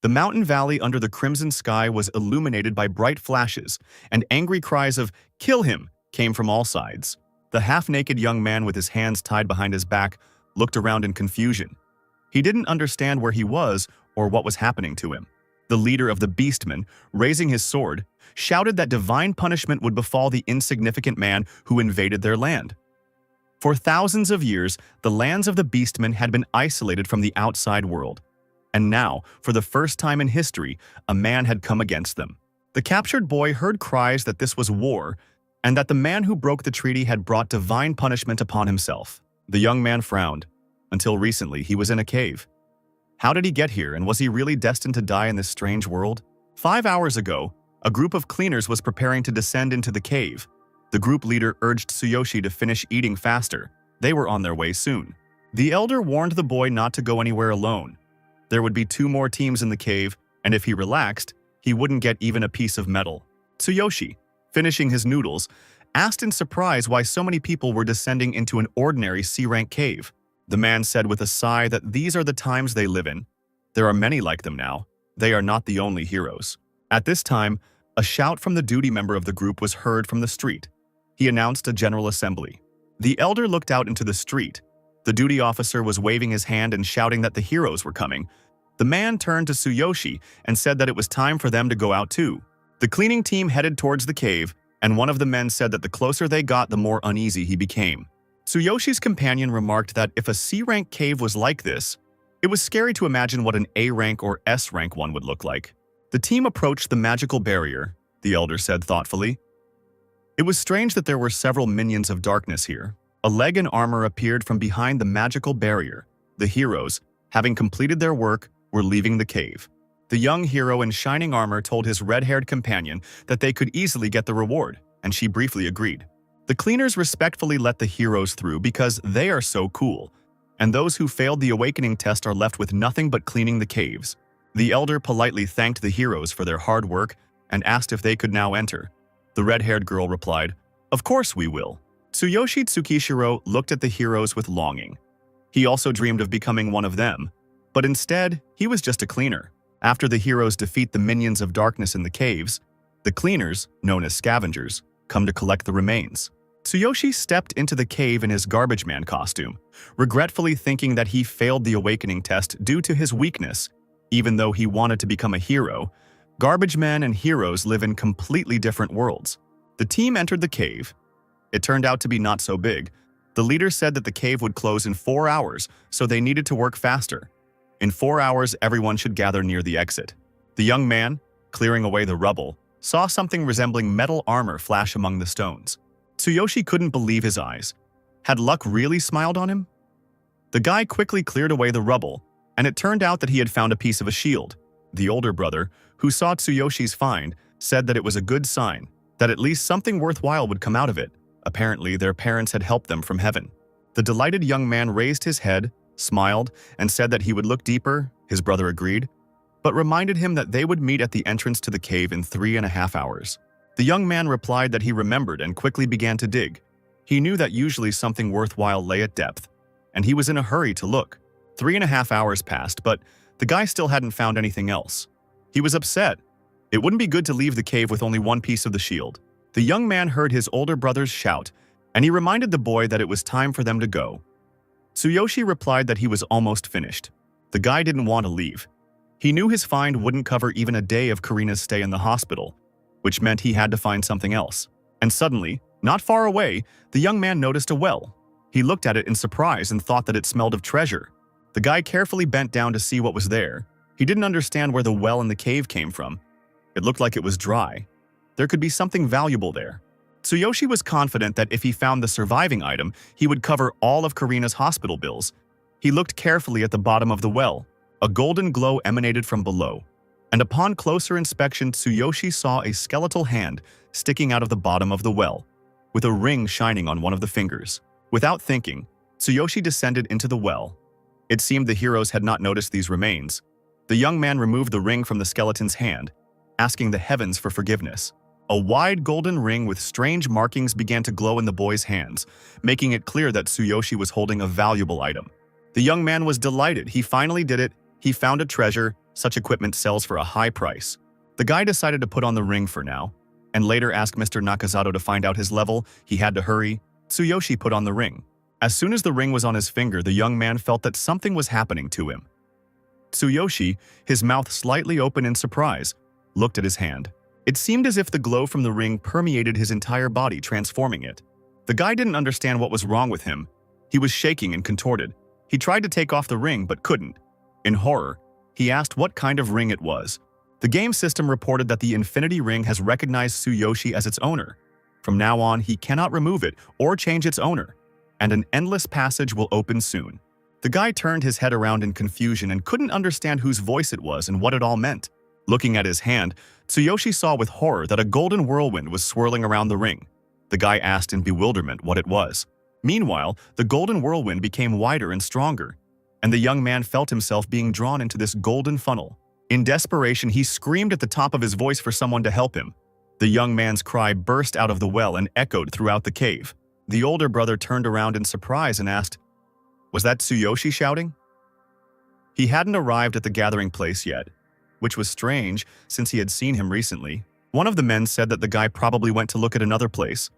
The mountain valley under the crimson sky was illuminated by bright flashes, and angry cries of "Kill him!" came from all sides. The half-naked young man with his hands tied behind his back looked around in confusion. He didn't understand where he was or what was happening to him. The leader of the beastmen, raising his sword, shouted that divine punishment would befall the insignificant man who invaded their land. For thousands of years, the lands of the beastmen had been isolated from the outside world. And now, for the first time in history, a man had come against them. The captured boy heard cries that this was war, and that the man who broke the treaty had brought divine punishment upon himself. The young man frowned. Until recently, he was in a cave. How did he get here, and was he really destined to die in this strange world? 5 hours ago, a group of cleaners was preparing to descend into the cave. The group leader urged Tsuyoshi to finish eating faster. They were on their way soon. The elder warned the boy not to go anywhere alone. There would be 2 more teams in the cave, and if he relaxed, he wouldn't get even a piece of metal. Tsuyoshi, finishing his noodles, asked in surprise why so many people were descending into an ordinary C-rank cave. The man said with a sigh that these are the times they live in. There are many like them now. They are not the only heroes. At this time, a shout from the duty member of the group was heard from the street. He announced a general assembly. The elder looked out into the street. The duty officer was waving his hand and shouting that the heroes were coming. The man turned to Tsuyoshi and said that it was time for them to go out too. The cleaning team headed towards the cave, and one of the men said that the closer they got, the more uneasy he became. Tsuyoshi's companion remarked that if a C-rank cave was like this, it was scary to imagine what an A-rank or S-rank one would look like. The team approached the magical barrier, the elder said thoughtfully. It was strange that there were several minions of darkness here. A leg and armor appeared from behind the magical barrier. The heroes, having completed their work, were leaving the cave. The young hero in shining armor told his red-haired companion that they could easily get the reward, and she briefly agreed. The cleaners respectfully let the heroes through because they are so cool, and those who failed the awakening test are left with nothing but cleaning the caves. The elder politely thanked the heroes for their hard work and asked if they could now enter. The red-haired girl replied, "Of course we will." Tsuyoshi Tsukishiro looked at the heroes with longing. He also dreamed of becoming one of them, but instead, he was just a cleaner. After the heroes defeat the minions of darkness in the caves, the cleaners, known as scavengers, come to collect the remains. Tsuyoshi stepped into the cave in his garbage man costume, regretfully thinking that he failed the awakening test due to his weakness. Even though he wanted to become a hero, garbage men and heroes live in completely different worlds. The team entered the cave. It turned out to be not so big. The leader said that the cave would close in 4 hours, so they needed to work faster. In 4 hours, everyone should gather near the exit. The young man, clearing away the rubble, saw something resembling metal armor flash among the stones. Tsuyoshi couldn't believe his eyes. Had luck really smiled on him? The guy quickly cleared away the rubble, and it turned out that he had found a piece of a shield. The older brother, who saw Tsuyoshi's find, said that it was a good sign, that at least something worthwhile would come out of it. Apparently, their parents had helped them from heaven. The delighted young man raised his head, smiled, and said that he would look deeper. His brother agreed, but reminded him that they would meet at the entrance to the cave in 3.5 hours. The young man replied that he remembered and quickly began to dig. He knew that usually something worthwhile lay at depth, and he was in a hurry to look. 3.5 hours passed, but the guy still hadn't found anything else. He was upset. It wouldn't be good to leave the cave with only one piece of the shield. The young man heard his older brothers shout, and he reminded the boy that it was time for them to go. Tsuyoshi replied that he was almost finished. The guy didn't want to leave. He knew his find wouldn't cover even a day of Karina's stay in the hospital, which meant he had to find something else. And suddenly, not far away, the young man noticed a well. He looked at it in surprise and thought that it smelled of treasure. The guy carefully bent down to see what was there. He didn't understand where the well in the cave came from. It looked like it was dry. There could be something valuable there. Tsuyoshi was confident that if he found the surviving item, he would cover all of Karina's hospital bills. He looked carefully at the bottom of the well. A golden glow emanated from below, and upon closer inspection, Tsuyoshi saw a skeletal hand sticking out of the bottom of the well, with a ring shining on one of the fingers. Without thinking, Tsuyoshi descended into the well. It seemed the heroes had not noticed these remains. The young man removed the ring from the skeleton's hand, asking the heavens for forgiveness. A wide golden ring with strange markings began to glow in the boy's hands, making it clear that Tsuyoshi was holding a valuable item. The young man was delighted. He finally did it. He found a treasure, Such equipment sells for a high price. The guy decided to put on the ring for now, and later asked Mr. Nakazato to find out his level. He had to hurry. Tsuyoshi put on the ring. As soon as the ring was on his finger, the young man felt that something was happening to him. Tsuyoshi, his mouth slightly open in surprise, looked at his hand. It seemed as if the glow from the ring permeated his entire body, transforming it. The guy didn't understand what was wrong with him. He was shaking and contorted. He tried to take off the ring but couldn't. In horror, he asked what kind of ring it was. The game system reported that the Infinity Ring has recognized Tsuyoshi as its owner. From now on, he cannot remove it or change its owner, and an endless passage will open soon. The guy turned his head around in confusion and couldn't understand whose voice it was and what it all meant. Looking at his hand, Tsuyoshi saw with horror that a golden whirlwind was swirling around the ring. The guy asked in bewilderment what it was. Meanwhile, the golden whirlwind became wider and stronger, and the young man felt himself being drawn into this golden funnel. In desperation, he screamed at the top of his voice for someone to help him. The young man's cry burst out of the well and echoed throughout the cave. The older brother turned around in surprise and asked, "Was that Tsuyoshi shouting?" He hadn't arrived at the gathering place yet, which was strange since he had seen him recently. One of the men said that the guy probably went to look at another place.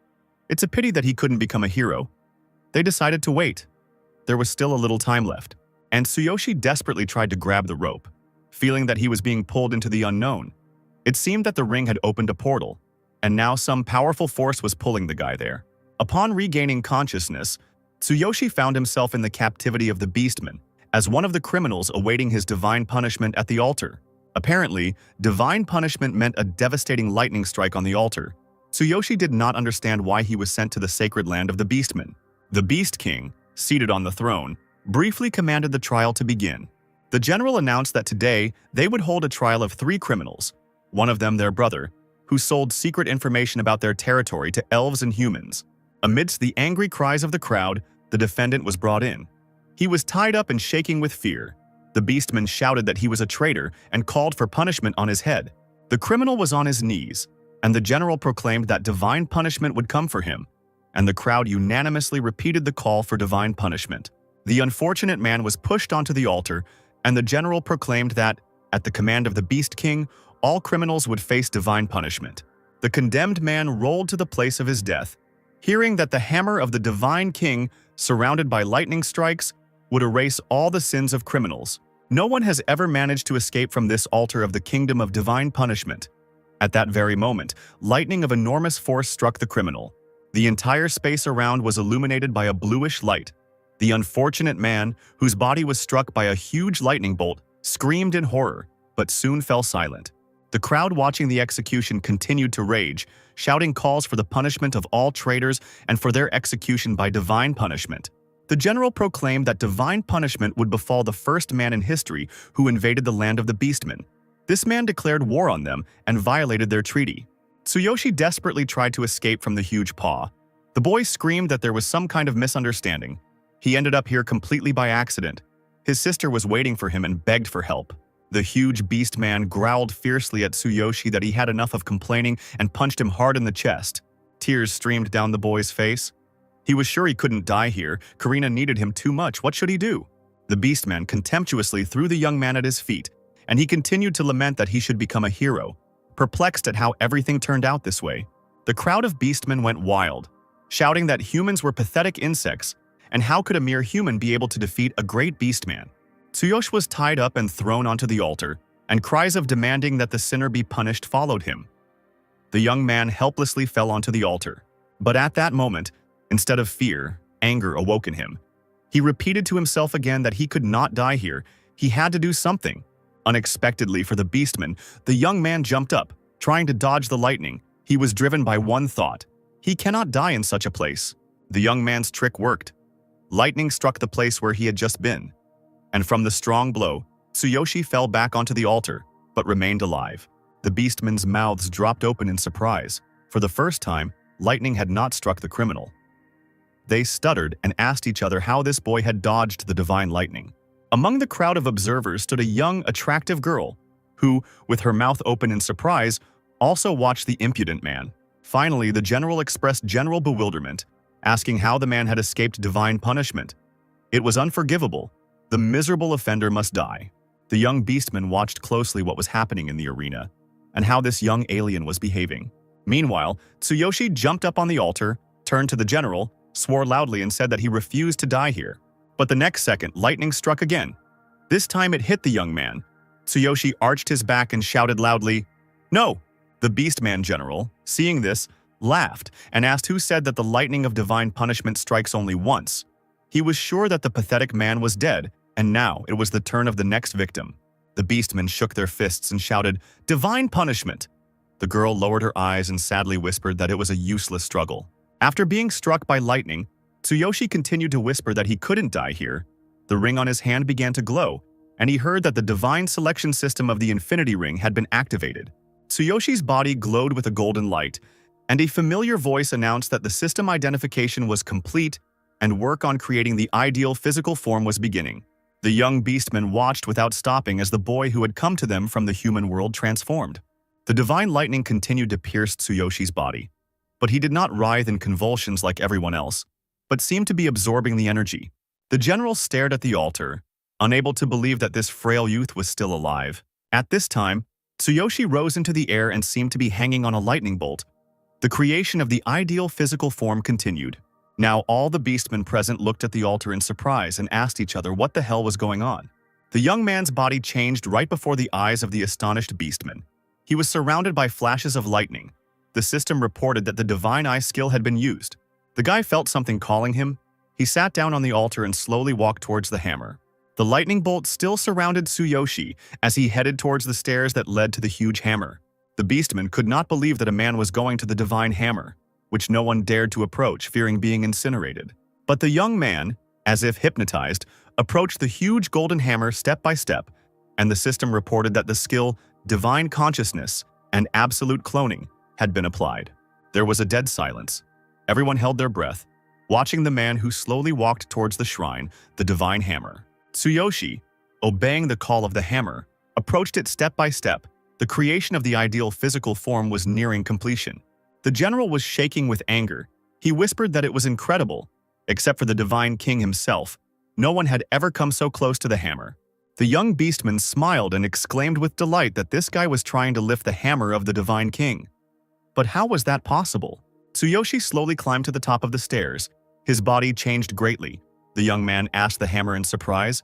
It's a pity that he couldn't become a hero. They decided to wait. There was still a little time left, and Tsuyoshi desperately tried to grab the rope, feeling that he was being pulled into the unknown. It seemed that the ring had opened a portal, and now some powerful force was pulling the guy there. Upon regaining consciousness, Tsuyoshi found himself in the captivity of the beastmen, as one of the criminals awaiting his divine punishment at the altar. Apparently, divine punishment meant a devastating lightning strike on the altar. Tsuyoshi did not understand why he was sent to the sacred land of the beastmen. The Beast King, seated on the throne, briefly commanded the trial to begin. The general announced that today they would hold a trial of 3 criminals, one of them their brother, who sold secret information about their territory to elves and humans. Amidst the angry cries of the crowd, the defendant was brought in. He was tied up and shaking with fear. The beastman shouted that he was a traitor and called for punishment on his head. The criminal was on his knees, and the general proclaimed that divine punishment would come for him, and the crowd unanimously repeated the call for divine punishment. The unfortunate man was pushed onto the altar, and the general proclaimed that, at the command of the Beast King, all criminals would face divine punishment. The condemned man rolled to the place of his death, hearing that the hammer of the divine king, surrounded by lightning strikes, would erase all the sins of criminals. No one has ever managed to escape from this altar of the kingdom of divine punishment. At that very moment, lightning of enormous force struck the criminal. The entire space around was illuminated by a bluish light. The unfortunate man, whose body was struck by a huge lightning bolt, screamed in horror, but soon fell silent. The crowd watching the execution continued to rage, shouting calls for the punishment of all traitors and for their execution by divine punishment. The general proclaimed that divine punishment would befall the first man in history who invaded the land of the beastmen. This man declared war on them and violated their treaty. Tsuyoshi desperately tried to escape from the huge paw. The boy screamed that there was some kind of misunderstanding. He ended up here completely by accident. His sister was waiting for him and begged for help. The huge beast man growled fiercely at Tsuyoshi that he had enough of complaining and punched him hard in the chest. Tears streamed down the boy's face. He was sure he couldn't die here. Karina needed him too much. What should he do? The beast man contemptuously threw the young man at his feet, and he continued to lament that he should become a hero. Perplexed at how everything turned out this way, the crowd of beastmen went wild, shouting that humans were pathetic insects, and how could a mere human be able to defeat a great beastman? Tsuyoshi was tied up and thrown onto the altar, and cries of demanding that the sinner be punished followed him. The young man helplessly fell onto the altar, but at that moment, instead of fear, anger awoke in him. He repeated to himself again that he could not die here. He had to do something. Unexpectedly for the beastman, the young man jumped up, trying to dodge the lightning. He was driven by one thought: he cannot die in such a place. The young man's trick worked. Lightning struck the place where he had just been, and from the strong blow, Tsuyoshi fell back onto the altar, but remained alive. The beastmen's mouths dropped open in surprise. For the first time, lightning had not struck the criminal. They stuttered and asked each other how this boy had dodged the divine lightning. Among the crowd of observers stood a young, attractive girl, who, with her mouth open in surprise, also watched the impudent man. Finally, the general expressed general bewilderment, asking how the man had escaped divine punishment. It was unforgivable. The miserable offender must die. The young beastman watched closely what was happening in the arena, and how this young alien was behaving. Meanwhile, Tsuyoshi jumped up on the altar, turned to the general, swore loudly and said that he refused to die here. But the next second, lightning struck again. This time it hit the young man. Tsuyoshi arched his back and shouted loudly, "No!" The beastman general, seeing this, laughed and asked who said that the lightning of divine punishment strikes only once. He was sure that the pathetic man was dead, and now it was the turn of the next victim. The beastmen shook their fists and shouted, "Divine punishment!" The girl lowered her eyes and sadly whispered that it was a useless struggle. After being struck by lightning, Tsuyoshi continued to whisper that he couldn't die here. The ring on his hand began to glow, and he heard that the divine selection system of the infinity ring had been activated. Tsuyoshi's body glowed with a golden light, and a familiar voice announced that the system identification was complete and work on creating the ideal physical form was beginning. The young beastmen watched without stopping as the boy who had come to them from the human world transformed. The divine lightning continued to pierce Tsuyoshi's body, but he did not writhe in convulsions like everyone else, but seemed to be absorbing the energy. The general stared at the altar, unable to believe that this frail youth was still alive. At this time, Tsuyoshi rose into the air and seemed to be hanging on a lightning bolt. The creation of the ideal physical form continued. Now all the beastmen present looked at the altar in surprise and asked each other what the hell was going on. The young man's body changed right before the eyes of the astonished beastmen. He was surrounded by flashes of lightning. The system reported that the divine eye skill had been used. The guy felt something calling him. He sat down on the altar and slowly walked towards the hammer. The lightning bolt still surrounded Tsuyoshi as he headed towards the stairs that led to the huge hammer. The beastmen could not believe that a man was going to the divine hammer, which no one dared to approach, fearing being incinerated. But the young man, as if hypnotized, approached the huge golden hammer step by step, and the system reported that the skill Divine Consciousness and Absolute Cloning had been applied. There was a dead silence. Everyone held their breath, watching the man who slowly walked towards the shrine, the divine hammer. Tsuyoshi, obeying the call of the hammer, approached it step by step. The creation of the ideal physical form was nearing completion. The general was shaking with anger. He whispered that it was incredible. Except for the divine king himself, no one had ever come so close to the hammer. The young beastman smiled and exclaimed with delight that this guy was trying to lift the hammer of the divine king. But how was that possible? Tsuyoshi slowly climbed to the top of the stairs. His body changed greatly. The young man asked the hammer in surprise,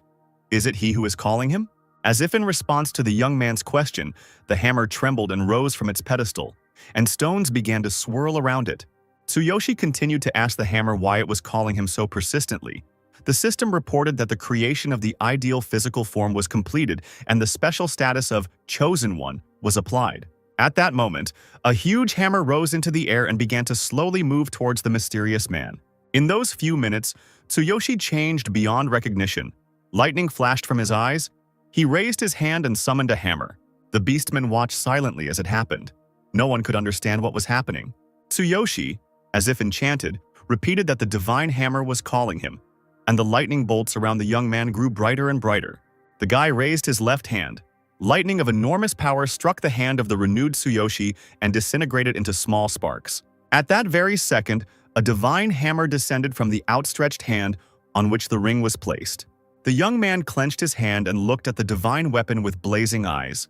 "Is it he who is calling him?" As if in response to the young man's question, the hammer trembled and rose from its pedestal, and stones began to swirl around it. Tsuyoshi continued to ask the hammer why it was calling him so persistently. The system reported that the creation of the ideal physical form was completed and the special status of Chosen One was applied. At that moment, a huge hammer rose into the air and began to slowly move towards the mysterious man. In those few minutes, Tsuyoshi changed beyond recognition. Lightning flashed from his eyes. He raised his hand and summoned a hammer. The beastmen watched silently as it happened. No one could understand what was happening. Tsuyoshi, as if enchanted, repeated that the divine hammer was calling him, and the lightning bolts around the young man grew brighter and brighter. The guy raised his left hand. Lightning of enormous power struck the hand of the renewed Tsuyoshi and disintegrated into small sparks. At that very second, a divine hammer descended from the outstretched hand on which the ring was placed. The young man clenched his hand and looked at the divine weapon with blazing eyes.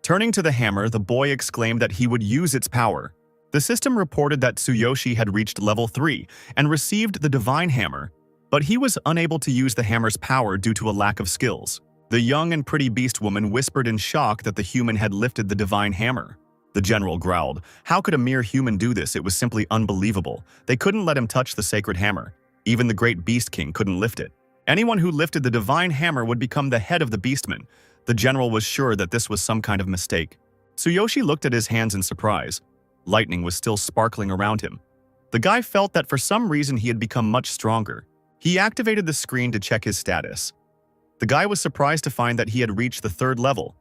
Turning to the hammer, the boy exclaimed that he would use its power. The system reported that Tsuyoshi had reached level 3 and received the divine hammer, but he was unable to use the hammer's power due to a lack of skills. The young and pretty beast woman whispered in shock that the human had lifted the divine hammer. The general growled, "How could a mere human do this? It was simply unbelievable. They couldn't let him touch the sacred hammer. Even the great beast king couldn't lift it. Anyone who lifted the divine hammer would become the head of the beastmen." The general was sure that this was some kind of mistake. Tsuyoshi looked at his hands in surprise. Lightning was still sparkling around him. The guy felt that for some reason he had become much stronger. He activated the screen to check his status. The guy was surprised to find that he had reached the 3rd level.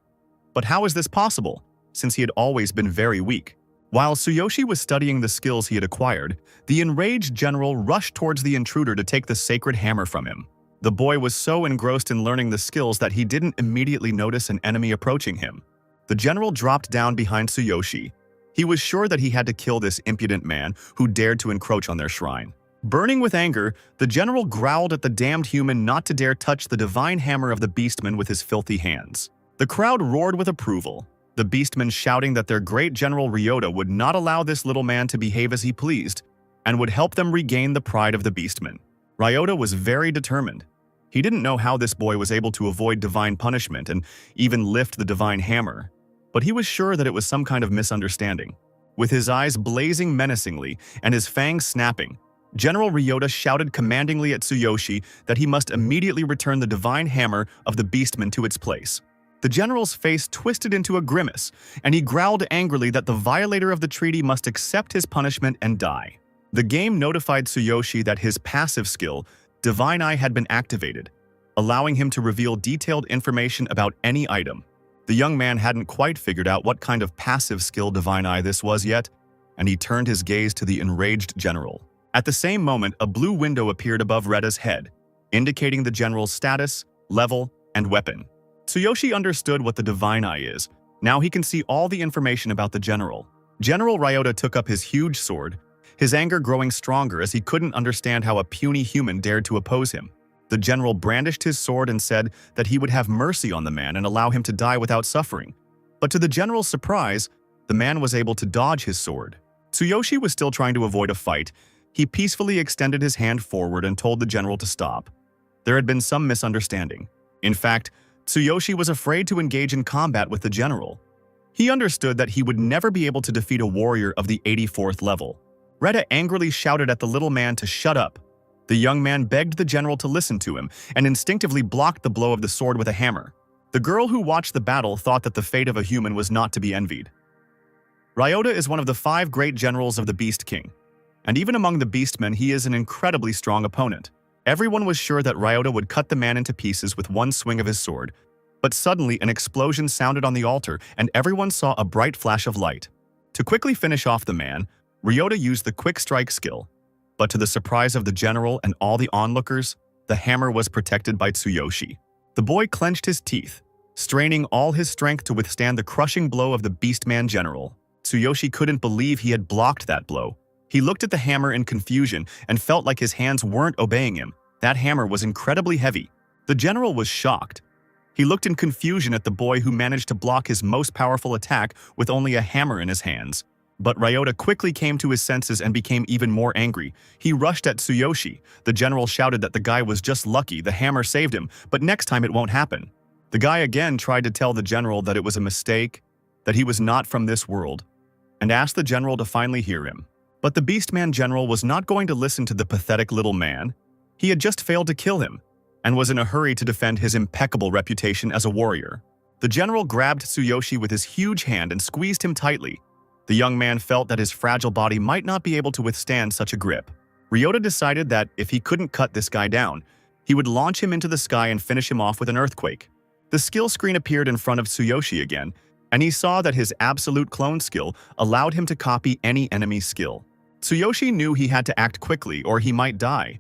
But how is this possible, since he had always been very weak? While Tsuyoshi was studying the skills he had acquired, the enraged general rushed towards the intruder to take the sacred hammer from him. The boy was so engrossed in learning the skills that he didn't immediately notice an enemy approaching him. The general dropped down behind Tsuyoshi. He was sure that he had to kill this impudent man who dared to encroach on their shrine. Burning with anger, the general growled at the damned human not to dare touch the divine hammer of the beastman with his filthy hands. The crowd roared with approval, the beastmen shouting that their great General Ryota would not allow this little man to behave as he pleased and would help them regain the pride of the beastmen. Ryota was very determined. He didn't know how this boy was able to avoid divine punishment and even lift the divine hammer, but he was sure that it was some kind of misunderstanding. With his eyes blazing menacingly and his fangs snapping, General Ryota shouted commandingly at Tsuyoshi that he must immediately return the divine hammer of the beastman to its place. The general's face twisted into a grimace, and he growled angrily that the violator of the treaty must accept his punishment and die. The game notified Tsuyoshi that his passive skill, Divine Eye, had been activated, allowing him to reveal detailed information about any item. The young man hadn't quite figured out what kind of passive skill Divine Eye this was yet, and he turned his gaze to the enraged general. At the same moment, a blue window appeared above Retta's head, indicating the general's status, level, and weapon. Tsuyoshi understood what the Divine Eye is. Now he can see all the information about the general. General Ryota took up his huge sword, his anger growing stronger as he couldn't understand how a puny human dared to oppose him. The general brandished his sword and said that he would have mercy on the man and allow him to die without suffering. But to the general's surprise, the man was able to dodge his sword. Tsuyoshi was still trying to avoid a fight. He peacefully extended his hand forward and told the general to stop. There had been some misunderstanding. In fact, Tsuyoshi was afraid to engage in combat with the general. He understood that he would never be able to defeat a warrior of the 84th level. Retta angrily shouted at the little man to shut up. The young man begged the general to listen to him and instinctively blocked the blow of the sword with a hammer. The girl who watched the battle thought that the fate of a human was not to be envied. Ryota is one of the 5 great generals of the Beast King, and even among the beastmen he is an incredibly strong opponent. Everyone was sure that Ryota would cut the man into pieces with one swing of his sword, but suddenly an explosion sounded on the altar and everyone saw a bright flash of light. To quickly finish off the man, Ryota used the quick strike skill, but to the surprise of the general and all the onlookers, the hammer was protected by Tsuyoshi. The boy clenched his teeth, straining all his strength to withstand the crushing blow of the beastman general. Tsuyoshi couldn't believe he had blocked that blow. He looked at the hammer in confusion and felt like his hands weren't obeying him. That hammer was incredibly heavy. The general was shocked. He looked in confusion at the boy who managed to block his most powerful attack with only a hammer in his hands. But Ryota quickly came to his senses and became even more angry. He rushed at Tsuyoshi. The general shouted that the guy was just lucky, the hammer saved him, but next time it won't happen. The guy again tried to tell the general that it was a mistake, that he was not from this world, and asked the general to finally hear him. But the Beastman general was not going to listen to the pathetic little man. He had just failed to kill him, and was in a hurry to defend his impeccable reputation as a warrior. The general grabbed Tsuyoshi with his huge hand and squeezed him tightly. The young man felt that his fragile body might not be able to withstand such a grip. Ryota decided that if he couldn't cut this guy down, he would launch him into the sky and finish him off with an earthquake. The skill screen appeared in front of Tsuyoshi again, and he saw that his absolute clone skill allowed him to copy any enemy's skill. Tsuyoshi knew he had to act quickly or he might die,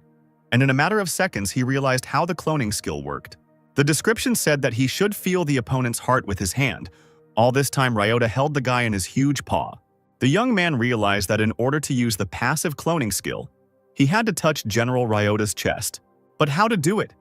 and in a matter of seconds he realized how the cloning skill worked. The description said that he should feel the opponent's heart with his hand. All this time Ryota held the guy in his huge paw. The young man realized that in order to use the passive cloning skill, he had to touch General Ryota's chest. But how to do it?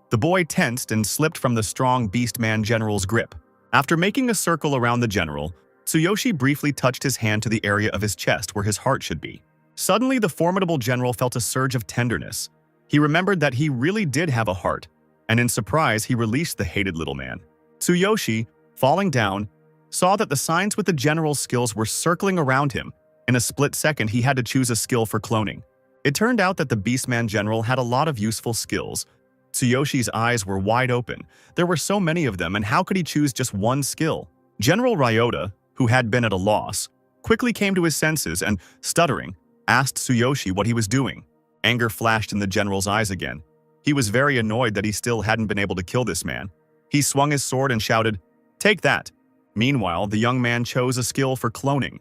The boy tensed and slipped from the strong Beastman general's grip. After making a circle around the general, Tsuyoshi briefly touched his hand to the area of his chest where his heart should be. Suddenly, the formidable general felt a surge of tenderness. He remembered that he really did have a heart, and in surprise, he released the hated little man. Tsuyoshi, falling down, saw that the signs with the general's skills were circling around him. In a split second, he had to choose a skill for cloning. It turned out that the Beastman general had a lot of useful skills. Tsuyoshi's eyes were wide open. There were so many of them, and how could he choose just one skill? General Ryota, who had been at a loss, quickly came to his senses and, stuttering, asked Tsuyoshi what he was doing. Anger flashed in the general's eyes again. He was very annoyed that he still hadn't been able to kill this man. He swung his sword and shouted, "Take that!" Meanwhile, the young man chose a skill for cloning.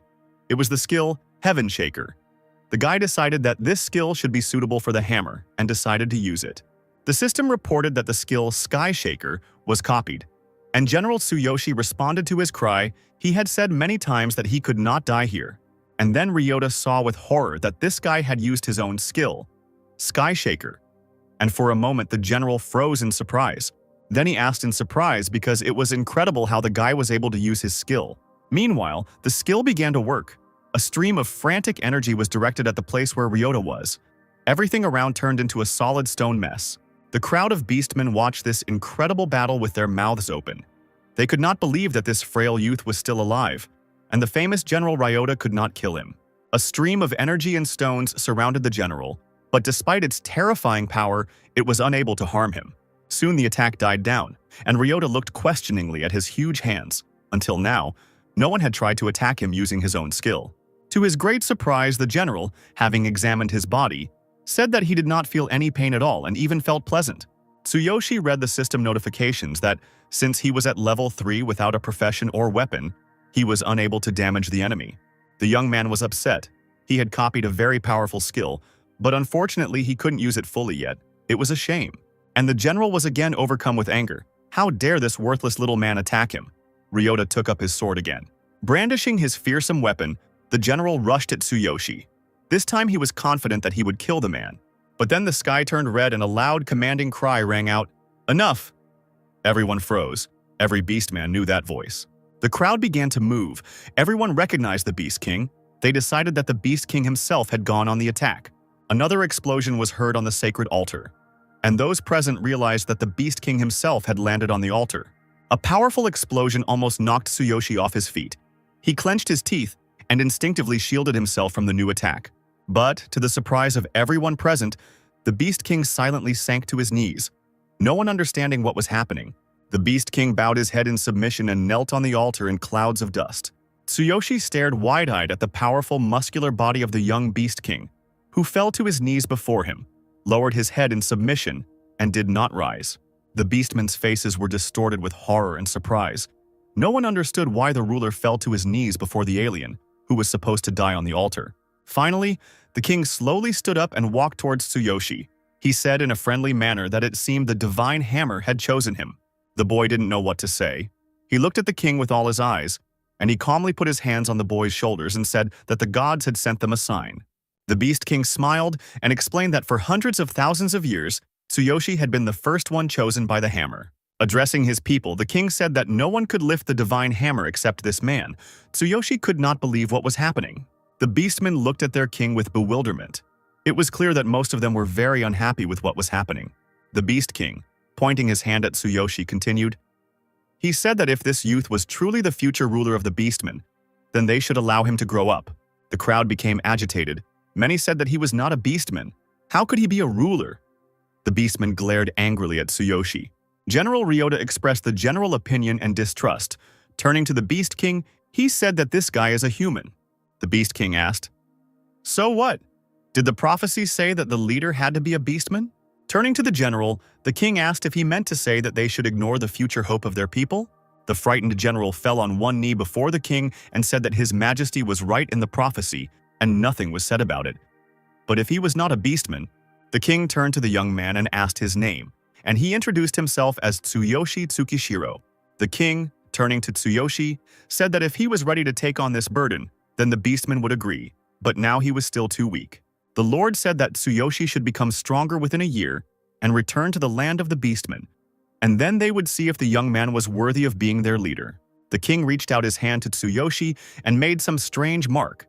It was the skill Heaven Shaker. The guy decided that this skill should be suitable for the hammer and decided to use it. The system reported that the skill Sky Shaker was copied, and General Tsuyoshi responded to his cry. He had said many times that he could not die here. And then Ryota saw with horror that this guy had used his own skill, Sky Shaker. And for a moment the general froze in surprise. Then he asked in surprise because it was incredible how the guy was able to use his skill. Meanwhile, the skill began to work. A stream of frantic energy was directed at the place where Ryota was. Everything around turned into a solid stone mess. The crowd of beastmen watched this incredible battle with their mouths open. They could not believe that this frail youth was still alive, and the famous General Ryota could not kill him. A stream of energy and stones surrounded the general, but despite its terrifying power, it was unable to harm him. Soon the attack died down, and Ryota looked questioningly at his huge hands. Until now, no one had tried to attack him using his own skill. To his great surprise, the general, having examined his body, said that he did not feel any pain at all and even felt pleasant. Tsuyoshi read the system notifications that, since he was at level 3 without a profession or weapon, he was unable to damage the enemy. The young man was upset. He had copied a very powerful skill, but unfortunately he couldn't use it fully yet. It was a shame. And the general was again overcome with anger. How dare this worthless little man attack him? Ryota took up his sword again. Brandishing his fearsome weapon, the general rushed at Tsuyoshi. This time he was confident that he would kill the man. But then the sky turned red and a loud commanding cry rang out, "Enough!" Everyone froze. Every beastman knew that voice. The crowd began to move. Everyone recognized the Beast King. They decided that the Beast King himself had gone on the attack. Another explosion was heard on the sacred altar, and those present realized that the Beast King himself had landed on the altar. A powerful explosion almost knocked Tsuyoshi off his feet. He clenched his teeth and instinctively shielded himself from the new attack. But, to the surprise of everyone present, the Beast King silently sank to his knees. No one understanding what was happening, the Beast King bowed his head in submission and knelt on the altar in clouds of dust. Tsuyoshi stared wide-eyed at the powerful, muscular body of the young Beast King, who fell to his knees before him, lowered his head in submission, and did not rise. The beastmen's faces were distorted with horror and surprise. No one understood why the ruler fell to his knees before the alien, who was supposed to die on the altar. Finally, the king slowly stood up and walked towards Tsuyoshi. He said in a friendly manner that it seemed the divine hammer had chosen him. The boy didn't know what to say. He looked at the king with all his eyes, and he calmly put his hands on the boy's shoulders and said that the gods had sent them a sign. The Beast King smiled and explained that for hundreds of thousands of years, Tsuyoshi had been the first one chosen by the hammer. Addressing his people, the king said that no one could lift the divine hammer except this man. Tsuyoshi could not believe what was happening. The beastmen looked at their king with bewilderment. It was clear that most of them were very unhappy with what was happening. The Beast King, pointing his hand at Tsuyoshi, continued, "He said that if this youth was truly the future ruler of the beastmen, then they should allow him to grow up." The crowd became agitated. Many said that he was not a beastman. How could he be a ruler? The beastmen glared angrily at Tsuyoshi. General Ryota expressed the general opinion and distrust. Turning to the Beast King, he said that this guy is a human. The Beast King asked, "So what? Did the prophecy say that the leader had to be a beastman?" Turning to the general, the king asked if he meant to say that they should ignore the future hope of their people. The frightened general fell on one knee before the king and said that his majesty was right in the prophecy, and nothing was said about it. But if he was not a beastman, the king turned to the young man and asked his name, and he introduced himself as Tsuyoshi Tsukishiro. The king, turning to Tsuyoshi, said that if he was ready to take on this burden, then the beastman would agree, but now he was still too weak. The lord said that Tsuyoshi should become stronger within a year and return to the land of the beastmen, and then they would see if the young man was worthy of being their leader. The king reached out his hand to Tsuyoshi and made some strange mark.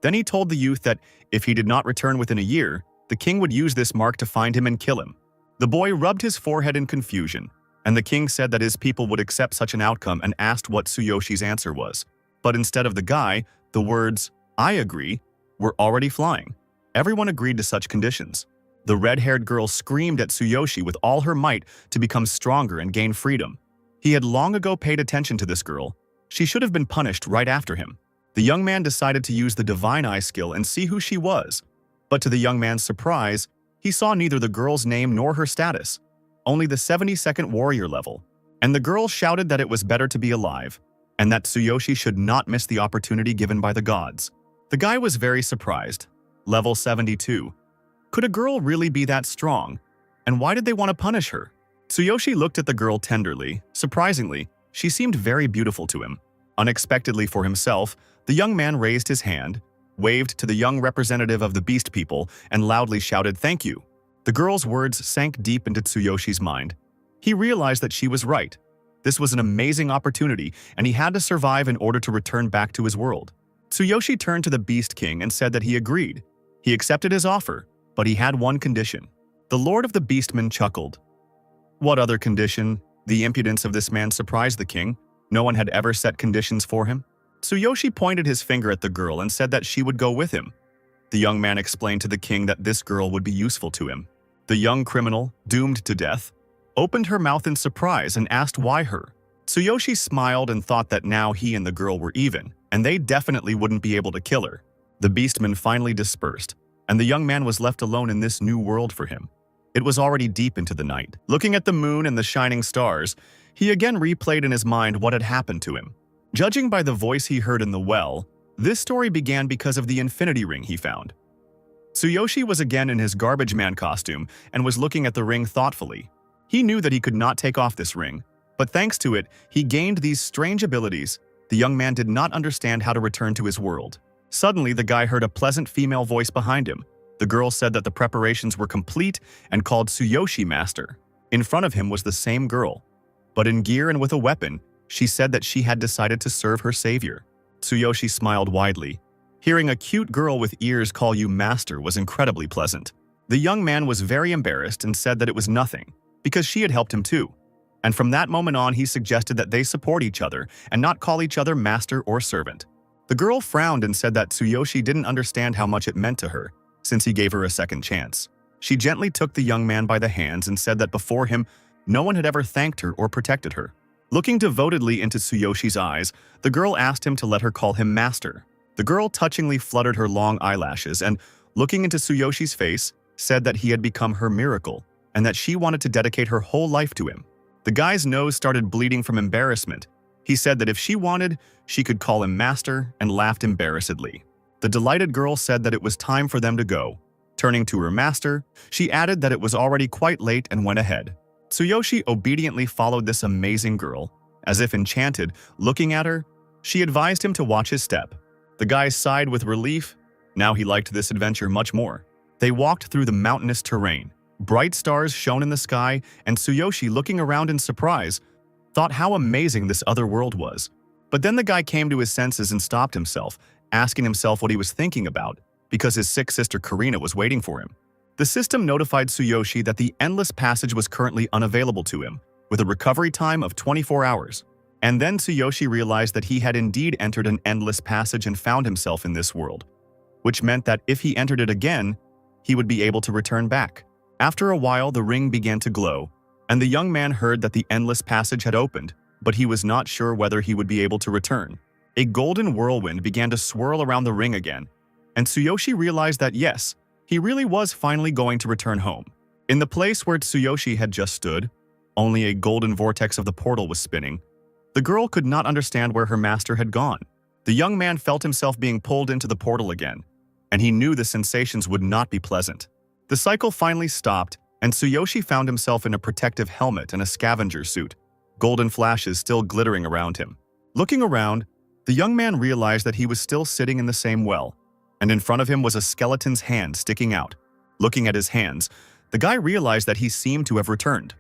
Then he told the youth that if he did not return within a year, the king would use this mark to find him and kill him. The boy rubbed his forehead in confusion, and the king said that his people would accept such an outcome and asked what Tsuyoshi's answer was. But instead of the guy, the words, "I agree," were already flying. Everyone agreed to such conditions. The red-haired girl screamed at Tsuyoshi with all her might to become stronger and gain freedom. He had long ago paid attention to this girl. She should have been punished right after him. The young man decided to use the Divine Eye skill and see who she was. But to the young man's surprise, he saw neither the girl's name nor her status, only the 72nd warrior level. And the girl shouted that it was better to be alive, and that Tsuyoshi should not miss the opportunity given by the gods. The guy was very surprised. Level 72. Could a girl really be that strong? And why did they want to punish her? Tsuyoshi looked at the girl tenderly. Surprisingly, she seemed very beautiful to him. Unexpectedly for himself, the young man raised his hand. waved to the young representative of the beast people, and loudly shouted thank you. The girl's words sank deep into Tsuyoshi's mind. He realized that she was right. This was an amazing opportunity, and he had to survive in order to return back to his world. Tsuyoshi turned to the Beast King and said that he agreed. He accepted his offer, but he had one condition. The Lord of the Beastmen chuckled. What other condition? The impudence of this man surprised the king. No one had ever set conditions for him. Tsuyoshi pointed his finger at the girl and said that she would go with him. The young man explained to the king that this girl would be useful to him. The young criminal, doomed to death, opened her mouth in surprise and asked why her. Tsuyoshi smiled and thought that now he and the girl were even, and they definitely wouldn't be able to kill her. The beastmen finally dispersed, and the young man was left alone in this new world for him. It was already deep into the night. Looking at the moon and the shining stars, he again replayed in his mind what had happened to him. Judging by the voice he heard in the well, this story began because of the infinity ring he found. Tsuyoshi was again in his garbage man costume and was looking at the ring thoughtfully. He knew that he could not take off this ring, but thanks to it, he gained these strange abilities. The young man did not understand how to return to his world. Suddenly, the guy heard a pleasant female voice behind him. The girl said that the preparations were complete and called Tsuyoshi master. In front of him was the same girl, but in gear and with a weapon. She said that she had decided to serve her savior. Tsuyoshi smiled widely. Hearing a cute girl with ears call you master was incredibly pleasant. The young man was very embarrassed and said that it was nothing, because she had helped him too. And from that moment on, he suggested that they support each other and not call each other master or servant. The girl frowned and said that Tsuyoshi didn't understand how much it meant to her, since he gave her a second chance. She gently took the young man by the hands and said that before him, no one had ever thanked her or protected her. Looking devotedly into Tsuyoshi's eyes, the girl asked him to let her call him master. The girl touchingly fluttered her long eyelashes and, looking into Tsuyoshi's face, said that he had become her miracle and that she wanted to dedicate her whole life to him. The guy's nose started bleeding from embarrassment. He said that if she wanted, she could call him master and laughed embarrassedly. The delighted girl said that it was time for them to go. Turning to her master, she added that it was already quite late and went ahead. Tsuyoshi obediently followed this amazing girl. As if enchanted, looking at her, she advised him to watch his step. The guy sighed with relief. Now he liked this adventure much more. They walked through the mountainous terrain. Bright stars shone in the sky, and Tsuyoshi, looking around in surprise, thought how amazing this other world was. But then the guy came to his senses and stopped himself, asking himself what he was thinking about, because his sick sister Karina was waiting for him. The system notified Tsuyoshi that the endless passage was currently unavailable to him, with a recovery time of 24 hours. And then Tsuyoshi realized that he had indeed entered an endless passage and found himself in this world, which meant that if he entered it again, he would be able to return back. After a while, the ring began to glow, and the young man heard that the endless passage had opened, but he was not sure whether he would be able to return. A golden whirlwind began to swirl around the ring again, and Tsuyoshi realized that yes, he really was finally going to return home. In the place where Tsuyoshi had just stood, only a golden vortex of the portal was spinning. The girl could not understand where her master had gone. The young man felt himself being pulled into the portal again, and he knew the sensations would not be pleasant. The cycle finally stopped, and Tsuyoshi found himself in a protective helmet and a scavenger suit, golden flashes still glittering around him. Looking around, the young man realized that he was still sitting in the same well, and in front of him was a skeleton's hand sticking out. Looking at his hands, the guy realized that he seemed to have returned.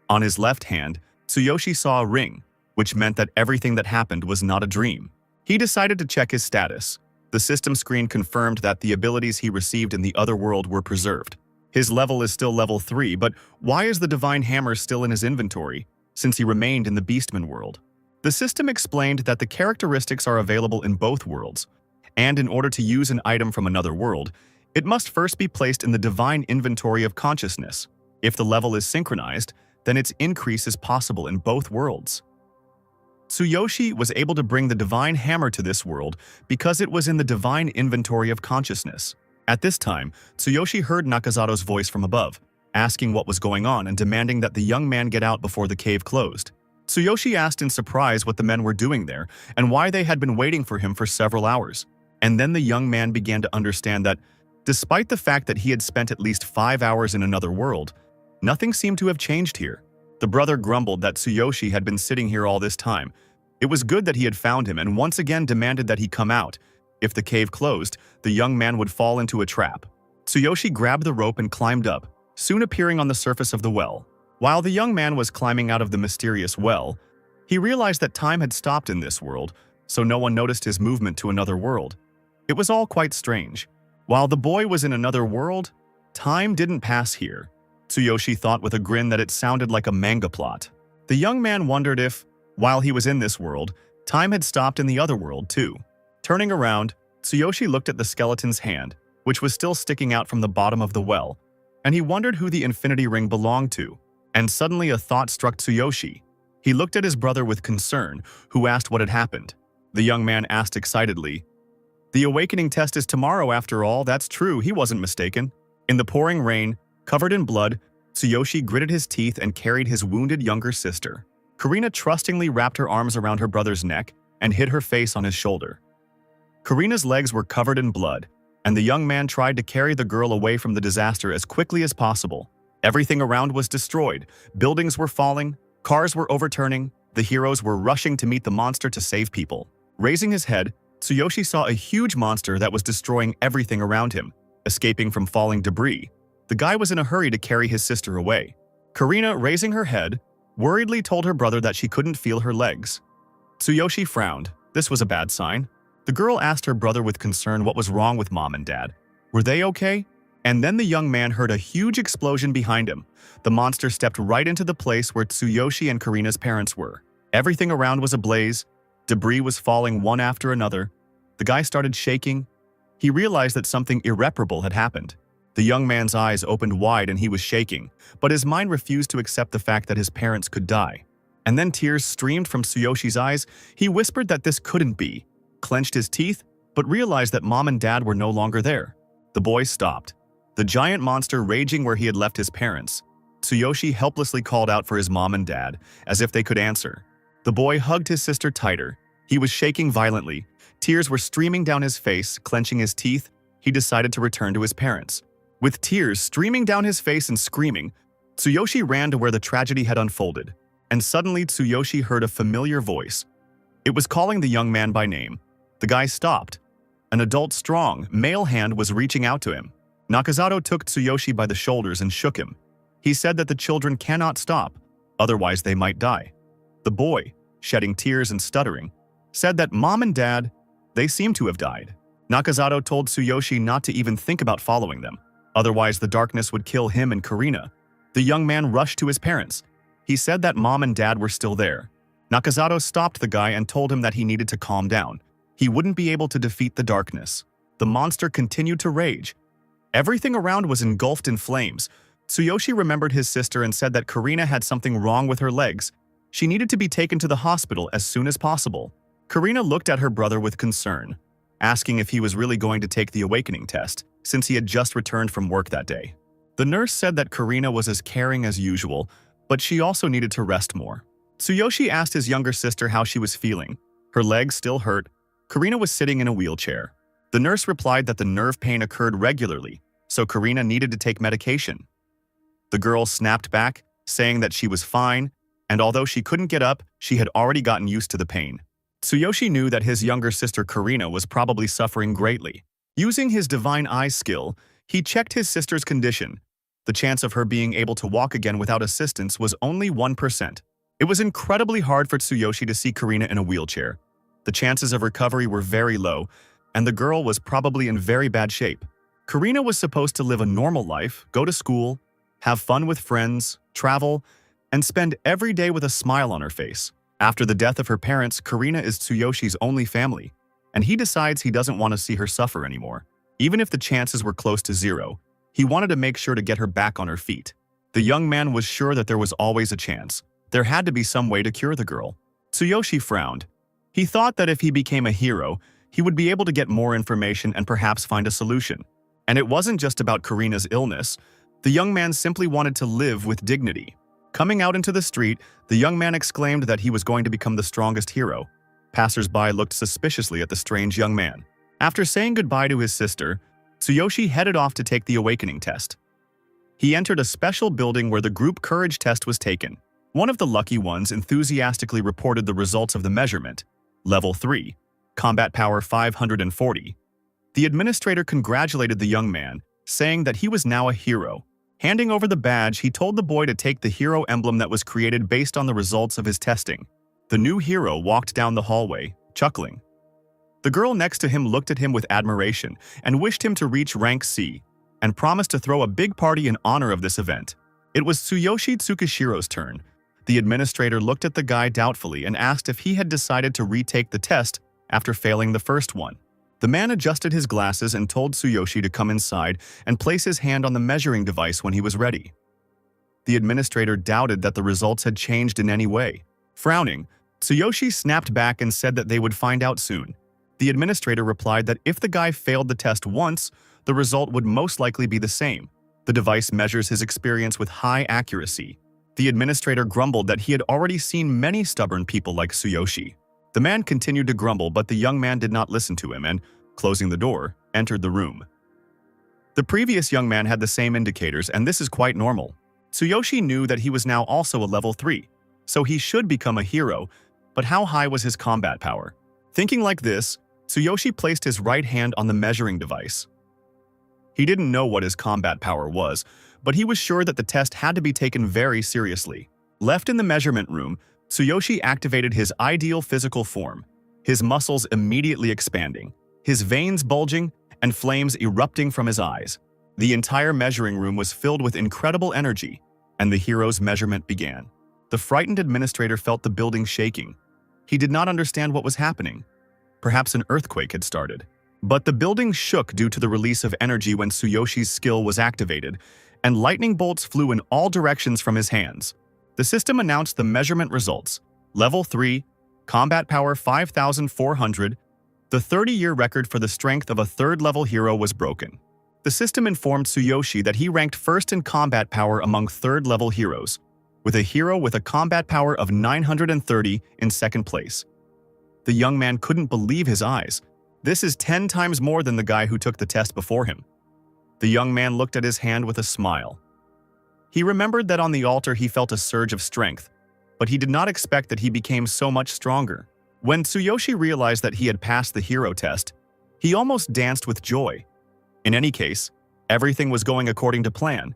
On his left hand, Tsuyoshi saw a ring, which meant that everything that happened was not a dream. He decided to check his status. The system screen confirmed that the abilities he received in the other world were preserved. His level is still level 3, but why is the divine hammer still in his inventory, since he remained in the beastman world? The system explained that the characteristics are available in both worlds, and in order to use an item from another world, it must first be placed in the divine inventory of consciousness. If the level is synchronized, then its increase is possible in both worlds. Tsuyoshi was able to bring the divine hammer to this world because it was in the divine inventory of consciousness. At this time, Tsuyoshi heard Nakazato's voice from above, asking what was going on and demanding that the young man get out before the cave closed. Tsuyoshi asked in surprise what the men were doing there and why they had been waiting for him for several hours. And then the young man began to understand that, despite the fact that he had spent at least 5 hours in another world, nothing seemed to have changed here. The brother grumbled that Tsuyoshi had been sitting here all this time. It was good that he had found him and once again demanded that he come out. If the cave closed, the young man would fall into a trap. Tsuyoshi grabbed the rope and climbed up, soon appearing on the surface of the well. While the young man was climbing out of the mysterious well, he realized that time had stopped in this world, so no one noticed his movement to another world. It was all quite strange. While the boy was in another world, time didn't pass here. Tsuyoshi thought with a grin that it sounded like a manga plot. The young man wondered if, while he was in this world, time had stopped in the other world too. Turning around, Tsuyoshi looked at the skeleton's hand, which was still sticking out from the bottom of the well, and he wondered who the infinity ring belonged to. And suddenly a thought struck Tsuyoshi. He looked at his brother with concern, who asked what had happened. The young man asked excitedly, "The awakening test is tomorrow after all, that's true, he wasn't mistaken." In the pouring rain, covered in blood, Tsuyoshi gritted his teeth and carried his wounded younger sister. Karina trustingly wrapped her arms around her brother's neck and hid her face on his shoulder. Karina's legs were covered in blood, and the young man tried to carry the girl away from the disaster as quickly as possible. Everything around was destroyed. Buildings were falling, cars were overturning, the heroes were rushing to meet the monster to save people. Raising his head, Tsuyoshi saw a huge monster that was destroying everything around him, escaping from falling debris. The guy was in a hurry to carry his sister away. Karina, raising her head, worriedly told her brother that she couldn't feel her legs. Tsuyoshi frowned. This was a bad sign. The girl asked her brother with concern what was wrong with mom and dad. Were they okay? And then the young man heard a huge explosion behind him. The monster stepped right into the place where Tsuyoshi and Karina's parents were. Everything around was ablaze. Debris was falling one after another. The guy started shaking. He realized that something irreparable had happened. The young man's eyes opened wide and he was shaking, but his mind refused to accept the fact that his parents could die. And then tears streamed from Tsuyoshi's eyes. He whispered that this couldn't be, clenched his teeth, but realized that mom and dad were no longer there. The boy stopped, the giant monster raging where he had left his parents. Tsuyoshi helplessly called out for his mom and dad, as if they could answer. The boy hugged his sister tighter. He was shaking violently. Tears were streaming down his face. Clenching his teeth, he decided to return to his parents. With tears streaming down his face and screaming, Tsuyoshi ran to where the tragedy had unfolded. And suddenly Tsuyoshi heard a familiar voice. It was calling the young man by name. The guy stopped. An adult, strong, male hand was reaching out to him. Nakazato took Tsuyoshi by the shoulders and shook him. He said that the children cannot stop, otherwise they might die. The boy, shedding tears and stuttering, said that mom and dad, they seem to have died. Nakazato told Tsuyoshi not to even think about following them, otherwise the darkness would kill him and Karina. The young man rushed to his parents. He said that mom and dad were still there. Nakazato stopped the guy and told him that he needed to calm down. He wouldn't be able to defeat the darkness. The monster continued to rage. Everything around was engulfed in flames. Tsuyoshi remembered his sister and said that Karina had something wrong with her legs. She needed to be taken to the hospital as soon as possible. Karina looked at her brother with concern, asking if he was really going to take the awakening test, since he had just returned from work that day. The nurse said that Karina was as caring as usual, but she also needed to rest more. Tsuyoshi asked his younger sister how she was feeling. Her legs still hurt. Karina was sitting in a wheelchair. The nurse replied that the nerve pain occurred regularly, so Karina needed to take medication. The girl snapped back, saying that she was fine, and although she couldn't get up, she had already gotten used to the pain. Tsuyoshi knew that his younger sister Karina was probably suffering greatly. Using his divine eye skill, he checked his sister's condition. The chance of her being able to walk again without assistance was only 1%. It was incredibly hard for Tsuyoshi to see Karina in a wheelchair. The chances of recovery were very low, and the girl was probably in very bad shape. Karina was supposed to live a normal life, go to school, have fun with friends, travel, and spend every day with a smile on her face. After the death of her parents, Karina is Tsuyoshi's only family, and he decides he doesn't want to see her suffer anymore. Even if the chances were close to zero, he wanted to make sure to get her back on her feet. The young man was sure that there was always a chance. There had to be some way to cure the girl. Tsuyoshi frowned. He thought that if he became a hero, he would be able to get more information and perhaps find a solution. And it wasn't just about Karina's illness. The young man simply wanted to live with dignity. Coming out into the street, the young man exclaimed that he was going to become the strongest hero. Passers-by looked suspiciously at the strange young man. After saying goodbye to his sister, Tsuyoshi headed off to take the awakening test. He entered a special building where the group courage test was taken. One of the lucky ones enthusiastically reported the results of the measurement, level 3. combat power 540. The administrator congratulated the young man, saying that he was now a hero. Handing over the badge, he told the boy to take the hero emblem that was created based on the results of his testing. The new hero walked down the hallway, chuckling. The girl next to him looked at him with admiration and wished him to reach rank C, and promised to throw a big party in honor of this event. It was Tsuyoshi Tsukishiro's turn. The administrator looked at the guy doubtfully and asked if he had decided to retake the test after failing the first one. The man adjusted his glasses and told Tsuyoshi to come inside and place his hand on the measuring device when he was ready. The administrator doubted that the results had changed in any way. Frowning, Tsuyoshi snapped back and said that they would find out soon. The administrator replied that if the guy failed the test once, the result would most likely be the same. The device measures his experience with high accuracy. The administrator grumbled that he had already seen many stubborn people like Tsuyoshi. The man continued to grumble, but the young man did not listen to him and, closing the door, entered the room. The previous young man had the same indicators, and this is quite normal. Tsuyoshi knew that he was now also a level 3, so he should become a hero, but how high was his combat power? Thinking like this, Tsuyoshi placed his right hand on the measuring device. He didn't know what his combat power was, but he was sure that the test had to be taken very seriously. Left in the measurement room, Tsuyoshi activated his ideal physical form, his muscles immediately expanding, his veins bulging, and flames erupting from his eyes. The entire measuring room was filled with incredible energy, and the hero's measurement began. The frightened administrator felt the building shaking. He did not understand what was happening. Perhaps an earthquake had started. But the building shook due to the release of energy when Tsuyoshi's skill was activated, and lightning bolts flew in all directions from his hands. The system announced the measurement results. Level 3, combat power 5,400. The 30-year record for the strength of a third-level hero was broken. The system informed Tsuyoshi that he ranked first in combat power among third-level heroes, with a hero with a combat power of 930 in second place. The young man couldn't believe his eyes. This is 10 times more than the guy who took the test before him. The young man looked at his hand with a smile. He remembered that on the altar he felt a surge of strength, but he did not expect that he became so much stronger. When Tsuyoshi realized that he had passed the hero test, he almost danced with joy. In any case, everything was going according to plan,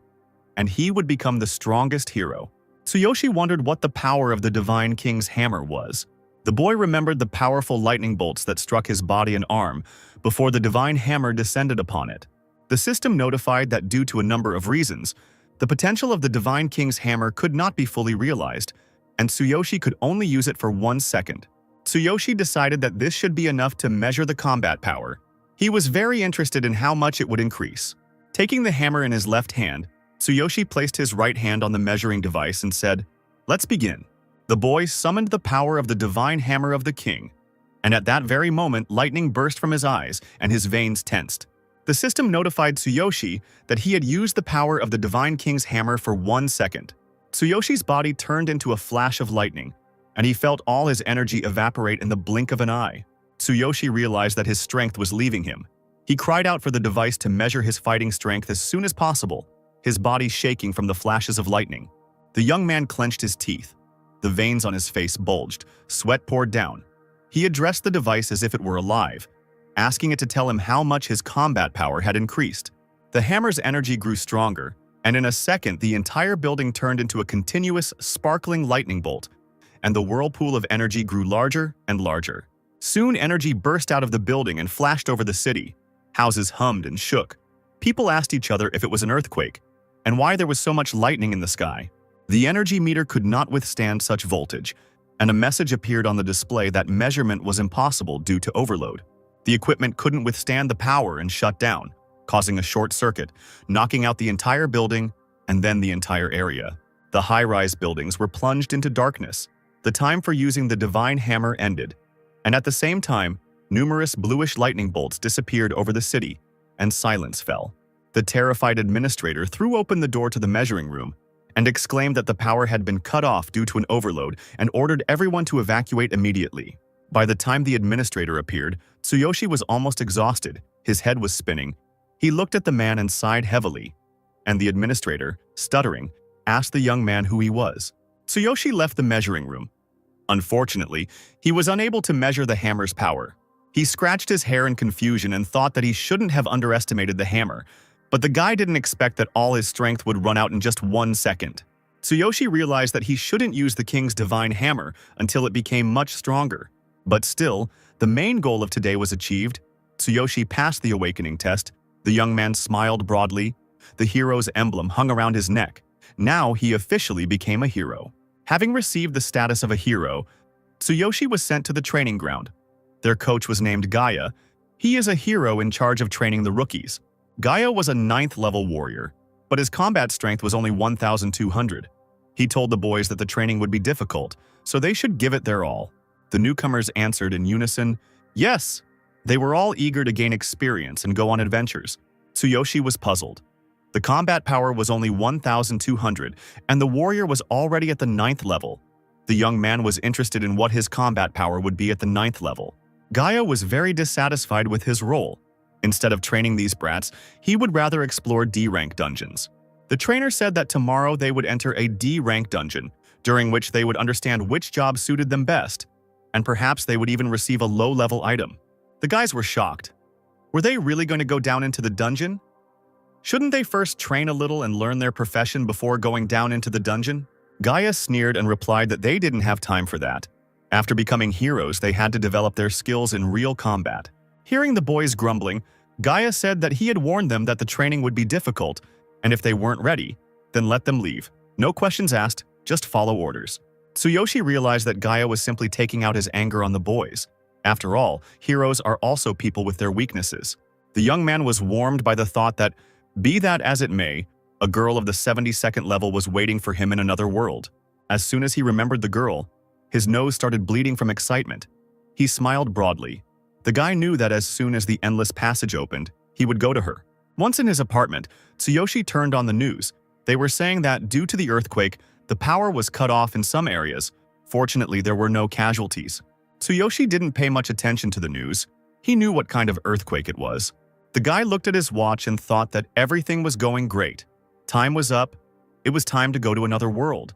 and he would become the strongest hero. Tsuyoshi wondered what the power of the Divine King's hammer was. The boy remembered the powerful lightning bolts that struck his body and arm before the divine hammer descended upon it. The system notified that due to a number of reasons, the potential of the Divine King's hammer could not be fully realized, and Tsuyoshi could only use it for 1 second. Tsuyoshi decided that this should be enough to measure the combat power. He was very interested in how much it would increase. Taking the hammer in his left hand, Tsuyoshi placed his right hand on the measuring device and said, "Let's begin." The boy summoned the power of the divine hammer of the king, and at that very moment lightning burst from his eyes and his veins tensed. The system notified Tsuyoshi that he had used the power of the Divine King's hammer for 1 second. Tsuyoshi's body turned into a flash of lightning, and he felt all his energy evaporate in the blink of an eye. Tsuyoshi realized that his strength was leaving him. He cried out for the device to measure his fighting strength as soon as possible, his body shaking from the flashes of lightning. The young man clenched his teeth. The veins on his face bulged, sweat poured down. He addressed the device as if it were alive, asking it to tell him how much his combat power had increased. The hammer's energy grew stronger, and in a second the entire building turned into a continuous, sparkling lightning bolt, and the whirlpool of energy grew larger and larger. Soon energy burst out of the building and flashed over the city. Houses hummed and shook. People asked each other if it was an earthquake, and why there was so much lightning in the sky. The energy meter could not withstand such voltage, and a message appeared on the display that measurement was impossible due to overload. The equipment couldn't withstand the power and shut down, causing a short circuit, knocking out the entire building and then the entire area. The high-rise buildings were plunged into darkness. The time for using the divine hammer ended, and at the same time, numerous bluish lightning bolts disappeared over the city, and silence fell. The terrified administrator threw open the door to the measuring room and exclaimed that the power had been cut off due to an overload and ordered everyone to evacuate immediately. By the time the administrator appeared, Tsuyoshi was almost exhausted. His head was spinning. He looked at the man and sighed heavily, and the administrator, stuttering, asked the young man who he was. Tsuyoshi left the measuring room. Unfortunately, he was unable to measure the hammer's power. He scratched his hair in confusion and thought that he shouldn't have underestimated the hammer, but the guy didn't expect that all his strength would run out in just 1 second. Tsuyoshi realized that he shouldn't use the king's divine hammer until it became much stronger. But still, the main goal of today was achieved. Tsuyoshi passed the awakening test. The young man smiled broadly. The hero's emblem hung around his neck. Now he officially became a hero. Having received the status of a hero, Tsuyoshi was sent to the training ground. Their coach was named Gaia. He is a hero in charge of training the rookies. Gaia was a 9th level warrior, but his combat strength was only 1,200. He told the boys that the training would be difficult, so they should give it their all. The newcomers answered in unison, yes. They were all eager to gain experience and go on adventures. Tsuyoshi was puzzled. The combat power was only 1,200, and the warrior was already at the 9th level. The young man was interested in what his combat power would be at the 9th level. Gaia was very dissatisfied with his role. Instead of training these brats, he would rather explore D-rank dungeons. The trainer said that tomorrow they would enter a D-rank dungeon, during which they would understand which job suited them best, and perhaps they would even receive a low-level item. The guys were shocked. Were they really going to go down into the dungeon? Shouldn't they first train a little and learn their profession before going down into the dungeon? Gaia sneered and replied that they didn't have time for that. After becoming heroes, they had to develop their skills in real combat. Hearing the boys grumbling, Gaia said that he had warned them that the training would be difficult, and if they weren't ready, then let them leave. No questions asked, just follow orders. Tsuyoshi realized that Gaia was simply taking out his anger on the boys. After all, heroes are also people with their weaknesses. The young man was warmed by the thought that, be that as it may, a girl of the 72nd level was waiting for him in another world. As soon as he remembered the girl, his nose started bleeding from excitement. He smiled broadly. The guy knew that as soon as the endless passage opened, he would go to her. Once in his apartment, Tsuyoshi turned on the news. They were saying that due to the earthquake, the power was cut off in some areas. Fortunately, there were no casualties. Tsuyoshi didn't pay much attention to the news. He knew what kind of earthquake it was. The guy looked at his watch and thought that everything was going great. Time was up. It was time to go to another world.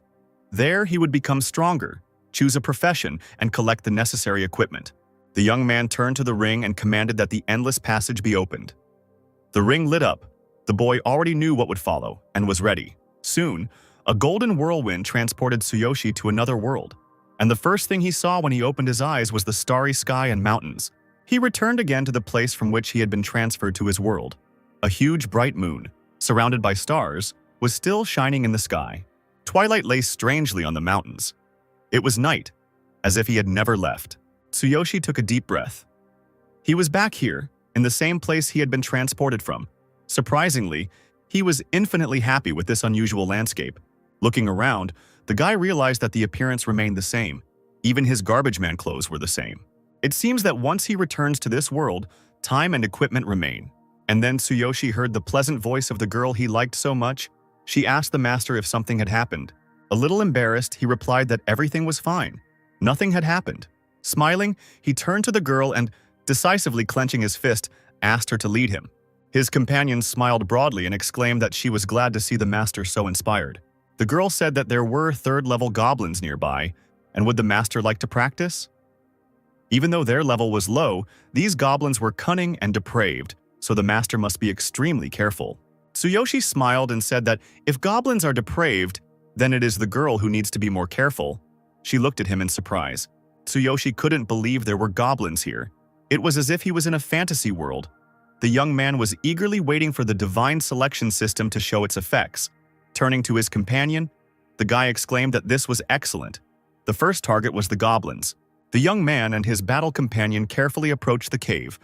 There, he would become stronger, choose a profession, and collect the necessary equipment. The young man turned to the ring and commanded that the endless passage be opened. The ring lit up. The boy already knew what would follow and was ready. Soon, a golden whirlwind transported Tsuyoshi to another world. And the first thing he saw when he opened his eyes was the starry sky and mountains. He returned again to the place from which he had been transferred to his world. A huge bright moon, surrounded by stars, was still shining in the sky. Twilight lay strangely on the mountains. It was night, as if he had never left. Tsuyoshi took a deep breath. He was back here, in the same place he had been transported from. Surprisingly, he was infinitely happy with this unusual landscape. Looking around, the guy realized that the appearance remained the same. Even his garbage man clothes were the same. It seems that once he returns to this world, time and equipment remain. And then Tsuyoshi heard the pleasant voice of the girl he liked so much. She asked the master if something had happened. A little embarrassed, he replied that everything was fine. Nothing had happened. Smiling, he turned to the girl and, decisively clenching his fist, asked her to lead him. His companion smiled broadly and exclaimed that she was glad to see the master so inspired. The girl said that there were 3rd-level goblins nearby, and would the master like to practice? Even though their level was low, these goblins were cunning and depraved, so the master must be extremely careful. Tsuyoshi smiled and said that if goblins are depraved, then it is the girl who needs to be more careful. She looked at him in surprise. Tsuyoshi couldn't believe there were goblins here. It was as if he was in a fantasy world. The young man was eagerly waiting for the divine selection system to show its effects. Turning to his companion, the guy exclaimed that this was excellent. The first target was the goblins. The young man and his battle companion carefully approached the cave.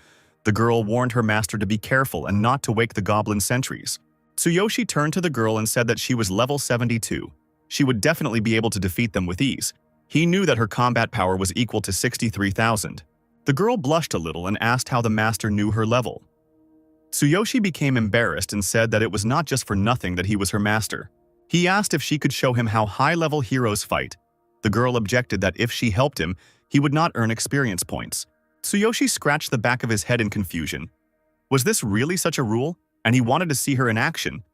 The girl warned her master to be careful and not to wake the goblin sentries. Tsuyoshi turned to the girl and said that she was level 72. She would definitely be able to defeat them with ease. He knew that her combat power was equal to 63,000. The girl blushed a little and asked how the master knew her level. Tsuyoshi became embarrassed and said that it was not just for nothing that he was her master. He asked if she could show him how high-level heroes fight. The girl objected that if she helped him, he would not earn experience points. Tsuyoshi scratched the back of his head in confusion. Was this really such a rule? And he wanted to see her in action.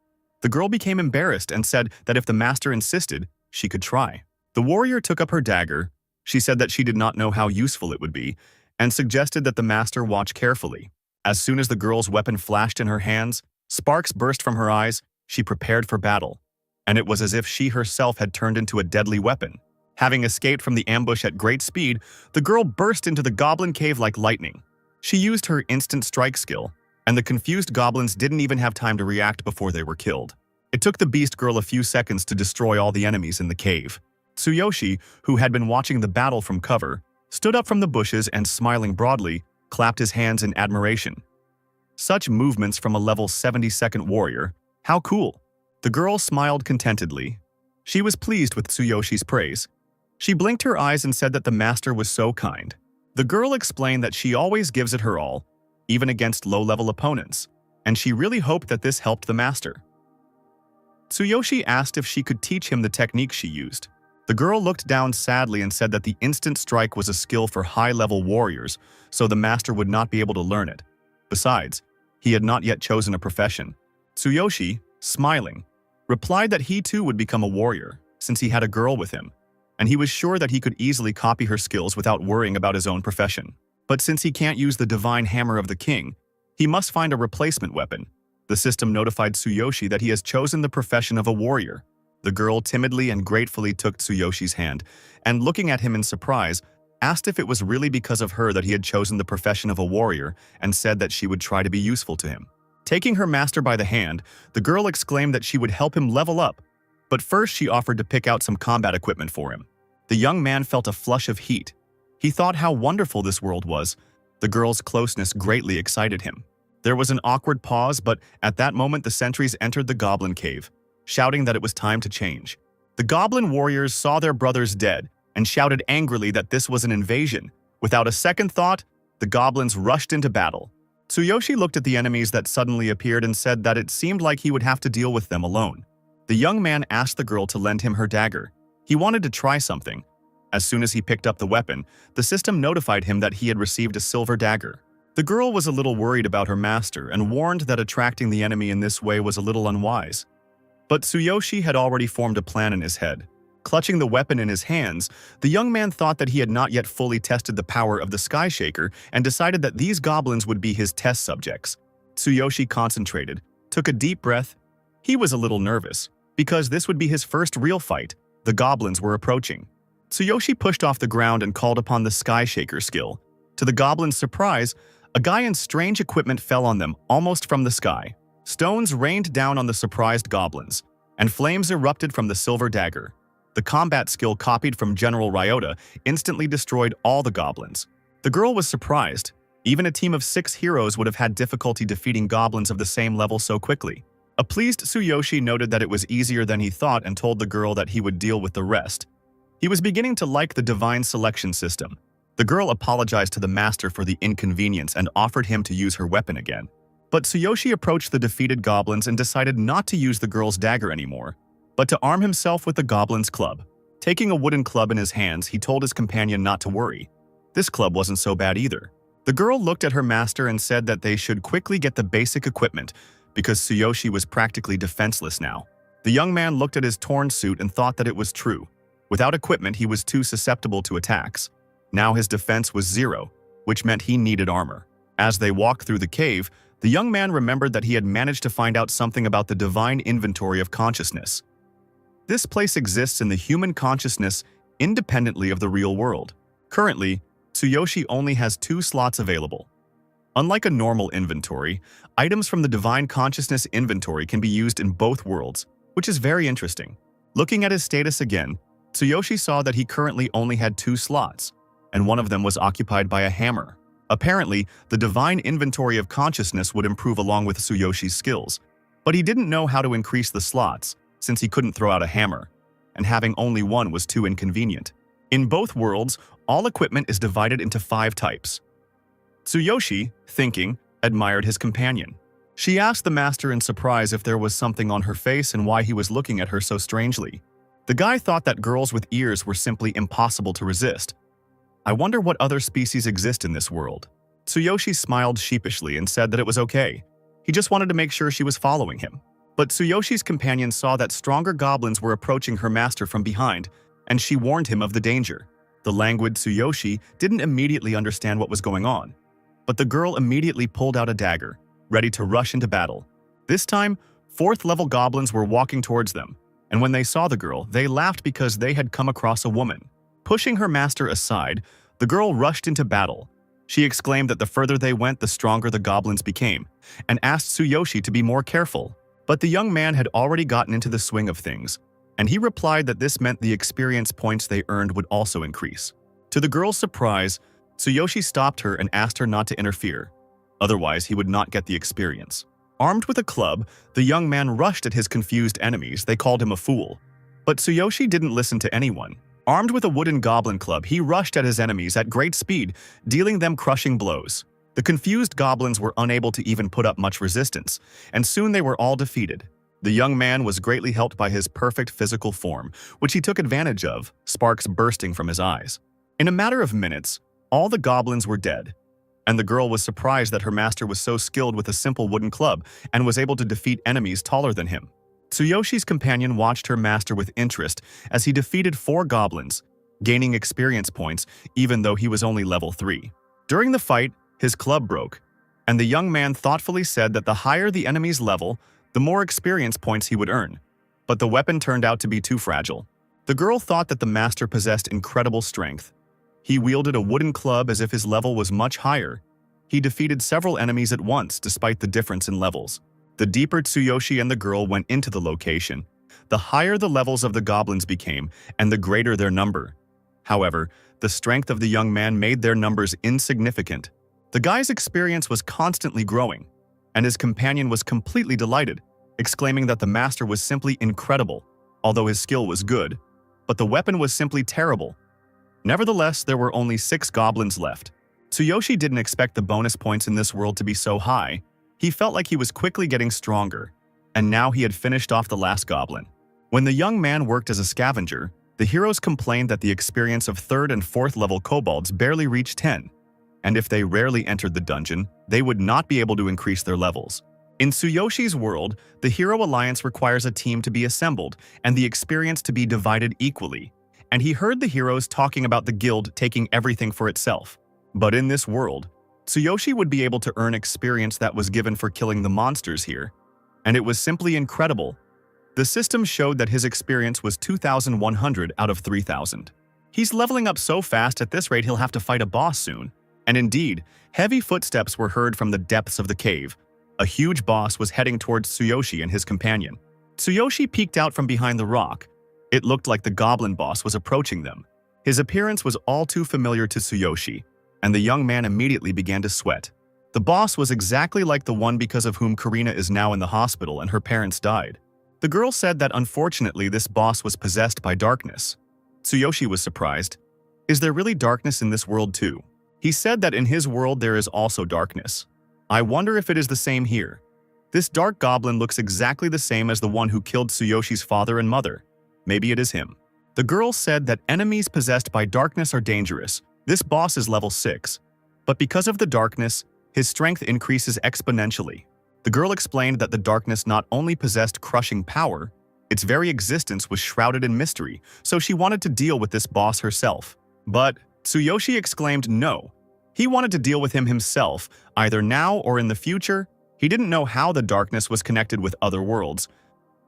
The girl became embarrassed and said that if the master insisted, she could try. The warrior took up her dagger. She said that she did not know how useful it would be, and suggested that the master watch carefully. As soon as the girl's weapon flashed in her hands, sparks burst from her eyes. She prepared for battle, and it was as if she herself had turned into a deadly weapon. Having escaped from the ambush at great speed, the girl burst into the goblin cave like lightning. She used her instant strike skill, and the confused goblins didn't even have time to react before they were killed. It took the beast girl a few seconds to destroy all the enemies in the cave. Tsuyoshi, who had been watching the battle from cover, stood up from the bushes and, smiling broadly, clapped his hands in admiration. Such movements from a level 72nd warrior. How cool! The girl smiled contentedly. She was pleased with Tsuyoshi's praise. She blinked her eyes and said that the master was so kind. The girl explained that she always gives it her all, even against low-level opponents, and she really hoped that this helped the master. Tsuyoshi asked if she could teach him the technique she used. The girl looked down sadly and said that the instant strike was a skill for high-level warriors, so the master would not be able to learn it. Besides, he had not yet chosen a profession. Tsuyoshi, smiling, replied that he too would become a warrior, since he had a girl with him, and he was sure that he could easily copy her skills without worrying about his own profession. But since he can't use the divine hammer of the king, he must find a replacement weapon. The system notified Tsuyoshi that he has chosen the profession of a warrior. The girl timidly and gratefully took Tsuyoshi's hand, and looking at him in surprise, asked if it was really because of her that he had chosen the profession of a warrior, and said that she would try to be useful to him. Taking her master by the hand, the girl exclaimed that she would help him level up, but first she offered to pick out some combat equipment for him. The young man felt a flush of heat. He thought how wonderful this world was. The girl's closeness greatly excited him. There was an awkward pause, but at that moment the sentries entered the goblin cave, shouting that it was time to change. The goblin warriors saw their brothers dead and shouted angrily that this was an invasion. Without a second thought, the goblins rushed into battle. Tsuyoshi looked at the enemies that suddenly appeared and said that it seemed like he would have to deal with them alone. The young man asked the girl to lend him her dagger. He wanted to try something. As soon as he picked up the weapon, the system notified him that he had received a silver dagger. The girl was a little worried about her master and warned that attracting the enemy in this way was a little unwise. But Tsuyoshi had already formed a plan in his head. Clutching the weapon in his hands, the young man thought that he had not yet fully tested the power of the Sky Shaker and decided that these goblins would be his test subjects. Tsuyoshi concentrated, took a deep breath. He was a little nervous, because this would be his first real fight. The goblins were approaching. Tsuyoshi pushed off the ground and called upon the Sky Shaker skill. To the goblins' surprise, a guy in strange equipment fell on them almost from the sky. Stones rained down on the surprised goblins, and flames erupted from the silver dagger. The combat skill copied from General Ryota instantly destroyed all the goblins. The girl was surprised. Even a team of 6 heroes would have had difficulty defeating goblins of the same level so quickly. A pleased Tsuyoshi noted that it was easier than he thought and told the girl that he would deal with the rest. He was beginning to like the divine selection system. The girl apologized to the master for the inconvenience and offered him to use her weapon again. But Tsuyoshi approached the defeated goblins and decided not to use the girl's dagger anymore, but to arm himself with the goblin's club. Taking a wooden club in his hands, he told his companion not to worry. This club wasn't so bad either. The girl looked at her master and said that they should quickly get the basic equipment, because Tsuyoshi was practically defenseless now. The young man looked at his torn suit and thought that it was true. Without equipment, he was too susceptible to attacks. Now his defense was 0, which meant he needed armor. As they walked through the cave, the young man remembered that he had managed to find out something about the divine inventory of consciousness. This place exists in the human consciousness independently of the real world. Currently, Tsuyoshi only has 2 slots available. Unlike a normal inventory, items from the divine consciousness inventory can be used in both worlds, which is very interesting. Looking at his status again, Tsuyoshi saw that he currently only had 2 slots, and one of them was occupied by a hammer. Apparently, the divine inventory of consciousness would improve along with Tsuyoshi's skills, but he didn't know how to increase the slots, since he couldn't throw out a hammer, and having only one was too inconvenient. In both worlds, all equipment is divided into 5 types. Tsuyoshi, thinking, admired his companion. She asked the master in surprise if there was something on her face and why he was looking at her so strangely. The guy thought that girls with ears were simply impossible to resist. I wonder what other species exist in this world. Tsuyoshi smiled sheepishly and said that it was okay. He just wanted to make sure she was following him. But Tsuyoshi's companion saw that stronger goblins were approaching her master from behind, and she warned him of the danger. The languid Tsuyoshi didn't immediately understand what was going on, but the girl immediately pulled out a dagger, ready to rush into battle. This time, 4th-level goblins were walking towards them, and when they saw the girl, they laughed because they had come across a woman. Pushing her master aside, the girl rushed into battle. She exclaimed that the further they went, the stronger the goblins became, and asked Tsuyoshi to be more careful. But the young man had already gotten into the swing of things, and he replied that this meant the experience points they earned would also increase. To the girl's surprise, Tsuyoshi stopped her and asked her not to interfere. Otherwise, he would not get the experience. Armed with a club, the young man rushed at his confused enemies. They called him a fool. But Tsuyoshi didn't listen to anyone. Armed with a wooden goblin club, he rushed at his enemies at great speed, dealing them crushing blows. The confused goblins were unable to even put up much resistance, and soon they were all defeated. The young man was greatly helped by his perfect physical form, which he took advantage of, sparks bursting from his eyes. In a matter of minutes, all the goblins were dead, and the girl was surprised that her master was so skilled with a simple wooden club and was able to defeat enemies taller than him. Tsuyoshi's companion watched her master with interest as he defeated 4 goblins, gaining experience points even though he was only level 3. During the fight, his club broke, and the young man thoughtfully said that the higher the enemy's level, the more experience points he would earn. But the weapon turned out to be too fragile. The girl thought that the master possessed incredible strength. He wielded a wooden club as if his level was much higher. He defeated several enemies at once despite the difference in levels. The deeper Tsuyoshi and the girl went into the location, the higher the levels of the goblins became and the greater their number. However, the strength of the young man made their numbers insignificant. The guy's experience was constantly growing, and his companion was completely delighted, exclaiming that the master was simply incredible, although his skill was good, but the weapon was simply terrible. Nevertheless, there were only 6 goblins left. Tsuyoshi didn't expect the bonus points in this world to be so high. He felt like he was quickly getting stronger, and now he had finished off the last goblin. When the young man worked as a scavenger, the heroes complained that the experience of 3rd and 4th level kobolds barely reached 10, and if they rarely entered the dungeon, they would not be able to increase their levels. In Tsuyoshi's world, the Hero Alliance requires a team to be assembled and the experience to be divided equally, and he heard the heroes talking about the guild taking everything for itself. But in this world, Tsuyoshi would be able to earn experience that was given for killing the monsters here, and it was simply incredible. The system showed that his experience was 2,100 out of 3,000. He's leveling up so fast at this rate he'll have to fight a boss soon. And indeed, heavy footsteps were heard from the depths of the cave. A huge boss was heading towards Tsuyoshi and his companion. Tsuyoshi peeked out from behind the rock. It looked like the goblin boss was approaching them. His appearance was all too familiar to Tsuyoshi, and the young man immediately began to sweat. The boss was exactly like the one because of whom Karina is now in the hospital and her parents died. The girl said that unfortunately this boss was possessed by darkness. Tsuyoshi was surprised. Is there really darkness in this world too? He said that in his world there is also darkness. I wonder if it is the same here. This dark goblin looks exactly the same as the one who killed Tsuyoshi's father and mother. Maybe it is him. The girl said that enemies possessed by darkness are dangerous. This boss is level 6. But because of the darkness, his strength increases exponentially. The girl explained that the darkness not only possessed crushing power, its very existence was shrouded in mystery, so she wanted to deal with this boss herself. But Tsuyoshi exclaimed no. He wanted to deal with him himself, either now or in the future. He didn't know how the darkness was connected with other worlds,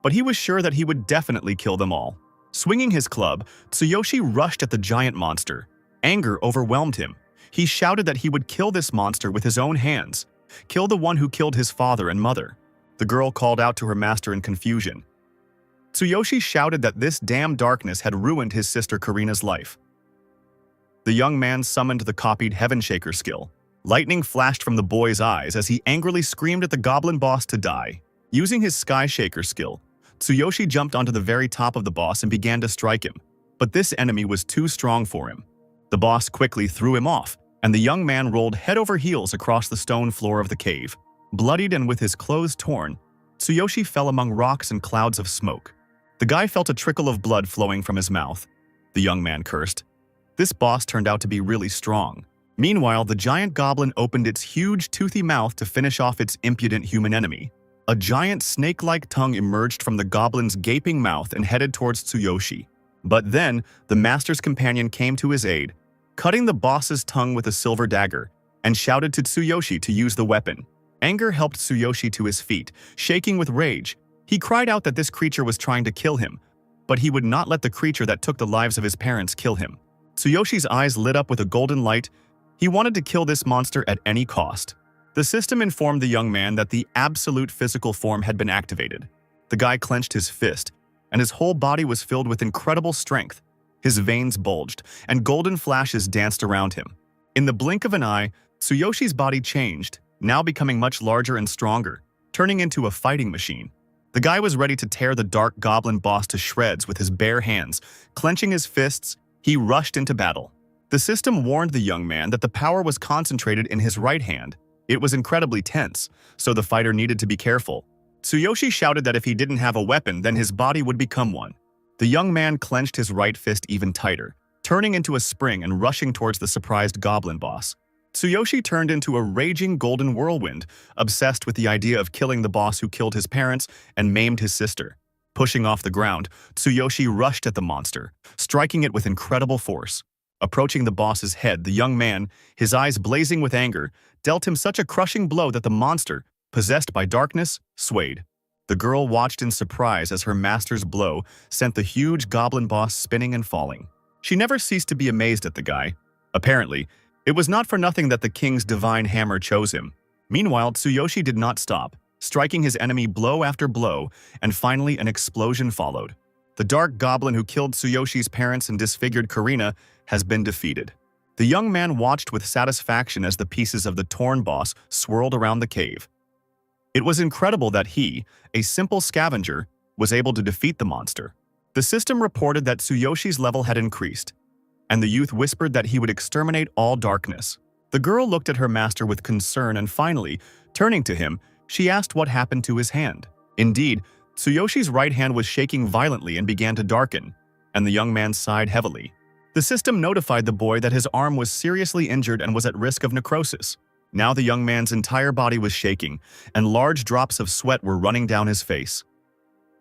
but he was sure that he would definitely kill them all. Swinging his club, Tsuyoshi rushed at the giant monster. Anger overwhelmed him. He shouted that he would kill this monster with his own hands. Kill the one who killed his father and mother. The girl called out to her master in confusion. Tsuyoshi shouted that this damn darkness had ruined his sister Karina's life. The young man summoned the copied Heaven Shaker skill. Lightning flashed from the boy's eyes as he angrily screamed at the goblin boss to die. Using his Sky Shaker skill, Tsuyoshi jumped onto the very top of the boss and began to strike him. But this enemy was too strong for him. The boss quickly threw him off, and the young man rolled head over heels across the stone floor of the cave. Bloodied and with his clothes torn, Tsuyoshi fell among rocks and clouds of smoke. The guy felt a trickle of blood flowing from his mouth. The young man cursed. This boss turned out to be really strong. Meanwhile, the giant goblin opened its huge, toothy mouth to finish off its impudent human enemy. A giant snake-like tongue emerged from the goblin's gaping mouth and headed towards Tsuyoshi. But then, the master's companion came to his aid, cutting the boss's tongue with a silver dagger, and shouted to Tsuyoshi to use the weapon. Anger helped Tsuyoshi to his feet, shaking with rage. He cried out that this creature was trying to kill him, but he would not let the creature that took the lives of his parents kill him. Tsuyoshi's eyes lit up with a golden light. He wanted to kill this monster at any cost. The system informed the young man that the absolute physical form had been activated. The guy clenched his fist, and his whole body was filled with incredible strength. His veins bulged, and golden flashes danced around him. In the blink of an eye, Tsuyoshi's body changed, now becoming much larger and stronger, turning into a fighting machine. The guy was ready to tear the dark goblin boss to shreds with his bare hands. Clenching his fists, he rushed into battle. The system warned the young man that the power was concentrated in his right hand. It was incredibly tense, so the fighter needed to be careful. Tsuyoshi shouted that if he didn't have a weapon, then his body would become one. The young man clenched his right fist even tighter, turning into a spring and rushing towards the surprised goblin boss. Tsuyoshi turned into a raging golden whirlwind, obsessed with the idea of killing the boss who killed his parents and maimed his sister. Pushing off the ground, Tsuyoshi rushed at the monster, striking it with incredible force. Approaching the boss's head, the young man, his eyes blazing with anger, dealt him such a crushing blow that the monster, possessed by darkness, swayed. The girl watched in surprise as her master's blow sent the huge goblin boss spinning and falling. She never ceased to be amazed at the guy. Apparently, it was not for nothing that the king's divine hammer chose him. Meanwhile, Tsuyoshi did not stop, striking his enemy blow after blow, and finally an explosion followed. The dark goblin who killed Tsuyoshi's parents and disfigured Karina has been defeated. The young man watched with satisfaction as the pieces of the torn boss swirled around the cave. It was incredible that he, a simple scavenger, was able to defeat the monster. The system reported that Tsuyoshi's level had increased, and the youth whispered that he would exterminate all darkness. The girl looked at her master with concern and finally, turning to him, she asked what happened to his hand. Indeed, Tsuyoshi's right hand was shaking violently and began to darken, and the young man sighed heavily. The system notified the boy that his arm was seriously injured and was at risk of necrosis. Now the young man's entire body was shaking, and large drops of sweat were running down his face.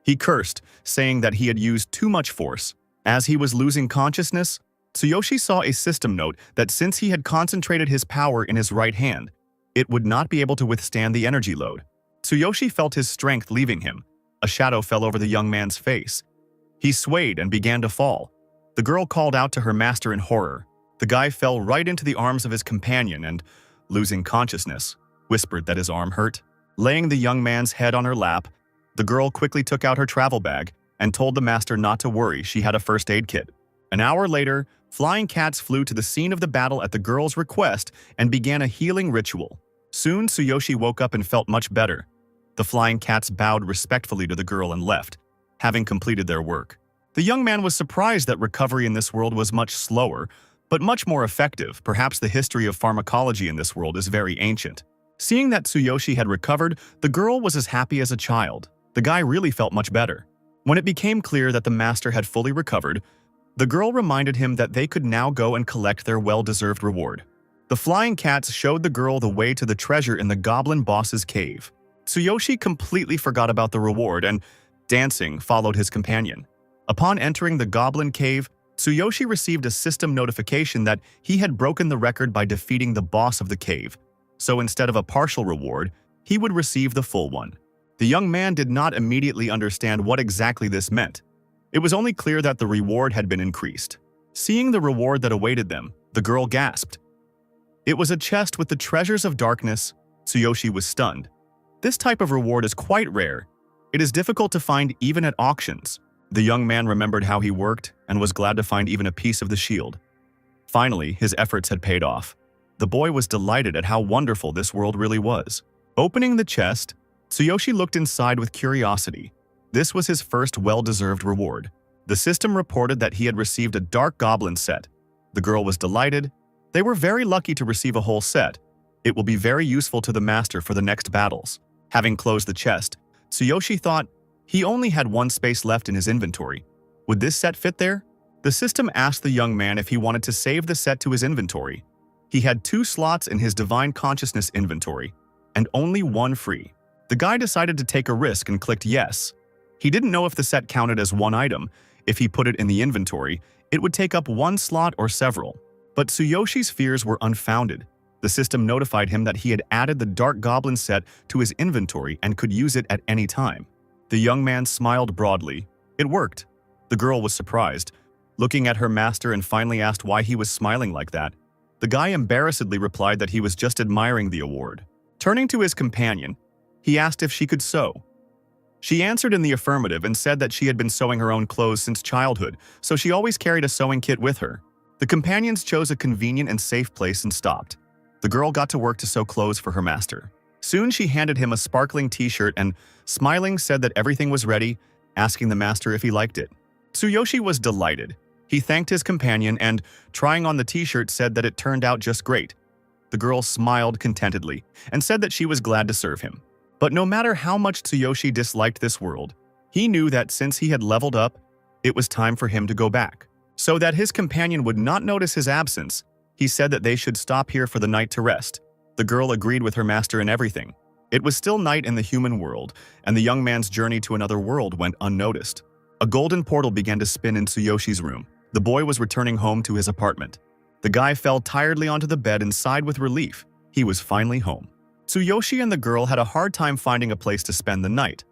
He cursed, saying that he had used too much force. As he was losing consciousness, Tsuyoshi saw a system note that since he had concentrated his power in his right hand, it would not be able to withstand the energy load. Tsuyoshi felt his strength leaving him. A shadow fell over the young man's face. He swayed and began to fall. The girl called out to her master in horror. The guy fell right into the arms of his companion and, losing consciousness, whispered that his arm hurt. Laying the young man's head on her lap, the girl quickly took out her travel bag and told the master not to worry, she had a first aid kit. An hour later, flying cats flew to the scene of the battle at the girl's request and began a healing ritual. Soon, Tsuyoshi woke up and felt much better. The flying cats bowed respectfully to the girl and left, having completed their work. The young man was surprised that recovery in this world was much slower, but much more effective. Perhaps the history of pharmacology in this world is very ancient. Seeing that Tsuyoshi had recovered, the girl was as happy as a child. The guy really felt much better. When it became clear that the master had fully recovered, the girl reminded him that they could now go and collect their well-deserved reward. The flying cats showed the girl the way to the treasure in the goblin boss's cave. Tsuyoshi completely forgot about the reward and, dancing, followed his companion. Upon entering the goblin cave, Tsuyoshi received a system notification that he had broken the record by defeating the boss of the cave. So instead of a partial reward, he would receive the full one. The young man did not immediately understand what exactly this meant. It was only clear that the reward had been increased. Seeing the reward that awaited them, the girl gasped. It was a chest with the treasures of darkness. Tsuyoshi was stunned. This type of reward is quite rare. It is difficult to find even at auctions. The young man remembered how he worked and was glad to find even a piece of the shield. Finally, his efforts had paid off. The boy was delighted at how wonderful this world really was. Opening the chest, Tsuyoshi looked inside with curiosity. This was his first well-deserved reward. The system reported that he had received a dark goblin set. The girl was delighted. They were very lucky to receive a whole set. It will be very useful to the master for the next battles. Having closed the chest, Tsuyoshi thought he only had one space left in his inventory. Would this set fit there? The system asked the young man if he wanted to save the set to his inventory. He had 2 slots in his divine consciousness inventory, and only one free. The guy decided to take a risk and clicked yes. He didn't know if the set counted as one item. If he put it in the inventory, it would take up one slot or several. But Tsuyoshi's fears were unfounded. The system notified him that he had added the Dark Goblin set to his inventory and could use it at any time. The young man smiled broadly. It worked. The girl was surprised, looking at her master, and finally asked why he was smiling like that. The guy embarrassedly replied that he was just admiring the award. Turning to his companion, he asked if she could sew. She answered in the affirmative and said that she had been sewing her own clothes since childhood, so she always carried a sewing kit with her. The companions chose a convenient and safe place and stopped. The girl got to work to sew clothes for her master. Soon she handed him a sparkling t-shirt and, smiling, said that everything was ready, asking the master if he liked it. Tsuyoshi was delighted. He thanked his companion and, trying on the t-shirt, said that it turned out just great. The girl smiled contentedly and said that she was glad to serve him. But no matter how much Tsuyoshi disliked this world, he knew that since he had leveled up, it was time for him to go back. So that his companion would not notice his absence, he said that they should stop here for the night to rest. The girl agreed with her master in everything. It was still night in the human world, and the young man's journey to another world went unnoticed. A golden portal began to spin in Tsuyoshi's room. The boy was returning home to his apartment. The guy fell tiredly onto the bed and sighed with relief. He was finally home. Tsuyoshi and the girl had a hard time finding a place to spend the night,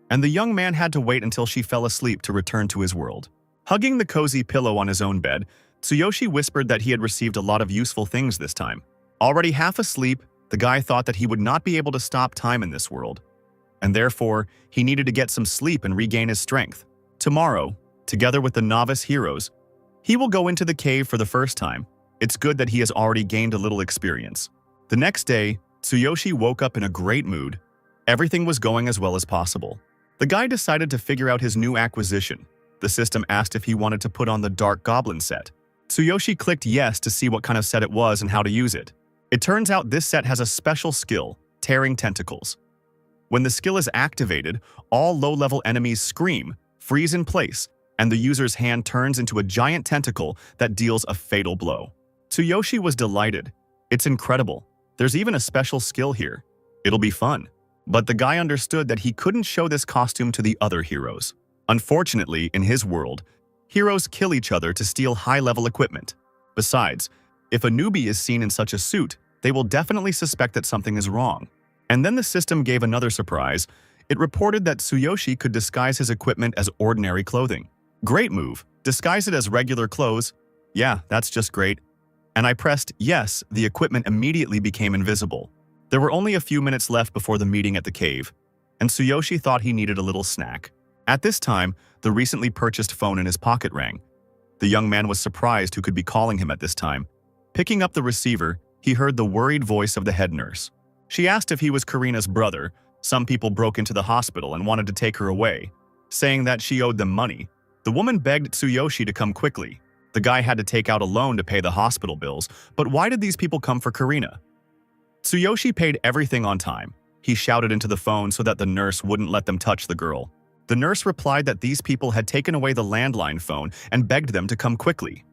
and the young man had to wait until she fell asleep to return to his world. Hugging the cozy pillow on his own bed, Tsuyoshi whispered that he had received a lot of useful things this time. Already half asleep, the guy thought that he would not be able to stop time in this world, and therefore he needed to get some sleep and regain his strength. Tomorrow, together with the novice heroes, he will go into the cave for the first time. It's good that he has already gained a little experience. The next day, Tsuyoshi woke up in a great mood. Everything was going as well as possible. The guy decided to figure out his new acquisition. The system asked if he wanted to put on the Dark Goblin set. Tsuyoshi clicked yes to see what kind of set it was and how to use it. It turns out this set has a special skill, Tearing Tentacles. When the skill is activated, all low-level enemies scream, freeze in place, and the user's hand turns into a giant tentacle that deals a fatal blow. Tsuyoshi was delighted. It's incredible. There's even a special skill here. It'll be fun. But the guy understood that he couldn't show this costume to the other heroes. Unfortunately, in his world, heroes kill each other to steal high-level equipment. Besides, if a newbie is seen in such a suit, they will definitely suspect that something is wrong. And then the system gave another surprise. It reported that Tsuyoshi could disguise his equipment as ordinary clothing. Great move. Disguise it as regular clothes. Yeah, that's just great. And I pressed yes, the equipment immediately became invisible. There were only a few minutes left before the meeting at the cave, and Tsuyoshi thought he needed a little snack. At this time, the recently purchased phone in his pocket rang. The young man was surprised who could be calling him at this time. Picking up the receiver, he heard the worried voice of the head nurse. She asked if he was Karina's brother. Some people broke into the hospital and wanted to take her away, saying that she owed them money. The woman begged Tsuyoshi to come quickly. The guy had to take out a loan to pay the hospital bills, but why did these people come for Karina? Tsuyoshi paid everything on time. He shouted into the phone so that the nurse wouldn't let them touch the girl. The nurse replied that these people had taken away the landline phone and begged them to come quickly.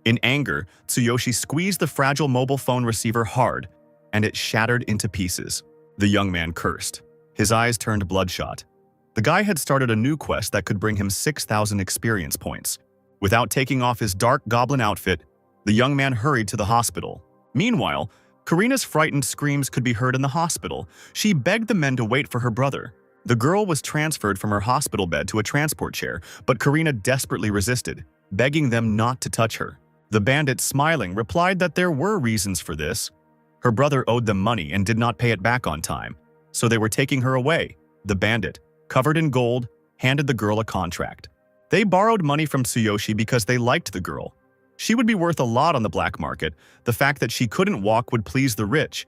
In anger, Tsuyoshi squeezed the fragile mobile phone receiver hard, and it shattered into pieces. The young man cursed. His eyes turned bloodshot. The guy had started a new quest that could bring him 6,000 experience points. Without taking off his dark goblin outfit, the young man hurried to the hospital. Meanwhile, Karina's frightened screams could be heard in the hospital. She begged the men to wait for her brother. The girl was transferred from her hospital bed to a transport chair, but Karina desperately resisted, begging them not to touch her. The bandit, smiling, replied that there were reasons for this. Her brother owed them money and did not pay it back on time, so they were taking her away. The bandit, covered in gold, handed the girl a contract. They borrowed money from Tsuyoshi because they liked the girl. She would be worth a lot on the black market. The fact that she couldn't walk would please the rich.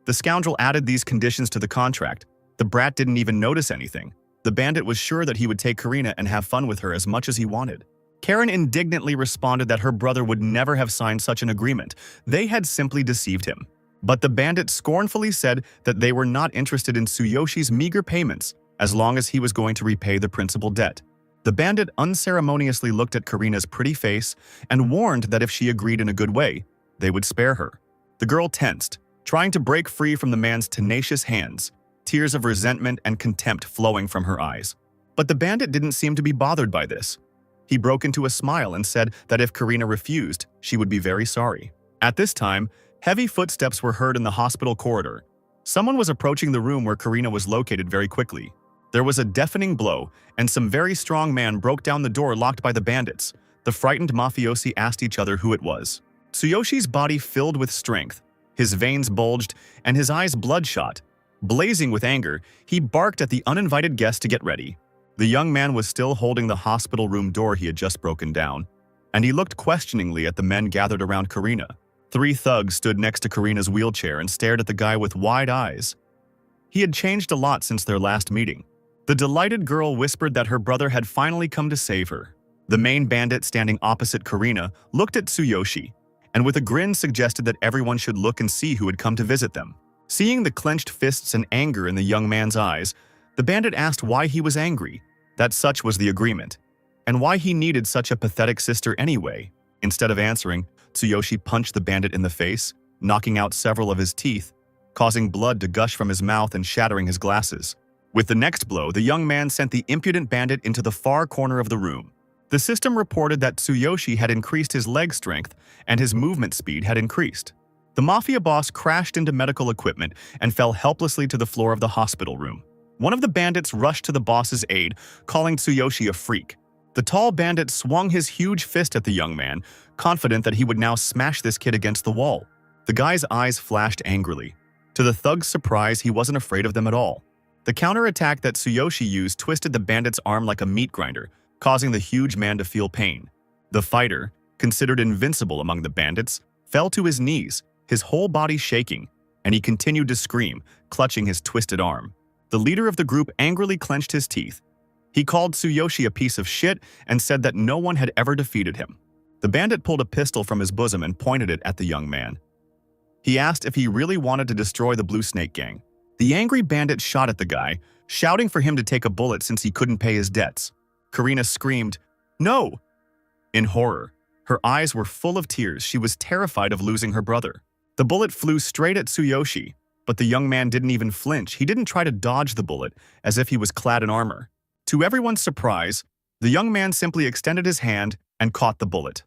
The scoundrel added these conditions to the contract. The brat didn't even notice anything. The bandit was sure that he would take Karina and have fun with her as much as he wanted. Karen indignantly responded that her brother would never have signed such an agreement. They had simply deceived him. But the bandit scornfully said that they were not interested in Tsuyoshi's meager payments as long as he was going to repay the principal debt. The bandit unceremoniously looked at Karina's pretty face and warned that if she agreed in a good way, they would spare her. The girl tensed, trying to break free from the man's tenacious hands, tears of resentment and contempt flowing from her eyes. But the bandit didn't seem to be bothered by this. He broke into a smile and said that if Karina refused, she would be very sorry. At this time, heavy footsteps were heard in the hospital corridor. Someone was approaching the room where Karina was located very quickly. There was a deafening blow, and some very strong man broke down the door locked by the bandits. The frightened mafiosi asked each other who it was. Tsuyoshi's body filled with strength. His veins bulged, and his eyes bloodshot. Blazing with anger, he barked at the uninvited guest to get ready. The young man was still holding the hospital room door he had just broken down, and he looked questioningly at the men gathered around Karina. 3 thugs stood next to Karina's wheelchair and stared at the guy with wide eyes. He had changed a lot since their last meeting. The delighted girl whispered that her brother had finally come to save her. The main bandit standing opposite Karina looked at Tsuyoshi, and with a grin suggested that everyone should look and see who had come to visit them. Seeing the clenched fists and anger in the young man's eyes, the bandit asked why he was angry, that such was the agreement, and why he needed such a pathetic sister anyway. Instead of answering, Tsuyoshi punched the bandit in the face, knocking out several of his teeth, causing blood to gush from his mouth and shattering his glasses. With the next blow, the young man sent the impudent bandit into the far corner of the room. The system reported that Tsuyoshi had increased his leg strength and his movement speed had increased. The mafia boss crashed into medical equipment and fell helplessly to the floor of the hospital room. One of the bandits rushed to the boss's aid, calling Tsuyoshi a freak. The tall bandit swung his huge fist at the young man, confident that he would now smash this kid against the wall. The guy's eyes flashed angrily. To the thug's surprise, he wasn't afraid of them at all. The counterattack that Tsuyoshi used twisted the bandit's arm like a meat grinder, causing the huge man to feel pain. The fighter, considered invincible among the bandits, fell to his knees, his whole body shaking, and he continued to scream, clutching his twisted arm. The leader of the group angrily clenched his teeth. He called Tsuyoshi a piece of shit and said that no one had ever defeated him. The bandit pulled a pistol from his bosom and pointed it at the young man. He asked if he really wanted to destroy the Blue Snake Gang. The angry bandit shot at the guy, shouting for him to take a bullet since he couldn't pay his debts. Karina screamed, "No!" in horror. Her eyes were full of tears. She was terrified of losing her brother. The bullet flew straight at Tsuyoshi, but the young man didn't even flinch. He didn't try to dodge the bullet, as if he was clad in armor. To everyone's surprise, the young man simply extended his hand and caught the bullet.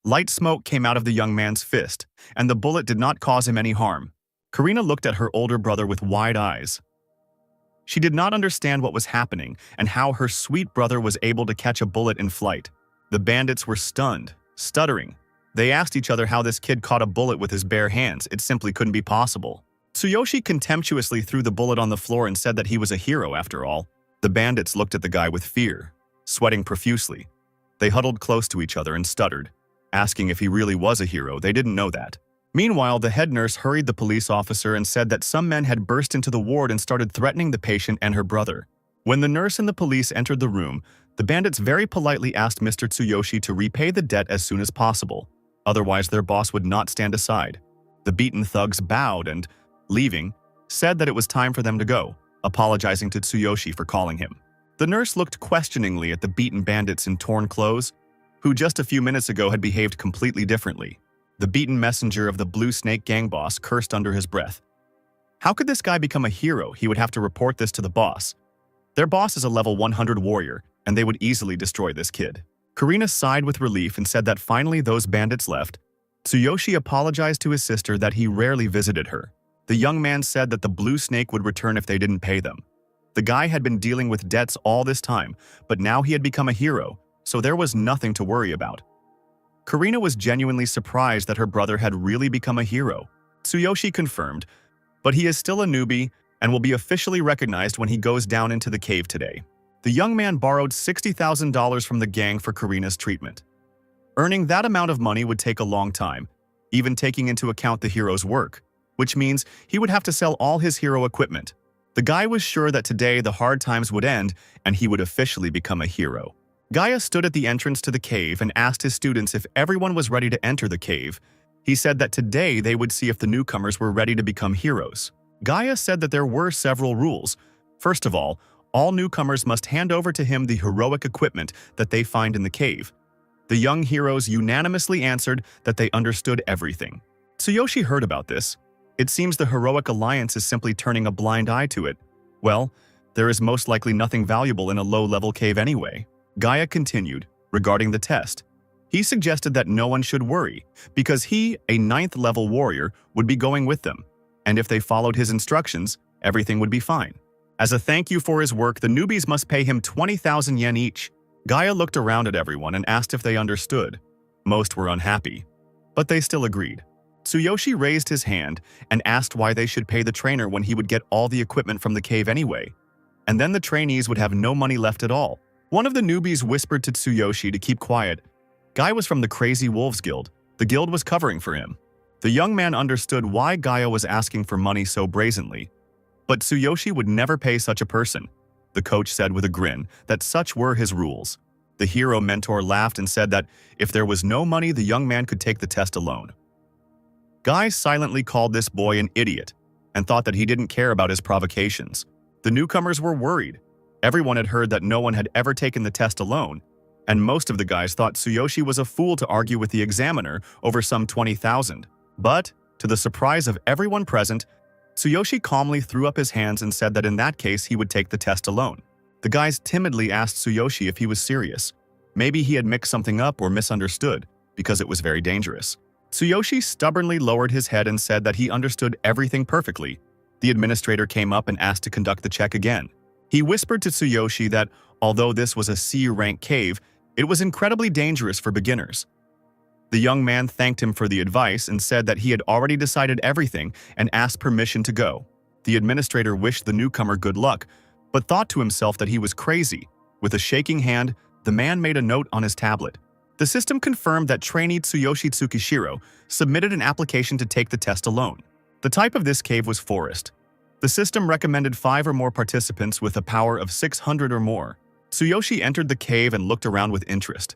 Light smoke came out of the young man's fist, and the bullet did not cause him any harm. Karina looked at her older brother with wide eyes. She did not understand what was happening and how her sweet brother was able to catch a bullet in flight. The bandits were stunned, stuttering. They asked each other how this kid caught a bullet with his bare hands. It simply couldn't be possible. Tsuyoshi contemptuously threw the bullet on the floor and said that he was a hero after all. The bandits looked at the guy with fear, sweating profusely. They huddled close to each other and stuttered, asking if he really was a hero. They didn't know that. Meanwhile, the head nurse hurried the police officer and said that some men had burst into the ward and started threatening the patient and her brother. When the nurse and the police entered the room, the bandits very politely asked Mr. Tsuyoshi to repay the debt as soon as possible. Otherwise, their boss would not stand aside. The beaten thugs bowed and, leaving, said that it was time for them to go, apologizing to Tsuyoshi for calling him. The nurse looked questioningly at the beaten bandits in torn clothes, who just a few minutes ago had behaved completely differently. The beaten messenger of the Blue Snake Gang boss cursed under his breath. How could this guy become a hero? He would have to report this to the boss. Their boss is a level 100 warrior, and they would easily destroy this kid. Karina sighed with relief and said that finally those bandits left. Tsuyoshi apologized to his sister that he rarely visited her. The young man said that the Blue Snake would return if they didn't pay them. The guy had been dealing with debts all this time, but now he had become a hero, so there was nothing to worry about. Karina was genuinely surprised that her brother had really become a hero. Tsuyoshi confirmed, but he is still a newbie and will be officially recognized when he goes down into the cave today. The young man borrowed $60,000 from the gang for Karina's treatment. Earning that amount of money would take a long time, even taking into account the hero's work, which means he would have to sell all his hero equipment. The guy was sure that today the hard times would end and he would officially become a hero. Gaia stood at the entrance to the cave and asked his students if everyone was ready to enter the cave. He said that today they would see if the newcomers were ready to become heroes. Gaia said that there were several rules. First of all newcomers must hand over to him the heroic equipment that they find in the cave. The young heroes unanimously answered that they understood everything. Tsuyoshi heard about this. It seems the heroic alliance is simply turning a blind eye to it. Well, there is most likely nothing valuable in a low-level cave anyway. Gaia continued, regarding the test. He suggested that no one should worry, because he, a 9th level warrior, would be going with them, and if they followed his instructions, everything would be fine. As a thank you for his work, the newbies must pay him 20,000 yen each. Gaia looked around at everyone and asked if they understood. Most were unhappy, but they still agreed. Tsuyoshi raised his hand and asked why they should pay the trainer when he would get all the equipment from the cave anyway, and then the trainees would have no money left at all. One of the newbies whispered to Tsuyoshi to keep quiet. Guy was from the Crazy Wolves Guild. The guild was covering for him. The young man understood why Gaia was asking for money so brazenly. But Tsuyoshi would never pay such a person. The coach said with a grin that such were his rules. The hero mentor laughed and said that if there was no money, the young man could take the test alone. Guy silently called this boy an idiot and thought that he didn't care about his provocations. The newcomers were worried. Everyone had heard that no one had ever taken the test alone, and most of the guys thought Tsuyoshi was a fool to argue with the examiner over some 20,000. But, to the surprise of everyone present, Tsuyoshi calmly threw up his hands and said that in that case he would take the test alone. The guys timidly asked Tsuyoshi if he was serious. Maybe he had mixed something up or misunderstood, because it was very dangerous. Tsuyoshi stubbornly lowered his head and said that he understood everything perfectly. The administrator came up and asked to conduct the check again. He whispered to Tsuyoshi that although this was a C-rank cave, it was incredibly dangerous for beginners. The young man thanked him for the advice and said that he had already decided everything and asked permission to go. The administrator wished the newcomer good luck, but thought to himself that he was crazy. With a shaking hand, the man made a note on his tablet. The system confirmed that trainee Tsuyoshi Tsukishiro submitted an application to take the test alone. The type of this cave was forest. The system recommended 5 or more participants with a power of 600 or more. Tsuyoshi entered the cave and looked around with interest.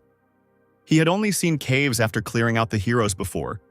He had only seen caves after clearing out the heroes before,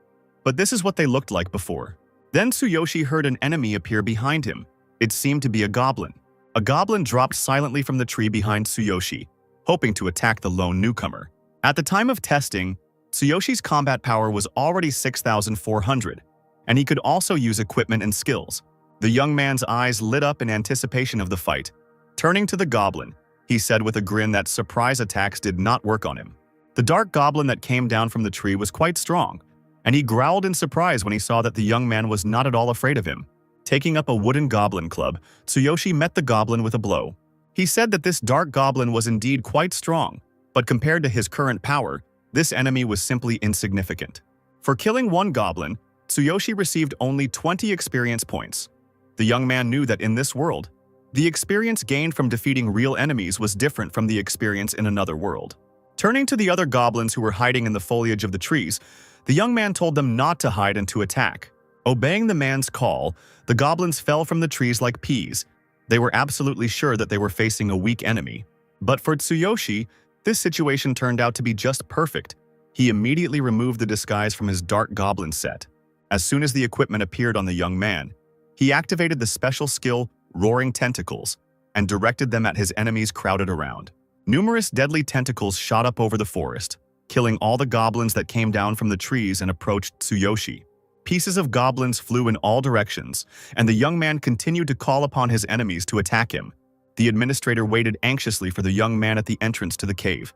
but this is what they looked like before. Then Tsuyoshi heard an enemy appear behind him. It seemed to be a goblin. A goblin dropped silently from the tree behind Tsuyoshi, hoping to attack the lone newcomer. At the time of testing, Tsuyoshi's combat power was already 6,400, and he could also use equipment and skills. The young man's eyes lit up in anticipation of the fight. Turning to the goblin, he said with a grin that surprise attacks did not work on him. The dark goblin that came down from the tree was quite strong, and he growled in surprise when he saw that the young man was not at all afraid of him. Taking up a wooden goblin club, Tsuyoshi met the goblin with a blow. He said that this dark goblin was indeed quite strong, but compared to his current power, this enemy was simply insignificant. For killing one goblin, Tsuyoshi received only 20 experience points. The young man knew that in this world, the experience gained from defeating real enemies was different from the experience in another world. Turning to the other goblins who were hiding in the foliage of the trees, the young man told them not to hide and to attack. Obeying the man's call, the goblins fell from the trees like peas. They were absolutely sure that they were facing a weak enemy. But for Tsuyoshi, this situation turned out to be just perfect. He immediately removed the disguise from his dark goblin set. As soon as the equipment appeared on the young man, he activated the special skill Roaring Tentacles and directed them at his enemies crowded around. Numerous deadly tentacles shot up over the forest, killing all the goblins that came down from the trees and approached Tsuyoshi. Pieces of goblins flew in all directions, and the young man continued to call upon his enemies to attack him. The administrator waited anxiously for the young man at the entrance to the cave.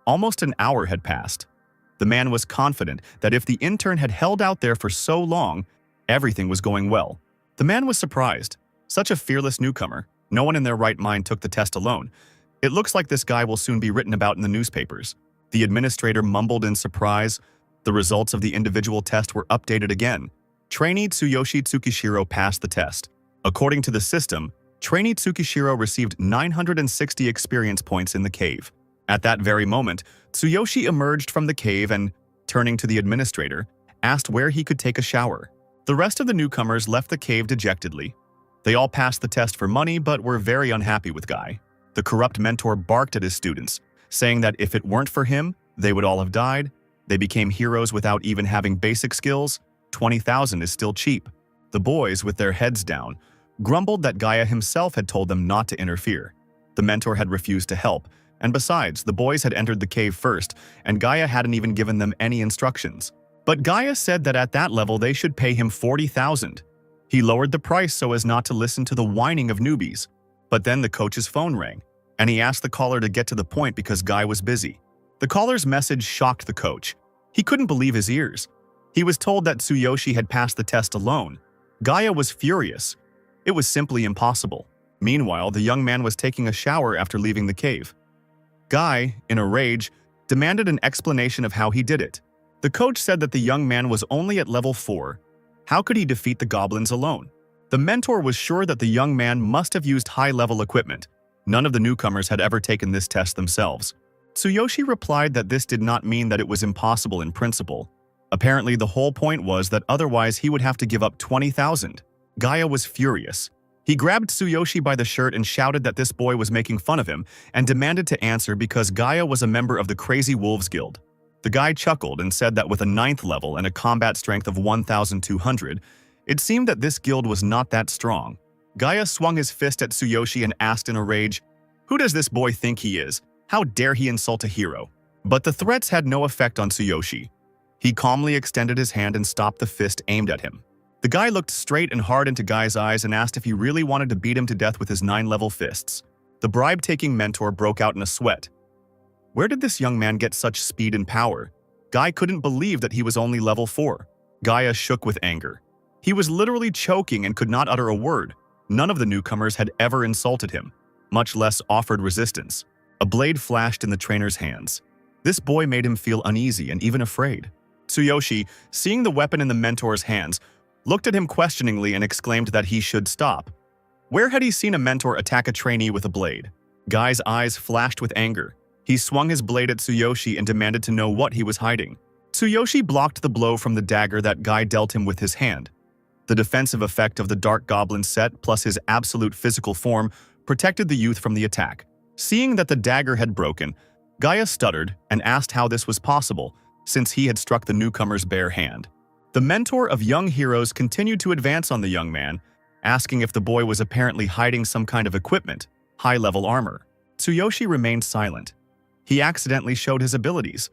Almost an hour had passed. The man was confident that if the intern had held out there for so long, everything was going well. The man was surprised. Such a fearless newcomer. No one in their right mind took the test alone. It looks like this guy will soon be written about in the newspapers. The administrator mumbled in surprise. The results of the individual test were updated again. Trainee Tsuyoshi Tsukishiro passed the test. According to the system, Trainee Tsukishiro received 960 experience points in the cave. At that very moment, Tsuyoshi emerged from the cave and, turning to the administrator, asked where he could take a shower. The rest of the newcomers left the cave dejectedly. They all passed the test for money but were very unhappy with Guy. The corrupt mentor barked at his students, saying that if it weren't for him, they would all have died. They became heroes without even having basic skills. 20,000 is still cheap. The boys, with their heads down, grumbled that Gaia himself had told them not to interfere. The mentor had refused to help, and besides, the boys had entered the cave first, and Gaia hadn't even given them any instructions. But Gaia said that at that level they should pay him 40,000. He lowered the price so as not to listen to the whining of newbies. But then the coach's phone rang, and he asked the caller to get to the point because Guy was busy. The caller's message shocked the coach. He couldn't believe his ears. He was told that Tsuyoshi had passed the test alone. Gaia was furious. It was simply impossible. Meanwhile, the young man was taking a shower after leaving the cave. Guy, in a rage, demanded an explanation of how he did it. The coach said that the young man was only at level 4. How could he defeat the goblins alone? The mentor was sure that the young man must have used high-level equipment. None of the newcomers had ever taken this test themselves. Tsuyoshi replied that this did not mean that it was impossible in principle. Apparently, the whole point was that otherwise he would have to give up 20,000. Gaia was furious. He grabbed Tsuyoshi by the shirt and shouted that this boy was making fun of him and demanded to answer because Gaia was a member of the Crazy Wolves Guild. The guy chuckled and said that with a 9th level and a combat strength of 1,200, it seemed that this guild was not that strong. Gaia swung his fist at Tsuyoshi and asked in a rage, "Who does this boy think he is? How dare he insult a hero?" But the threats had no effect on Tsuyoshi. He calmly extended his hand and stopped the fist aimed at him. The guy looked straight and hard into Guy's eyes and asked if he really wanted to beat him to death with his 9-level fists. The bribe-taking mentor broke out in a sweat. Where did this young man get such speed and power? Guy couldn't believe that he was only level 4. Gaia shook with anger. He was literally choking and could not utter a word. None of the newcomers had ever insulted him, much less offered resistance. A blade flashed in the trainer's hands. This boy made him feel uneasy and even afraid. Tsuyoshi, seeing the weapon in the mentor's hands, looked at him questioningly and exclaimed that he should stop. Where had he seen a mentor attack a trainee with a blade? Guy's eyes flashed with anger. He swung his blade at Tsuyoshi and demanded to know what he was hiding. Tsuyoshi blocked the blow from the dagger that Guy dealt him with his hand. The defensive effect of the Dark Goblin set plus his absolute physical form protected the youth from the attack. Seeing that the dagger had broken, Gaia stuttered and asked how this was possible, since he had struck the newcomer's bare hand. The mentor of young heroes continued to advance on the young man, asking if the boy was apparently hiding some kind of equipment, high-level armor. Tsuyoshi remained silent. He accidentally showed his abilities.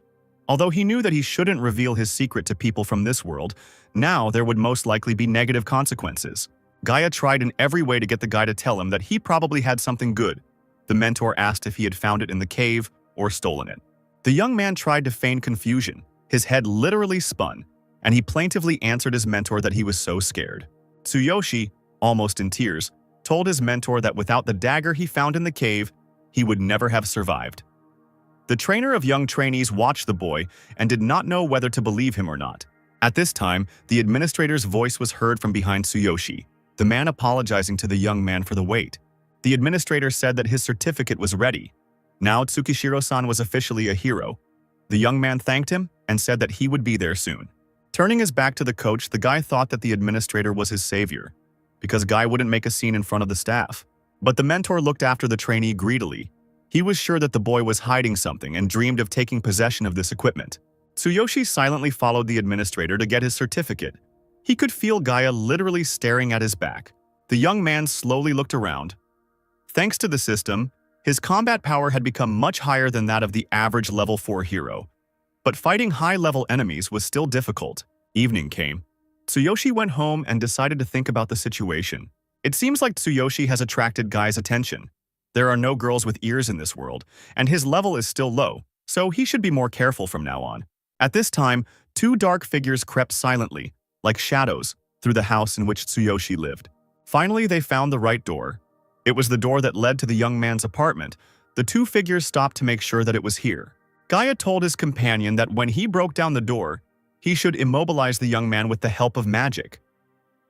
Although he knew that he shouldn't reveal his secret to people from this world, now there would most likely be negative consequences. Gaia tried in every way to get the guy to tell him that he probably had something good. The mentor asked if he had found it in the cave or stolen it. The young man tried to feign confusion. His head literally spun, and he plaintively answered his mentor that he was so scared. Tsuyoshi, almost in tears, told his mentor that without the dagger he found in the cave, he would never have survived. The trainer of young trainees watched the boy and did not know whether to believe him or not. At this time, the administrator's voice was heard from behind Tsuyoshi, the man apologizing to the young man for the wait. The administrator said that his certificate was ready. Now Tsukishiro-san was officially a hero. The young man thanked him and said that he would be there soon. Turning his back to the coach, the guy thought that the administrator was his savior, because Guy wouldn't make a scene in front of the staff. But the mentor looked after the trainee greedily. He was sure that the boy was hiding something and dreamed of taking possession of this equipment. Tsuyoshi silently followed the administrator to get his certificate. He could feel Gaia literally staring at his back. The young man slowly looked around. Thanks to the system, his combat power had become much higher than that of the average level 4 hero. But fighting high-level enemies was still difficult. Evening came. Tsuyoshi went home and decided to think about the situation. It seems like Tsuyoshi has attracted Guy's attention. There are no girls with ears in this world, and his level is still low, so he should be more careful from now on. At this time, 2 dark figures crept silently, like shadows, through the house in which Tsuyoshi lived. Finally, they found the right door. It was the door that led to the young man's apartment. The 2 figures stopped to make sure that it was here. Gaia told his companion that when he broke down the door, he should immobilize the young man with the help of magic.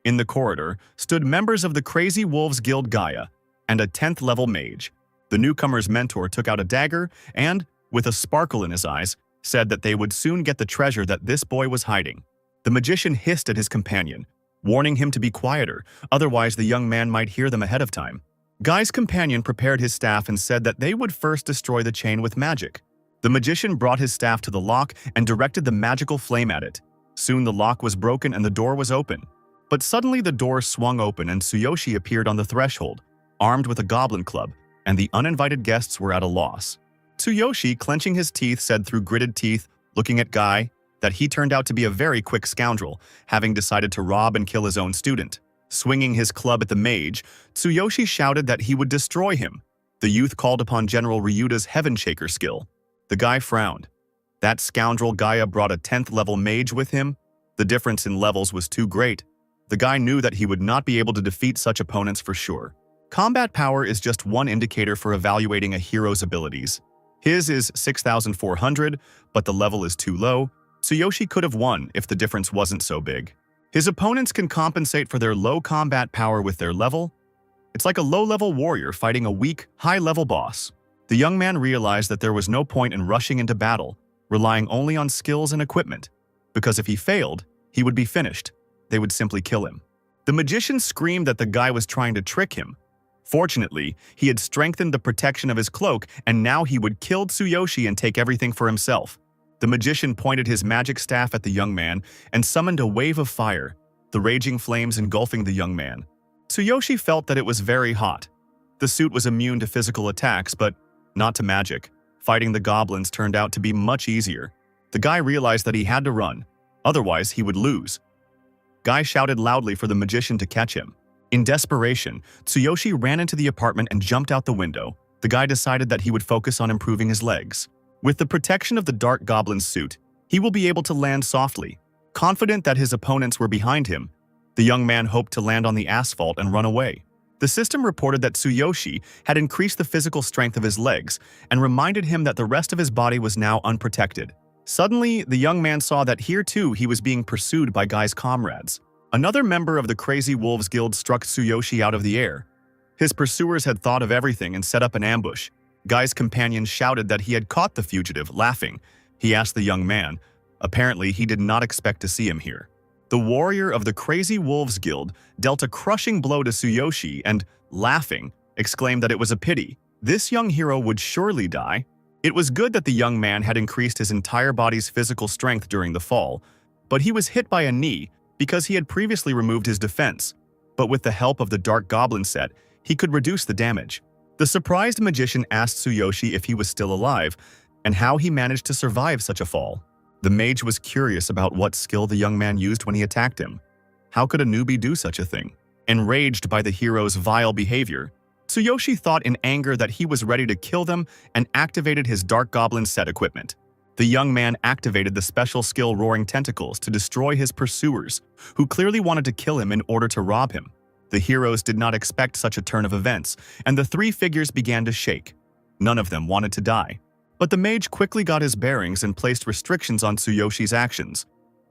In the corridor stood members of the Crazy Wolves Guild Gaia and a 10th level mage. The newcomer's mentor took out a dagger and, with a sparkle in his eyes, said that they would soon get the treasure that this boy was hiding. The magician hissed at his companion, warning him to be quieter, otherwise the young man might hear them ahead of time. Guy's companion prepared his staff and said that they would first destroy the chain with magic. The magician brought his staff to the lock and directed the magical flame at it. Soon the lock was broken and the door was open. But suddenly the door swung open and Tsuyoshi appeared on the threshold, armed with a goblin club, and the uninvited guests were at a loss. Tsuyoshi, clenching his teeth, said through gritted teeth, looking at Guy, that he turned out to be a very quick scoundrel, having decided to rob and kill his own student. Swinging his club at the mage, Tsuyoshi shouted that he would destroy him. The youth called upon General Ryota's Heaven Shaker skill. The guy frowned. That scoundrel Gaia brought a 10th level mage with him? The difference in levels was too great. The guy knew that he would not be able to defeat such opponents for sure. Combat power is just one indicator for evaluating a hero's abilities. His is 6,400, but the level is too low. Tsuyoshi could have won if the difference wasn't so big. His opponents can compensate for their low combat power with their level. It's like a low-level warrior fighting a weak, high-level boss. The young man realized that there was no point in rushing into battle, relying only on skills and equipment, because if he failed, he would be finished. They would simply kill him. The magician screamed that the guy was trying to trick him. Fortunately, he had strengthened the protection of his cloak, and now he would kill Tsuyoshi and take everything for himself. The magician pointed his magic staff at the young man and summoned a wave of fire, the raging flames engulfing the young man. Tsuyoshi felt that it was very hot. The suit was immune to physical attacks, but not to magic. Fighting the goblins turned out to be much easier. The guy realized that he had to run, otherwise he would lose. Guy shouted loudly for the magician to catch him. In desperation, Tsuyoshi ran into the apartment and jumped out the window. The guy decided that he would focus on improving his legs. With the protection of the dark goblin's suit, he will be able to land softly. Confident that his opponents were behind him, the young man hoped to land on the asphalt and run away. The system reported that Tsuyoshi had increased the physical strength of his legs and reminded him that the rest of his body was now unprotected. Suddenly, the young man saw that here too he was being pursued by Guy's comrades. Another member of the Crazy Wolves Guild struck Tsuyoshi out of the air. His pursuers had thought of everything and set up an ambush. Guy's companion shouted that he had caught the fugitive, laughing. He asked the young man. Apparently, he did not expect to see him here. The warrior of the Crazy Wolves Guild dealt a crushing blow to Tsuyoshi and, laughing, exclaimed that it was a pity. This young hero would surely die. It was good that the young man had increased his entire body's physical strength during the fall, but he was hit by a knee because he had previously removed his defense. But with the help of the Dark Goblin set, he could reduce the damage. The surprised magician asked Tsuyoshi if he was still alive and how he managed to survive such a fall. The mage was curious about what skill the young man used when he attacked him. How could a newbie do such a thing? Enraged by the hero's vile behavior, Tsuyoshi thought in anger that he was ready to kill them and activated his Dark Goblin set equipment. The young man activated the special skill Roaring Tentacles to destroy his pursuers, who clearly wanted to kill him in order to rob him. The heroes did not expect such a turn of events, and the three figures began to shake. None of them wanted to die. But the mage quickly got his bearings and placed restrictions on Tsuyoshi's actions.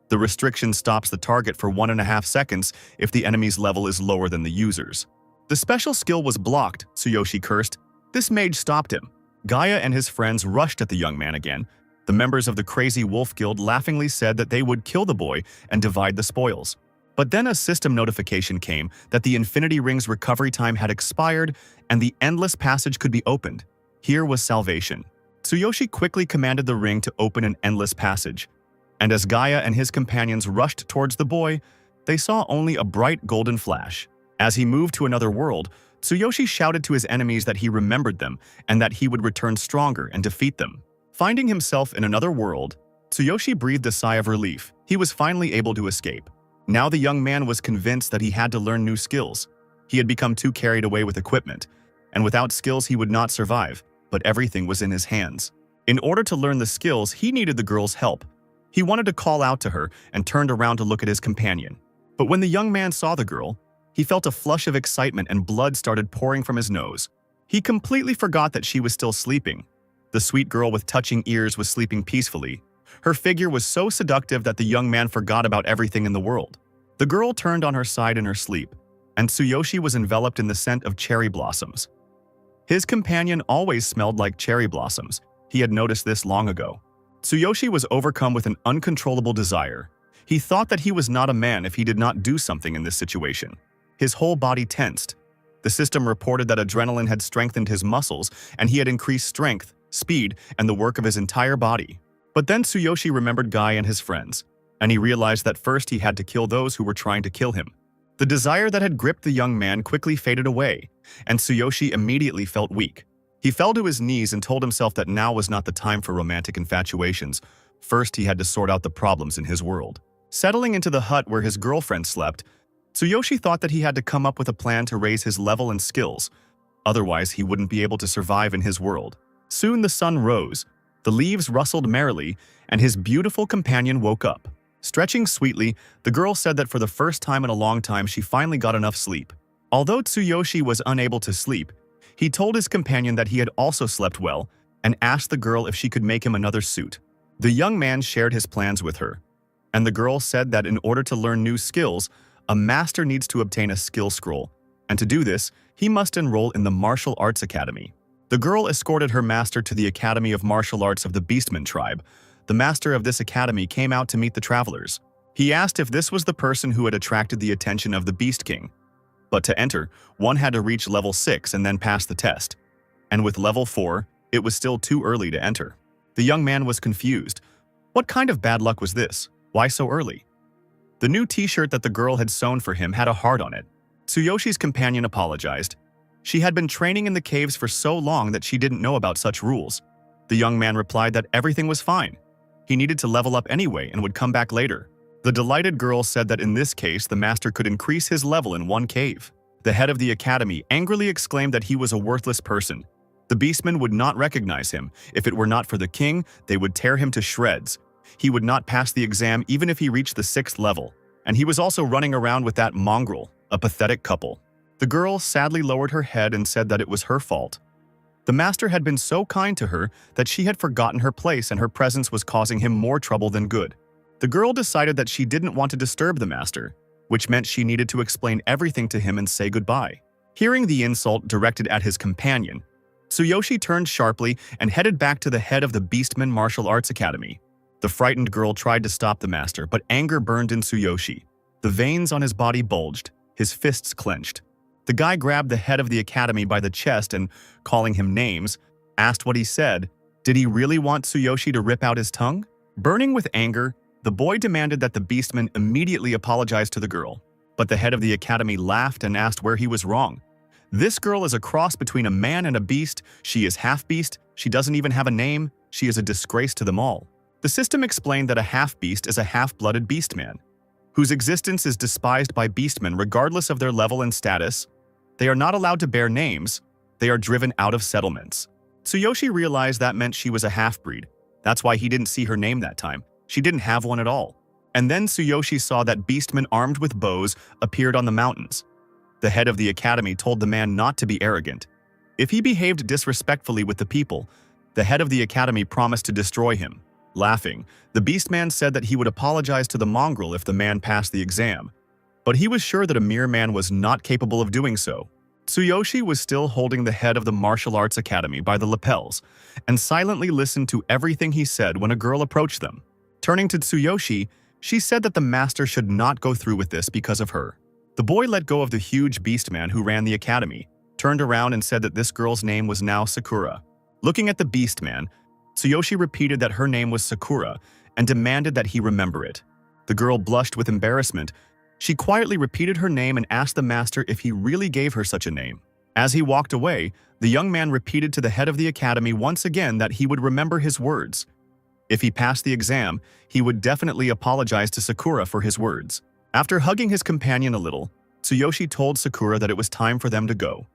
The restriction stops the target for 1.5 seconds if the enemy's level is lower than the user's. The special skill was blocked, Tsuyoshi cursed. This mage stopped him. Gaia and his friends rushed at the young man again. The members of the Crazy Wolf Guild laughingly said that they would kill the boy and divide the spoils. But then a system notification came that the Infinity Ring's recovery time had expired and the Endless Passage could be opened. Here was salvation. Tsuyoshi quickly commanded the ring to open an endless passage, and as Gaia and his companions rushed towards the boy, they saw only a bright golden flash. As he moved to another world, Tsuyoshi shouted to his enemies that he remembered them and that he would return stronger and defeat them. Finding himself in another world, Tsuyoshi breathed a sigh of relief. He was finally able to escape. Now the young man was convinced that he had to learn new skills. He had become too carried away with equipment, and without skills he would not survive. But everything was in his hands. In order to learn the skills, he needed the girl's help. He wanted to call out to her and turned around to look at his companion. But when the young man saw the girl, he felt a flush of excitement and blood started pouring from his nose. He completely forgot that she was still sleeping. The sweet girl with touching ears was sleeping peacefully. Her figure was so seductive that the young man forgot about everything in the world. The girl turned on her side in her sleep, and Tsuyoshi was enveloped in the scent of cherry blossoms. His companion always smelled like cherry blossoms. He had noticed this long ago. Tsuyoshi was overcome with an uncontrollable desire. He thought that he was not a man if he did not do something in this situation. His whole body tensed. The system reported that adrenaline had strengthened his muscles and he had increased strength, speed, and the work of his entire body. But then Tsuyoshi remembered Guy and his friends, and he realized that first he had to kill those who were trying to kill him. The desire that had gripped the young man quickly faded away, and Tsuyoshi immediately felt weak. He fell to his knees and told himself that now was not the time for romantic infatuations. First, he had to sort out the problems in his world. Settling into the hut where his girlfriend slept, Tsuyoshi thought that he had to come up with a plan to raise his level and skills. Otherwise, he wouldn't be able to survive in his world. Soon the sun rose. The leaves rustled merrily, and his beautiful companion woke up. Stretching sweetly, the girl said that for the first time in a long time she finally got enough sleep. Although Tsuyoshi was unable to sleep, he told his companion that he had also slept well and asked the girl if she could make him another suit. The young man shared his plans with her, and the girl said that in order to learn new skills, a master needs to obtain a skill scroll, and to do this, he must enroll in the Martial Arts Academy. The girl escorted her master to the Academy of Martial Arts of the Beastmen tribe. The master of this academy came out to meet the travelers. He asked if this was the person who had attracted the attention of the Beast King. But to enter, one had to reach level 6 and then pass the test. And with level 4, it was still too early to enter. The young man was confused. What kind of bad luck was this? Why so early? The new t-shirt that the girl had sewn for him had a heart on it. Tsuyoshi's companion apologized. She had been training in the caves for so long that she didn't know about such rules. The young man replied that everything was fine. He needed to level up anyway and would come back later. The delighted girl said that in this case the master could increase his level in one cave. The head of the academy angrily exclaimed that he was a worthless person. The beastmen would not recognize him. If it were not for the king, they would tear him to shreds. He would not pass the exam even if he reached the 6th level. And he was also running around with that mongrel, a pathetic couple. The girl sadly lowered her head and said that it was her fault. The master had been so kind to her that she had forgotten her place and her presence was causing him more trouble than good. The girl decided that she didn't want to disturb the master, which meant she needed to explain everything to him and say goodbye. Hearing the insult directed at his companion, Tsuyoshi turned sharply and headed back to the head of the Beastmen Martial Arts Academy. The frightened girl tried to stop the master, but anger burned in Tsuyoshi. The veins on his body bulged, his fists clenched. The guy grabbed the head of the academy by the chest and, calling him names, asked what he said. Did he really want Tsuyoshi to rip out his tongue? Burning with anger, the boy demanded that the beastman immediately apologize to the girl. But the head of the academy laughed and asked where he was wrong. This girl is a cross between a man and a beast. She is half-beast. She doesn't even have a name. She is a disgrace to them all. The system explained that a half-beast is a half-blooded beastman, whose existence is despised by beastmen regardless of their level and status. They are not allowed to bear names. They are driven out of settlements. Tsuyoshi realized that meant she was a half-breed. That's why he didn't see her name that time. She didn't have one at all. And then Tsuyoshi saw that beastmen armed with bows appeared on the mountains. The head of the academy told the man not to be arrogant. If he behaved disrespectfully with the people, the head of the academy promised to destroy him. Laughing, the beastman said that he would apologize to the mongrel if the man passed the exam. But he was sure that a mere man was not capable of doing so. Tsuyoshi was still holding the head of the martial arts academy by the lapels and silently listened to everything he said when a girl approached them. Turning to Tsuyoshi, she said that the master should not go through with this because of her. The boy let go of the huge beastman who ran the academy, turned around and said that this girl's name was now Sakura. Looking at the beastman, Tsuyoshi repeated that her name was Sakura and demanded that he remember it. The girl blushed with embarrassment. She quietly repeated her name and asked the master if he really gave her such a name. As he walked away, the young man repeated to the head of the academy once again that he would remember his words. If he passed the exam, he would definitely apologize to Sakura for his words. After hugging his companion a little, Tsuyoshi told Sakura that it was time for them to go.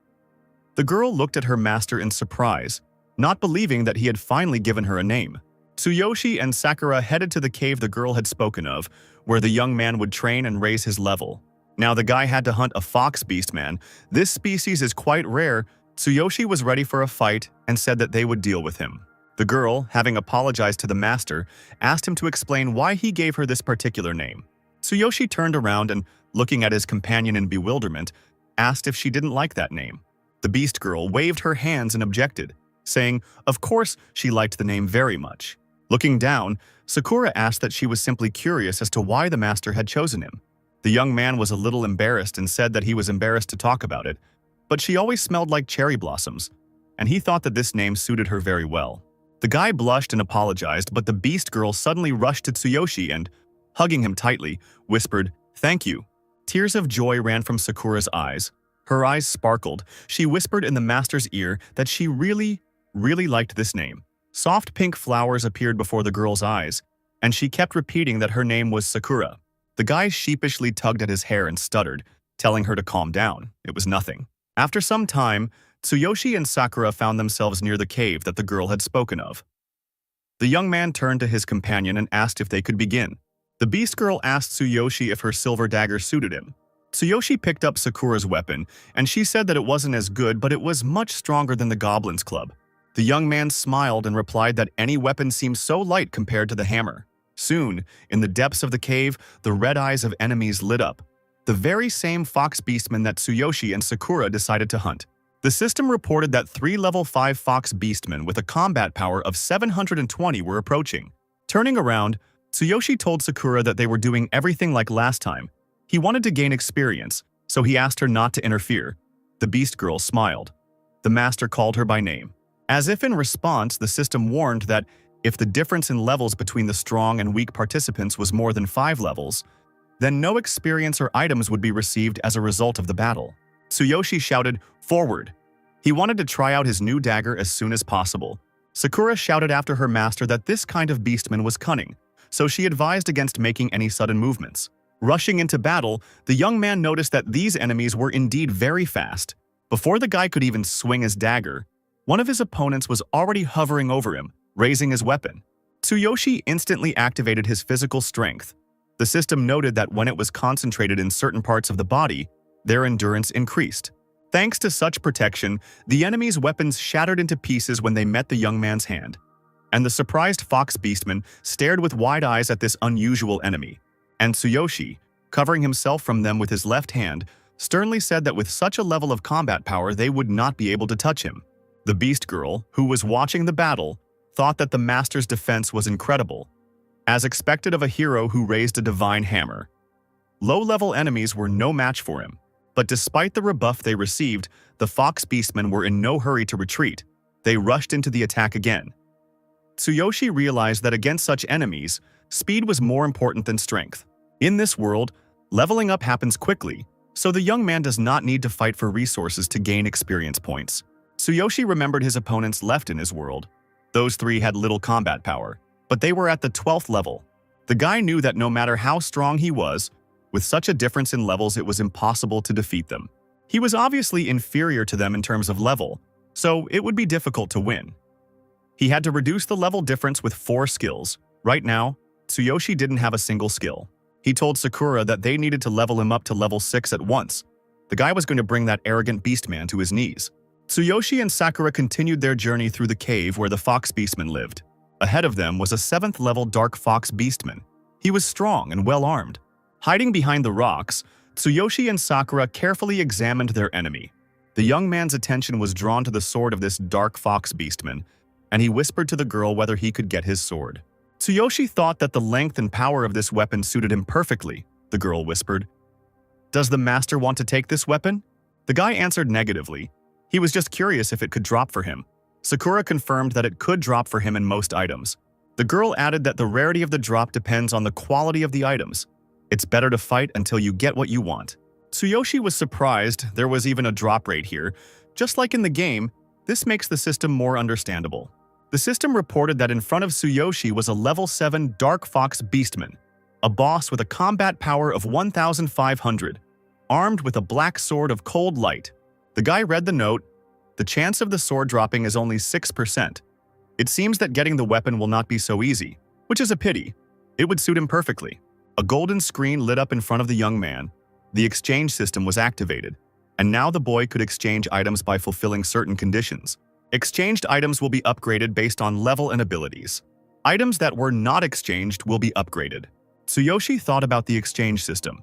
The girl looked at her master in surprise, not believing that he had finally given her a name. Tsuyoshi and Sakura headed to the cave the girl had spoken of, where the young man would train and raise his level. Now the guy had to hunt a fox beastman. This species is quite rare. Tsuyoshi was ready for a fight and said that they would deal with him. The girl, having apologized to the master, asked him to explain why he gave her this particular name. Tsuyoshi turned around and, looking at his companion in bewilderment, asked if she didn't like that name. The beast girl waved her hands and objected, saying, of course, she liked the name very much. Looking down, Sakura asked that she was simply curious as to why the master had chosen him. The young man was a little embarrassed and said that he was embarrassed to talk about it, but she always smelled like cherry blossoms, and he thought that this name suited her very well. The guy blushed and apologized, but the beast girl suddenly rushed to Tsuyoshi and, hugging him tightly, whispered, "Thank you." Tears of joy ran from Sakura's eyes. Her eyes sparkled. She whispered in the master's ear that she really liked this name. Soft pink flowers appeared before the girl's eyes, and she kept repeating that her name was Sakura. The guy sheepishly tugged at his hair and stuttered, telling her to calm down. It was nothing. After some time, Tsuyoshi and Sakura found themselves near the cave that the girl had spoken of. The young man turned to his companion and asked if they could begin. The beast girl asked Tsuyoshi if her silver dagger suited him. Tsuyoshi picked up Sakura's weapon, and she said that it wasn't as good, but it was much stronger than the Goblin's Club. The young man smiled and replied that any weapon seemed so light compared to the hammer. Soon, in the depths of the cave, the red eyes of enemies lit up. The very same fox beastmen that Tsuyoshi and Sakura decided to hunt. The system reported that 3 level 5 fox beastmen with a combat power of 720 were approaching. Turning around, Tsuyoshi told Sakura that they were doing everything like last time. He wanted to gain experience, so he asked her not to interfere. The beast girl smiled. The master called her by name. As if in response, the system warned that if the difference in levels between the strong and weak participants was more than 5 levels, then no experience or items would be received as a result of the battle. Tsuyoshi shouted, "Forward!" He wanted to try out his new dagger as soon as possible. Sakura shouted after her master that this kind of beastman was cunning, so she advised against making any sudden movements. Rushing into battle, the young man noticed that these enemies were indeed very fast. Before the guy could even swing his dagger, one of his opponents was already hovering over him, raising his weapon. Tsuyoshi instantly activated his physical strength. The system noted that when it was concentrated in certain parts of the body, their endurance increased. Thanks to such protection, the enemy's weapons shattered into pieces when they met the young man's hand. And the surprised fox beastman stared with wide eyes at this unusual enemy. And Tsuyoshi, covering himself from them with his left hand, sternly said that with such a level of combat power they would not be able to touch him. The beast girl, who was watching the battle, thought that the master's defense was incredible, as expected of a hero who raised a divine hammer. Low-level enemies were no match for him, but despite the rebuff they received, the fox beastmen were in no hurry to retreat. They rushed into the attack again. Tsuyoshi realized that against such enemies, speed was more important than strength. In this world, leveling up happens quickly, so the young man does not need to fight for resources to gain experience points. Tsuyoshi remembered his opponents left in his world. Those 3 had little combat power, but they were at the 12th level. The guy knew that no matter how strong he was, with such a difference in levels it was impossible to defeat them. He was obviously inferior to them in terms of level, so it would be difficult to win. He had to reduce the level difference with 4 skills. Right now, Tsuyoshi didn't have a single skill. He told Sakura that they needed to level him up to level 6 at once. The guy was going to bring that arrogant beastman to his knees. Tsuyoshi and Sakura continued their journey through the cave where the fox beastman lived. Ahead of them was a 7th level dark fox beastman. He was strong and well-armed. Hiding behind the rocks, Tsuyoshi and Sakura carefully examined their enemy. The young man's attention was drawn to the sword of this dark fox beastman, and he whispered to the girl whether he could get his sword. Tsuyoshi thought that the length and power of this weapon suited him perfectly, the girl whispered. "Does the master want to take this weapon?" The guy answered negatively. He was just curious if it could drop for him. Sakura confirmed that it could drop for him in most items. The girl added that the rarity of the drop depends on the quality of the items. It's better to fight until you get what you want. Tsuyoshi was surprised there was even a drop rate here. Just like in the game, this makes the system more understandable. The system reported that in front of Tsuyoshi was a level 7 Dark Fox Beastman, a boss with a combat power of 1,500, armed with a black sword of cold light. The guy read the note. The chance of the sword dropping is only 6%. It seems that getting the weapon will not be so easy, which is a pity. It would suit him perfectly. A golden screen lit up in front of the young man. The exchange system was activated, and now the boy could exchange items by fulfilling certain conditions. Exchanged items will be upgraded based on level and abilities. Items that were not exchanged will be upgraded. Tsuyoshi thought about the exchange system.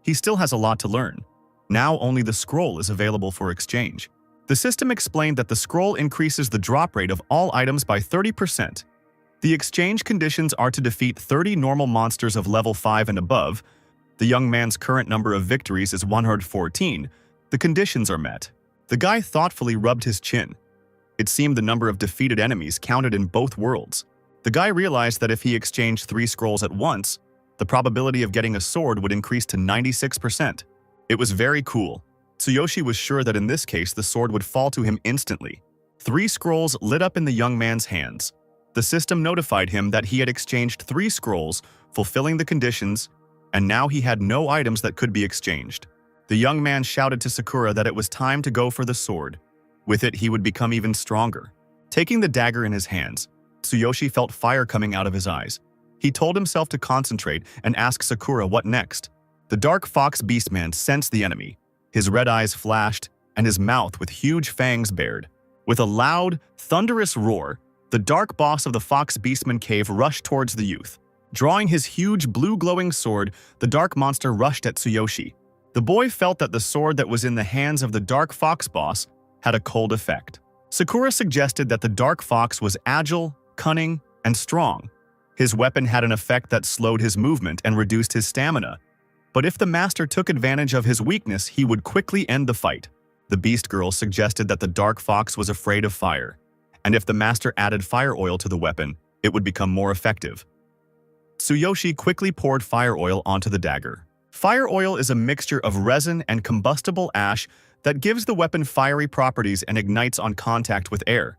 He still has a lot to learn. Now only the scroll is available for exchange. The system explained that the scroll increases the drop rate of all items by 30%. The exchange conditions are to defeat 30 normal monsters of level 5 and above. The young man's current number of victories is 114. The conditions are met. The guy thoughtfully rubbed his chin. It seemed the number of defeated enemies counted in both worlds. The guy realized that if he exchanged 3 scrolls at once, the probability of getting a sword would increase to 96%. It was very cool. Tsuyoshi was sure that in this case the sword would fall to him instantly. 3 scrolls lit up in the young man's hands. The system notified him that he had exchanged 3 scrolls, fulfilling the conditions, and now he had no items that could be exchanged. The young man shouted to Sakura that it was time to go for the sword. With it, he would become even stronger. Taking the dagger in his hands, Tsuyoshi felt fire coming out of his eyes. He told himself to concentrate and ask Sakura what next. The dark fox beastman sensed the enemy. His red eyes flashed, and his mouth with huge fangs bared. With a loud, thunderous roar, the dark boss of the fox beastman cave rushed towards the youth. Drawing his huge blue glowing sword, the dark monster rushed at Tsuyoshi. The boy felt that the sword that was in the hands of the dark fox boss had a cold effect. Sakura suggested that the dark fox was agile, cunning, and strong. His weapon had an effect that slowed his movement and reduced his stamina. But if the master took advantage of his weakness, he would quickly end the fight. The beast girl suggested that the dark fox was afraid of fire, and if the master added fire oil to the weapon, it would become more effective. Tsuyoshi quickly poured fire oil onto the dagger. Fire oil is a mixture of resin and combustible ash that gives the weapon fiery properties and ignites on contact with air.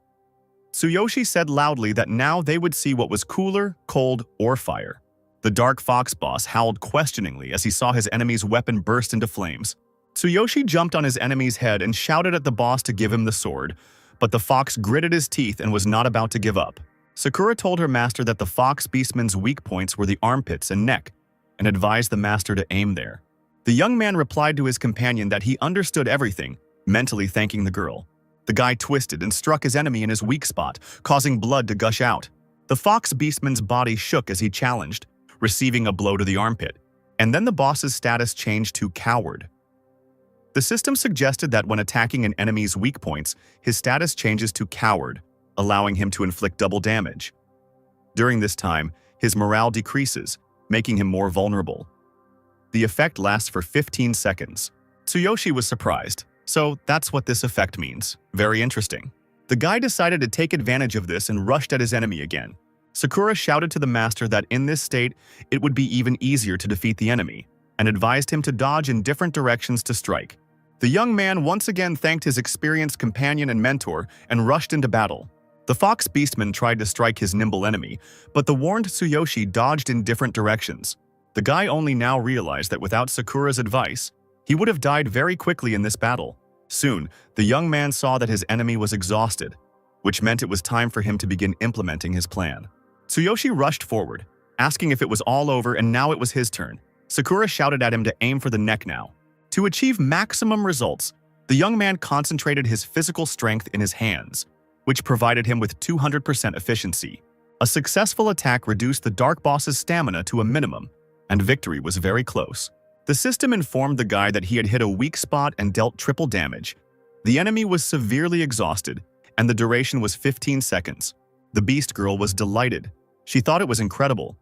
Tsuyoshi said loudly that now they would see what was cooler, cold, or fire. The dark fox boss howled questioningly as he saw his enemy's weapon burst into flames. Tsuyoshi jumped on his enemy's head and shouted at the boss to give him the sword, but the fox gritted his teeth and was not about to give up. Sakura told her master that the fox beastman's weak points were the armpits and neck, and advised the master to aim there. The young man replied to his companion that he understood everything, mentally thanking the girl. The guy twisted and struck his enemy in his weak spot, causing blood to gush out. The fox beastman's body shook as he challenged, receiving a blow to the armpit, and then the boss's status changed to coward. The system suggested that when attacking an enemy's weak points, his status changes to coward, allowing him to inflict double damage. During this time, his morale decreases, making him more vulnerable. The effect lasts for 15 seconds. Tsuyoshi was surprised. So that's what this effect means. Very interesting. The guy decided to take advantage of this and rushed at his enemy again. Sakura shouted to the master that in this state, it would be even easier to defeat the enemy, and advised him to dodge in different directions to strike. The young man once again thanked his experienced companion and mentor and rushed into battle. The fox beastman tried to strike his nimble enemy, but the warned Tsuyoshi dodged in different directions. The guy only now realized that without Sakura's advice, he would have died very quickly in this battle. Soon, the young man saw that his enemy was exhausted, which meant it was time for him to begin implementing his plan. Tsuyoshi rushed forward, asking if it was all over and now it was his turn. Sakura shouted at him to aim for the neck now. To achieve maximum results, the young man concentrated his physical strength in his hands, which provided him with 200% efficiency. A successful attack reduced the dark boss's stamina to a minimum, and victory was very close. The system informed the guy that he had hit a weak spot and dealt triple damage. The enemy was severely exhausted, and the duration was 15 seconds. The beast girl was delighted. She thought it was incredible,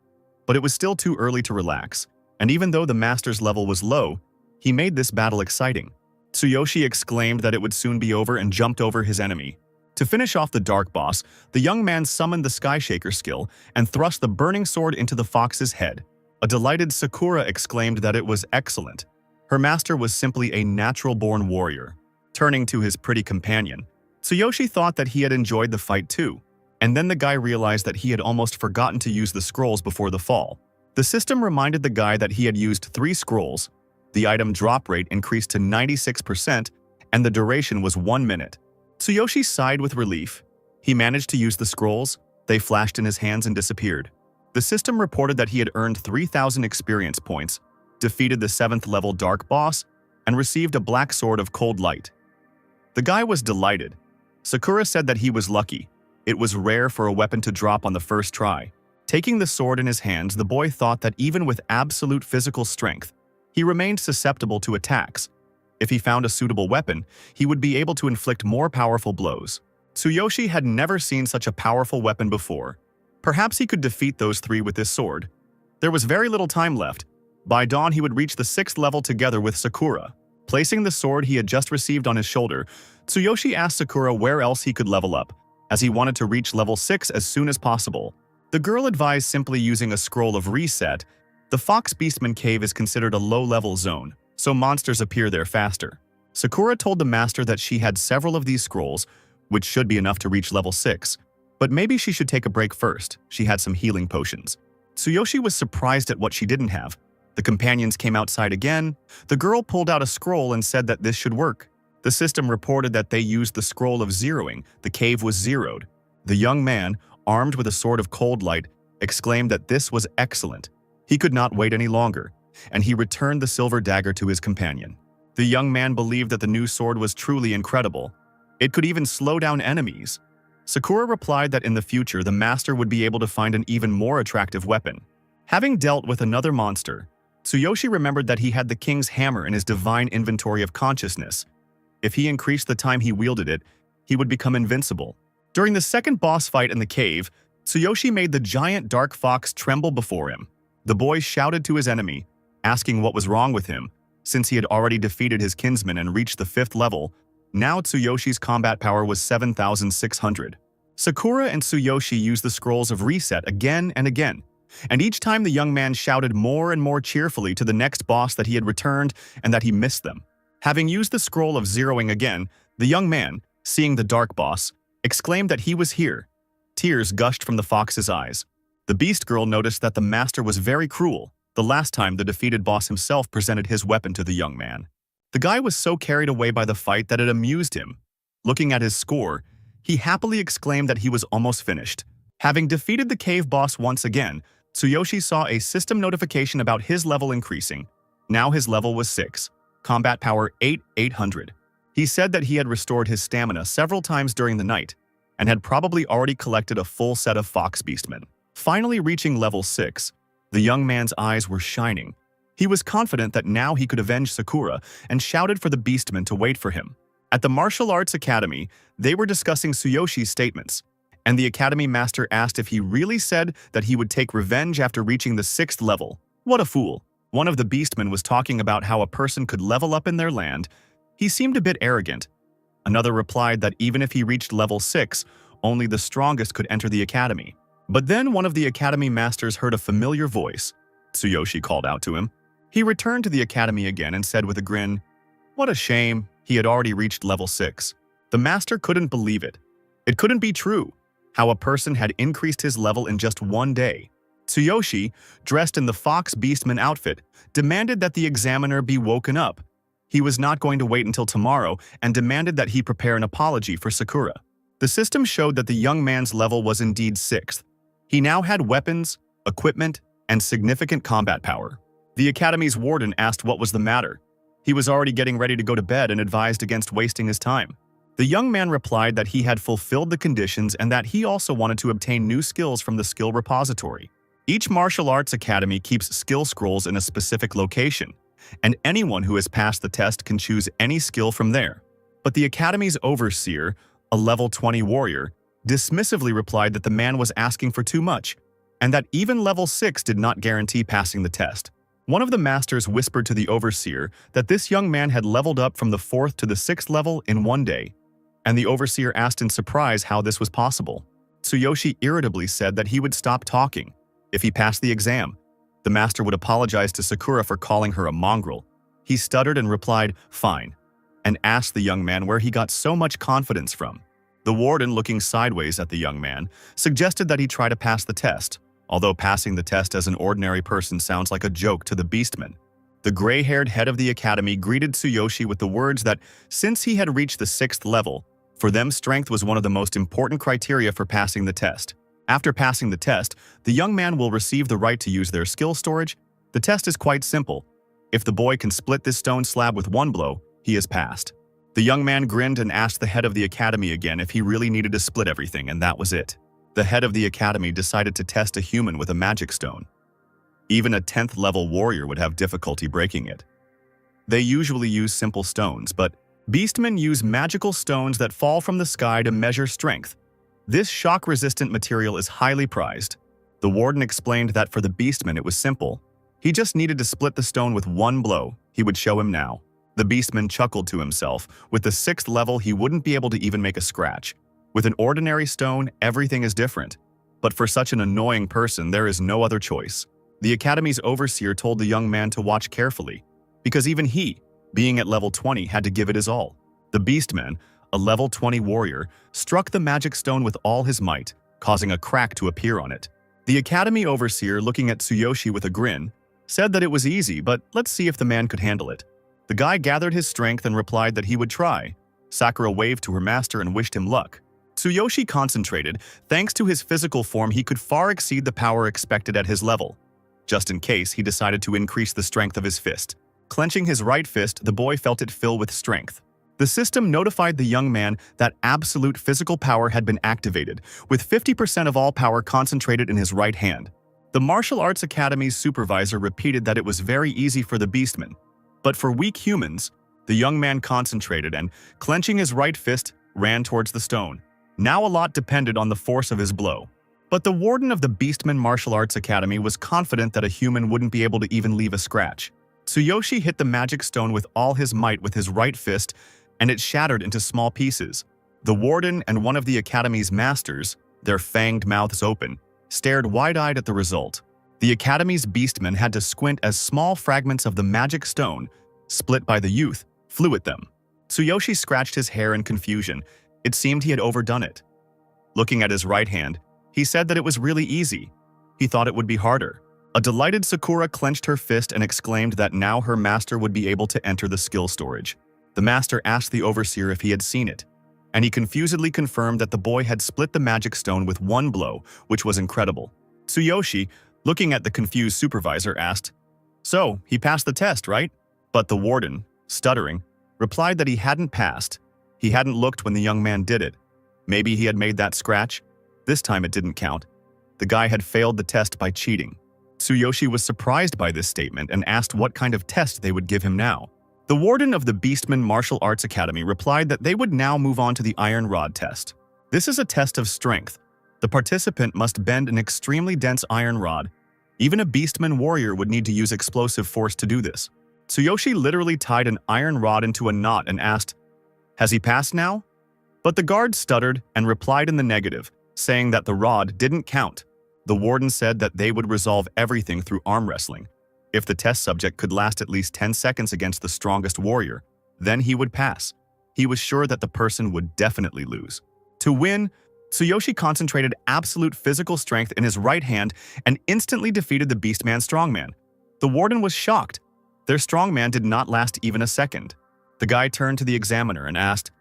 but it was still too early to relax, and even though the master's level was low, he made this battle exciting. Tsuyoshi exclaimed that it would soon be over and jumped over his enemy. To finish off the dark boss, the young man summoned the Sky Shaker skill and thrust the burning sword into the fox's head. A delighted Sakura exclaimed that it was excellent. Her master was simply a natural-born warrior. Turning to his pretty companion, Tsuyoshi thought that he had enjoyed the fight too, and then the guy realized that he had almost forgotten to use the scrolls before the fall. The system reminded the guy that he had used 3 scrolls. The item drop rate increased to 96%, and the duration was 1 minute. Tsuyoshi sighed with relief. He managed to use the scrolls. They flashed in his hands and disappeared. The system reported that he had earned 3,000 experience points, defeated the 7th level dark boss, and received a black sword of cold light. The guy was delighted. Sakura said that he was lucky. It was rare for a weapon to drop on the first try. Taking the sword in his hands, the boy thought that even with absolute physical strength, he remained susceptible to attacks. If he found a suitable weapon, he would be able to inflict more powerful blows. Tsuyoshi had never seen such a powerful weapon before. Perhaps he could defeat those 3 with this sword. There was very little time left. By dawn, he would reach the 6th level together with Sakura. Placing the sword he had just received on his shoulder, Tsuyoshi asked Sakura where else he could level up, as he wanted to reach level 6 as soon as possible. The girl advised simply using a scroll of reset. The Fox Beastman Cave is considered a low-level zone, so monsters appear there faster. Sakura told the master that she had several of these scrolls, which should be enough to reach level 6. But maybe she should take a break first. She had some healing potions. Tsuyoshi was surprised at what she didn't have. The companions came outside again. The girl pulled out a scroll and said that this should work. The system reported that they used the scroll of zeroing. The cave was zeroed. The young man, armed with a sword of cold light, exclaimed that this was excellent. He could not wait any longer, and he returned the silver dagger to his companion. The young man believed that the new sword was truly incredible. It could even slow down enemies. Sakura replied that in the future the master would be able to find an even more attractive weapon. Having dealt with another monster, Tsuyoshi remembered that he had the king's hammer in his divine inventory of consciousness. If he increased the time he wielded it, he would become invincible. During the second boss fight in the cave, Tsuyoshi made the giant dark fox tremble before him. The boy shouted to his enemy, asking what was wrong with him. Since he had already defeated his kinsman and reached the 5th level, now Tsuyoshi's combat power was 7,600. Sakura and Tsuyoshi used the scrolls of reset again and again, and each time the young man shouted more and more cheerfully to the next boss that he had returned and that he missed them. Having used the scroll of zeroing again, the young man, seeing the dark boss, exclaimed that he was here. Tears gushed from the fox's eyes. The beast girl noticed that the master was very cruel the last time the defeated boss himself presented his weapon to the young man. The guy was so carried away by the fight that it amused him. Looking at his score, he happily exclaimed that he was almost finished. Having defeated the cave boss once again, Tsuyoshi saw a system notification about his level increasing. Now his level was 6, combat power 8,800. He said that he had restored his stamina several times during the night and had probably already collected a full set of fox beastmen. Finally reaching level 6, the young man's eyes were shining. He was confident that now he could avenge Sakura and shouted for the beastmen to wait for him. At the martial arts academy, they were discussing Tsuyoshi's statements, and the academy master asked if he really said that he would take revenge after reaching the 6th level. What a fool. One of the beastmen was talking about how a person could level up in their land. He seemed a bit arrogant. Another replied that even if he reached level 6, only the strongest could enter the academy. But then one of the academy masters heard a familiar voice. Tsuyoshi called out to him. He returned to the academy again and said with a grin, "What a shame, he had already reached level 6. The master couldn't believe it. It couldn't be true, how a person had increased his level in just one day. Tsuyoshi, dressed in the fox beastman outfit, demanded that the examiner be woken up. He was not going to wait until tomorrow and demanded that he prepare an apology for Sakura. The system showed that the young man's level was indeed 6th. He now had weapons, equipment, and significant combat power. The academy's warden asked what was the matter. He was already getting ready to go to bed and advised against wasting his time. The young man replied that he had fulfilled the conditions and that he also wanted to obtain new skills from the skill repository. Each martial arts academy keeps skill scrolls in a specific location, and anyone who has passed the test can choose any skill from there. But the academy's overseer, a level 20 warrior, dismissively replied that the man was asking for too much, and that even level 6 did not guarantee passing the test. One of the masters whispered to the overseer that this young man had leveled up from the 4th to the 6th level in one day, and the overseer asked in surprise how this was possible. Tsuyoshi irritably said that he would stop talking if he passed the exam. The master would apologize to Sakura for calling her a mongrel. He stuttered and replied, "Fine," and asked the young man where he got so much confidence from. The warden, looking sideways at the young man, suggested that he try to pass the test, although passing the test as an ordinary person sounds like a joke to the beastmen. The gray-haired head of the academy greeted Tsuyoshi with the words that since he had reached the 6th level, for them strength was one of the most important criteria for passing the test. After passing the test, the young man will receive the right to use their skill storage. The test is quite simple. If the boy can split this stone slab with one blow, he has passed. The young man grinned and asked the head of the academy again if he really needed to split everything, and that was it. The head of the academy decided to test a human with a magic stone. Even a 10th level warrior would have difficulty breaking it. They usually use simple stones, but beastmen use magical stones that fall from the sky to measure strength. This shock-resistant material is highly prized. The warden explained that for the beastman it was simple. He just needed to split the stone with one blow. He would show him now. The beastman chuckled to himself. With the 6th level, he wouldn't be able to even make a scratch. With an ordinary stone, everything is different. But for such an annoying person, there is no other choice. The academy's overseer told the young man to watch carefully, because even he, being at level 20, had to give it his all. The beastman, a level 20 warrior, struck the magic stone with all his might, causing a crack to appear on it. The academy overseer, looking at Tsuyoshi with a grin, said that it was easy, but let's see if the man could handle it. The guy gathered his strength and replied that he would try. Sakura waved to her master and wished him luck. Tsuyoshi concentrated. Thanks to his physical form, he could far exceed the power expected at his level. Just in case, he decided to increase the strength of his fist. Clenching his right fist, the boy felt it fill with strength. The system notified the young man that absolute physical power had been activated, with 50% of all power concentrated in his right hand. The Martial Arts Academy's supervisor repeated that it was very easy for the beastmen. But for weak humans, the young man concentrated and, clenching his right fist, ran towards the stone. Now a lot depended on the force of his blow. But the warden of the Beastmen Martial Arts Academy was confident that a human wouldn't be able to even leave a scratch. Tsuyoshi hit the magic stone with all his might with his right fist, and it shattered into small pieces. The warden and one of the academy's masters, their fanged mouths open, stared wide-eyed at the result. The academy's beastmen had to squint as small fragments of the magic stone, split by the youth, flew at them. Tsuyoshi scratched his hair in confusion. It seemed he had overdone it. Looking at his right hand, he said that it was really easy. He thought it would be harder. A delighted Sakura clenched her fist and exclaimed that now her master would be able to enter the skill storage. The master asked the overseer if he had seen it, and he confusedly confirmed that the boy had split the magic stone with one blow, which was incredible. Tsuyoshi, looking at the confused supervisor, asked, "So, he passed the test, right?" But the warden, stuttering, replied that he hadn't passed. He hadn't looked when the young man did it. Maybe he had made that scratch. This time it didn't count. The guy had failed the test by cheating. Tsuyoshi was surprised by this statement and asked what kind of test they would give him now. The warden of the Beastmen Martial Arts Academy replied that they would now move on to the Iron Rod test. This is a test of strength. The participant must bend an extremely dense iron rod. Even a Beastman warrior would need to use explosive force to do this. Tsuyoshi literally tied an iron rod into a knot and asked, "Has he passed now?" But the guard stuttered and replied in the negative, saying that the rod didn't count. The warden said that they would resolve everything through arm wrestling. If the test subject could last at least 10 seconds against the strongest warrior, then he would pass. He was sure that the person would definitely lose. To win, Tsuyoshi concentrated absolute physical strength in his right hand and instantly defeated the Beastman strongman. The warden was shocked. Their strongman did not last even a second. The guy turned to the examiner and asked,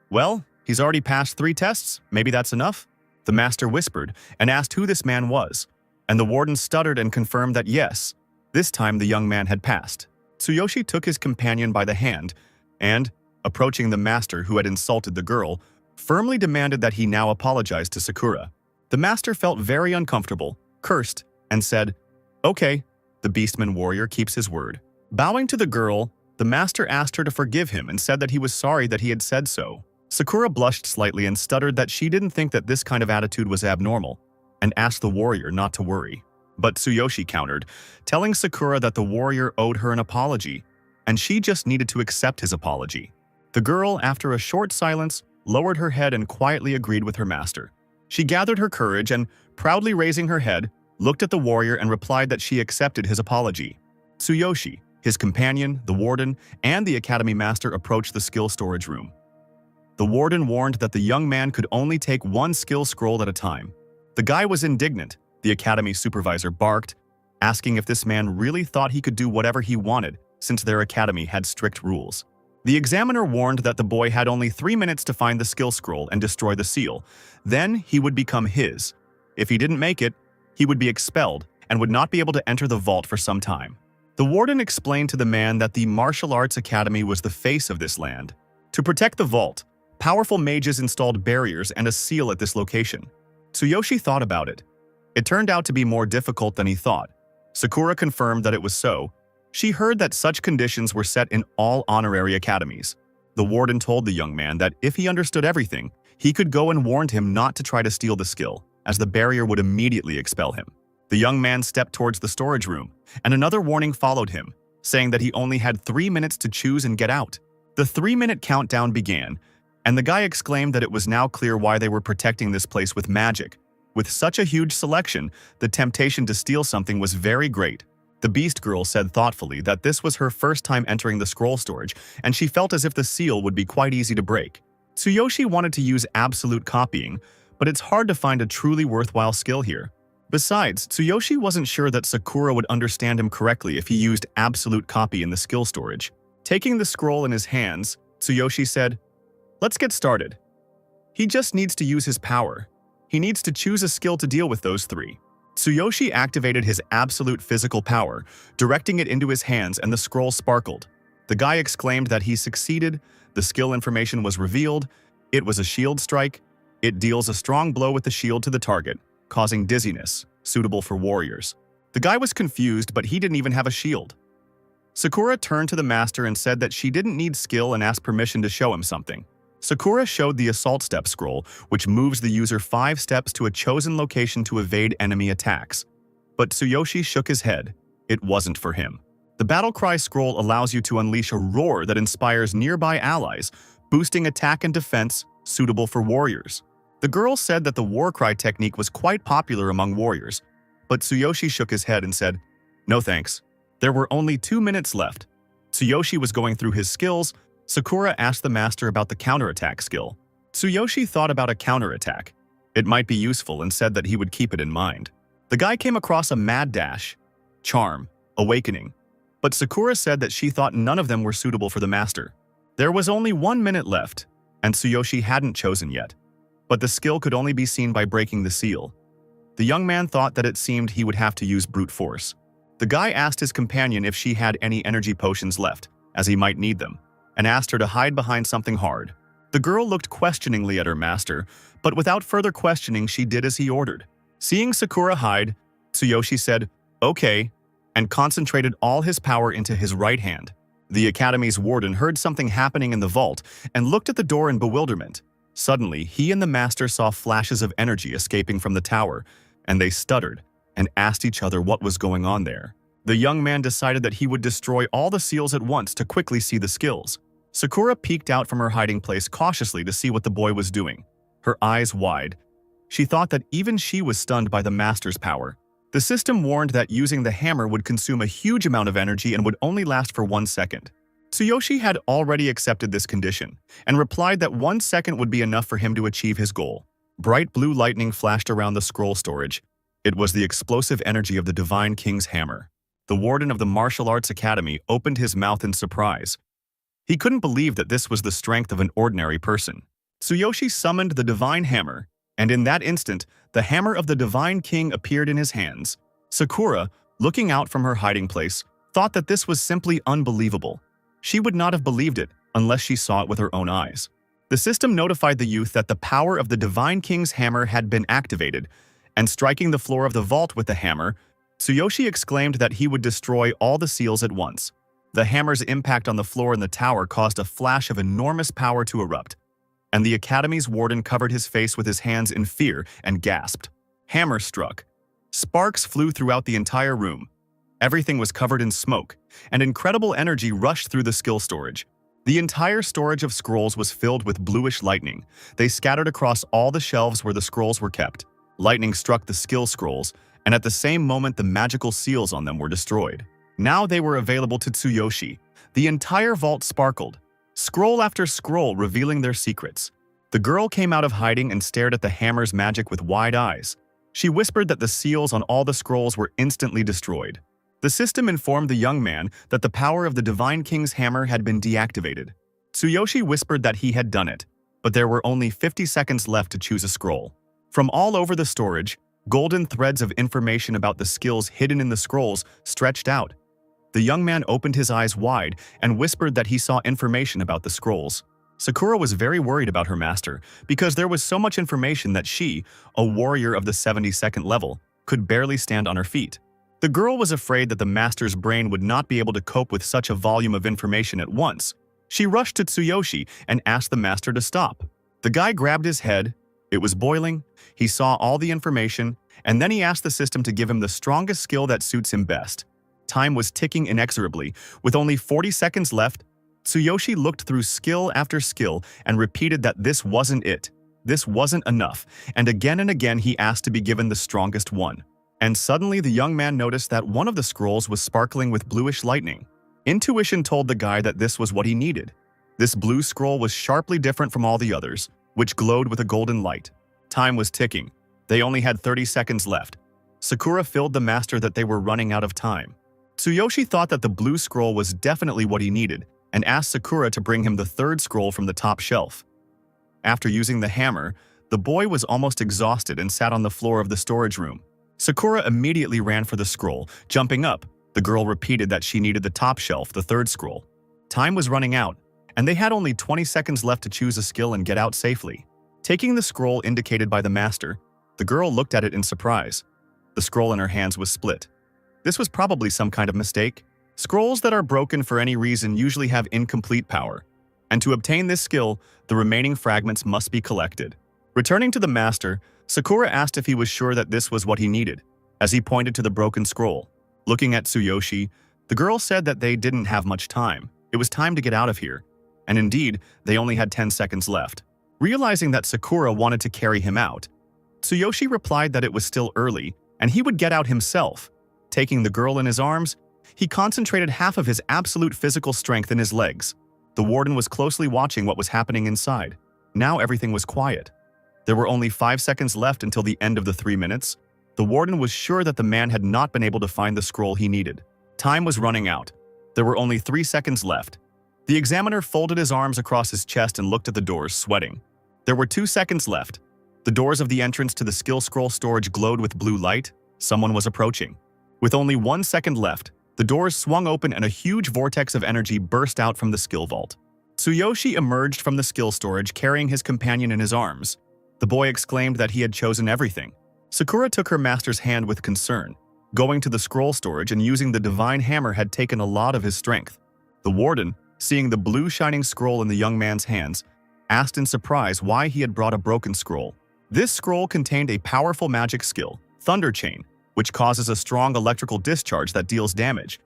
"Well, he's already passed 3 tests, maybe that's enough?" The master whispered and asked who this man was, and the warden stuttered and confirmed that yes, this time the young man had passed. Tsuyoshi took his companion by the hand and, approaching the master who had insulted the girl, firmly demanded that he now apologize to Sakura. The master felt very uncomfortable, cursed, and said, "Okay, the Beastman warrior keeps his word." Bowing to the girl, the master asked her to forgive him and said that he was sorry that he had said so. Sakura blushed slightly and stuttered that she didn't think that this kind of attitude was abnormal, and asked the warrior not to worry. But Tsuyoshi countered, telling Sakura that the warrior owed her an apology, and she just needed to accept his apology. The girl, after a short silence, lowered her head and quietly agreed with her master. She gathered her courage and, proudly raising her head, looked at the warrior and replied that she accepted his apology. Tsuyoshi, his companion, the warden, and the academy master approached the skill storage room. The warden warned that the young man could only take 1 skill scroll at a time. The guy was indignant. The academy supervisor barked, asking if this man really thought he could do whatever he wanted since their academy had strict rules. The examiner warned that the boy had only 3 minutes to find the skill scroll and destroy the seal. Then he would become his. If he didn't make it, he would be expelled and would not be able to enter the vault for some time. The warden explained to the man that the Martial Arts Academy was the face of this land. To protect the vault, powerful mages installed barriers and a seal at this location. Tsuyoshi thought about it. It turned out to be more difficult than he thought. Sakura confirmed that it was so. She heard that such conditions were set in all honorary academies. The warden told the young man that if he understood everything, he could go and warned him not to try to steal the skill, as the barrier would immediately expel him. The young man stepped towards the storage room, and another warning followed him, saying that he only had 3 minutes to choose and get out. The 3-minute countdown began, and the guy exclaimed that it was now clear why they were protecting this place with magic. With such a huge selection, the temptation to steal something was very great. The Beast Girl said thoughtfully that this was her first time entering the scroll storage, and she felt as if the seal would be quite easy to break. Tsuyoshi wanted to use absolute copying, but it's hard to find a truly worthwhile skill here. Besides, Tsuyoshi wasn't sure that Sakura would understand him correctly if he used absolute copy in the skill storage. Taking the scroll in his hands, Tsuyoshi said, "Let's get started." He just needs to use his power. He needs to choose a skill to deal with those three. Tsuyoshi activated his absolute physical power, directing it into his hands, and the scroll sparkled. The guy exclaimed that he succeeded. The skill information was revealed. It was a shield strike. It deals a strong blow with the shield to the target, causing dizziness, suitable for warriors. The guy was confused, but he didn't even have a shield. Sakura turned to the master and said that she didn't need skill and asked permission to show him something. Sakura showed the assault step scroll, which moves the user 5 steps to a chosen location to evade enemy attacks. But Tsuyoshi shook his head. It wasn't for him. The battle cry scroll allows you to unleash a roar that inspires nearby allies, boosting attack and defense, suitable for warriors. The girl said that the war cry technique was quite popular among warriors, but Tsuyoshi shook his head and said, "No thanks." There were only 2 minutes left. Tsuyoshi was going through his skills. Sakura asked the master about the counterattack skill. Tsuyoshi thought about a counterattack. It might be useful and said that he would keep it in mind. The guy came across a mad dash, charm, awakening, but Sakura said that she thought none of them were suitable for the master. There was only 1 minute left, and Tsuyoshi hadn't chosen yet, but the skill could only be seen by breaking the seal. The young man thought that it seemed he would have to use brute force. The guy asked his companion if she had any energy potions left, as he might need them, and asked her to hide behind something hard. The girl looked questioningly at her master, but without further questioning, she did as he ordered. Seeing Sakura hide, Tsuyoshi said, "Okay," and concentrated all his power into his right hand. The academy's warden heard something happening in the vault and looked at the door in bewilderment. Suddenly, he and the master saw flashes of energy escaping from the tower, and they stuttered and asked each other what was going on there. The young man decided that he would destroy all the seals at once to quickly see the skills. Sakura peeked out from her hiding place cautiously to see what the boy was doing, her eyes wide. She thought that even she was stunned by the master's power. The system warned that using the hammer would consume a huge amount of energy and would only last for 1 second. Tsuyoshi had already accepted this condition and replied that 1 second would be enough for him to achieve his goal. Bright blue lightning flashed around the scroll storage. It was the explosive energy of the Divine King's hammer. The warden of the Martial Arts Academy opened his mouth in surprise. He couldn't believe that this was the strength of an ordinary person. Tsuyoshi summoned the Divine Hammer, and in that instant, the hammer of the Divine King appeared in his hands. Sakura, looking out from her hiding place, thought that this was simply unbelievable. She would not have believed it unless she saw it with her own eyes. The system notified the youth that the power of the Divine King's hammer had been activated, and striking the floor of the vault with the hammer, Tsuyoshi exclaimed that he would destroy all the seals at once. The hammer's impact on the floor in the tower caused a flash of enormous power to erupt, and the academy's warden covered his face with his hands in fear and gasped. Hammer struck. Sparks flew throughout the entire room. Everything was covered in smoke, and incredible energy rushed through the skill storage. The entire storage of scrolls was filled with bluish lightning. They scattered across all the shelves where the scrolls were kept. Lightning struck the skill scrolls, and at the same moment the magical seals on them were destroyed. Now they were available to Tsuyoshi. The entire vault sparkled, scroll after scroll revealing their secrets. The girl came out of hiding and stared at the hammer's magic with wide eyes. She whispered that the seals on all the scrolls were instantly destroyed. The system informed the young man that the power of the Divine King's hammer had been deactivated. Tsuyoshi whispered that he had done it, but there were only 50 seconds left to choose a scroll. From all over the storage, golden threads of information about the skills hidden in the scrolls stretched out. The young man opened his eyes wide and whispered that he saw information about the scrolls. Sakura was very worried about her master because there was so much information that she, a warrior of the 72nd level, could barely stand on her feet. The girl was afraid that the master's brain would not be able to cope with such a volume of information at once. She rushed to Tsuyoshi and asked the master to stop. The guy grabbed his head. It was boiling. He saw all the information, and then he asked the system to give him the strongest skill that suits him best. Time was ticking inexorably. With only 40 seconds left, Tsuyoshi looked through skill after skill and repeated that this wasn't it. This wasn't enough, and again he asked to be given the strongest one. And suddenly the young man noticed that one of the scrolls was sparkling with bluish lightning. Intuition told the guy that this was what he needed. This blue scroll was sharply different from all the others, which glowed with a golden light. Time was ticking. They only had 30 seconds left. Sakura filled the master that they were running out of time. Tsuyoshi thought that the blue scroll was definitely what he needed and asked Sakura to bring him the third scroll from the top shelf. After using the hammer, the boy was almost exhausted and sat on the floor of the storage room. Sakura immediately ran for the scroll. Jumping up, the girl repeated that she needed the top shelf, the third scroll. Time was running out, and they had only 20 seconds left to choose a skill and get out safely. Taking the scroll indicated by the master, the girl looked at it in surprise. The scroll in her hands was split. This was probably some kind of mistake. Scrolls that are broken for any reason usually have incomplete power, and to obtain this skill, the remaining fragments must be collected. Returning to the master, Sakura asked if he was sure that this was what he needed, as he pointed to the broken scroll. Looking at Tsuyoshi, the girl said that they didn't have much time. It was time to get out of here, and indeed, they only had 10 seconds left. Realizing that Sakura wanted to carry him out, Tsuyoshi replied that it was still early, and he would get out himself. Taking the girl in his arms, he concentrated half of his absolute physical strength in his legs. The warden was closely watching what was happening inside. Now everything was quiet. There were only 5 seconds left until the end of the 3 minutes. The warden was sure that the man had not been able to find the scroll he needed. Time was running out. There were only 3 seconds left. The examiner folded his arms across his chest and looked at the doors, sweating. There were 2 seconds left. The doors of the entrance to the skill scroll storage glowed with blue light. Someone was approaching. With only 1 second left, the doors swung open and a huge vortex of energy burst out from the skill vault. Tsuyoshi emerged from the skill storage carrying his companion in his arms. The boy exclaimed that he had chosen everything. Sakura took her master's hand with concern. Going to the scroll storage and using the divine hammer had taken a lot of his strength. The warden, seeing the blue shining scroll in the young man's hands, asked in surprise why he had brought a broken scroll. This scroll contained a powerful magic skill, Thunder Chain, which causes a strong electrical discharge that deals damage.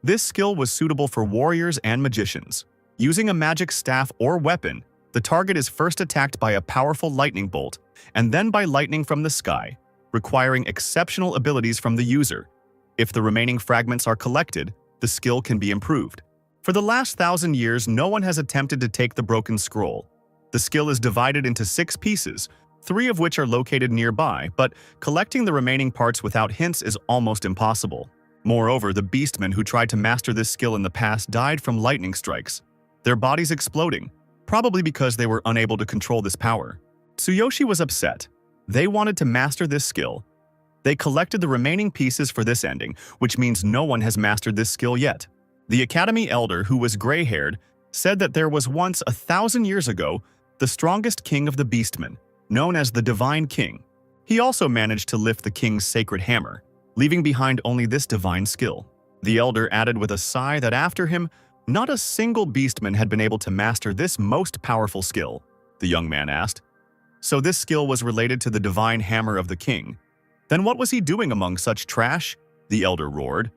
This skill was suitable for warriors and magicians. Using a magic staff or weapon, the target is first attacked by a powerful lightning bolt, and then by lightning from the sky, requiring exceptional abilities from the user. If the remaining fragments are collected, the skill can be improved. For the last 1,000 years, no one has attempted to take the broken scroll. The skill is divided into 6 pieces, 3 of which are located nearby, but collecting the remaining parts without hints is almost impossible. Moreover, the beastmen who tried to master this skill in the past died from lightning strikes, their bodies exploding, probably because they were unable to control this power. Tsuyoshi was upset. They wanted to master this skill. They collected the remaining pieces for this ending, which means no one has mastered this skill yet. The Academy Elder, who was gray-haired, said that there was once 1,000 years ago the strongest king of the beastmen, known as the Divine King. He also managed to lift the king's sacred hammer, leaving behind only this divine skill. The elder added with a sigh that after him, not a single beastman had been able to master this most powerful skill. The young man asked. So this skill was related to the divine hammer of the king. Then what was he doing among such trash? The elder roared,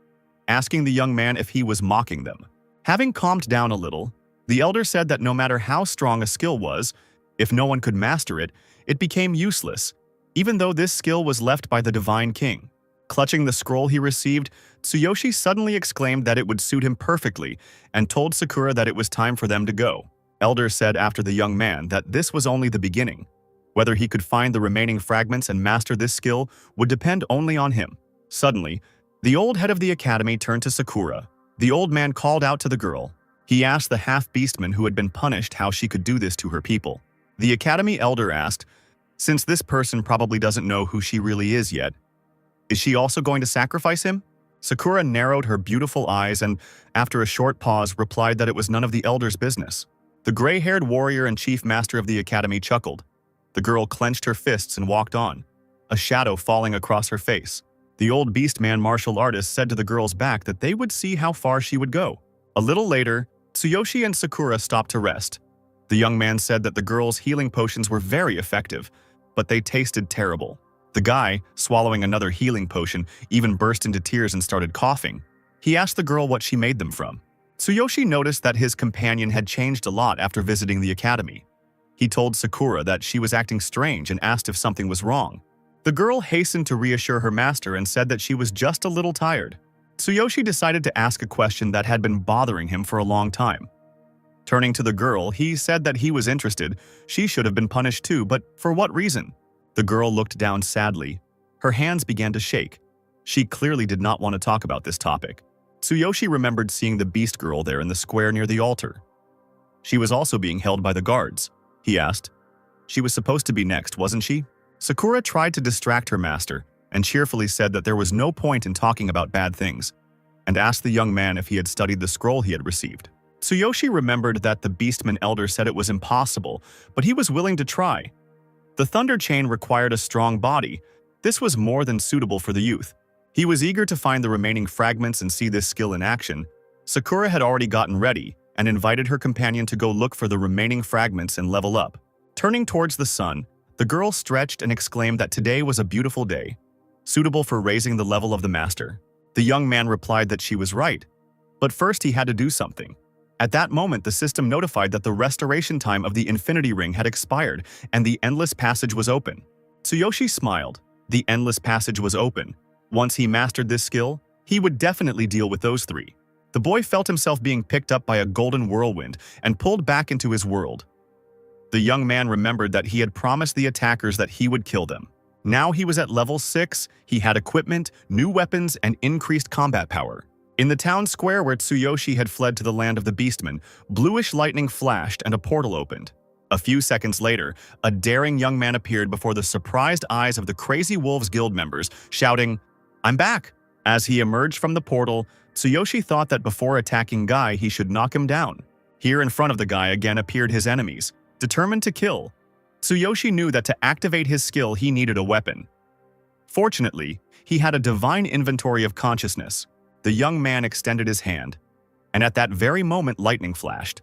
asking the young man if he was mocking them. Having calmed down a little, the elder said that no matter how strong a skill was, if no one could master it, it became useless, even though this skill was left by the Divine King. Clutching the scroll he received, Tsuyoshi suddenly exclaimed that it would suit him perfectly and told Sakura that it was time for them to go. Elder said after the young man that this was only the beginning. Whether he could find the remaining fragments and master this skill would depend only on him. Suddenly, the old head of the academy turned to Sakura. The old man called out to the girl. He asked the half-beastman who had been punished how she could do this to her people. The academy elder asked, since this person probably doesn't know who she really is yet, is she also going to sacrifice him? Sakura narrowed her beautiful eyes and, after a short pause, replied that it was none of the elder's business. The gray-haired warrior and chief master of the academy chuckled. The girl clenched her fists and walked on, a shadow falling across her face. The old beastman martial artist said to the girl's back that they would see how far she would go. A little later, Tsuyoshi and Sakura stopped to rest. The young man said that the girl's healing potions were very effective, but they tasted terrible. The guy, swallowing another healing potion, even burst into tears and started coughing. He asked the girl what she made them from. Tsuyoshi noticed that his companion had changed a lot after visiting the academy. He told Sakura that she was acting strange and asked if something was wrong. The girl hastened to reassure her master and said that she was just a little tired. Tsuyoshi decided to ask a question that had been bothering him for a long time. Turning to the girl, he said that he was interested. She should have been punished too, but for what reason? The girl looked down sadly. Her hands began to shake. She clearly did not want to talk about this topic. Tsuyoshi remembered seeing the beast girl there in the square near the altar. She was also being held by the guards. He asked, She was supposed to be next, wasn't she? Sakura tried to distract her master and cheerfully said that there was no point in talking about bad things, and asked the young man if he had studied the scroll he had received. Tsuyoshi remembered that the beastman elder said it was impossible, but he was willing to try. The thunder chain required a strong body. This was more than suitable for the youth. He was eager to find the remaining fragments and see this skill in action. Sakura had already gotten ready and invited her companion to go look for the remaining fragments and level up. Turning towards the sun, the girl stretched and exclaimed that today was a beautiful day, suitable for raising the level of the master. The young man replied that she was right, but first he had to do something. At that moment, the system notified that the restoration time of the Infinity Ring had expired and the Endless Passage was open. Tsuyoshi smiled. The Endless Passage was open. Once he mastered this skill, he would definitely deal with those three. The boy felt himself being picked up by a golden whirlwind and pulled back into his world. The young man remembered that he had promised the attackers that he would kill them. Now he was at level 6, he had equipment, new weapons, and increased combat power. In the town square where Tsuyoshi had fled to the land of the beastmen, bluish lightning flashed and a portal opened. A few seconds later, a daring young man appeared before the surprised eyes of the Crazy Wolves Guild members, shouting, "I'm back!" As he emerged from the portal, Tsuyoshi thought that before attacking Guy, he should knock him down. Here in front of the guy again appeared his enemies, determined to kill. Tsuyoshi knew that to activate his skill, he needed a weapon. Fortunately, he had a divine inventory of consciousness. The young man extended his hand, and at that very moment lightning flashed.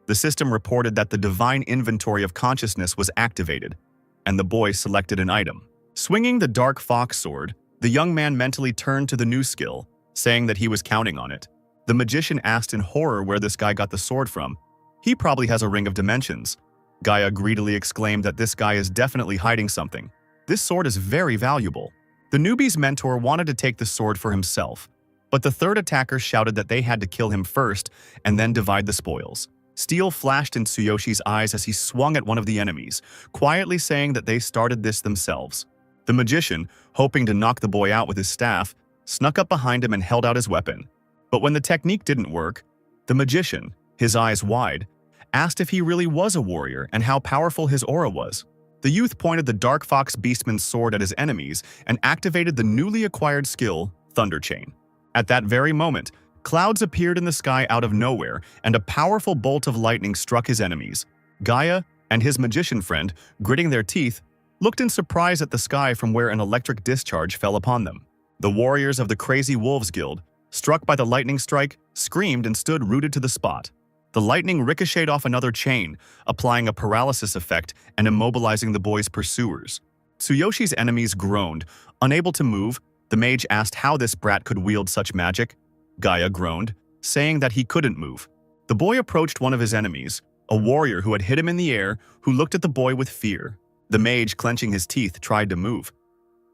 The system reported that the divine inventory of consciousness was activated, and the boy selected an item. Swinging the dark fox sword, the young man mentally turned to the new skill, saying that he was counting on it. The magician asked in horror where this guy got the sword from. "He probably has a ring of dimensions." Gaia greedily exclaimed that this guy is definitely hiding something. "This sword is very valuable." The newbie's mentor wanted to take the sword for himself, but the third attacker shouted that they had to kill him first and then divide the spoils. Steel flashed in Tsuyoshi's eyes as he swung at one of the enemies, quietly saying that they started this themselves. The magician, hoping to knock the boy out with his staff, snuck up behind him and held out his weapon. But when the technique didn't work, the magician, his eyes wide, asked if he really was a warrior and how powerful his aura was. The youth pointed the Dark Fox Beastman's sword at his enemies and activated the newly acquired skill, Thunder Chain. At that very moment, clouds appeared in the sky out of nowhere and a powerful bolt of lightning struck his enemies. Gaia and his magician friend, gritting their teeth, looked in surprise at the sky from where an electric discharge fell upon them. The warriors of the Crazy Wolves Guild, struck by the lightning strike, screamed and stood rooted to the spot. The lightning ricocheted off another chain, applying a paralysis effect and immobilizing the boy's pursuers. Tsuyoshi's enemies groaned. Unable to move, the mage asked how this brat could wield such magic. Gaia groaned, saying that he couldn't move. The boy approached one of his enemies, a warrior who had hit him in the air, who looked at the boy with fear. The mage, clenching his teeth, tried to move.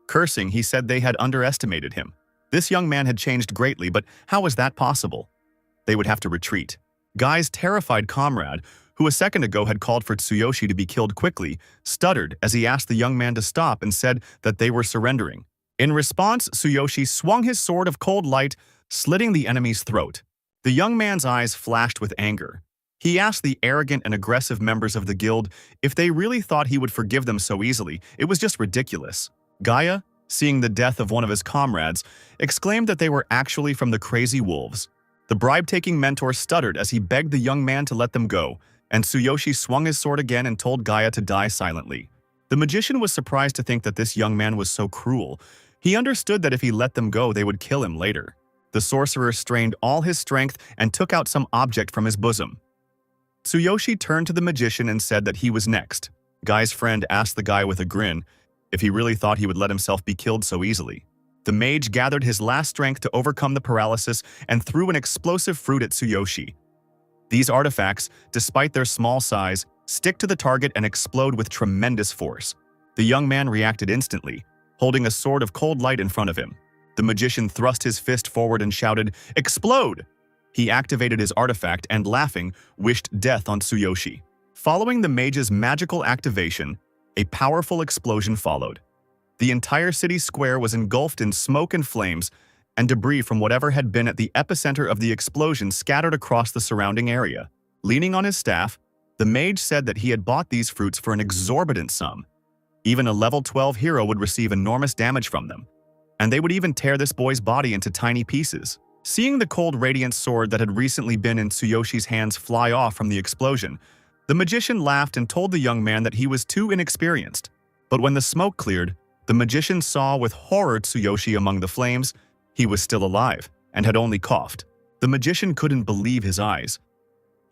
Cursing, he said they had underestimated him. This young man had changed greatly, but how was that possible? They would have to retreat. Guy's terrified comrade, who a second ago had called for Tsuyoshi to be killed quickly, stuttered as he asked the young man to stop and said that they were surrendering. In response, Tsuyoshi swung his sword of cold light, slitting the enemy's throat. The young man's eyes flashed with anger. He asked the arrogant and aggressive members of the guild if they really thought he would forgive them so easily. It was just ridiculous. Gaia, seeing the death of one of his comrades, exclaimed that they were actually from the Crazy Wolves. The bribe-taking mentor stuttered as he begged the young man to let them go, and Tsuyoshi swung his sword again and told Gaia to die silently. The magician was surprised to think that this young man was so cruel. He understood that if he let them go, they would kill him later. The sorcerer strained all his strength and took out some object from his bosom. Tsuyoshi turned to the magician and said that he was next. Guy's friend asked the guy with a grin if he really thought he would let himself be killed so easily. The mage gathered his last strength to overcome the paralysis and threw an explosive fruit at Tsuyoshi. These artifacts, despite their small size, stick to the target and explode with tremendous force. The young man reacted instantly, holding a sword of cold light in front of him. The magician thrust his fist forward and shouted, "Explode!" He activated his artifact and, laughing, wished death on Tsuyoshi. Following the mage's magical activation, a powerful explosion followed. The entire city square was engulfed in smoke and flames, and debris from whatever had been at the epicenter of the explosion scattered across the surrounding area. Leaning on his staff, The mage said that he had bought these fruits for an exorbitant sum. Even a level 12 hero would receive enormous damage from them, and they would even tear this boy's body into tiny pieces. Seeing the cold radiant sword that had recently been in Tsuyoshi's hands fly off from the explosion, the magician laughed and told the young man that he was too inexperienced. But when the smoke cleared, the magician saw with horror Tsuyoshi among the flames. He was still alive and had only coughed. The magician couldn't believe his eyes.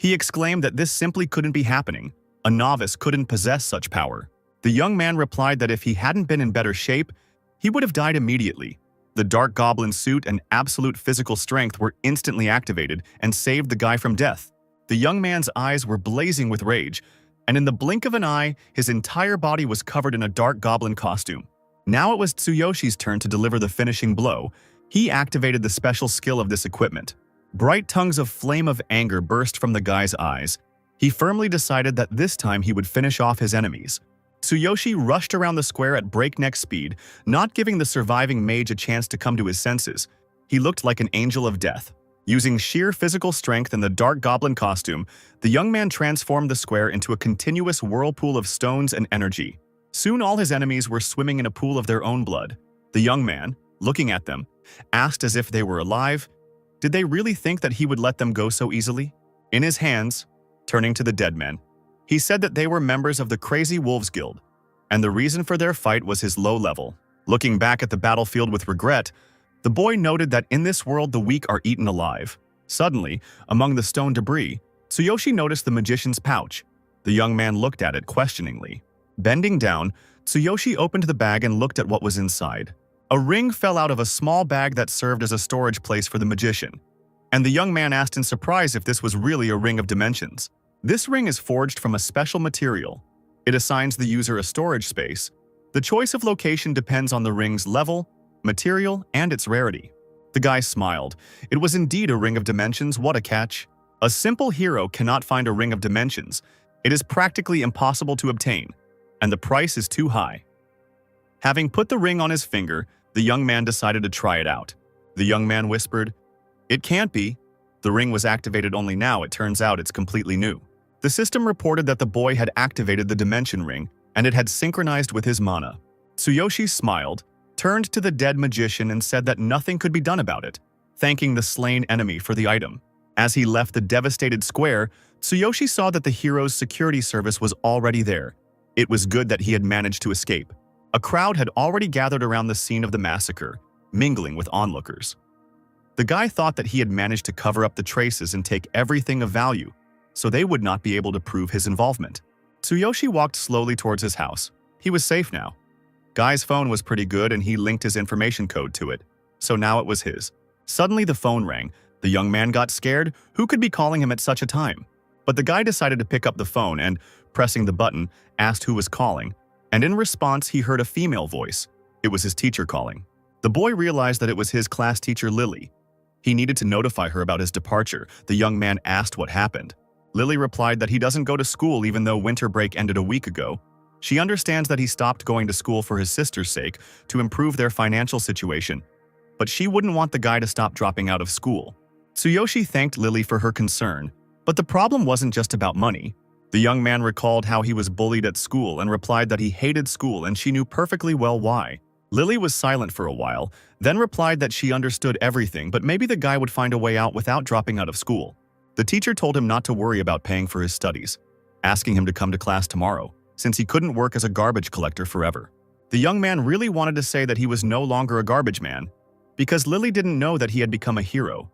He exclaimed that this simply couldn't be happening. A novice couldn't possess such power. The young man replied that if he hadn't been in better shape, he would have died immediately. The dark goblin suit and absolute physical strength were instantly activated and saved the guy from death. The young man's eyes were blazing with rage, and in the blink of an eye, his entire body was covered in a dark goblin costume. Now it was Tsuyoshi's turn to deliver the finishing blow. He activated the special skill of this equipment. Bright tongues of flame of anger burst from the guy's eyes. He firmly decided that this time he would finish off his enemies. Tsuyoshi rushed around the square at breakneck speed, not giving the surviving mage a chance to come to his senses. He looked like an angel of death. Using sheer physical strength and the dark goblin costume, the young man transformed the square into a continuous whirlpool of stones and energy. Soon all his enemies were swimming in a pool of their own blood. The young man, looking at them, asked as if they were alive, did they really think that he would let them go so easily? In his hands, turning to the dead men, he said that they were members of the Crazy Wolves Guild, and the reason for their fight was his low level. Looking back at the battlefield with regret, the boy noted that in this world the weak are eaten alive. Suddenly, among the stone debris, Tsuyoshi noticed the magician's pouch. The young man looked at it questioningly. Bending down, Tsuyoshi opened the bag and looked at what was inside. A ring fell out of a small bag that served as a storage place for the magician, and the young man asked in surprise if this was really a ring of dimensions. This ring is forged from a special material. It assigns the user a storage space. The choice of location depends on the ring's level, material, and its rarity. The guy smiled. It was indeed a ring of dimensions. What a catch. A simple hero cannot find a ring of dimensions. It is practically impossible to obtain, and the price is too high. Having put the ring on his finger, the young man decided to try it out. The young man whispered, "It can't be. The ring was activated only now. It turns out it's completely new." The system reported that the boy had activated the dimension ring, and it had synchronized with his mana. Tsuyoshi smiled, turned to the dead magician and said that nothing could be done about it, thanking the slain enemy for the item. As he left the devastated square, Tsuyoshi saw that the hero's security service was already there. It was good that he had managed to escape. A crowd had already gathered around the scene of the massacre, mingling with onlookers. The guy thought that he had managed to cover up the traces and take everything of value, so they would not be able to prove his involvement. Tsuyoshi walked slowly towards his house. He was safe now. Guy's phone was pretty good and he linked his information code to it, so now it was his. Suddenly the phone rang. The young man got scared. Who could be calling him at such a time? But the guy decided to pick up the phone and, pressing the button, asked who was calling. And in response, he heard a female voice. It was his teacher calling. The boy realized that it was his class teacher, Lily. He needed to notify her about his departure. The young man asked what happened. Lily replied that he doesn't go to school even though winter break ended a week ago. She understands that he stopped going to school for his sister's sake to improve their financial situation, but she wouldn't want the guy to stop dropping out of school. Tsuyoshi thanked Lily for her concern, but the problem wasn't just about money. The young man recalled how he was bullied at school and replied that he hated school and she knew perfectly well why. Lily was silent for a while, then replied that she understood everything, but maybe the guy would find a way out without dropping out of school. The teacher told him not to worry about paying for his studies, asking him to come to class tomorrow, since he couldn't work as a garbage collector forever. The young man really wanted to say that he was no longer a garbage man, because Lily didn't know that he had become a hero.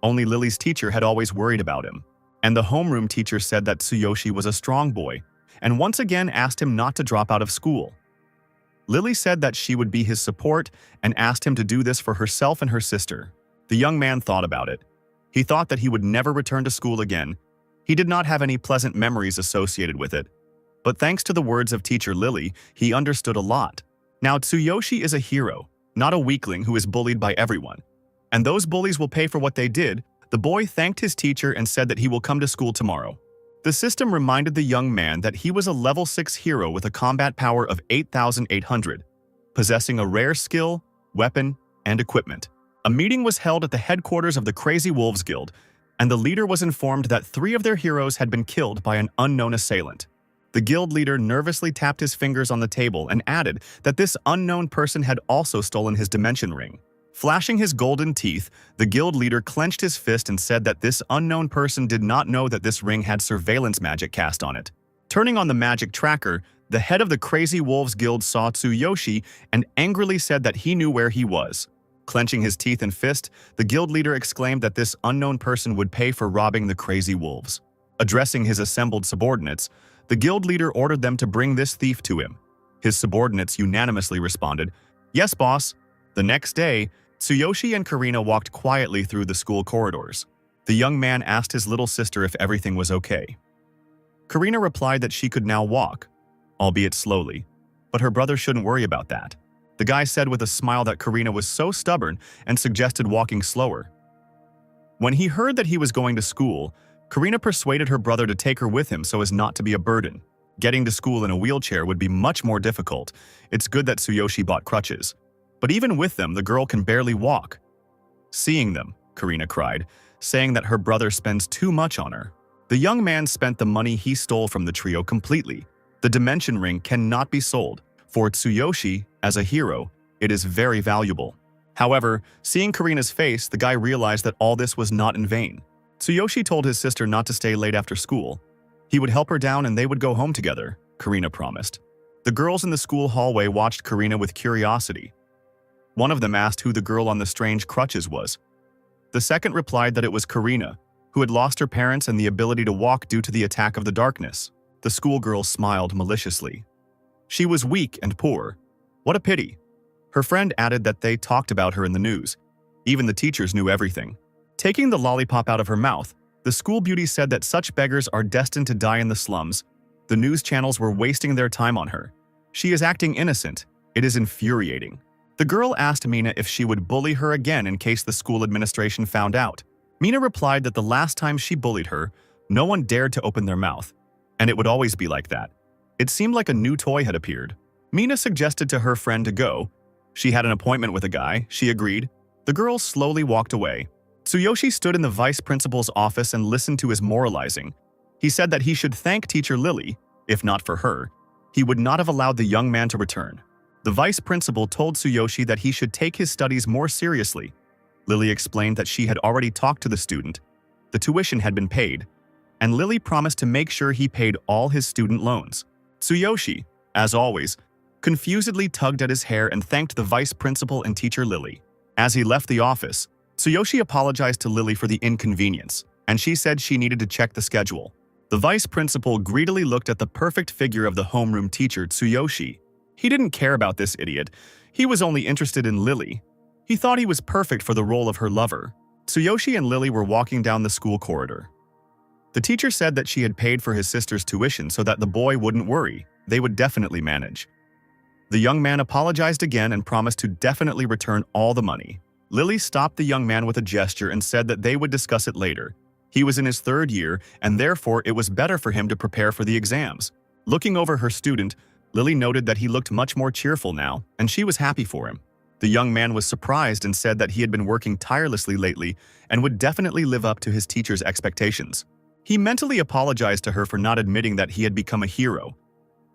Only Lily's teacher had always worried about him, and the homeroom teacher said that Tsuyoshi was a strong boy, and once again asked him not to drop out of school. Lily said that she would be his support and asked him to do this for herself and her sister. The young man thought about it. He thought that he would never return to school again. He did not have any pleasant memories associated with it. But thanks to the words of teacher Lily, he understood a lot. Now Tsuyoshi is a hero, not a weakling who is bullied by everyone. And those bullies will pay for what they did. The boy thanked his teacher and said that he will come to school tomorrow. The system reminded the young man that he was a level 6 hero with a combat power of 8,800, possessing a rare skill, weapon, and equipment. A meeting was held at the headquarters of the Crazy Wolves Guild, and the leader was informed that 3 of their heroes had been killed by an unknown assailant. The guild leader nervously tapped his fingers on the table and added that this unknown person had also stolen his dimension ring. Flashing his golden teeth, the guild leader clenched his fist and said that this unknown person did not know that this ring had surveillance magic cast on it. Turning on the magic tracker, the head of the Crazy Wolves Guild saw Tsuyoshi and angrily said that he knew where he was. Clenching his teeth and fist, the guild leader exclaimed that this unknown person would pay for robbing the Crazy Wolves. Addressing his assembled subordinates, the guild leader ordered them to bring this thief to him. His subordinates unanimously responded, "Yes, boss." The next day, Tsuyoshi and Karina walked quietly through the school corridors. The young man asked his little sister if everything was okay. Karina replied that she could now walk, albeit slowly, but her brother shouldn't worry about that. The guy said with a smile that Karina was so stubborn and suggested walking slower. When he heard that he was going to school, Karina persuaded her brother to take her with him so as not to be a burden. Getting to school in a wheelchair would be much more difficult. It's good that Tsuyoshi bought crutches. But even with them, the girl can barely walk. Seeing them, Karina cried, saying that her brother spends too much on her. The young man spent the money he stole from the trio completely. The dimension ring cannot be sold. For Tsuyoshi, as a hero, it is very valuable. However, seeing Karina's face, the guy realized that all this was not in vain. Tsuyoshi told his sister not to stay late after school. He would help her down and they would go home together, Karina promised. The girls in the school hallway watched Karina with curiosity. One of them asked who the girl on the strange crutches was. The second replied that it was Karina, who had lost her parents and the ability to walk due to the attack of the darkness. The schoolgirl smiled maliciously. She was weak and poor. What a pity. Her friend added that they talked about her in the news. Even the teachers knew everything. Taking the lollipop out of her mouth, the school beauty said that such beggars are destined to die in the slums. The news channels were wasting their time on her. She is acting innocent. It is infuriating. The girl asked Mina if she would bully her again in case the school administration found out. Mina replied that the last time she bullied her, no one dared to open their mouth, and it would always be like that. It seemed like a new toy had appeared. Mina suggested to her friend to go. She had an appointment with a guy. She agreed. The girl slowly walked away. Tsuyoshi stood in the vice principal's office and listened to his moralizing. He said that he should thank teacher Lily. If not for her, he would not have allowed the young man to return. The vice principal told Tsuyoshi that he should take his studies more seriously. Lily explained that she had already talked to the student. The tuition had been paid, and Lily promised to make sure he paid all his student loans. Tsuyoshi, as always, confusedly tugged at his hair and thanked the vice principal and teacher Lily. As he left the office, Tsuyoshi apologized to Lily for the inconvenience, and she said she needed to check the schedule. The vice principal greedily looked at the perfect figure of the homeroom teacher, Tsuyoshi. He didn't care about this idiot. He was only interested in Lily. He thought he was perfect for the role of her lover. Tsuyoshi and Lily were walking down the school corridor. The teacher said that she had paid for his sister's tuition so that the boy wouldn't worry. They would definitely manage. The young man apologized again and promised to definitely return all the money. Lily stopped the young man with a gesture and said that they would discuss it later. He was in his 3rd year, and therefore it was better for him to prepare for the exams. Looking over her student, Lily noted that he looked much more cheerful now, and she was happy for him. The young man was surprised and said that he had been working tirelessly lately and would definitely live up to his teacher's expectations. He mentally apologized to her for not admitting that he had become a hero.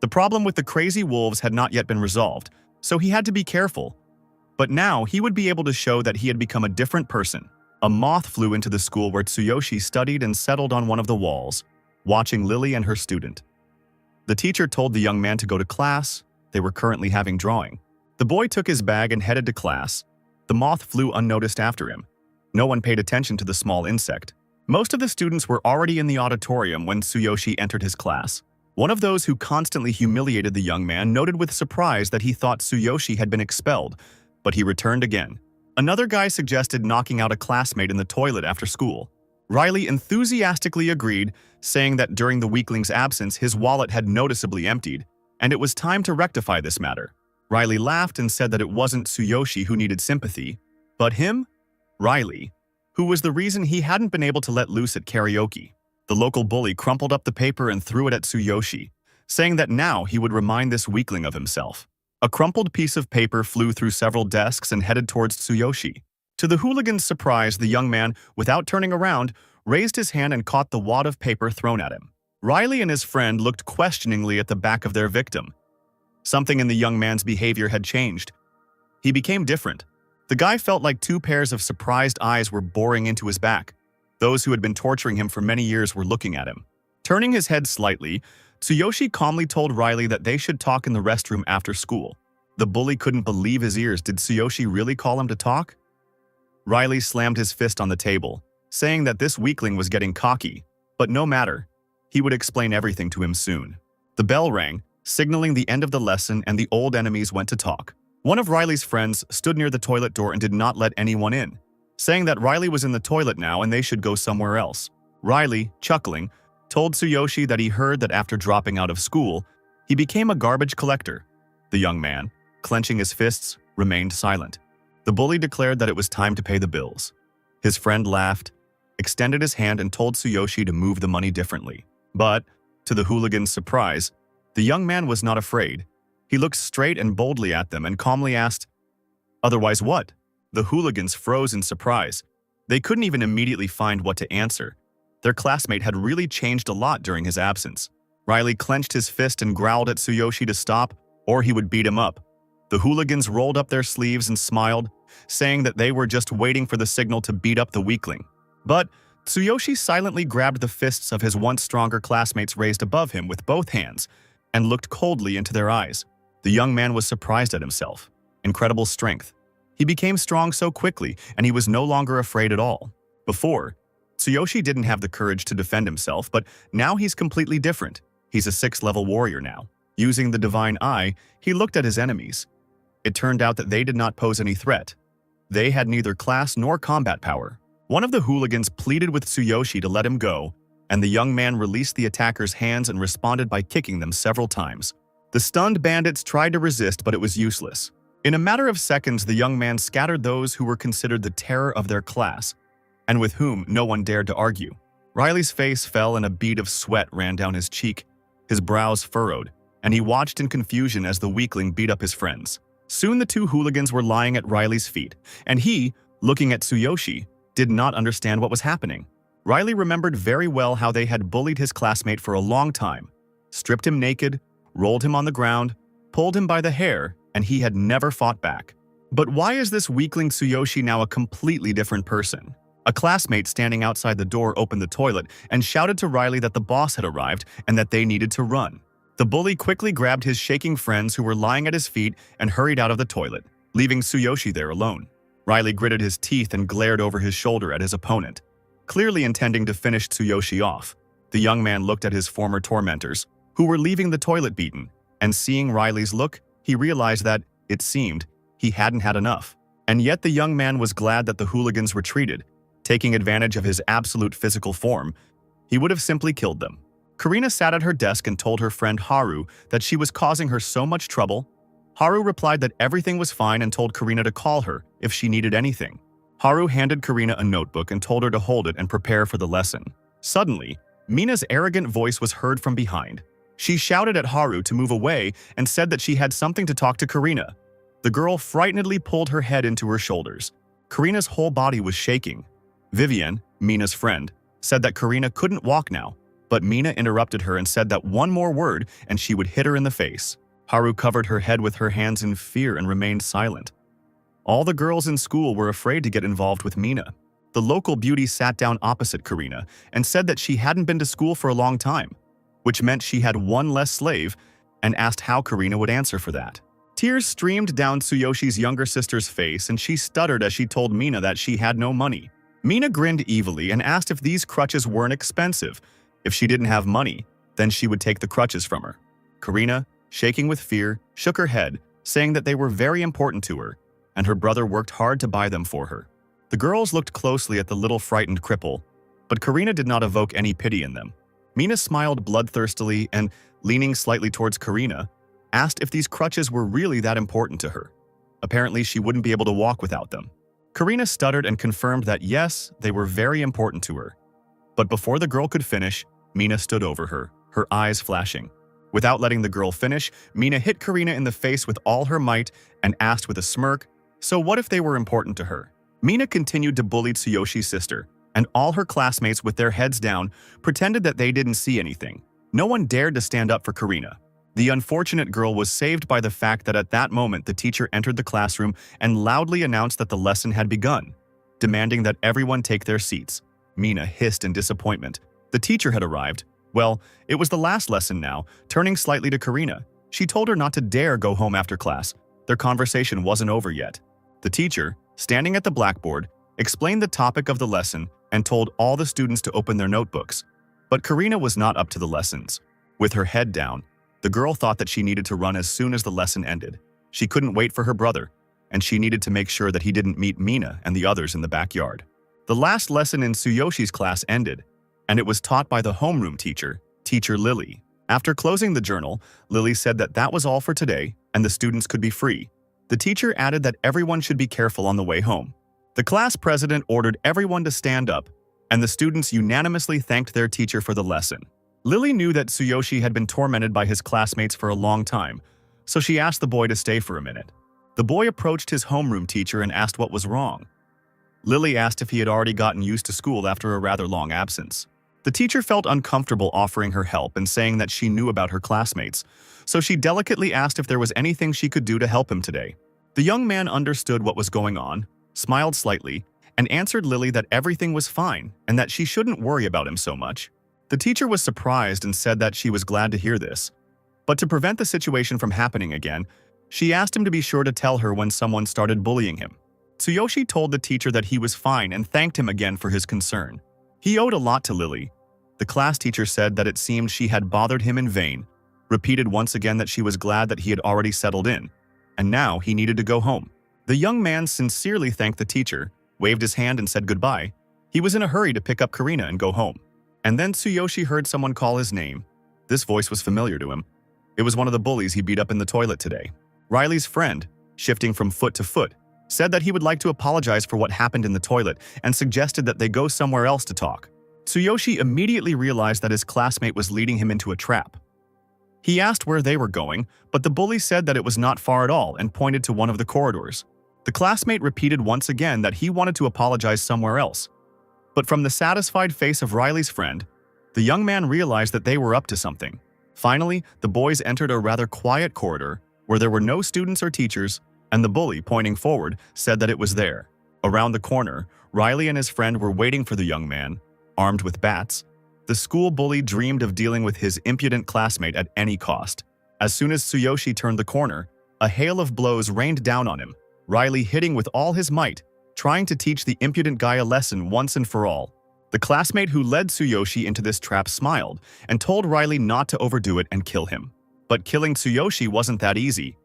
The problem with the Crazy Wolves had not yet been resolved, so he had to be careful. But now he would be able to show that he had become a different person. A moth flew into the school where Tsuyoshi studied and settled on one of the walls, watching Lily and her student. The teacher told the young man to go to class. They were currently having drawing. The boy took his bag and headed to class. The moth flew unnoticed after him. No one paid attention to the small insect. Most of the students were already in the auditorium when Tsuyoshi entered his class. One of those who constantly humiliated the young man noted with surprise that he thought Tsuyoshi had been expelled, but he returned again. Another guy suggested knocking out a classmate in the toilet after school. Riley enthusiastically agreed, saying that during the weakling's absence his wallet had noticeably emptied, and it was time to rectify this matter. Riley laughed and said that it wasn't Tsuyoshi who needed sympathy, but him, Riley, who was the reason he hadn't been able to let loose at karaoke. The local bully crumpled up the paper and threw it at Tsuyoshi, saying that now he would remind this weakling of himself. A crumpled piece of paper flew through several desks and headed towards Tsuyoshi. To the hooligan's surprise, the young man, without turning around, raised his hand and caught the wad of paper thrown at him. Riley and his friend looked questioningly at the back of their victim. Something in the young man's behavior had changed. He became different. The guy felt like two pairs of surprised eyes were boring into his back. Those who had been torturing him for many years were looking at him. Turning his head slightly, Tsuyoshi calmly told Riley that they should talk in the restroom after school. The bully couldn't believe his ears. Did Tsuyoshi really call him to talk? Riley slammed his fist on the table, saying that this weakling was getting cocky, but no matter. He would explain everything to him soon. The bell rang, signaling the end of the lesson, and the old enemies went to talk. One of Riley's friends stood near the toilet door and did not let anyone in, saying that Riley was in the toilet now and they should go somewhere else. Riley, chuckling, told Tsuyoshi that he heard that after dropping out of school, he became a garbage collector. The young man, clenching his fists, remained silent. The bully declared that it was time to pay the bills. His friend laughed, extended his hand and told Tsuyoshi to move the money differently. But, to the hooligan's surprise, the young man was not afraid. He looked straight and boldly at them and calmly asked, "Otherwise what?" The hooligans froze in surprise. They couldn't even immediately find what to answer. Their classmate had really changed a lot during his absence. Riley clenched his fist and growled at Tsuyoshi to stop, or he would beat him up. The hooligans rolled up their sleeves and smiled, saying that they were just waiting for the signal to beat up the weakling. But Tsuyoshi silently grabbed the fists of his once stronger classmates raised above him with both hands and looked coldly into their eyes. The young man was surprised at himself. Incredible strength. He became strong so quickly, and he was no longer afraid at all. Before, Tsuyoshi didn't have the courage to defend himself, but now he's completely different. He's a 6th-level warrior now. Using the divine eye, he looked at his enemies. It turned out that they did not pose any threat. They had neither class nor combat power. One of the hooligans pleaded with Tsuyoshi to let him go, and the young man released the attacker's hands and responded by kicking them several times. The stunned bandits tried to resist, but it was useless. In a matter of seconds, the young man scattered those who were considered the terror of their class, and with whom no one dared to argue. Riley's face fell and a bead of sweat ran down his cheek. His brows furrowed, and he watched in confusion as the weakling beat up his friends. Soon the two hooligans were lying at Riley's feet, and he, looking at Tsuyoshi, did not understand what was happening. Riley remembered very well how they had bullied his classmate for a long time, stripped him naked, rolled him on the ground, pulled him by the hair, and he had never fought back. But why is this weakling Tsuyoshi now a completely different person? A classmate standing outside the door opened the toilet and shouted to Riley that the boss had arrived and that they needed to run. The bully quickly grabbed his shaking friends who were lying at his feet and hurried out of the toilet, leaving Tsuyoshi there alone. Riley gritted his teeth and glared over his shoulder at his opponent, clearly intending to finish Tsuyoshi off. The young man looked at his former tormentors, who were leaving the toilet beaten, and seeing Riley's look, he realized that, it seemed, he hadn't had enough. And yet the young man was glad that the hooligans retreated. Taking advantage of his absolute physical form, he would have simply killed them. Karina sat at her desk and told her friend Haru that she was causing her so much trouble. Haru replied that everything was fine and told Karina to call her if she needed anything. Haru handed Karina a notebook and told her to hold it and prepare for the lesson. Suddenly, Mina's arrogant voice was heard from behind. She shouted at Haru to move away and said that she had something to talk to Karina. The girl frightenedly pulled her head into her shoulders. Karina's whole body was shaking. Vivian, Mina's friend, said that Karina couldn't walk now, but Mina interrupted her and said that one more word and she would hit her in the face. Haru covered her head with her hands in fear and remained silent. All the girls in school were afraid to get involved with Mina. The local beauty sat down opposite Karina and said that she hadn't been to school for a long time, which meant she had one less slave, and asked how Karina would answer for that. Tears streamed down Tsuyoshi's younger sister's face and she stuttered as she told Mina that she had no money. Mina grinned evilly and asked if these crutches weren't expensive. If she didn't have money, then she would take the crutches from her. Karina, shaking with fear, shook her head, saying that they were very important to her, and her brother worked hard to buy them for her. The girls looked closely at the little frightened cripple, but Karina did not evoke any pity in them. Mina smiled bloodthirstily and, leaning slightly towards Karina, asked if these crutches were really that important to her. Apparently, she wouldn't be able to walk without them. Karina stuttered and confirmed that yes, they were very important to her. But before the girl could finish, Mina stood over her, her eyes flashing. Without letting the girl finish, Mina hit Karina in the face with all her might and asked with a smirk, "So what if they were important to her?" Mina continued to bully Tsuyoshi's sister, and all her classmates with their heads down pretended that they didn't see anything. No one dared to stand up for Karina. The unfortunate girl was saved by the fact that at that moment the teacher entered the classroom and loudly announced that the lesson had begun, demanding that everyone take their seats. Mina hissed in disappointment. The teacher had arrived. Well, it was the last lesson now. Turning slightly to Karina, she told her not to dare go home after class. Their conversation wasn't over yet. The teacher, standing at the blackboard, explained the topic of the lesson and told all the students to open their notebooks. But Karina was not up to the lessons. With her head down, the girl thought that she needed to run as soon as the lesson ended. She couldn't wait for her brother, and she needed to make sure that he didn't meet Mina and the others in the backyard. The last lesson in Tsuyoshi's class ended, and it was taught by the homeroom teacher, Teacher Lily. After closing the journal, Lily said that that was all for today and the students could be free. The teacher added that everyone should be careful on the way home. The class president ordered everyone to stand up, and the students unanimously thanked their teacher for the lesson. Lily knew that Tsuyoshi had been tormented by his classmates for a long time, so she asked the boy to stay for a minute. The boy approached his homeroom teacher and asked what was wrong. Lily asked if he had already gotten used to school after a rather long absence. The teacher felt uncomfortable offering her help and saying that she knew about her classmates, so she delicately asked if there was anything she could do to help him today. The young man understood what was going on, smiled slightly, and answered Lily that everything was fine and that she shouldn't worry about him so much. The teacher was surprised and said that she was glad to hear this. But to prevent the situation from happening again, she asked him to be sure to tell her when someone started bullying him. Tsuyoshi told the teacher that he was fine and thanked him again for his concern. He owed a lot to Lily. The class teacher said that it seemed she had bothered him in vain, repeated once again that she was glad that he had already settled in, and now he needed to go home. The young man sincerely thanked the teacher, waved his hand and said goodbye. He was in a hurry to pick up Karina and go home. And then Tsuyoshi heard someone call his name. This voice was familiar to him. It was one of the bullies he beat up in the toilet today. Riley's friend, shifting from foot to foot, said that he would like to apologize for what happened in the toilet and suggested that they go somewhere else to talk. Tsuyoshi immediately realized that his classmate was leading him into a trap. He asked where they were going, but the bully said that it was not far at all and pointed to one of the corridors. The classmate repeated once again that he wanted to apologize somewhere else. But from the satisfied face of Riley's friend, the young man realized that they were up to something. Finally, the boys entered a rather quiet corridor where there were no students or teachers, and the bully, pointing forward, said that it was there. Around the corner, Riley and his friend were waiting for the young man, armed with bats. The school bully dreamed of dealing with his impudent classmate at any cost. As soon as Tsuyoshi turned the corner, a hail of blows rained down on him, Riley hitting with all his might, trying to teach the impudent guy a lesson once and for all. The classmate who led Tsuyoshi into this trap smiled and told Riley not to overdo it and kill him. But killing Tsuyoshi wasn't that easy.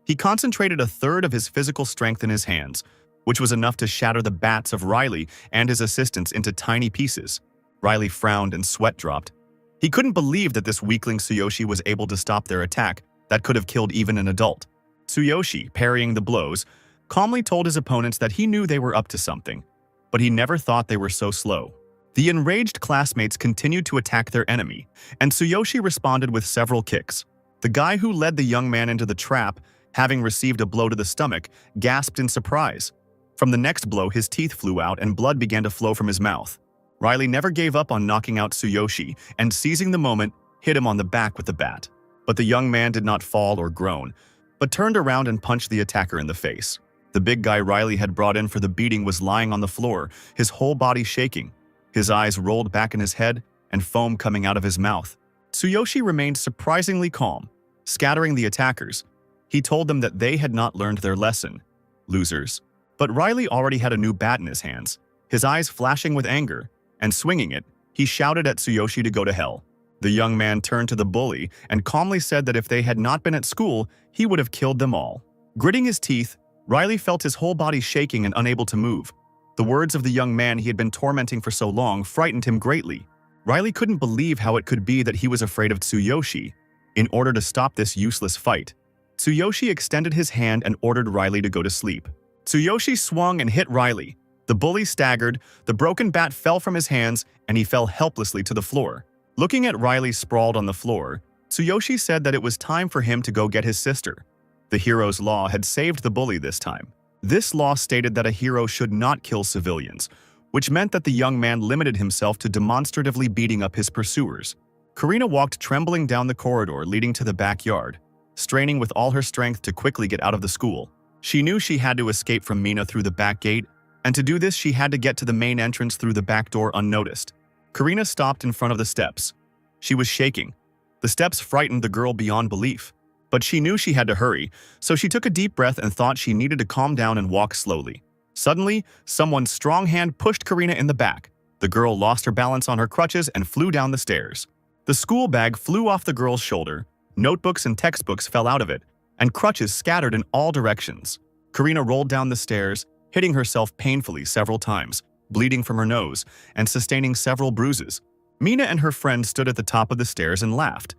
He concentrated a third of his physical strength in his hands, which was enough to shatter the bats of Riley and his assistants into tiny pieces. Riley frowned and sweat dropped. He couldn't believe that this weakling Tsuyoshi was able to stop their attack that could have killed even an adult. Tsuyoshi, parrying the blows, calmly told his opponents that he knew they were up to something, but he never thought they were so slow. The enraged classmates continued to attack their enemy, and Tsuyoshi responded with several kicks. The guy who led the young man into the trap, having received a blow to the stomach, gasped in surprise. From the next blow, his teeth flew out and blood began to flow from his mouth. Riley never gave up on knocking out Tsuyoshi and, seizing the moment, hit him on the back with the bat. But the young man did not fall or groan, but turned around and punched the attacker in the face. The big guy Riley had brought in for the beating was lying on the floor, his whole body shaking. His eyes rolled back in his head and foam coming out of his mouth. Tsuyoshi remained surprisingly calm, scattering the attackers. He told them that they had not learned their lesson. Losers. But Riley already had a new bat in his hands, his eyes flashing with anger, and swinging it, he shouted at Tsuyoshi to go to hell. The young man turned to the bully and calmly said that if they had not been at school, he would have killed them all. Gritting his teeth, Riley felt his whole body shaking and unable to move. The words of the young man he had been tormenting for so long frightened him greatly. Riley couldn't believe how it could be that he was afraid of Tsuyoshi. In order to stop this useless fight, Tsuyoshi extended his hand and ordered Riley to go to sleep. Tsuyoshi swung and hit Riley. The bully staggered, the broken bat fell from his hands, and he fell helplessly to the floor. Looking at Riley sprawled on the floor, Tsuyoshi said that it was time for him to go get his sister. The hero's law had saved the bully this time. This law stated that a hero should not kill civilians, which meant that the young man limited himself to demonstratively beating up his pursuers. Karina walked trembling down the corridor leading to the backyard, straining with all her strength to quickly get out of the school. She knew she had to escape from Mina through the back gate, and to do this she had to get to the main entrance through the back door unnoticed. Karina stopped in front of the steps. She was shaking. The steps frightened the girl beyond belief. But she knew she had to hurry, so she took a deep breath and thought she needed to calm down and walk slowly. Suddenly, someone's strong hand pushed Karina in the back. The girl lost her balance on her crutches and flew down the stairs. The school bag flew off the girl's shoulder, notebooks and textbooks fell out of it, and crutches scattered in all directions. Karina rolled down the stairs, hitting herself painfully several times, bleeding from her nose, and sustaining several bruises. Mina and her friend stood at the top of the stairs and laughed.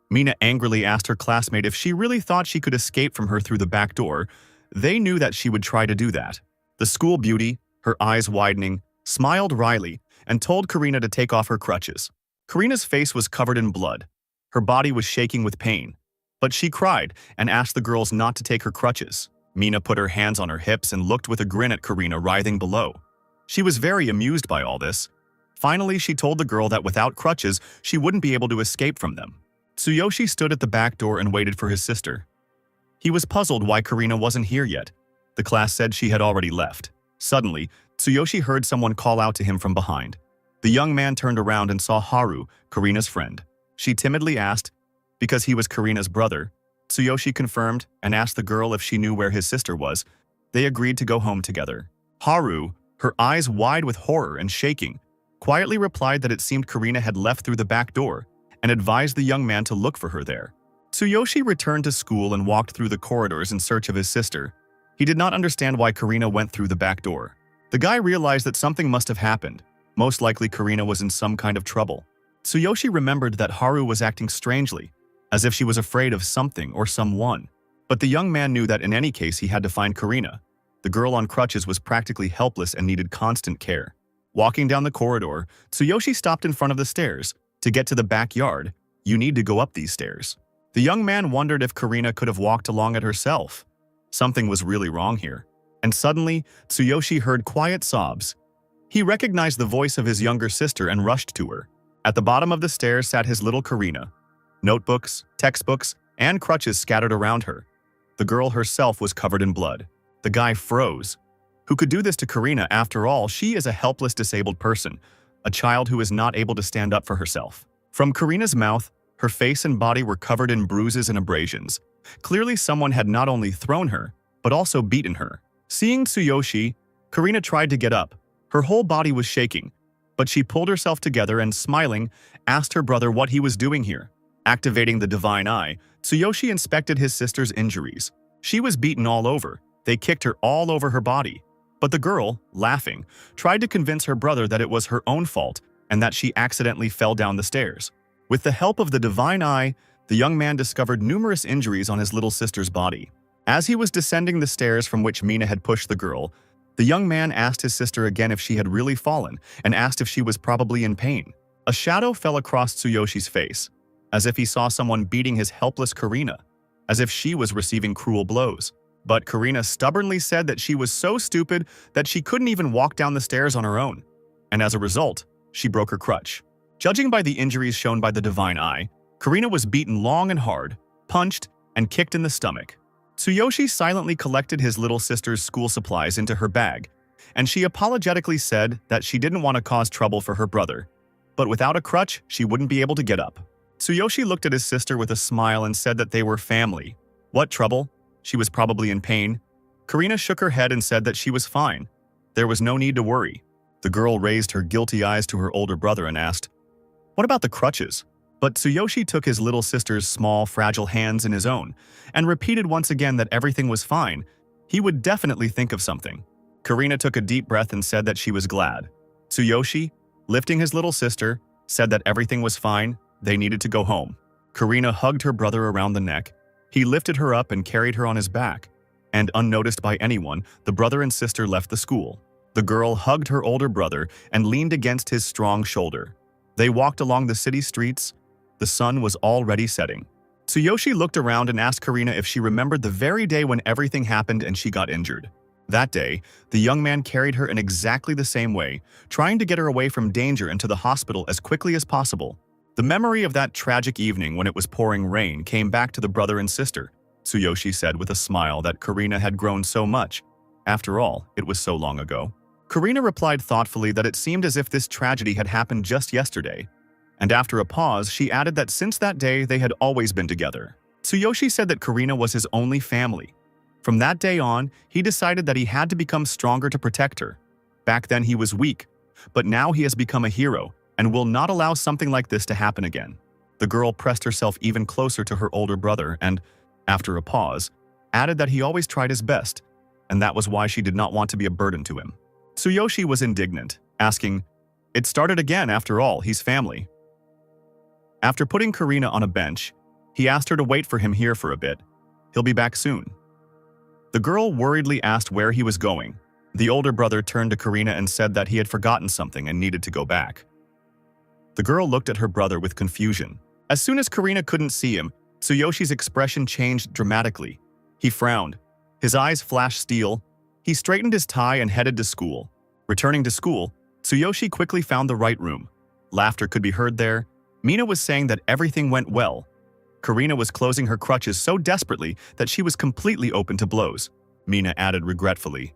Mina angrily asked her classmate if she really thought she could escape from her through the back door. They knew that she would try to do that. The school beauty, her eyes widening, smiled wryly and told Karina to take off her crutches. Karina's face was covered in blood. Her body was shaking with pain. But she cried and asked the girls not to take her crutches. Mina put her hands on her hips and looked with a grin at Karina writhing below. She was very amused by all this. Finally, she told the girl that without crutches, she wouldn't be able to escape from them. Tsuyoshi stood at the back door and waited for his sister. He was puzzled why Karina wasn't here yet. The class said she had already left. Suddenly, Tsuyoshi heard someone call out to him from behind. The young man turned around and saw Haru, Karina's friend. She timidly asked, because he was Karina's brother. Tsuyoshi confirmed and asked the girl if she knew where his sister was. They agreed to go home together. Haru, her eyes wide with horror and shaking, quietly replied that it seemed Karina had left through the back door and advised the young man to look for her there. Tsuyoshi returned to school and walked through the corridors in search of his sister. He did not understand why Karina went through the back door. The guy realized that something must have happened. Most likely Karina was in some kind of trouble. Tsuyoshi remembered that Haru was acting strangely, as if she was afraid of something or someone. But the young man knew that in any case he had to find Karina. The girl on crutches was practically helpless and needed constant care. Walking down the corridor, Tsuyoshi stopped in front of the stairs. To get to the backyard, you need to go up these stairs. The young man wondered if Karina could have walked along it herself. Something was really wrong here. And suddenly, Tsuyoshi heard quiet sobs. He recognized the voice of his younger sister and rushed to her. At the bottom of the stairs sat his little Karina. Notebooks, textbooks, and crutches scattered around her. The girl herself was covered in blood. The guy froze. Who could do this to Karina? After all, she is a helpless disabled person, a child who is not able to stand up for herself. From Karina's mouth, her face and body were covered in bruises and abrasions. Clearly someone had not only thrown her, but also beaten her. Seeing Tsuyoshi, Karina tried to get up. Her whole body was shaking, but she pulled herself together and, smiling, asked her brother what he was doing here. Activating the divine eye, Tsuyoshi inspected his sister's injuries. She was beaten all over. They kicked her all over her body. But the girl, laughing, tried to convince her brother that it was her own fault and that she accidentally fell down the stairs. With the help of the divine eye, the young man discovered numerous injuries on his little sister's body. As he was descending the stairs from which Mina had pushed the girl, the young man asked his sister again if she had really fallen and asked if she was probably in pain. A shadow fell across Tsuyoshi's face, as if he saw someone beating his helpless Karina, as if she was receiving cruel blows. But Karina stubbornly said that she was so stupid that she couldn't even walk down the stairs on her own, and as a result, she broke her crutch. Judging by the injuries shown by the divine eye, Karina was beaten long and hard, punched, and kicked in the stomach. Tsuyoshi silently collected his little sister's school supplies into her bag, and she apologetically said that she didn't want to cause trouble for her brother. But without a crutch, she wouldn't be able to get up. Tsuyoshi looked at his sister with a smile and said that they were family. What trouble? She was probably in pain. Karina shook her head and said that she was fine. There was no need to worry. The girl raised her guilty eyes to her older brother and asked, "What about the crutches?" But Tsuyoshi took his little sister's small, fragile hands in his own and repeated once again that everything was fine. He would definitely think of something. Karina took a deep breath and said that she was glad. Tsuyoshi, lifting his little sister, said that everything was fine. They needed to go home. Karina hugged her brother around the neck. He lifted her up and carried her on his back. And unnoticed by anyone, the brother and sister left the school. The girl hugged her older brother and leaned against his strong shoulder. They walked along the city streets. The sun was already setting. Tsuyoshi looked around and asked Karina if she remembered the very day when everything happened and she got injured. That day, the young man carried her in exactly the same way, trying to get her away from danger and to the hospital as quickly as possible. The memory of that tragic evening when it was pouring rain came back to the brother and sister, Tsuyoshi said with a smile that Karina had grown so much. After all, it was so long ago. Karina replied thoughtfully that it seemed as if this tragedy had happened just yesterday. And after a pause, she added that since that day they had always been together. Tsuyoshi said that Karina was his only family. From that day on, he decided that he had to become stronger to protect her. Back then he was weak, but now he has become a hero and will not allow something like this to happen again. The girl pressed herself even closer to her older brother and, after a pause, added that he always tried his best, and that was why she did not want to be a burden to him. Tsuyoshi was indignant, asking, "It started again after all, he's family." After putting Karina on a bench, he asked her to wait for him here for a bit. He'll be back soon. The girl worriedly asked where he was going. The older brother turned to Karina and said that he had forgotten something and needed to go back. The girl looked at her brother with confusion. As soon as Karina couldn't see him, Tsuyoshi's expression changed dramatically. He frowned. His eyes flashed steel. He straightened his tie and headed to school. Returning to school, Tsuyoshi quickly found the right room. Laughter could be heard there. Mina was saying that everything went well. Karina was closing her crutches so desperately that she was completely open to blows. Mina added regretfully,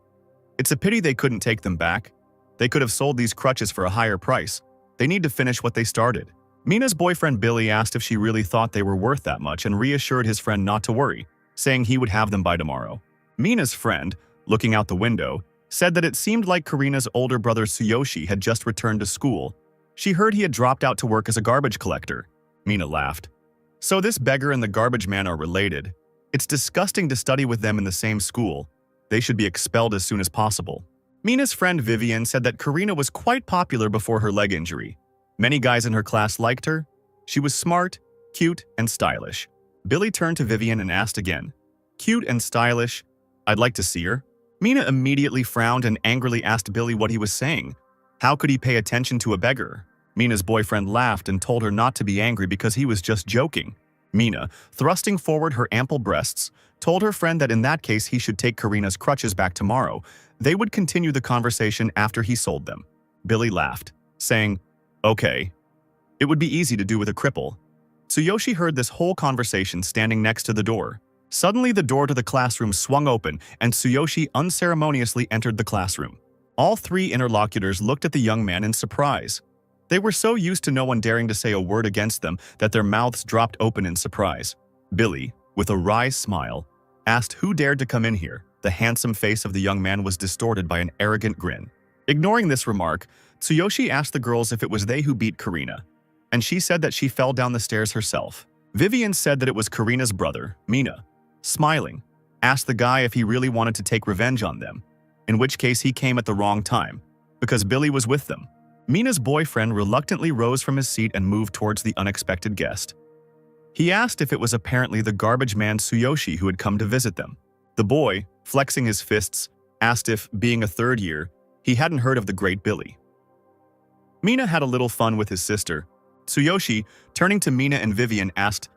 "It's a pity they couldn't take them back. They could have sold these crutches for a higher price. They need to finish what they started." Mina's boyfriend Billy asked if she really thought they were worth that much and reassured his friend not to worry, saying he would have them by tomorrow. Mina's friend, looking out the window, said that it seemed like Karina's older brother Tsuyoshi had just returned to school. She heard he had dropped out to work as a garbage collector. Mina laughed. "So this beggar and the garbage man are related. It's disgusting to study with them in the same school. They should be expelled as soon as possible." Mina's friend Vivian said that Karina was quite popular before her leg injury. Many guys in her class liked her. She was smart, cute, and stylish. Billy turned to Vivian and asked again, "Cute and stylish? I'd like to see her." Mina immediately frowned and angrily asked Billy what he was saying. How could he pay attention to a beggar? Mina's boyfriend laughed and told her not to be angry because he was just joking. Mina, thrusting forward her ample breasts, told her friend that in that case he should take Karina's crutches back tomorrow. They would continue the conversation after he sold them. Billy laughed, saying, "Okay. It would be easy to do with a cripple." Tsuyoshi heard this whole conversation standing next to the door. Suddenly the door to the classroom swung open and Tsuyoshi unceremoniously entered the classroom. All three interlocutors looked at the young man in surprise. They were so used to no one daring to say a word against them that their mouths dropped open in surprise. Billy, with a wry smile, asked who dared to come in here. The handsome face of the young man was distorted by an arrogant grin. Ignoring this remark, Tsuyoshi asked the girls if it was they who beat Karina, and she said that she fell down the stairs herself. Vivian said that it was Karina's brother, Mina. Smiling, asked the guy if he really wanted to take revenge on them, in which case he came at the wrong time, because Billy was with them. Mina's boyfriend reluctantly rose from his seat and moved towards the unexpected guest. He asked if it was apparently the garbage man Tsuyoshi who had come to visit them. The boy, flexing his fists, asked if, being a third year, he hadn't heard of the great Billy. Mina had a little fun with his sister. Tsuyoshi, turning to Mina and Vivian, asked,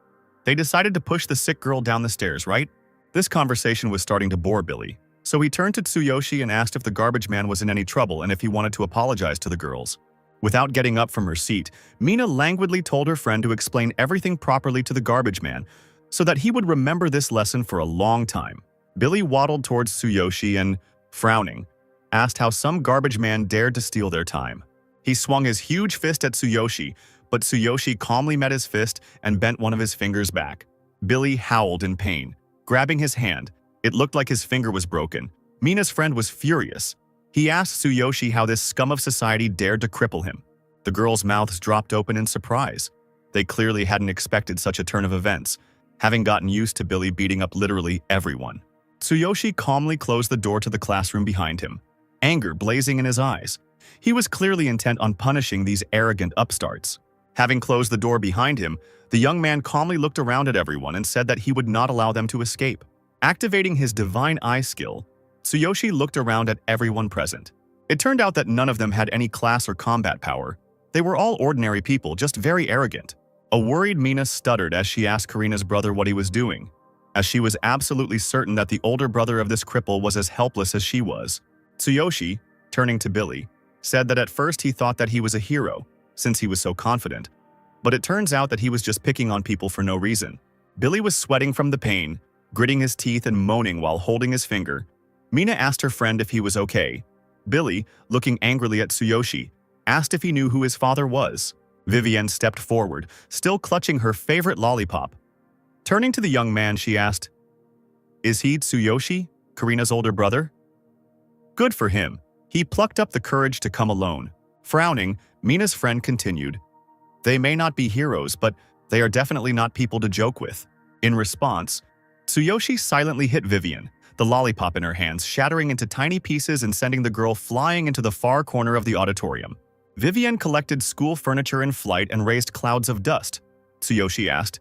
"They decided to push the sick girl down the stairs, right?" This conversation was starting to bore Billy, so he turned to Tsuyoshi and asked if the garbage man was in any trouble and if he wanted to apologize to the girls. Without getting up from her seat, Mina languidly told her friend to explain everything properly to the garbage man so that he would remember this lesson for a long time. Billy waddled towards Tsuyoshi and, frowning, asked how some garbage man dared to steal their time. He swung his huge fist at Tsuyoshi, but Tsuyoshi calmly met his fist and bent one of his fingers back. Billy howled in pain, grabbing his hand. It looked like his finger was broken. Mina's friend was furious. He asked Tsuyoshi how this scum of society dared to cripple him. The girls' mouths dropped open in surprise. They clearly hadn't expected such a turn of events, having gotten used to Billy beating up literally everyone. Tsuyoshi calmly closed the door to the classroom behind him, anger blazing in his eyes. He was clearly intent on punishing these arrogant upstarts. Having closed the door behind him, the young man calmly looked around at everyone and said that he would not allow them to escape. Activating his divine eye skill, Tsuyoshi looked around at everyone present. It turned out that none of them had any class or combat power. They were all ordinary people, just very arrogant. A worried Mina stuttered as she asked Karina's brother what he was doing. as she was absolutely certain that the older brother of this cripple was as helpless as she was. Tsuyoshi, turning to Billy, said that at first he thought that he was a hero, since he was so confident. But it turns out that he was just picking on people for no reason. Billy was sweating from the pain, gritting his teeth and moaning while holding his finger. Mina asked her friend if he was okay. Billy, looking angrily at Tsuyoshi, asked if he knew who his father was. Vivienne stepped forward, still clutching her favorite lollipop. Turning to the young man, she asked, "Is he Tsuyoshi, Karina's older brother?" Good for him. He plucked up the courage to come alone. Frowning, Mina's friend continued, "They may not be heroes, but they are definitely not people to joke with." In response, Tsuyoshi silently hit Vivienne, the lollipop in her hands shattering into tiny pieces and sending the girl flying into the far corner of the auditorium. Vivienne collected school furniture in flight and raised clouds of dust. Tsuyoshi asked.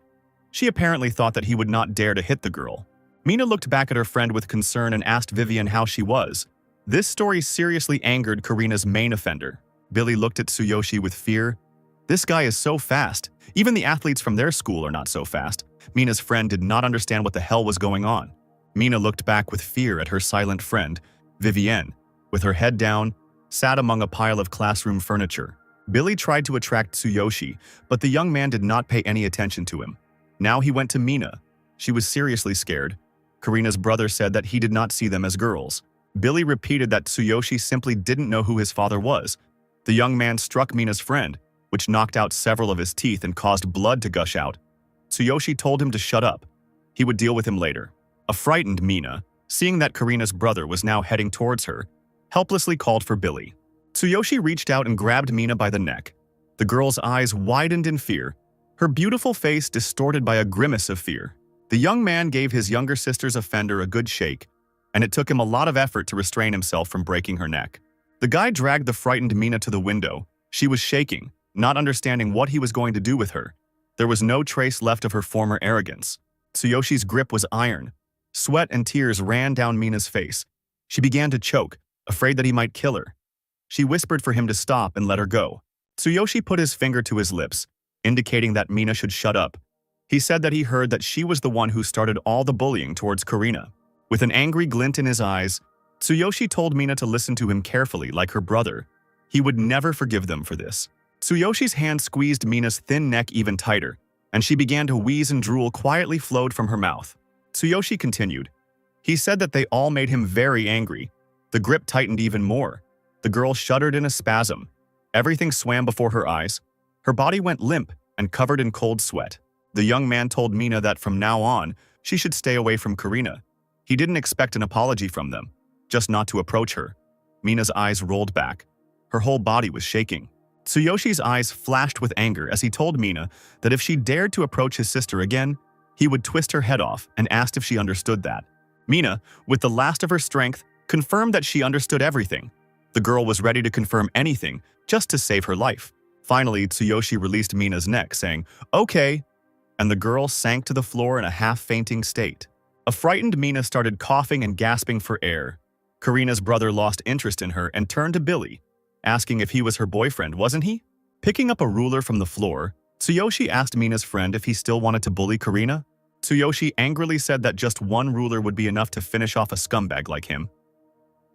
She apparently thought that he would not dare to hit the girl. Mina looked back at her friend with concern and asked Vivienne how she was. This story seriously angered Karina's main offender. Billy looked at Tsuyoshi with fear. This guy is so fast. Even the athletes from their school are not so fast. Mina's friend did not understand what the hell was going on. Mina looked back with fear at her silent friend, Vivienne, with her head down, sat among a pile of classroom furniture. Billy tried to attract Tsuyoshi, but the young man did not pay any attention to him. Now he went to Mina. She was seriously scared. Karina's brother said that he did not see them as girls. Billy repeated that Tsuyoshi simply didn't know who his father was. The young man struck Mina's friend, which knocked out several of his teeth and caused blood to gush out. Tsuyoshi told him to shut up. He would deal with him later. A frightened Mina, seeing that Karina's brother was now heading towards her, helplessly called for Billy. Tsuyoshi reached out and grabbed Mina by the neck. The girl's eyes widened in fear, her beautiful face distorted by a grimace of fear. The young man gave his younger sister's offender a good shake, and it took him a lot of effort to restrain himself from breaking her neck. The guy dragged the frightened Mina to the window. She was shaking, not understanding what he was going to do with her. There was no trace left of her former arrogance. Tsuyoshi's grip was iron. Sweat and tears ran down Mina's face. She began to choke, afraid that he might kill her. She whispered for him to stop and let her go. Tsuyoshi put his finger to his lips, indicating that Mina should shut up. He said that he heard that she was the one who started all the bullying towards Karina. With an angry glint in his eyes, Tsuyoshi told Mina to listen to him carefully like her brother. He would never forgive them for this. Tsuyoshi's hand squeezed Mina's thin neck even tighter, and she began to wheeze and drool quietly flowed from her mouth. Tsuyoshi continued. He said that they all made him very angry. The grip tightened even more. The girl shuddered in a spasm. Everything swam before her eyes. Her body went limp and covered in cold sweat. The young man told Mina that from now on, she should stay away from Karina. He didn't expect an apology from them, just not to approach her. Mina's eyes rolled back. Her whole body was shaking. Tsuyoshi's eyes flashed with anger as he told Mina that if she dared to approach his sister again, he would twist her head off and asked if she understood that. Mina, with the last of her strength, confirmed that she understood everything. The girl was ready to confirm anything just to save her life. Finally, Tsuyoshi released Mina's neck, saying, "Okay," and the girl sank to the floor in a half-fainting state. A frightened Mina started coughing and gasping for air. Karina's brother lost interest in her and turned to Billy, asking if he was her boyfriend, wasn't he? Picking up a ruler from the floor, Tsuyoshi asked Mina's friend if he still wanted to bully Karina. Tsuyoshi angrily said that just one ruler would be enough to finish off a scumbag like him.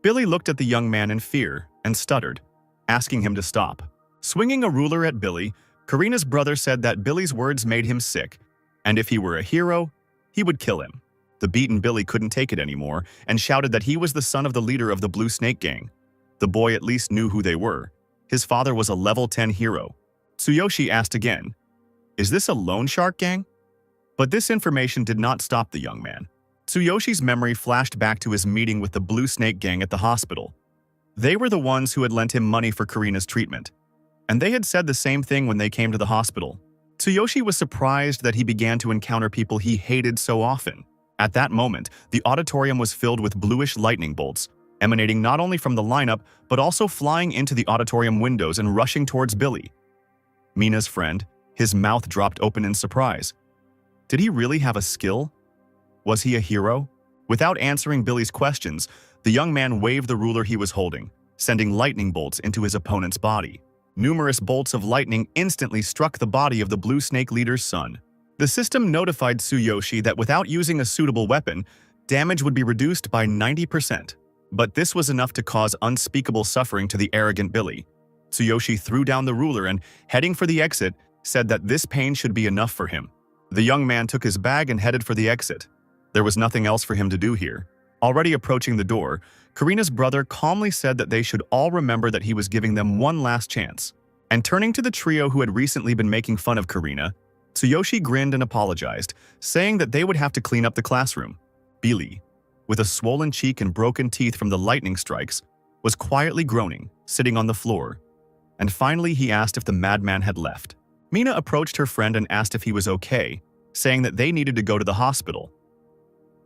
Billy looked at the young man in fear and stuttered, asking him to stop. Swinging a ruler at Billy, Karina's brother said that Billy's words made him sick, and if he were a hero, he would kill him. The beaten Billy couldn't take it anymore and shouted that he was the son of the leader of the Blue Snake Gang. The boy at least knew who they were. His father was a level 10 hero. Tsuyoshi asked again, "Is this a loan shark gang?" But this information did not stop the young man. Tsuyoshi's memory flashed back to his meeting with the Blue Snake Gang at the hospital. They were the ones who had lent him money for Karina's treatment, and they had said the same thing when they came to the hospital. Tsuyoshi was surprised that he began to encounter people he hated so often. At that moment, the auditorium was filled with bluish lightning bolts, emanating not only from the lineup, but also flying into the auditorium windows and rushing towards Billy. Mina's friend, his mouth dropped open in surprise. Did he really have a skill? Was he a hero? Without answering Billy's questions, the young man waved the ruler he was holding, sending lightning bolts into his opponent's body. Numerous bolts of lightning instantly struck the body of the Blue Snake leader's son. The system notified Tsuyoshi that without using a suitable weapon, damage would be reduced by 90%. But this was enough to cause unspeakable suffering to the arrogant Billy. Tsuyoshi threw down the ruler and, heading for the exit, said that this pain should be enough for him. The young man took his bag and headed for the exit. There was nothing else for him to do here. Already approaching the door, Karina's brother calmly said that they should all remember that he was giving them one last chance. And turning to the trio who had recently been making fun of Karina, Tsuyoshi grinned and apologized, saying that they would have to clean up the classroom. Billy, with a swollen cheek and broken teeth from the lightning strikes, was quietly groaning, sitting on the floor. And finally he asked if the madman had left. Mina approached her friend and asked if he was okay, saying that they needed to go to the hospital.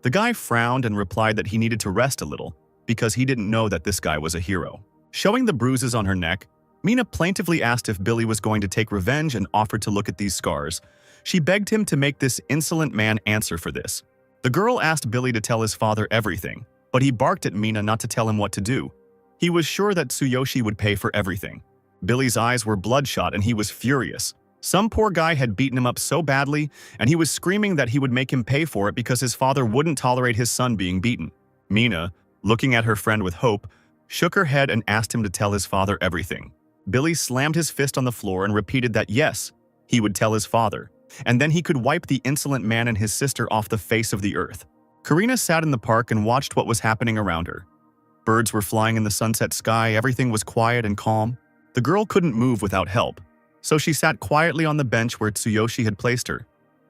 The guy frowned and replied that he needed to rest a little, because he didn't know that this guy was a hero. Showing the bruises on her neck, Mina plaintively asked if Billy was going to take revenge and offered to look at these scars. She begged him to make this insolent man answer for this. The girl asked Billy to tell his father everything, but he barked at Mina not to tell him what to do. He was sure that Tsuyoshi would pay for everything. Billy's eyes were bloodshot and he was furious. Some poor guy had beaten him up so badly, and he was screaming that he would make him pay for it because his father wouldn't tolerate his son being beaten. Mina, looking at her friend with hope, shook her head and asked him to tell his father everything. Billy slammed his fist on the floor and repeated that yes, he would tell his father, and then he could wipe the insolent man and his sister off the face of the earth. Karina sat in the park and watched what was happening around her. Birds were flying in the sunset sky, everything was quiet and calm. The girl couldn't move without help, so she sat quietly on the bench where Tsuyoshi had placed her,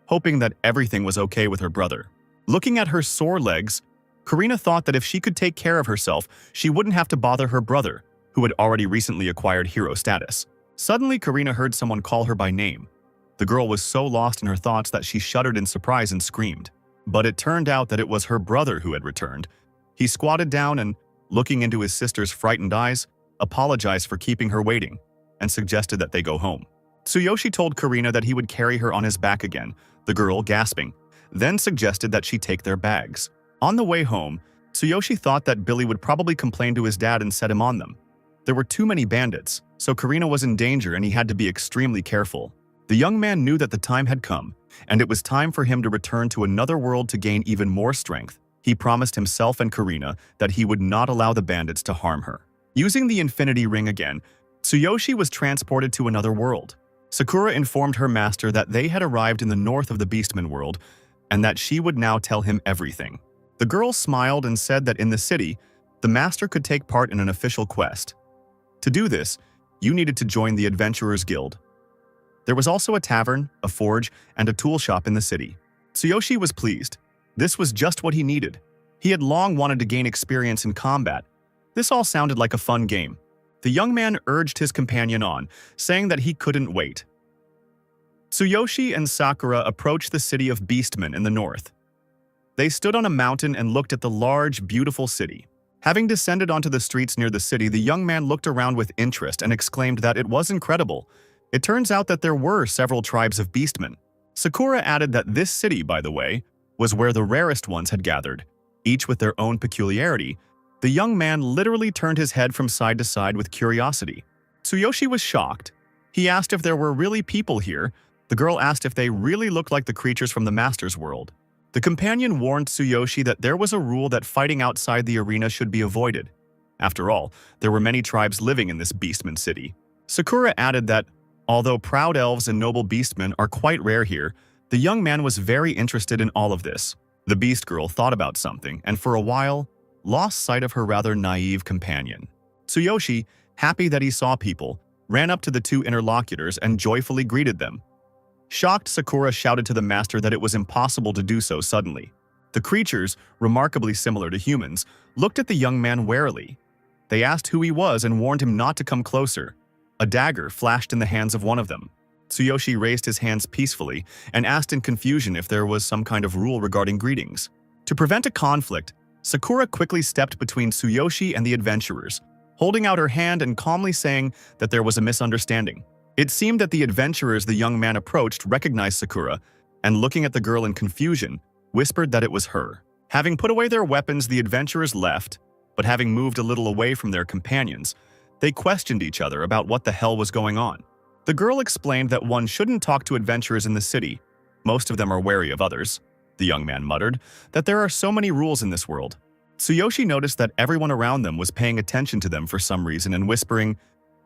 hoping that everything was okay with her brother. Looking at her sore legs, Karina thought that if she could take care of herself, she wouldn't have to bother her brother, who had already recently acquired hero status. Suddenly, Karina heard someone call her by name. The girl was so lost in her thoughts that she shuddered in surprise and screamed. But it turned out that it was her brother who had returned. He squatted down and, looking into his sister's frightened eyes, apologized for keeping her waiting and suggested that they go home. Tsuyoshi told Karina that he would carry her on his back again, the girl gasping, then suggested that she take their bags. On the way home, Tsuyoshi thought that Billy would probably complain to his dad and set him on them. There were too many bandits, so Karina was in danger and he had to be extremely careful. The young man knew that the time had come, and it was time for him to return to another world to gain even more strength. He promised himself and Karina that he would not allow the bandits to harm her. Using the infinity ring again, Tsuyoshi was transported to another world. Sakura informed her master that they had arrived in the north of the beastmen world, and that she would now tell him everything. The girl smiled and said that in the city, the master could take part in an official quest. To do this, you needed to join the Adventurers Guild. There was also a tavern, a forge, and a tool shop in the city. Tsuyoshi was pleased. This was just what he needed. He had long wanted to gain experience in combat. This all sounded like a fun game. The young man urged his companion on, saying that he couldn't wait. Tsuyoshi and Sakura approached the city of Beastmen in the north. They stood on a mountain and looked at the large, beautiful city. Having descended onto the streets near the city, the young man looked around with interest and exclaimed that it was incredible. It turns out that there were several tribes of beastmen. Sakura added that this city, by the way, was where the rarest ones had gathered, each with their own peculiarity. The young man literally turned his head from side to side with curiosity. Tsuyoshi was shocked. He asked if there were really people here. The girl asked if they really looked like the creatures from the Master's world. The companion warned Tsuyoshi that there was a rule that fighting outside the arena should be avoided. After all, there were many tribes living in this beastman city. Sakura added that, although proud elves and noble beastmen are quite rare here, the young man was very interested in all of this. The beast girl thought about something, and for a while, lost sight of her rather naive companion. Tsuyoshi, happy that he saw people, ran up to the two interlocutors and joyfully greeted them. Shocked, Sakura shouted to the master that it was impossible to do so suddenly. The creatures, remarkably similar to humans, looked at the young man warily. They asked who he was and warned him not to come closer. A dagger flashed in the hands of one of them. Tsuyoshi raised his hands peacefully and asked in confusion if there was some kind of rule regarding greetings. To prevent a conflict, Sakura quickly stepped between Tsuyoshi and the adventurers, holding out her hand and calmly saying that there was a misunderstanding. It seemed that the adventurers the young man approached recognized Sakura, and looking at the girl in confusion, whispered that it was her. Having put away their weapons, the adventurers left, but having moved a little away from their companions, they questioned each other about what the hell was going on. The girl explained that one shouldn't talk to adventurers in the city, Most of them are wary of others. The young man muttered that there are so many rules in this world. Tsuyoshi noticed that everyone around them was paying attention to them for some reason and whispering.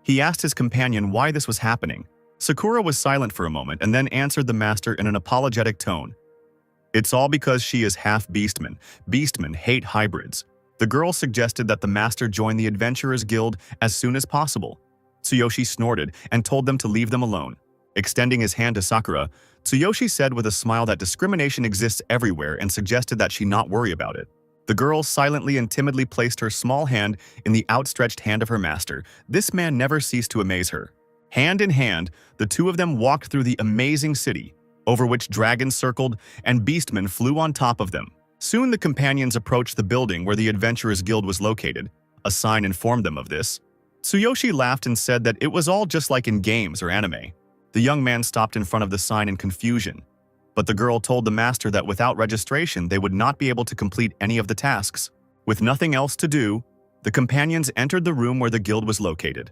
He asked his companion why this was happening. Sakura was silent for a moment and then answered the master in an apologetic tone. It's all because she is half beastman. Beastmen hate hybrids. The girl suggested that the master join the Adventurers Guild as soon as possible. Tsuyoshi snorted and told them to leave them alone. Extending his hand to Sakura, Tsuyoshi said with a smile that discrimination exists everywhere and suggested that she not worry about it. The girl silently and timidly placed her small hand in the outstretched hand of her master. This man never ceased to amaze her. Hand in hand, the two of them walked through the amazing city, over which dragons circled and beastmen flew on top of them. Soon the companions approached the building where the Adventurers Guild was located. A sign informed them of this. Tsuyoshi laughed and said that it was all just like in games or anime. The young man stopped in front of the sign in confusion, but the girl told the master that without registration they would not be able to complete any of the tasks. With nothing else to do, the companions entered the room where the guild was located.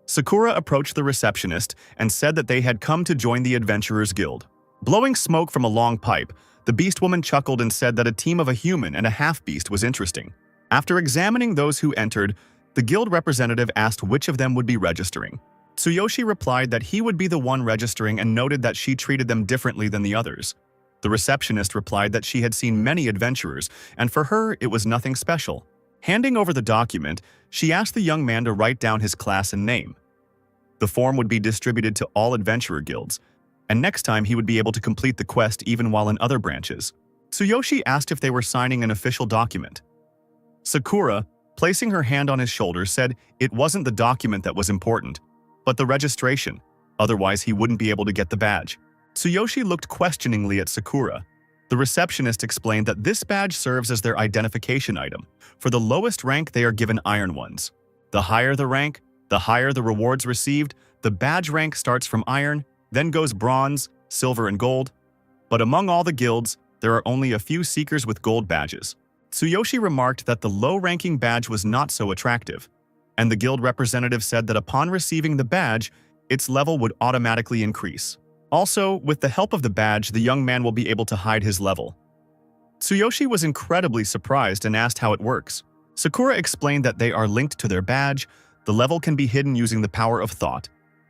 Sakura approached the receptionist and said that they had come to join the Adventurers Guild. Blowing smoke from a long pipe, the beast woman chuckled and said that a team of a human and a half-beast was interesting. After examining those who entered, the guild representative asked which of them would be registering. Tsuyoshi replied that he would be the one registering and noted that she treated them differently than the others. The receptionist replied that she had seen many adventurers, and for her it was nothing special. Handing over the document, she asked the young man to write down his class and name. The form would be distributed to all adventurer guilds, and next time he would be able to complete the quest even while in other branches. Tsuyoshi asked if they were signing an official document. Sakura, placing her hand on his shoulder, said it wasn't the document that was important, but the registration, otherwise he wouldn't be able to get the badge. Tsuyoshi looked questioningly at Sakura. The receptionist explained that this badge serves as their identification item. For the lowest rank, they are given iron ones. The higher the rank, the higher the rewards received. The badge rank starts from iron, then goes bronze, silver, and gold. But among all the guilds, there are only a few seekers with gold badges. Tsuyoshi remarked that the low-ranking badge was not so attractive, and the guild representative said that upon receiving the badge, its level would automatically increase. Also, with the help of the badge, the young man will be able to hide his level. Tsuyoshi was incredibly surprised and asked how it works. Sakura explained that they are linked to their badge. The level can be hidden using the power of thought,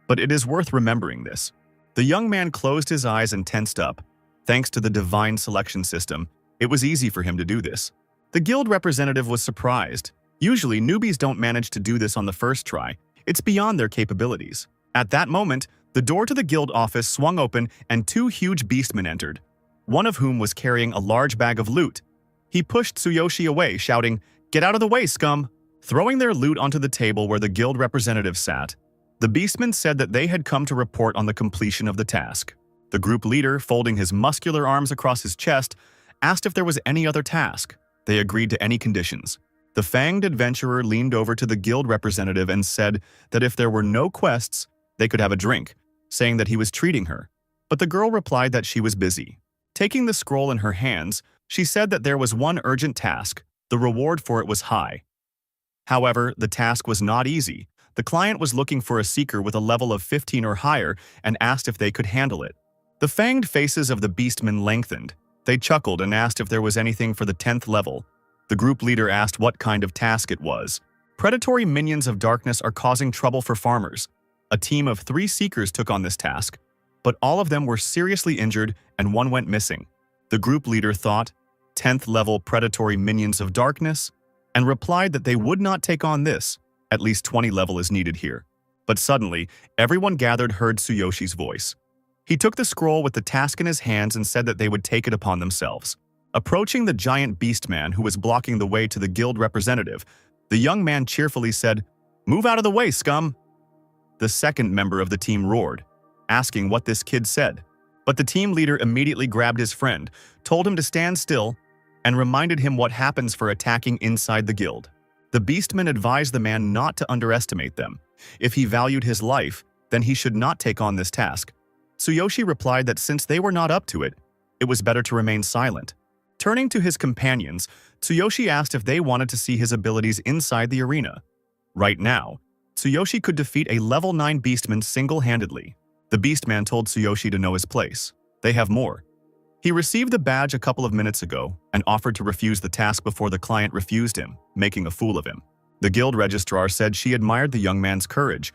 but it is worth remembering this. The young man closed his eyes and tensed up. Thanks to the divine selection system, it was easy for him to do this. The guild representative was surprised. Usually, newbies don't manage to do this on the first try. It's beyond their capabilities. At that moment, the door to the guild office swung open and two huge beastmen entered, one of whom was carrying a large bag of loot. He pushed Tsuyoshi away, shouting, "Get out of the way, scum!" Throwing their loot onto the table where the guild representative sat. The beastmen said that they had come to report on the completion of the task. The group leader, folding his muscular arms across his chest, asked if there was any other task. They agreed to any conditions. The fanged adventurer leaned over to the guild representative and said that if there were no quests, they could have a drink, saying that he was treating her. But the girl replied that she was busy. Taking the scroll in her hands, she said that there was one urgent task. The reward for it was high. However, the task was not easy. The client was looking for a seeker with a level of 15 or higher and asked if they could handle it. The fanged faces of the beastmen lengthened. They chuckled and asked if there was anything for the 10th level. The group leader asked what kind of task it was. Predatory minions of darkness are causing trouble for farmers. A team of 3 seekers took on this task, but all of them were seriously injured and one went missing. The group leader thought, 10th level predatory minions of darkness, and replied that they would not take on this. At least 20 level is needed here. But suddenly, everyone gathered heard Tsuyoshi's voice. He took the scroll with the task in his hands and said that they would take it upon themselves. Approaching the giant beastman who was blocking the way to the guild representative, the young man cheerfully said, "Move out of the way, scum!" The second member of the team roared, asking what this kid said. But the team leader immediately grabbed his friend, told him to stand still, and reminded him what happens for attacking inside the guild. The beastman advised the man not to underestimate them. If he valued his life, then he should not take on this task. Tsuyoshi replied that since they were not up to it, it was better to remain silent. Turning to his companions, Tsuyoshi asked if they wanted to see his abilities inside the arena. Right now, Tsuyoshi could defeat a level 9 beastman single-handedly. The beastman told Tsuyoshi to know his place. They have more. He received the badge a couple of minutes ago and offered to refuse the task before the client refused him, making a fool of him. The guild registrar said she admired the young man's courage,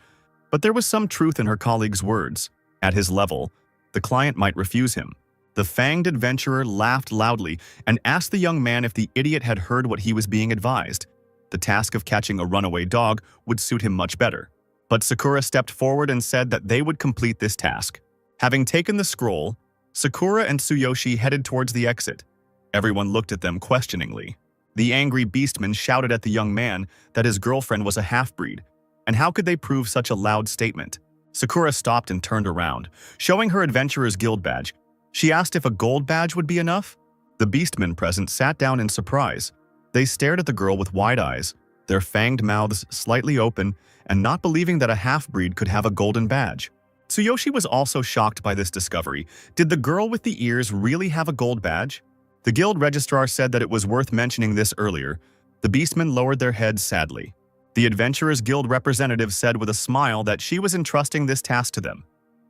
but there was some truth in her colleague's words. At his level, the client might refuse him. The fanged adventurer laughed loudly and asked the young man if the idiot had heard what he was being advised. The task of catching a runaway dog would suit him much better. But Sakura stepped forward and said that they would complete this task. Having taken the scroll, Sakura and Tsuyoshi headed towards the exit. Everyone looked at them questioningly. The angry beastman shouted at the young man that his girlfriend was a half-breed, and how could they prove such a loud statement? Sakura stopped and turned around, showing her Adventurer's Guild badge. She asked if a gold badge would be enough. The beastmen present sat down in surprise. They stared at the girl with wide eyes, their fanged mouths slightly open, and not believing that a half-breed could have a golden badge. Tsuyoshi was also shocked by this discovery. Did the girl with the ears really have a gold badge? The guild registrar said that it was worth mentioning this earlier. The beastmen lowered their heads sadly. The Adventurers Guild representative said with a smile that she was entrusting this task to them,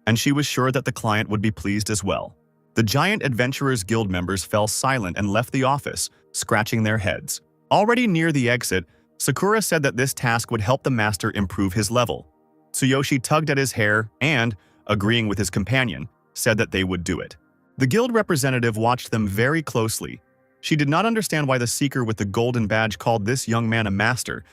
and she was sure that the client would be pleased as well. The giant Adventurers Guild members fell silent and left the office, scratching their heads. Already near the exit, Sakura said that this task would help the master improve his level. Tsuyoshi tugged at his hair and, agreeing with his companion, said that they would do it. The guild representative watched them very closely. She did not understand why the seeker with the golden badge called this young man a master,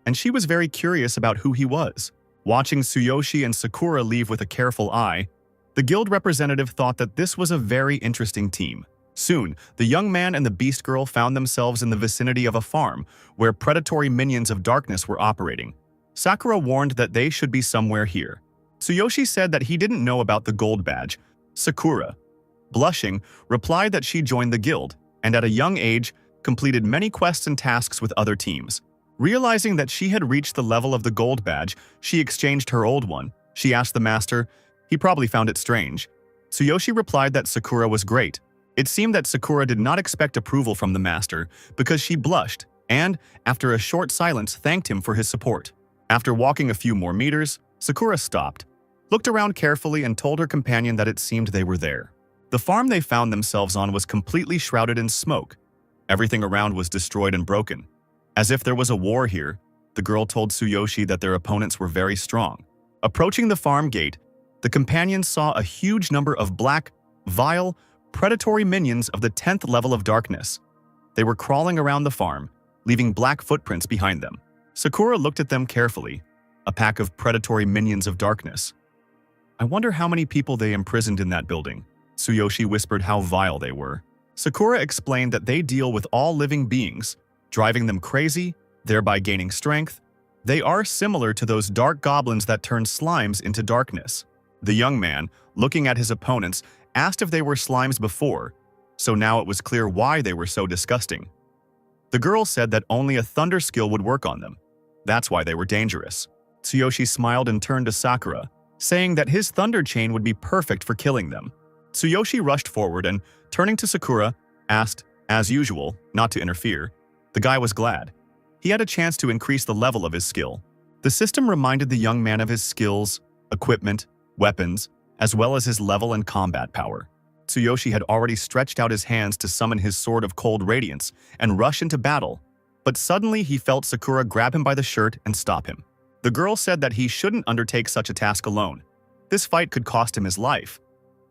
and she was very curious about who he was. Watching Tsuyoshi and Sakura leave with a careful eye, the guild representative thought that this was a very interesting team. Soon, the young man and the beast girl found themselves in the vicinity of a farm where predatory minions of darkness were operating. Sakura warned that they should be somewhere here. Tsuyoshi said that he didn't know about the gold badge. Sakura, blushing, replied that she joined the guild, and at a young age, completed many quests and tasks with other teams. Realizing that she had reached the level of the gold badge, she exchanged her old one. She asked the master. He probably found it strange. Tsuyoshi replied that Sakura was great. It seemed that Sakura did not expect approval from the master because she blushed and, after a short silence, thanked him for his support. After walking a few more meters, Sakura stopped, looked around carefully and told her companion that it seemed they were there. The farm they found themselves on was completely shrouded in smoke. Everything around was destroyed and broken. As if there was a war here, the girl told Tsuyoshi that their opponents were very strong. Approaching the farm gate, the companions saw a huge number of black, vile, predatory minions of the 10th level of darkness. They were crawling around the farm, leaving black footprints behind them. Sakura looked at them carefully, a pack of predatory minions of darkness. I wonder how many people they imprisoned in that building. Tsuyoshi whispered how vile they were. Sakura explained that they deal with all living beings, driving them crazy, thereby gaining strength. They are similar to those dark goblins that turn slimes into darkness. The young man, looking at his opponents, asked if they were slimes before, so now it was clear why they were so disgusting. The girl said that only a thunder skill would work on them. That's why they were dangerous. Tsuyoshi smiled and turned to Sakura, saying that his thunder chain would be perfect for killing them. Tsuyoshi rushed forward and, turning to Sakura, asked, as usual, not to interfere. The guy was glad. He had a chance to increase the level of his skill. The system reminded the young man of his skills, equipment, weapons, as well as his level and combat power. Tsuyoshi had already stretched out his hands to summon his sword of cold radiance and rush into battle, but suddenly he felt Sakura grab him by the shirt and stop him. The girl said that he shouldn't undertake such a task alone. This fight could cost him his life,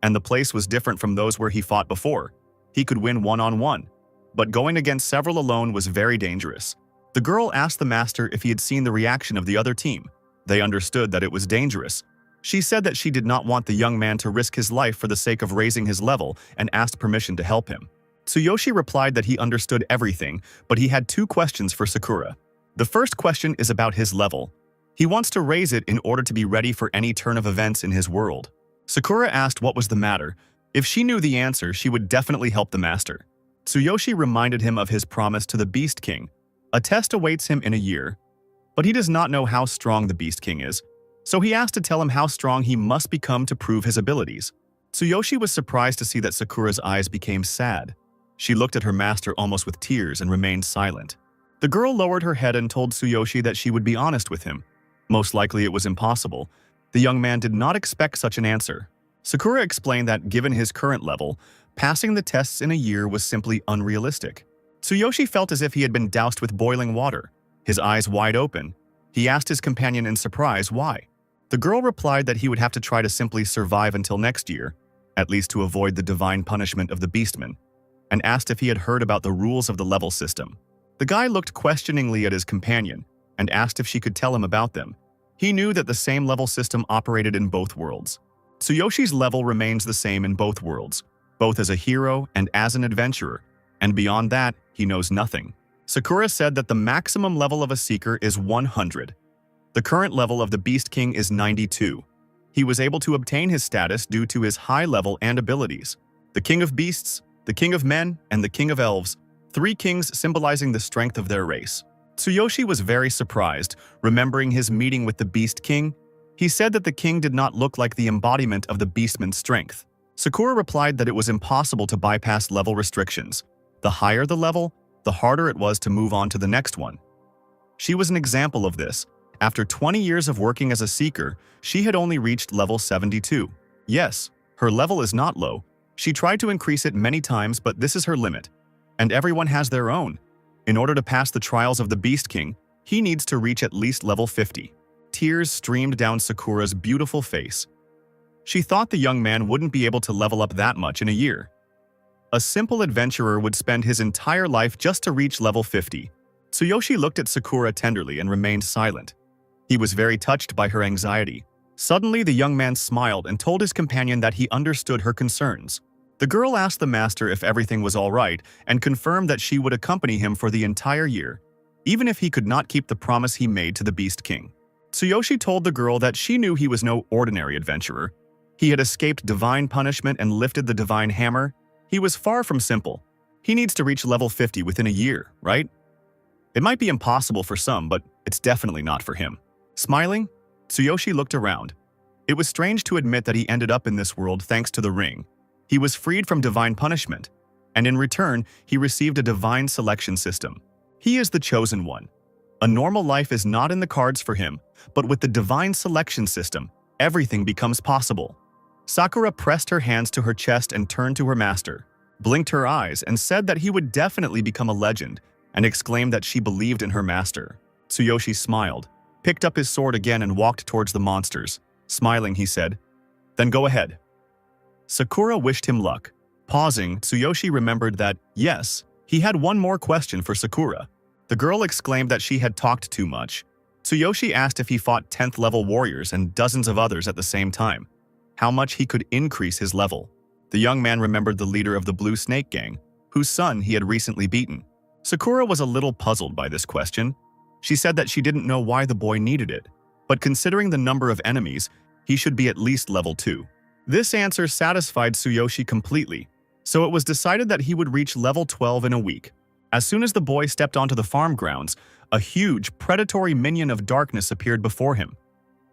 and the place was different from those where he fought before. He could win one-on-one, but going against several alone was very dangerous. The girl asked the master if he had seen the reaction of the other team. They understood that it was dangerous. She said that she did not want the young man to risk his life for the sake of raising his level and asked permission to help him. Tsuyoshi replied that he understood everything, but he had two questions for Sakura. The first question is about his level. He wants to raise it in order to be ready for any turn of events in his world. Sakura asked what was the matter. If she knew the answer, she would definitely help the master. Tsuyoshi reminded him of his promise to the Beast King. A test awaits him in a year, but he does not know how strong the Beast King is, so he asked to tell him how strong he must become to prove his abilities. Tsuyoshi was surprised to see that Sakura's eyes became sad. She looked at her master almost with tears and remained silent. The girl lowered her head and told Tsuyoshi that she would be honest with him. Most likely it was impossible. The young man did not expect such an answer. Sakura explained that given his current level, passing the tests in a year was simply unrealistic. Tsuyoshi felt as if he had been doused with boiling water, his eyes wide open. He asked his companion in surprise why. The girl replied that he would have to try to simply survive until next year, at least to avoid the divine punishment of the beastmen, and asked if he had heard about the rules of the level system. The guy looked questioningly at his companion and asked if she could tell him about them. He knew that the same level system operated in both worlds. Tsuyoshi's level remains the same in both worlds, both as a hero and as an adventurer, and beyond that, he knows nothing. Sakura said that the maximum level of a seeker is 100. The current level of the Beast King is 92. He was able to obtain his status due to his high level and abilities. The King of Beasts, the King of Men, and the King of Elves, 3 kings symbolizing the strength of their race. Tsuyoshi was very surprised, remembering his meeting with the Beast King. He said that the king did not look like the embodiment of the beastman's strength. Sakura replied that it was impossible to bypass level restrictions. The higher the level, the harder it was to move on to the next one. She was an example of this. After 20 years of working as a seeker, she had only reached level 72. Yes, her level is not low. She tried to increase it many times, but this is her limit. And everyone has their own. In order to pass the trials of the Beast King, he needs to reach at least level 50. Tears streamed down Sakura's beautiful face. She thought the young man wouldn't be able to level up that much in a year. A simple adventurer would spend his entire life just to reach level 50. Tsuyoshi looked at Sakura tenderly and remained silent. He was very touched by her anxiety. Suddenly, the young man smiled and told his companion that he understood her concerns. The girl asked the master if everything was all right and confirmed that she would accompany him for the entire year, even if he could not keep the promise he made to the Beast King. Tsuyoshi told the girl that she knew he was no ordinary adventurer. He had escaped divine punishment and lifted the divine hammer. He was far from simple. He needs to reach level 50 within a year, right? It might be impossible for some, but it's definitely not for him. Smiling, Tsuyoshi looked around. It was strange to admit that he ended up in this world thanks to the ring. He was freed from divine punishment, and in return, he received a divine selection system. He is the chosen one. A normal life is not in the cards for him, but with the divine selection system, everything becomes possible. Sakura pressed her hands to her chest and turned to her master, blinked her eyes, and said that he would definitely become a legend, and exclaimed that she believed in her master. Tsuyoshi smiled, picked up his sword again and walked towards the monsters. Smiling, he said, "Then go ahead." Sakura wished him luck. Pausing, Tsuyoshi remembered that, yes, he had one more question for Sakura. The girl exclaimed that she had talked too much. Tsuyoshi asked if he fought 10th level warriors and dozens of others at the same time, how much he could increase his level. The young man remembered the leader of the Blue Snake Gang, whose son he had recently beaten. Sakura was a little puzzled by this question. She said that she didn't know why the boy needed it, but considering the number of enemies, he should be at least level 2. This answer satisfied Tsuyoshi completely, so it was decided that he would reach level 12 in a week. As soon as the boy stepped onto the farm grounds, a huge, predatory minion of darkness appeared before him.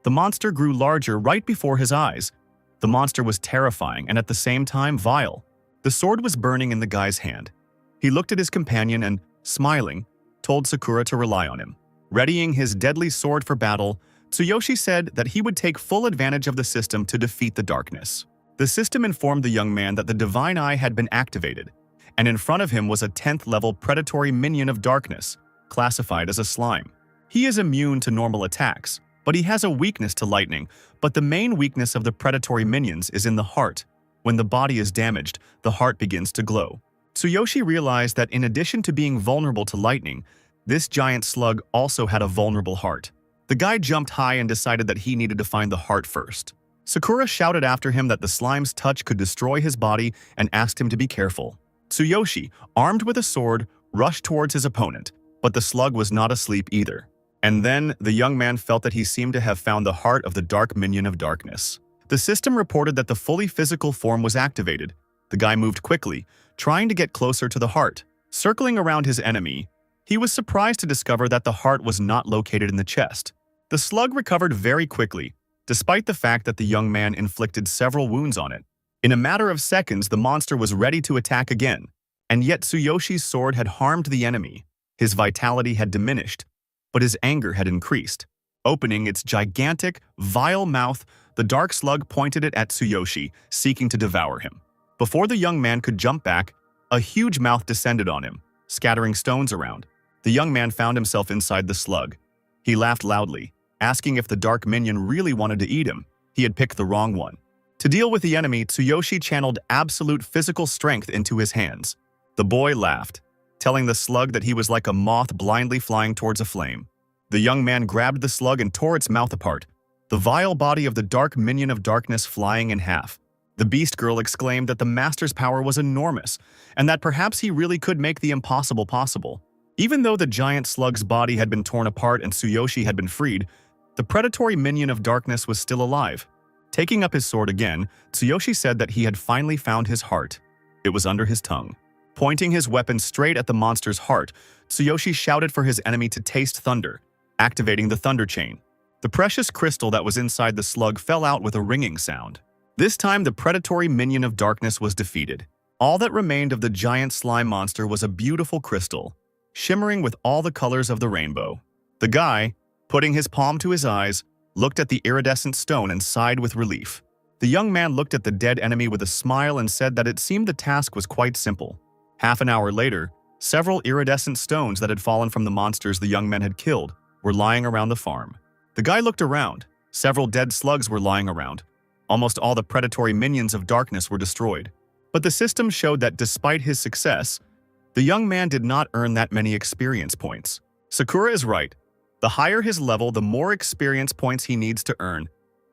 The monster grew larger right before his eyes. The monster was terrifying and at the same time vile. The sword was burning in the guy's hand. He looked at his companion and, smiling, told Sakura to rely on him. Readying his deadly sword for battle, Tsuyoshi said that he would take full advantage of the system to defeat the darkness. The system informed the young man that the Divine Eye had been activated, and in front of him was a 10th level predatory minion of darkness, classified as a slime. He is immune to normal attacks, but he has a weakness to lightning. But the main weakness of the predatory minions is in the heart. When the body is damaged, the heart begins to glow. Tsuyoshi realized that in addition to being vulnerable to lightning, this giant slug also had a vulnerable heart. The guy jumped high and decided that he needed to find the heart first. Sakura shouted after him that the slime's touch could destroy his body and asked him to be careful. Tsuyoshi, armed with a sword, rushed towards his opponent, but the slug was not asleep either. And then, the young man felt that he seemed to have found the heart of the dark minion of darkness. The system reported that the fully physical form was activated. The guy moved quickly, trying to get closer to the heart. Circling around his enemy, he was surprised to discover that the heart was not located in the chest. The slug recovered very quickly, despite the fact that the young man inflicted several wounds on it. In a matter of seconds, the monster was ready to attack again, and yet Tsuyoshi's sword had harmed the enemy. His vitality had diminished, but his anger had increased. Opening its gigantic, vile mouth, the dark slug pointed it at Tsuyoshi, seeking to devour him. Before the young man could jump back, a huge mouth descended on him, scattering stones around. The young man found himself inside the slug. He laughed loudly, asking if the dark minion really wanted to eat him. He had picked the wrong one. To deal with the enemy, Tsuyoshi channeled absolute physical strength into his hands. The boy laughed, telling the slug that he was like a moth blindly flying towards a flame. The young man grabbed the slug and tore its mouth apart, the vile body of the dark minion of darkness flying in half. The beast girl exclaimed that the master's power was enormous, and that perhaps he really could make the impossible possible. Even though the giant slug's body had been torn apart and Tsuyoshi had been freed, the predatory minion of darkness was still alive. Taking up his sword again, Tsuyoshi said that he had finally found his heart. It was under his tongue. Pointing his weapon straight at the monster's heart, Tsuyoshi shouted for his enemy to taste thunder, activating the thunder chain. The precious crystal that was inside the slug fell out with a ringing sound. This time, the predatory minion of darkness was defeated. All that remained of the giant slime monster was a beautiful crystal, shimmering with all the colors of the rainbow. The guy, putting his palm to his eyes, looked at the iridescent stone and sighed with relief. The young man looked at the dead enemy with a smile and said that it seemed the task was quite simple. Half an hour later, several iridescent stones that had fallen from the monsters the young men had killed were lying around the farm. The guy looked around. Several dead slugs were lying around. Almost all the predatory minions of darkness were destroyed. But the system showed that despite his success, the young man did not earn that many experience points. Sakura is right. The higher his level, the more experience points he needs to earn.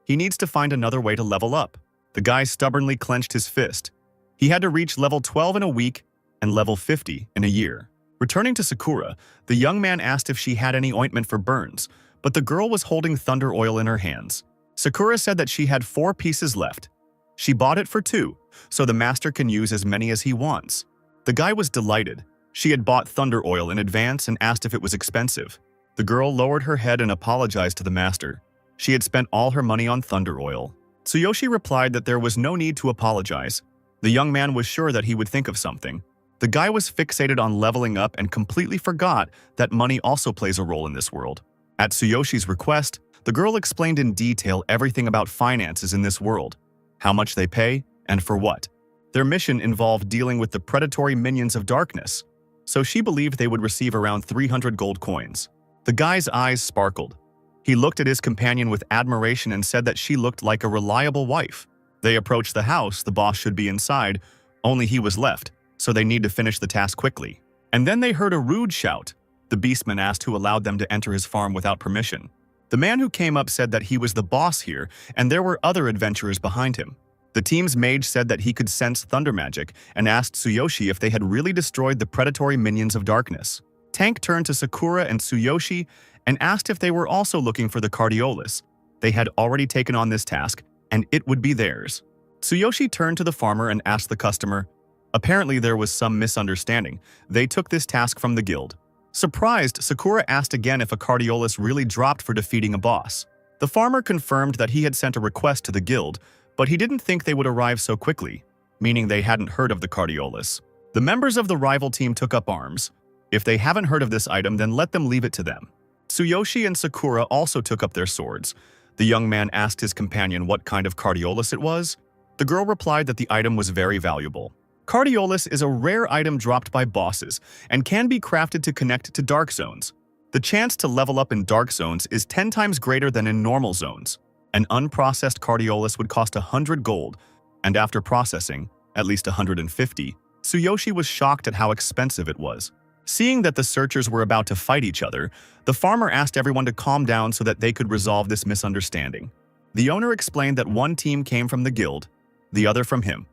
He needs to find another way to level up. The guy stubbornly clenched his fist. He had to reach level 12 in a week and level 50 in a year. Returning to Sakura, the young man asked if she had any ointment for burns, but the girl was holding thunder oil in her hands. Sakura said that she had 4 pieces left. She bought it for 2, so the master can use as many as he wants. The guy was delighted. She had bought thunder oil in advance and asked if it was expensive. The girl lowered her head and apologized to the master. She had spent all her money on thunder oil. Tsuyoshi replied that there was no need to apologize. The young man was sure that he would think of something. The guy was fixated on leveling up and completely forgot that money also plays a role in this world. At Tsuyoshi's request, the girl explained in detail everything about finances in this world, how much they pay, and for what. Their mission involved dealing with the predatory minions of darkness, so she believed they would receive around 300 gold coins. The guy's eyes sparkled. He looked at his companion with admiration and said that she looked like a reliable wife. They approached the house. The boss should be inside, only he was left, so they need to finish the task quickly. And then they heard a rude shout. The beastman asked who allowed them to enter his farm without permission. The man who came up said that he was the boss here and there were other adventurers behind him. The team's mage said that he could sense thunder magic and asked Tsuyoshi if they had really destroyed the predatory minions of darkness. Tank turned to Sakura and Tsuyoshi and asked if they were also looking for the Cardiolus. They had already taken on this task, and it would be theirs. Tsuyoshi turned to the farmer and asked the customer. Apparently there was some misunderstanding. They took this task from the guild. Surprised, Sakura asked again if a Cardiolus really dropped for defeating a boss. The farmer confirmed that he had sent a request to the guild, but he didn't think they would arrive so quickly, meaning they hadn't heard of the Cardiolus. The members of the rival team took up arms. If they haven't heard of this item, then let them leave it to them. Tsuyoshi and Sakura also took up their swords. The young man asked his companion what kind of Cardiolus it was. The girl replied that the item was very valuable. Cardiolus is a rare item dropped by bosses and can be crafted to connect to dark zones. The chance to level up in dark zones is 10 times greater than in normal zones. An unprocessed Cardiolus would cost 100 gold, and after processing, at least 150, Tsuyoshi was shocked at how expensive it was. Seeing that the searchers were about to fight each other, the farmer asked everyone to calm down so that they could resolve this misunderstanding. The owner explained that one team came from the guild, the other from him.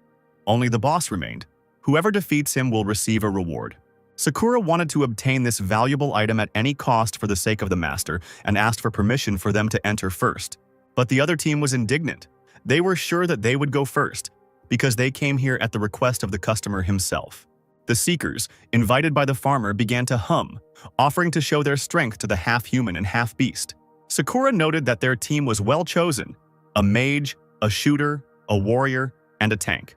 Only the boss remained. Whoever defeats him will receive a reward. Sakura wanted to obtain this valuable item at any cost for the sake of the master and asked for permission for them to enter first. But the other team was indignant. They were sure that they would go first, because they came here at the request of the customer himself. The seekers, invited by the farmer, began to hum, offering to show their strength to the half-human and half-beast. Sakura noted that their team was well chosen: a mage, a shooter, a warrior, and a tank.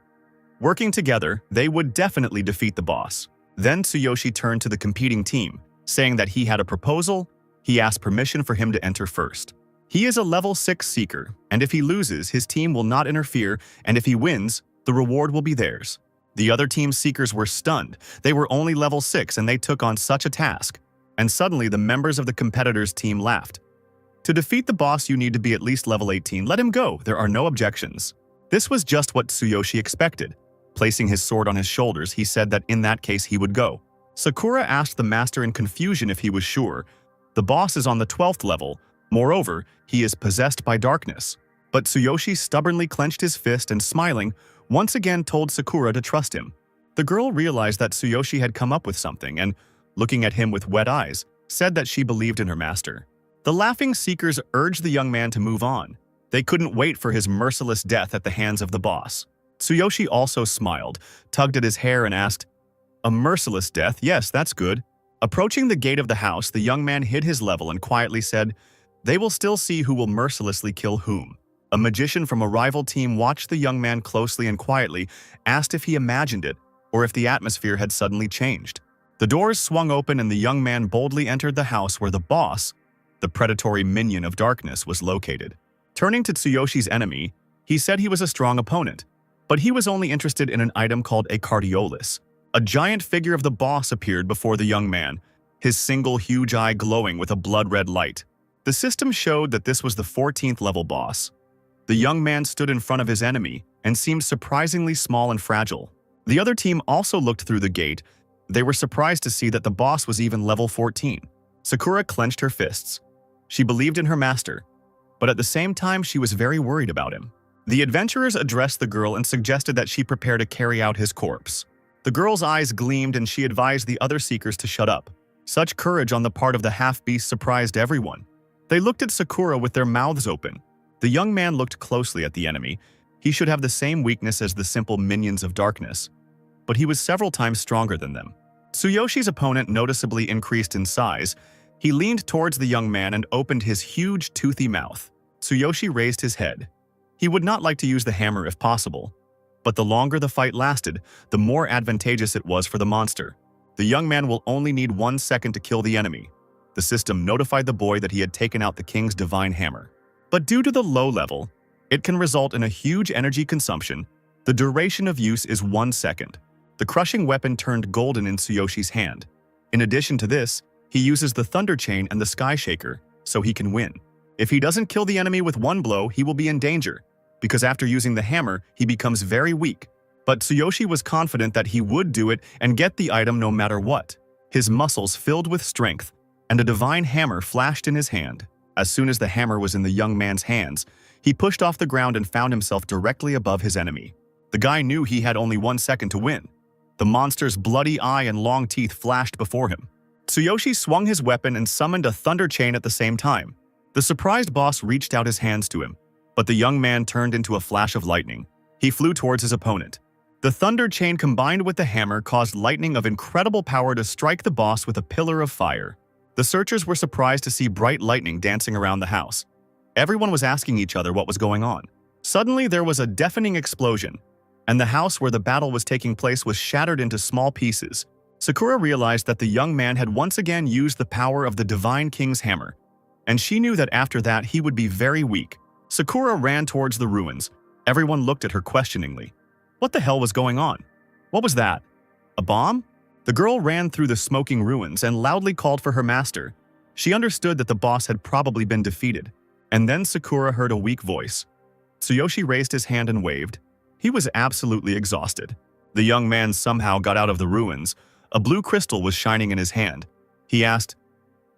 Working together, they would definitely defeat the boss. Then Tsuyoshi turned to the competing team, saying that he had a proposal. He asked permission for him to enter first. He is a level 6 seeker, and if he loses, his team will not interfere, and if he wins, the reward will be theirs. The other team's seekers were stunned. They were only level 6 and they took on such a task. And suddenly the members of the competitors' team laughed. To defeat the boss, you need to be at least level 18. Let him go. There are no objections. This was just what Tsuyoshi expected. Placing his sword on his shoulders, he said that in that case he would go. Sakura asked the master in confusion if he was sure. The boss is on the 12th level. Moreover, he is possessed by darkness. But Tsuyoshi stubbornly clenched his fist and, smiling, once again told Sakura to trust him. The girl realized that Tsuyoshi had come up with something and, looking at him with wet eyes, said that she believed in her master. The laughing seekers urged the young man to move on. They couldn't wait for his merciless death at the hands of the boss. Tsuyoshi also smiled, tugged at his hair and asked, "A merciless death? Yes, that's good." Approaching the gate of the house, the young man hid his level and quietly said, "They will still see who will mercilessly kill whom." A magician from a rival team watched the young man closely and quietly, asked if he imagined it or if the atmosphere had suddenly changed. The doors swung open and the young man boldly entered the house where the boss, the predatory minion of darkness, was located. Turning to Tsuyoshi's enemy, he said he was a strong opponent, but he was only interested in an item called a cardiolus. A giant figure of the boss appeared before the young man, his single huge eye glowing with a blood-red light. The system showed that this was the 14th level boss. The young man stood in front of his enemy and seemed surprisingly small and fragile. The other team also looked through the gate. They were surprised to see that the boss was even level 14. Sakura clenched her fists. She believed in her master, but at the same time she was very worried about him. The adventurers addressed the girl and suggested that she prepare to carry out his corpse. The girl's eyes gleamed and she advised the other seekers to shut up. Such courage on the part of the half-beast surprised everyone. They looked at Sakura with their mouths open. The young man looked closely at the enemy. He should have the same weakness as the simple minions of darkness, but he was several times stronger than them. Tsuyoshi's opponent noticeably increased in size. He leaned towards the young man and opened his huge, toothy mouth. Tsuyoshi raised his head. He would not like to use the hammer if possible, but the longer the fight lasted, the more advantageous it was for the monster. The young man will only need 1 second to kill the enemy. The system notified the boy that he had taken out the king's divine hammer. But due to the low level, it can result in a huge energy consumption. The duration of use is 1 second. The crushing weapon turned golden in Tsuyoshi's hand. In addition to this, he uses the Thunder Chain and the Sky Shaker, so he can win. If he doesn't kill the enemy with one blow, he will be in danger, because after using the hammer, he becomes very weak. But Tsuyoshi was confident that he would do it and get the item no matter what. His muscles filled with strength, and a divine hammer flashed in his hand. As soon as the hammer was in the young man's hands, he pushed off the ground and found himself directly above his enemy. The guy knew he had only 1 second to win. The monster's bloody eye and long teeth flashed before him. Tsuyoshi swung his weapon and summoned a thunder chain at the same time. The surprised boss reached out his hands to him, but the young man turned into a flash of lightning. He flew towards his opponent. The thunder chain combined with the hammer caused lightning of incredible power to strike the boss with a pillar of fire. The searchers were surprised to see bright lightning dancing around the house. Everyone was asking each other what was going on. Suddenly, there was a deafening explosion, and the house where the battle was taking place was shattered into small pieces. Sakura realized that the young man had once again used the power of the Divine King's hammer, and she knew that after that he would be very weak. Sakura ran towards the ruins. Everyone looked at her questioningly. What the hell was going on? What was that? A bomb? The girl ran through the smoking ruins and loudly called for her master. She understood that the boss had probably been defeated. And then Sakura heard a weak voice. Tsuyoshi raised his hand and waved. He was absolutely exhausted. The young man somehow got out of the ruins. A blue crystal was shining in his hand. He asked,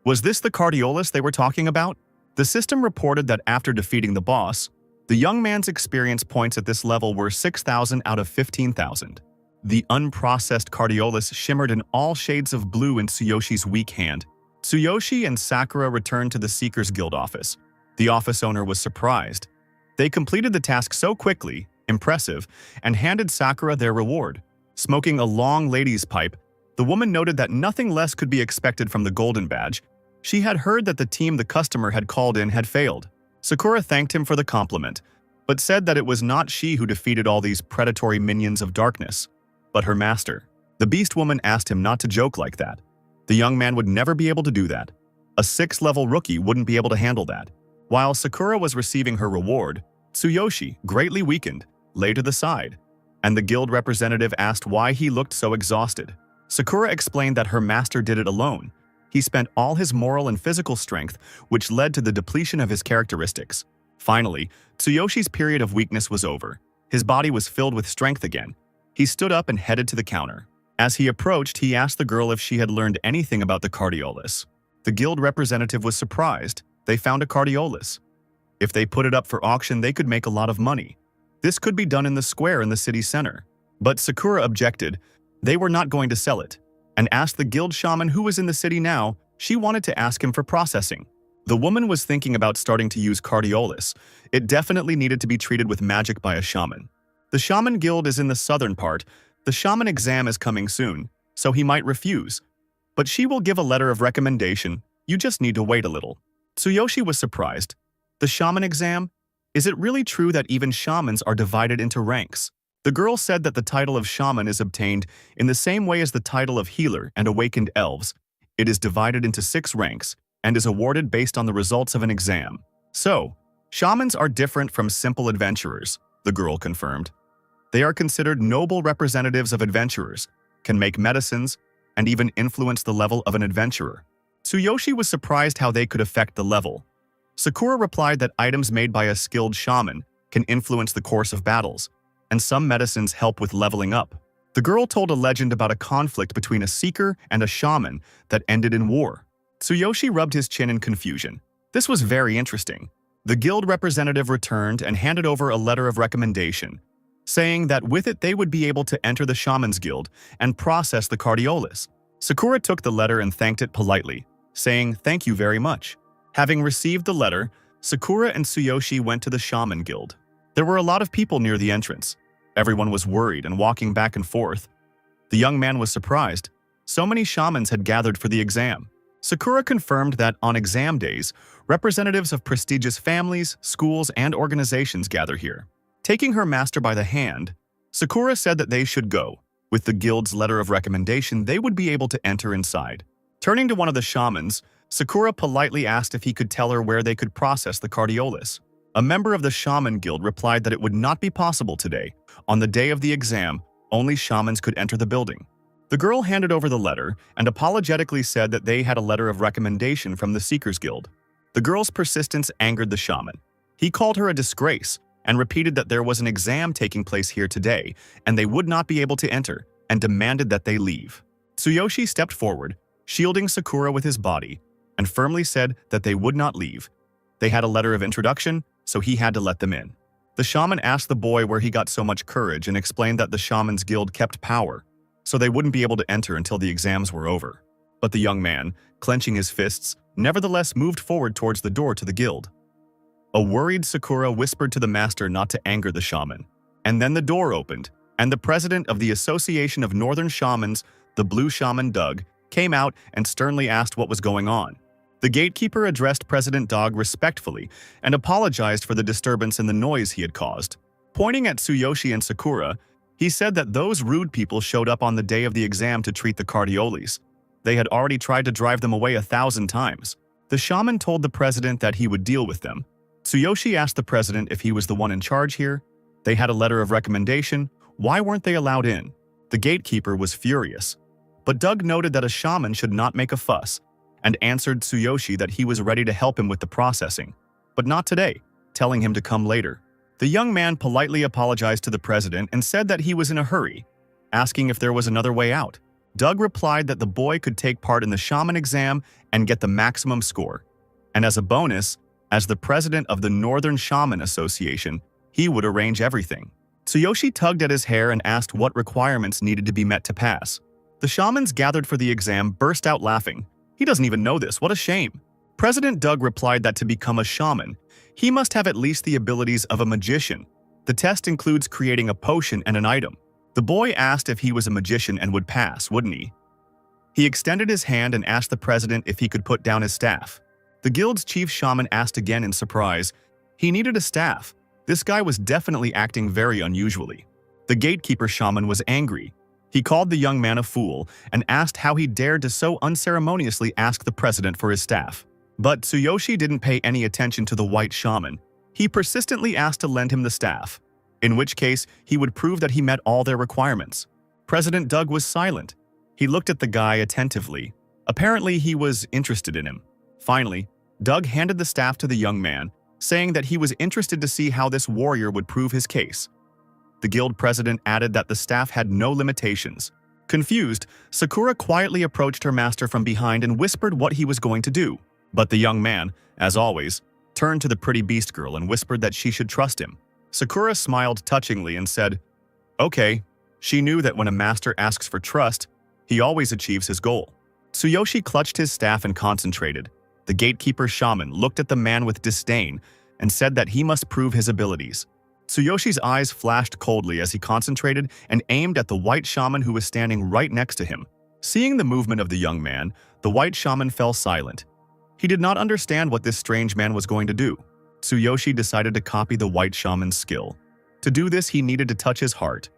"Was this the cardiolus they were talking about?" The system reported that after defeating the boss, the young man's experience points at this level were 6,000 out of 15,000. The unprocessed cardiolus shimmered in all shades of blue in Tsuyoshi's weak hand. Tsuyoshi and Sakura returned to the Seekers Guild office. The office owner was surprised. They completed the task so quickly, impressive, and handed Sakura their reward. Smoking a long lady's pipe, the woman noted that nothing less could be expected from the golden badge. She had heard that the team the customer had called in had failed. Sakura thanked him for the compliment, but said that it was not she who defeated all these predatory minions of darkness, but her master. The beast woman asked him not to joke like that. The young man would never be able to do that. A 6th-level rookie wouldn't be able to handle that. While Sakura was receiving her reward, Tsuyoshi, greatly weakened, lay to the side, and the guild representative asked why he looked so exhausted. Sakura explained that her master did it alone. He spent all his moral and physical strength, which led to the depletion of his characteristics. Finally, Tsuyoshi's period of weakness was over. His body was filled with strength again. He stood up and headed to the counter. As he approached, he asked the girl if she had learned anything about the cardiolus. The guild representative was surprised. They found a cardiolus. If they put it up for auction, they could make a lot of money. This could be done in the square in the city center. But Sakura objected. They were not going to sell it, and asked the guild shaman who was in the city now. She wanted to ask him for processing. The woman was thinking about starting to use cardiolus. It definitely needed to be treated with magic by a shaman. The shaman guild is in the southern part. The shaman exam is coming soon, so he might refuse. But she will give a letter of recommendation. You just need to wait a little. Tsuyoshi was surprised. The shaman exam? Is it really true that even shamans are divided into ranks? The girl said that the title of shaman is obtained in the same way as the title of healer and awakened elves. It is divided into 6 ranks and is awarded based on the results of an exam. So, shamans are different from simple adventurers, the girl confirmed. They are considered noble representatives of adventurers, can make medicines, and even influence the level of an adventurer. Tsuyoshi was surprised how they could affect the level. Sakura replied that items made by a skilled shaman can influence the course of battles, and some medicines help with leveling up. The girl told a legend about a conflict between a seeker and a shaman that ended in war. Tsuyoshi rubbed his chin in confusion. This was very interesting. The guild representative returned and handed over a letter of recommendation, saying that with it they would be able to enter the shaman's guild and process the cardiolus. Sakura took the letter and thanked it politely, saying thank you very much. Having received the letter, Sakura and Tsuyoshi went to the shaman guild. There were a lot of people near the entrance. Everyone was worried and walking back and forth. The young man was surprised. So many shamans had gathered for the exam. Sakura confirmed that on exam days, representatives of prestigious families, schools, and organizations gather here. Taking her master by the hand, Sakura said that they should go. With the guild's letter of recommendation, they would be able to enter inside. Turning to one of the shamans, Sakura politely asked if he could tell her where they could process the cardiolus. A member of the shaman guild replied that it would not be possible today. On the day of the exam, only shamans could enter the building. The girl handed over the letter and apologetically said that they had a letter of recommendation from the Seekers Guild. The girl's persistence angered the shaman. He called her a disgrace and repeated that there was an exam taking place here today and they would not be able to enter, and demanded that they leave. Tsuyoshi stepped forward, shielding Sakura with his body, and firmly said that they would not leave. They had a letter of introduction, so he had to let them in. The shaman asked the boy where he got so much courage and explained that the shaman's guild kept power, so they wouldn't be able to enter until the exams were over. But the young man, clenching his fists, nevertheless moved forward towards the door to the guild. A worried Sakura whispered to the master not to anger the shaman. And then the door opened, and the president of the Association of Northern Shamans, the Blue Shaman Doug, came out and sternly asked what was going on. The gatekeeper addressed President Dog respectfully and apologized for the disturbance and the noise he had caused. Pointing at Tsuyoshi and Sakura, he said that those rude people showed up on the day of the exam to treat the cardioles. They had already tried to drive them away 1,000 times. The shaman told the president that he would deal with them. Tsuyoshi asked the president if he was the one in charge here. They had a letter of recommendation. Why weren't they allowed in? The gatekeeper was furious. But Doug noted that a shaman should not make a fuss, and answered Tsuyoshi that he was ready to help him with the processing, but not today, telling him to come later. The young man politely apologized to the president and said that he was in a hurry, asking if there was another way out. Doug replied that the boy could take part in the shaman exam and get the maximum score. And as a bonus, as the president of the Northern Shaman Association, he would arrange everything. Tsuyoshi tugged at his hair and asked what requirements needed to be met to pass. The shamans gathered for the exam burst out laughing. He doesn't even know this, what a shame. President Doug replied that to become a shaman, he must have at least the abilities of a magician. The test includes creating a potion and an item. The boy asked if he was a magician and would pass, wouldn't he? He extended his hand and asked the president if he could put down his staff. The guild's chief shaman asked again in surprise. He needed a staff. This guy was definitely acting very unusually. The gatekeeper shaman was angry. He called the young man a fool and asked how he dared to so unceremoniously ask the president for his staff. But Tsuyoshi didn't pay any attention to the white shaman. He persistently asked to lend him the staff, in which case he would prove that he met all their requirements. President Doug was silent. He looked at the guy attentively. Apparently, he was interested in him. Finally, Doug handed the staff to the young man, saying that he was interested to see how this warrior would prove his case. The guild president added that the staff had no limitations. Confused, Sakura quietly approached her master from behind and whispered what he was going to do. But the young man, as always, turned to the pretty beast girl and whispered that she should trust him. Sakura smiled touchingly and said, "Okay." She knew that when a master asks for trust, he always achieves his goal. Tsuyoshi clutched his staff and concentrated. The gatekeeper shaman looked at the man with disdain and said that he must prove his abilities. Tsuyoshi's eyes flashed coldly as he concentrated and aimed at the white shaman who was standing right next to him. Seeing the movement of the young man, the white shaman fell silent. He did not understand what this strange man was going to do. Tsuyoshi decided to copy the white shaman's skill. To do this, he needed to touch his heart.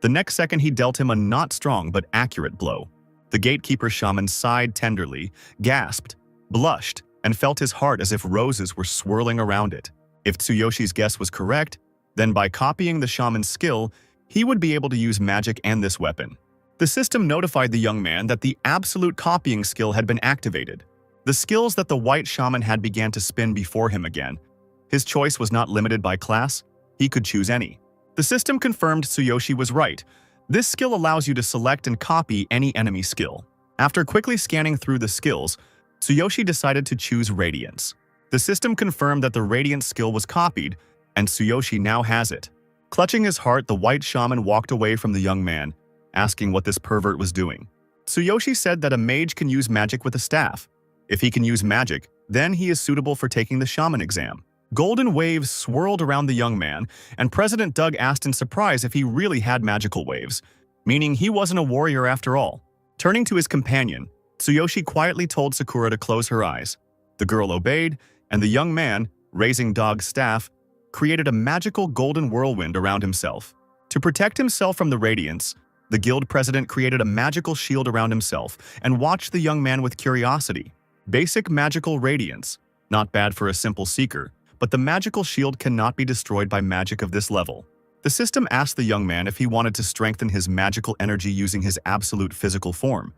The next second, he dealt him a not strong but accurate blow. The gatekeeper shaman sighed tenderly, gasped, blushed, and felt his heart as if roses were swirling around it. If Tsuyoshi's guess was correct, then by copying the shaman's skill, he would be able to use magic and this weapon. The system notified the young man that the absolute copying skill had been activated. The skills that the white shaman had began to spin before him again. His choice was not limited by class. He could choose any. The system confirmed Tsuyoshi was right. This skill allows you to select and copy any enemy skill. After quickly scanning through the skills, Tsuyoshi decided to choose Radiance. The system confirmed that the Radiance skill was copied, and Tsuyoshi now has it. Clutching his heart, the white shaman walked away from the young man, asking what this pervert was doing. Tsuyoshi said that a mage can use magic with a staff. If he can use magic, then he is suitable for taking the shaman exam. Golden waves swirled around the young man, and President Doug asked in surprise if he really had magical waves, meaning he wasn't a warrior after all. Turning to his companion, Tsuyoshi quietly told Sakura to close her eyes. The girl obeyed, and the young man, raising Dog's staff, created a magical golden whirlwind around himself. To protect himself from the radiance, the guild president created a magical shield around himself and watched the young man with curiosity. Basic magical radiance, not bad for a simple seeker, but the magical shield cannot be destroyed by magic of this level. The system asked the young man if he wanted to strengthen his magical energy using his absolute physical form.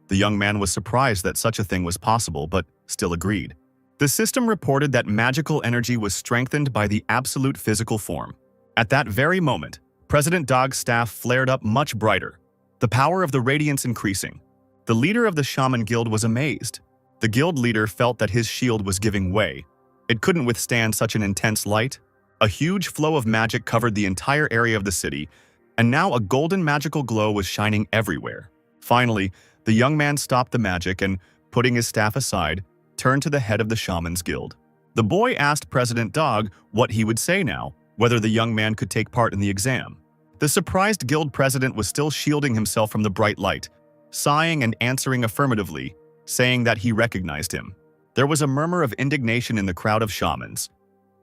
The young man was surprised that such a thing was possible, but still agreed. The system reported that magical energy was strengthened by the absolute physical form. At that very moment, President Dog's staff flared up much brighter, the power of the radiance increasing. The leader of the Shaman Guild was amazed. The guild leader felt that his shield was giving way. It couldn't withstand such an intense light. A huge flow of magic covered the entire area of the city, and now a golden magical glow was shining everywhere. Finally, the young man stopped the magic and, putting his staff aside, turned to the head of the Shaman's Guild. The boy asked President Dog what he would say now, whether the young man could take part in the exam. The surprised guild president was still shielding himself from the bright light, sighing and answering affirmatively, saying that he recognized him. There was a murmur of indignation in the crowd of shamans.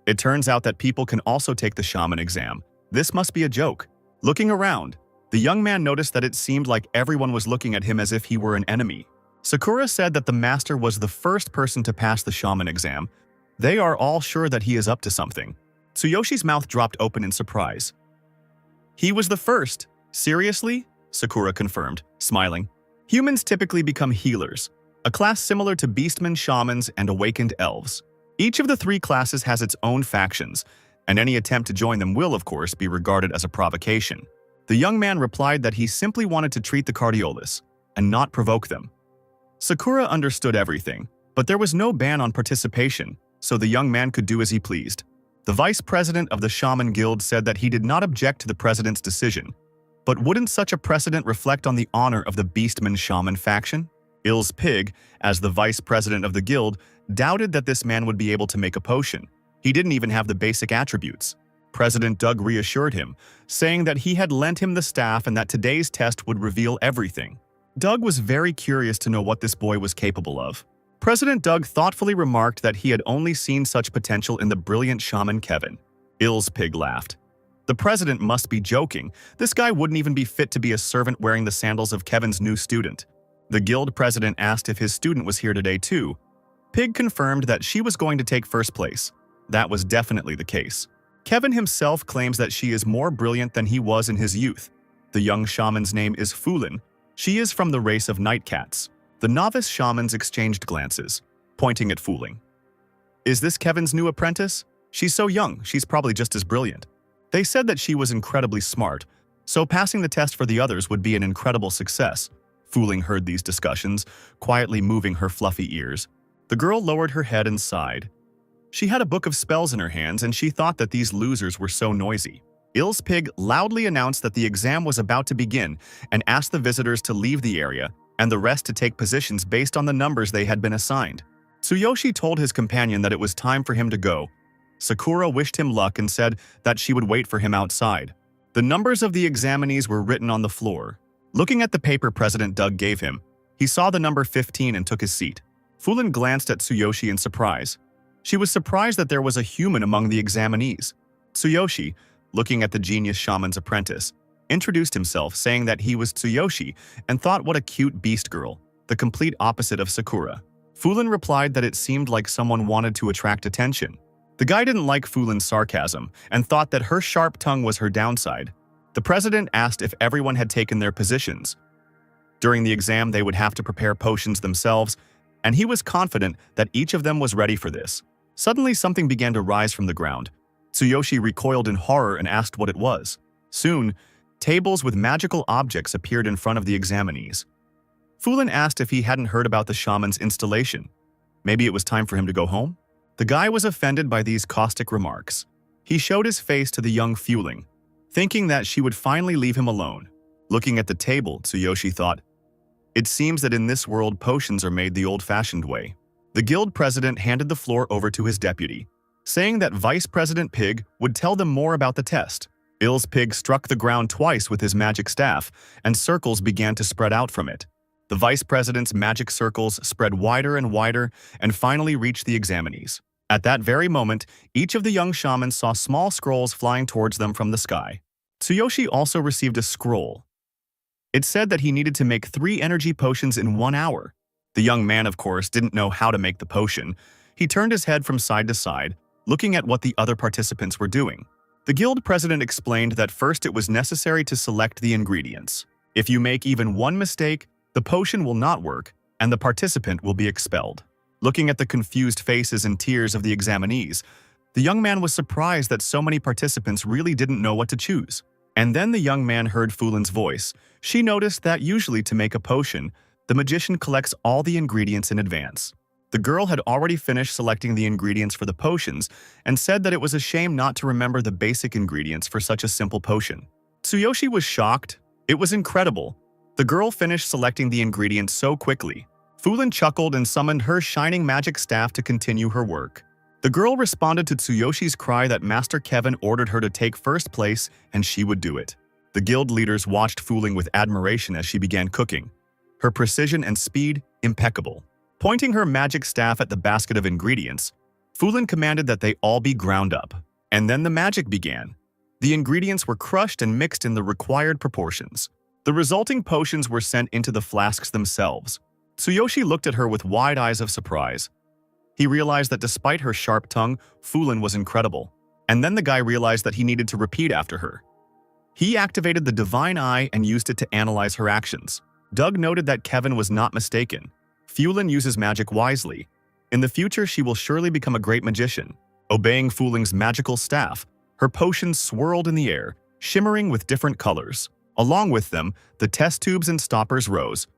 It turns out that people can also take the shaman exam. This must be a joke. Looking around, the young man noticed that it seemed like everyone was looking at him as if he were an enemy. Sakura said that the master was the first person to pass the shaman exam. They are all sure that he is up to something. Tsuyoshi's mouth dropped open in surprise. He was the first. Seriously? Sakura confirmed, smiling. Humans typically become healers, a class similar to beastmen, shamans, and awakened elves. Each of the three classes has its own factions, and any attempt to join them will, of course, be regarded as a provocation. The young man replied that he simply wanted to treat the Cardiolus and not provoke them. Sakura understood everything, but there was no ban on participation, so the young man could do as he pleased. The vice president of the Shaman Guild said that he did not object to the president's decision, but wouldn't such a precedent reflect on the honor of the beastman shaman faction? Il's Pig, as the vice president of the guild, doubted that this man would be able to make a potion. He didn't even have the basic attributes. President Doug reassured him, saying that he had lent him the staff and that today's test would reveal everything. Doug was very curious to know what this boy was capable of. President Doug thoughtfully remarked that he had only seen such potential in the brilliant shaman Kevin. Il's Pig laughed. The president must be joking. This guy wouldn't even be fit to be a servant wearing the sandals of Kevin's new student. The guild president asked if his student was here today too. Pig confirmed that she was going to take first place. That was definitely the case. Kevin himself claims that she is more brilliant than he was in his youth. The young shaman's name is Fulin. She is from the race of nightcats. The novice shamans exchanged glances, pointing at Fulin. Is this Kevin's new apprentice? She's so young, she's probably just as brilliant. They said that she was incredibly smart, so passing the test for the others would be an incredible success. Fulin heard these discussions, quietly moving her fluffy ears. The girl lowered her head and sighed. She had a book of spells in her hands, and she thought that these losers were so noisy. Il's Pig loudly announced that the exam was about to begin and asked the visitors to leave the area and the rest to take positions based on the numbers they had been assigned. Tsuyoshi told his companion that it was time for him to go. Sakura wished him luck and said that she would wait for him outside. The numbers of the examinees were written on the floor. Looking at the paper President Doug gave him, he saw the number 15 and took his seat. Fulin glanced at Tsuyoshi in surprise. She was surprised that there was a human among the examinees. Tsuyoshi, looking at the genius shaman's apprentice, introduced himself, saying that he was Tsuyoshi and thought what a cute beast girl, the complete opposite of Sakura. Fulin replied that it seemed like someone wanted to attract attention. The guy didn't like Fulin's sarcasm and thought that her sharp tongue was her downside. The president asked if everyone had taken their positions. During the exam, they would have to prepare potions themselves, and he was confident that each of them was ready for this. Suddenly, something began to rise from the ground. Tsuyoshi recoiled in horror and asked what it was. Soon, tables with magical objects appeared in front of the examinees. Fulin asked if he hadn't heard about the shaman's installation. Maybe it was time for him to go home? The guy was offended by these caustic remarks. He showed his face to the young Fulin, thinking that she would finally leave him alone. Looking at the table, Tsuyoshi thought, it seems that in this world potions are made the old-fashioned way. The guild president handed the floor over to his deputy, saying that Vice President Pig would tell them more about the test. Il's Pig struck the ground twice with his magic staff, and circles began to spread out from it. The vice president's magic circles spread wider and wider and finally reached the examinees. At that very moment, each of the young shamans saw small scrolls flying towards them from the sky. Tsuyoshi also received a scroll. It said that he needed to make 3 energy potions in 1 hour. The young man, of course, didn't know how to make the potion. He turned his head from side to side, looking at what the other participants were doing. The guild president explained that first it was necessary to select the ingredients. If you make even one mistake, the potion will not work, and the participant will be expelled. Looking at the confused faces and tears of the examinees, the young man was surprised that so many participants really didn't know what to choose. And then the young man heard Fulin's voice. She noticed that usually to make a potion, the magician collects all the ingredients in advance. The girl had already finished selecting the ingredients for the potions and said that it was a shame not to remember the basic ingredients for such a simple potion. Tsuyoshi was shocked. It was incredible. The girl finished selecting the ingredients so quickly. Fulin chuckled and summoned her shining magic staff to continue her work. The girl responded to Tsuyoshi's cry that Master Kevin ordered her to take first place and she would do it. The guild leaders watched Fulin with admiration as she began cooking. Her precision and speed, impeccable. Pointing her magic staff at the basket of ingredients, Fulin commanded that they all be ground up. And then the magic began. The ingredients were crushed and mixed in the required proportions. The resulting potions were sent into the flasks themselves. Tsuyoshi looked at her with wide eyes of surprise. He realized that despite her sharp tongue, Fulin was incredible. And then the guy realized that he needed to repeat after her. He activated the Divine Eye and used it to analyze her actions. Doug noted that Kevin was not mistaken. Fulin uses magic wisely. In the future, she will surely become a great magician. Obeying Fulin's magical staff, her potions swirled in the air, shimmering with different colors. Along with them, the test tubes and stoppers rose.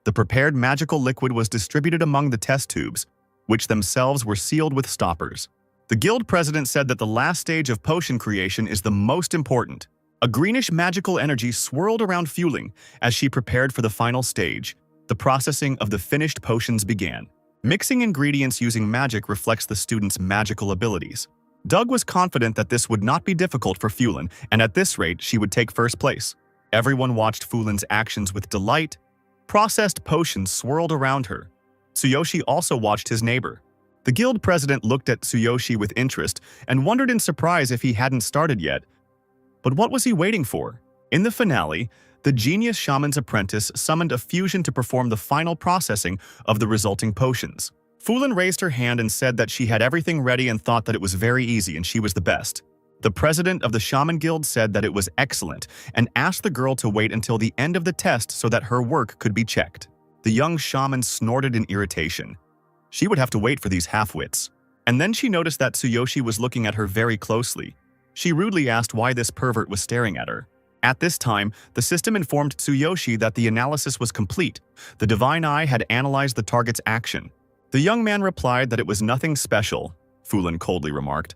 The prepared magical liquid was distributed among the test tubes, which themselves were sealed with stoppers. The guild president said that the last stage of potion creation is the most important. A greenish magical energy swirled around Fulin as she prepared for the final stage. The processing of the finished potions began. Mixing ingredients using magic reflects the student's magical abilities. Doug was confident that this would not be difficult for Fulin, and at this rate, she would take first place. Everyone watched Fulin's actions with delight. Processed potions swirled around her. Tsuyoshi also watched his neighbor. The guild president looked at Tsuyoshi with interest and wondered in surprise if he hadn't started yet. But what was he waiting for? In the finale, the genius shaman's apprentice summoned a fusion to perform the final processing of the resulting potions. Fulin raised her hand and said that she had everything ready and thought that it was very easy and she was the best. The president of the Shaman Guild said that it was excellent and asked the girl to wait until the end of the test so that her work could be checked. The young shaman snorted in irritation. She would have to wait for these half-wits. And then she noticed that Tsuyoshi was looking at her very closely. She rudely asked why this pervert was staring at her. At this time, the system informed Tsuyoshi that the analysis was complete. The divine eye had analyzed the target's action. The young man replied that it was nothing special, Fulin coldly remarked.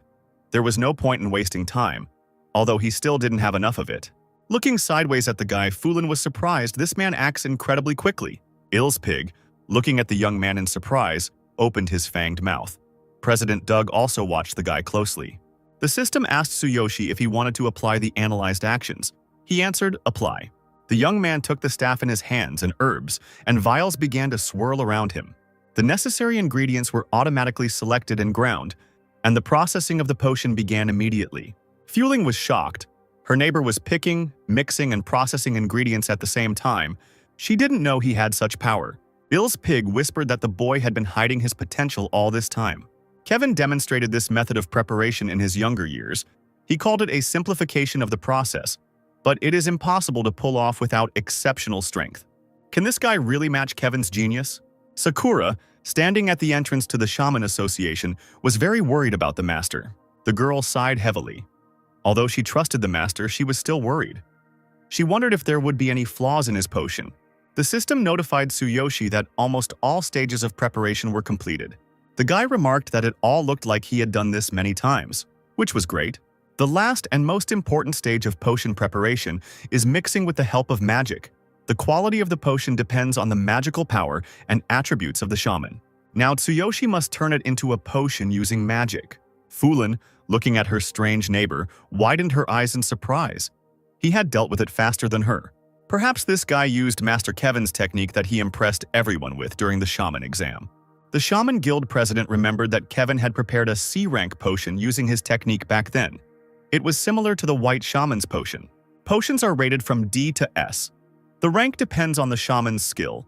There was no point in wasting time, although he still didn't have enough of it. Looking sideways at the guy, Fulin was surprised this man acts incredibly quickly. Ill's pig, looking at the young man in surprise, opened his fanged mouth. President Doug also watched the guy closely. The system asked Tsuyoshi if he wanted to apply the analyzed actions. He answered, apply. The young man took the staff in his hands and herbs, and vials began to swirl around him. The necessary ingredients were automatically selected and ground, and the processing of the potion began immediately. Fueling was shocked. Her neighbor was picking, mixing, and processing ingredients at the same time. She didn't know he had such power. Ill's pig whispered that the boy had been hiding his potential all this time. Kevin demonstrated this method of preparation in his younger years. He called it a simplification of the process, but it is impossible to pull off without exceptional strength. Can this guy really match Kevin's genius? Sakura, standing at the entrance to the Shaman Association, was very worried about the master. The girl sighed heavily. Although she trusted the master, she was still worried. She wondered if there would be any flaws in his potion. The system notified Tsuyoshi that almost all stages of preparation were completed. The guy remarked that it all looked like he had done this many times, which was great. The last and most important stage of potion preparation is mixing with the help of magic. The quality of the potion depends on the magical power and attributes of the shaman. Now Tsuyoshi must turn it into a potion using magic. Fulin, looking at her strange neighbor, widened her eyes in surprise. He had dealt with it faster than her. Perhaps this guy used Master Kevin's technique that he impressed everyone with during the shaman exam. The Shaman Guild president remembered that Kevin had prepared a C-rank potion using his technique back then. It was similar to the White Shaman's potion. Potions are rated from D to S. The rank depends on the shaman's skill.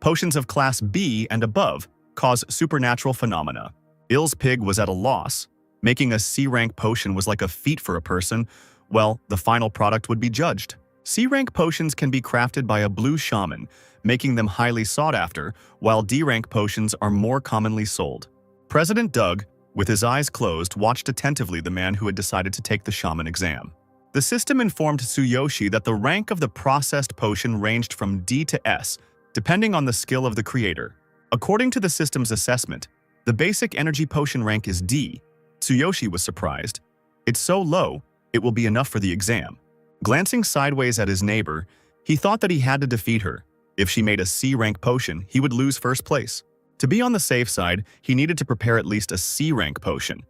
Potions of class B and above cause supernatural phenomena. Ill's pig was at a loss. Making a C-rank potion was like a feat for a person. Well, the final product would be judged. C-rank potions can be crafted by a blue shaman, making them highly sought after, while D-rank potions are more commonly sold. President Doug, with his eyes closed, watched attentively the man who had decided to take the shaman exam. The system informed Tsuyoshi that the rank of the processed potion ranged from D to S, depending on the skill of the creator. According to the system's assessment, the basic energy potion rank is D. Tsuyoshi was surprised. It's so low, it will be enough for the exam. Glancing sideways at his neighbor, he thought that he had to defeat her. If she made a C-rank potion, he would lose first place. To be on the safe side, he needed to prepare at least a C-rank potion.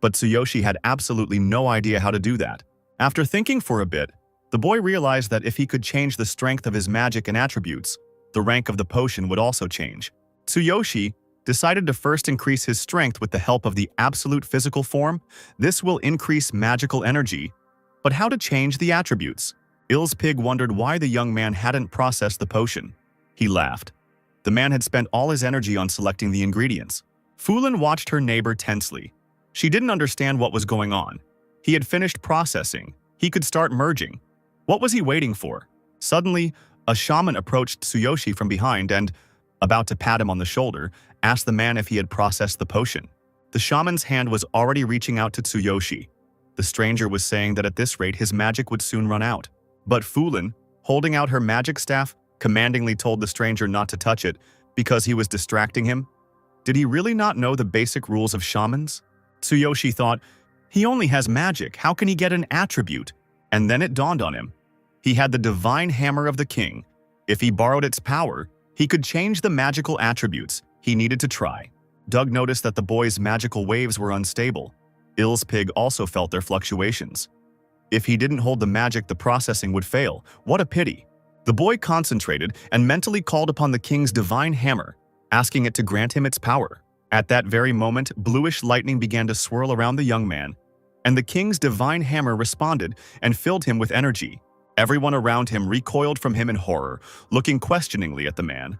But Tsuyoshi had absolutely no idea how to do that. After thinking for a bit, the boy realized that if he could change the strength of his magic and attributes, the rank of the potion would also change. Tsuyoshi decided to first increase his strength with the help of the absolute physical form. This will increase magical energy. But how to change the attributes? Ill's pig wondered why the young man hadn't processed the potion. He laughed. The man had spent all his energy on selecting the ingredients. Fulin watched her neighbor tensely. She didn't understand what was going on. He had finished processing. He could start merging. What was he waiting for? Suddenly, a shaman approached Tsuyoshi from behind and, about to pat him on the shoulder, asked the man if he had processed the potion. The shaman's hand was already reaching out to Tsuyoshi. The stranger was saying that at this rate his magic would soon run out. But Fulin, holding out her magic staff, commandingly told the stranger not to touch it because he was distracting him. Did he really not know the basic rules of shamans? Tsuyoshi thought, he only has magic, how can he get an attribute? And then it dawned on him. He had the divine hammer of the king. If he borrowed its power, he could change the magical attributes. He needed to try. Doug noticed that the boy's magical waves were unstable. Ill's pig also felt their fluctuations. If he didn't hold the magic, the processing would fail. What a pity. The boy concentrated and mentally called upon the king's divine hammer, asking it to grant him its power. At that very moment, bluish lightning began to swirl around the young man, and the king's divine hammer responded and filled him with energy. Everyone around him recoiled from him in horror, looking questioningly at the man.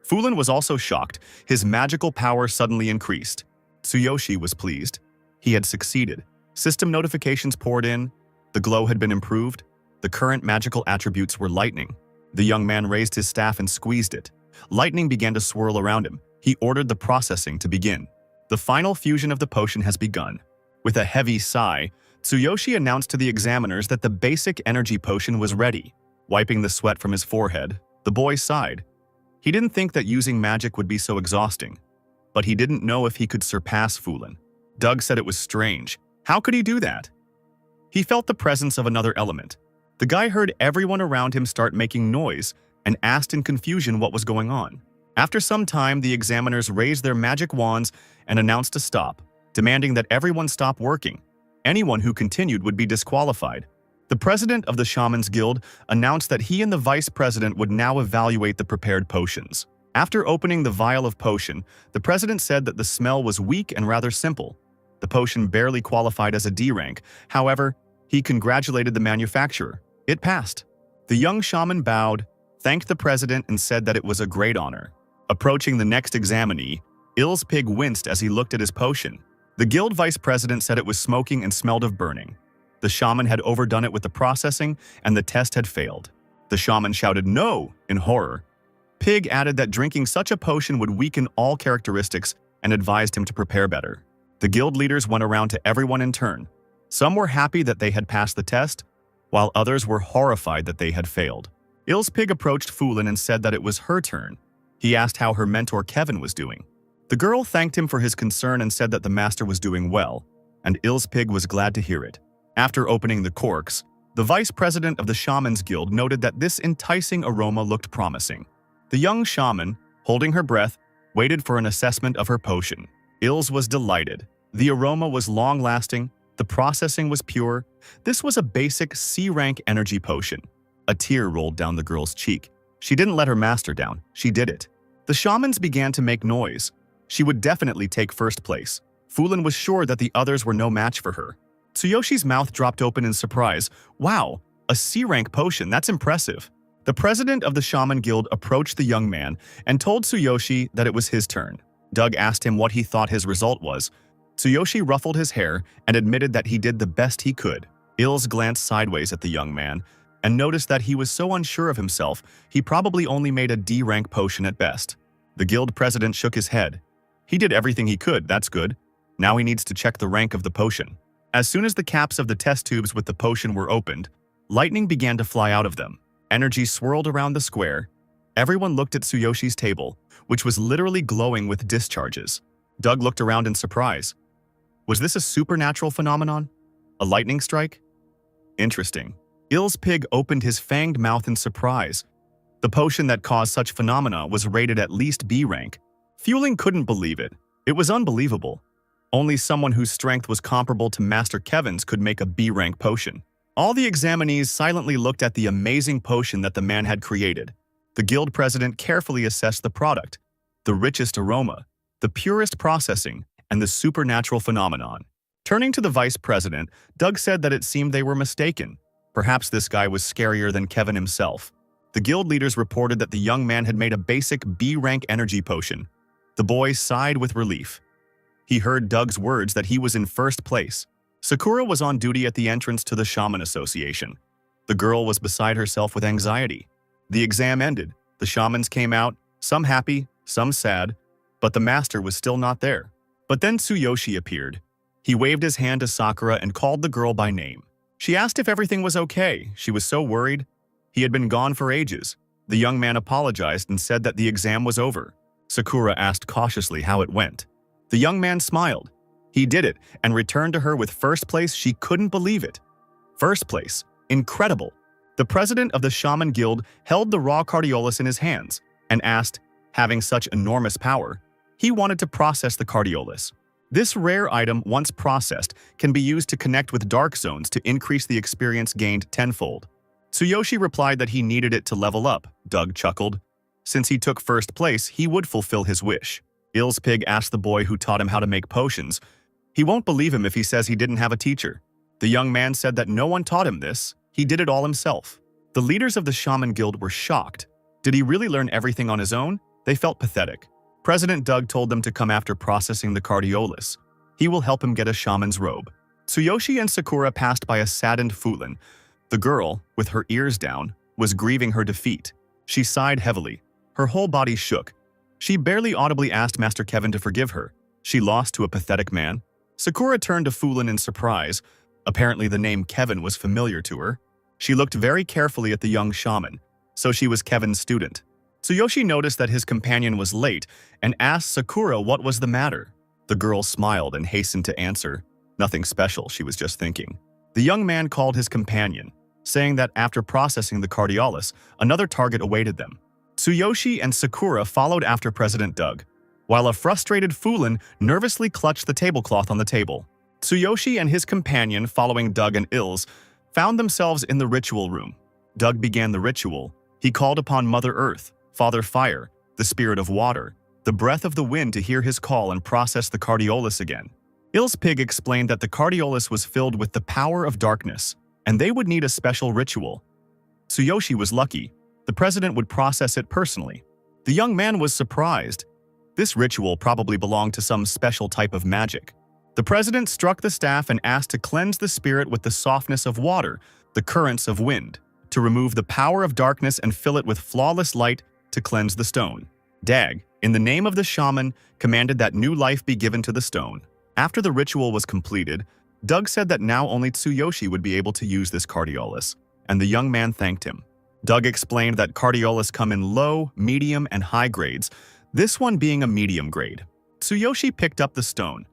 Fulin was also shocked. His magical power suddenly increased. Tsuyoshi was pleased. He had succeeded. System notifications poured in. The glow had been improved. The current magical attributes were lightning. The young man raised his staff and squeezed it. Lightning began to swirl around him. He ordered the processing to begin. The final fusion of the potion has begun. With a heavy sigh, Tsuyoshi announced to the examiners that the basic energy potion was ready. Wiping the sweat from his forehead, the boy sighed. He didn't think that using magic would be so exhausting, but he didn't know if he could surpass Fulin. Doug said it was strange. How could he do that? He felt the presence of another element. The guy heard everyone around him start making noise and asked in confusion what was going on. After some time, the examiners raised their magic wands and announced a stop, demanding that everyone stop working. Anyone who continued would be disqualified. The president of the Shaman's Guild announced that he and the vice president would now evaluate the prepared potions. After opening the vial of potion, the president said that the smell was weak and rather simple. The potion barely qualified as a D rank. However, he congratulated the manufacturer. It passed. The young shaman bowed, thanked the president, and said that it was a great honor. Approaching the next examinee, Il's pig winced as he looked at his potion. The guild vice president said it was smoking and smelled of burning. The shaman had overdone it with the processing, and the test had failed. The shaman shouted "No!" in horror. Pig added that drinking such a potion would weaken all characteristics and advised him to prepare better. The guild leaders went around to everyone in turn. Some were happy that they had passed the test, while others were horrified that they had failed. Il's pig approached Fulin and said that it was her turn. He asked how her mentor Kevin was doing. The girl thanked him for his concern and said that the master was doing well, and Il's pig was glad to hear it. After opening the corks, the vice president of the Shaman's Guild noted that this enticing aroma looked promising. The young shaman, holding her breath, waited for an assessment of her potion. Il's was delighted. The aroma was long-lasting, the processing was pure. This was a basic C-rank energy potion. A tear rolled down the girl's cheek. She didn't let her master down. She did it. The shamans began to make noise. She would definitely take first place. Fulin was sure that the others were no match for her. Tsuyoshi's mouth dropped open in surprise. Wow, a C-rank potion, that's impressive. The president of the Shaman Guild approached the young man and told Tsuyoshi that it was his turn. Doug asked him what he thought his result was. Tsuyoshi ruffled his hair and admitted that he did the best he could. Ills glanced sideways at the young man and noticed that he was so unsure of himself, he probably only made a D-rank potion at best. The guild president shook his head. He did everything he could, that's good. Now he needs to check the rank of the potion. As soon as the caps of the test tubes with the potion were opened, lightning began to fly out of them. Energy swirled around the square. Everyone looked at Tsuyoshi's table, which was literally glowing with discharges. Doug looked around in surprise. Was this a supernatural phenomenon? A lightning strike? Interesting. Il's pig opened his fanged mouth in surprise. The potion that caused such phenomena was rated at least B rank. Fueling couldn't believe it. It was unbelievable. Only someone whose strength was comparable to Master Kevin's could make a B-rank potion. All the examinees silently looked at the amazing potion that the man had created. The guild president carefully assessed the product, the richest aroma, the purest processing, and the supernatural phenomenon. Turning to the vice president, Doug said that it seemed they were mistaken. Perhaps this guy was scarier than Kevin himself. The guild leaders reported that the young man had made a basic B-rank energy potion. The boy sighed with relief. He heard Doug's words that he was in first place. Sakura was on duty at the entrance to the Shaman Association. The girl was beside herself with anxiety. The exam ended. The shamans came out, some happy, some sad, but the master was still not there. But then Tsuyoshi appeared. He waved his hand to Sakura and called the girl by name. She asked if everything was okay. She was so worried. He had been gone for ages. The young man apologized and said that the exam was over. Sakura asked cautiously how it went. The young man smiled. He did it and returned to her with first place. She couldn't believe it. First place. Incredible. The president of the Shaman Guild held the raw cardiolus in his hands and asked, having such enormous power, he wanted to process the cardiolus. This rare item, once processed, can be used to connect with dark zones to increase the experience gained tenfold. Tsuyoshi replied that he needed it to level up. Doug chuckled. Since he took first place, he would fulfill his wish. Il's pig asked the boy who taught him how to make potions. He won't believe him if he says he didn't have a teacher. The young man said that no one taught him this. He did it all himself. The leaders of the Shaman Guild were shocked. Did he really learn everything on his own? They felt pathetic. President Doug told them to come after processing the Cardiolus. He will help him get a shaman's robe. Tsuyoshi and Sakura passed by a saddened Fulin. The girl, with her ears down, was grieving her defeat. She sighed heavily. Her whole body shook. She barely audibly asked Master Kevin to forgive her. She lost to a pathetic man. Sakura turned to Fulin in surprise. Apparently the name Kevin was familiar to her. She looked very carefully at the young shaman, so she was Kevin's student. Tsuyoshi noticed that his companion was late and asked Sakura what was the matter. The girl smiled and hastened to answer. Nothing special, she was just thinking. The young man called his companion, saying that after processing the Cardiolus, another target awaited them. Tsuyoshi and Sakura followed after President Doug, while a frustrated Fulin nervously clutched the tablecloth on the table. Tsuyoshi and his companion, following Doug and Ills, found themselves in the ritual room. Doug began the ritual. He called upon Mother Earth, Father Fire, the Spirit of Water, the breath of the wind to hear his call and process the Cardiolus again. Ill's pig explained that the Cardiolus was filled with the power of darkness, and they would need a special ritual. Tsuyoshi was lucky. The president would process it personally. The young man was surprised. This ritual probably belonged to some special type of magic. The president struck the staff and asked to cleanse the spirit with the softness of water, the currents of wind, to remove the power of darkness and fill it with flawless light to cleanse the stone. Dag, in the name of the shaman, commanded that new life be given to the stone. After the ritual was completed, Doug said that now only Tsuyoshi would be able to use this Cardiolus, and the young man thanked him. Doug explained that Cardiolus come in low, medium, and high grades, this one being a medium grade. Tsuyoshi picked up the stone.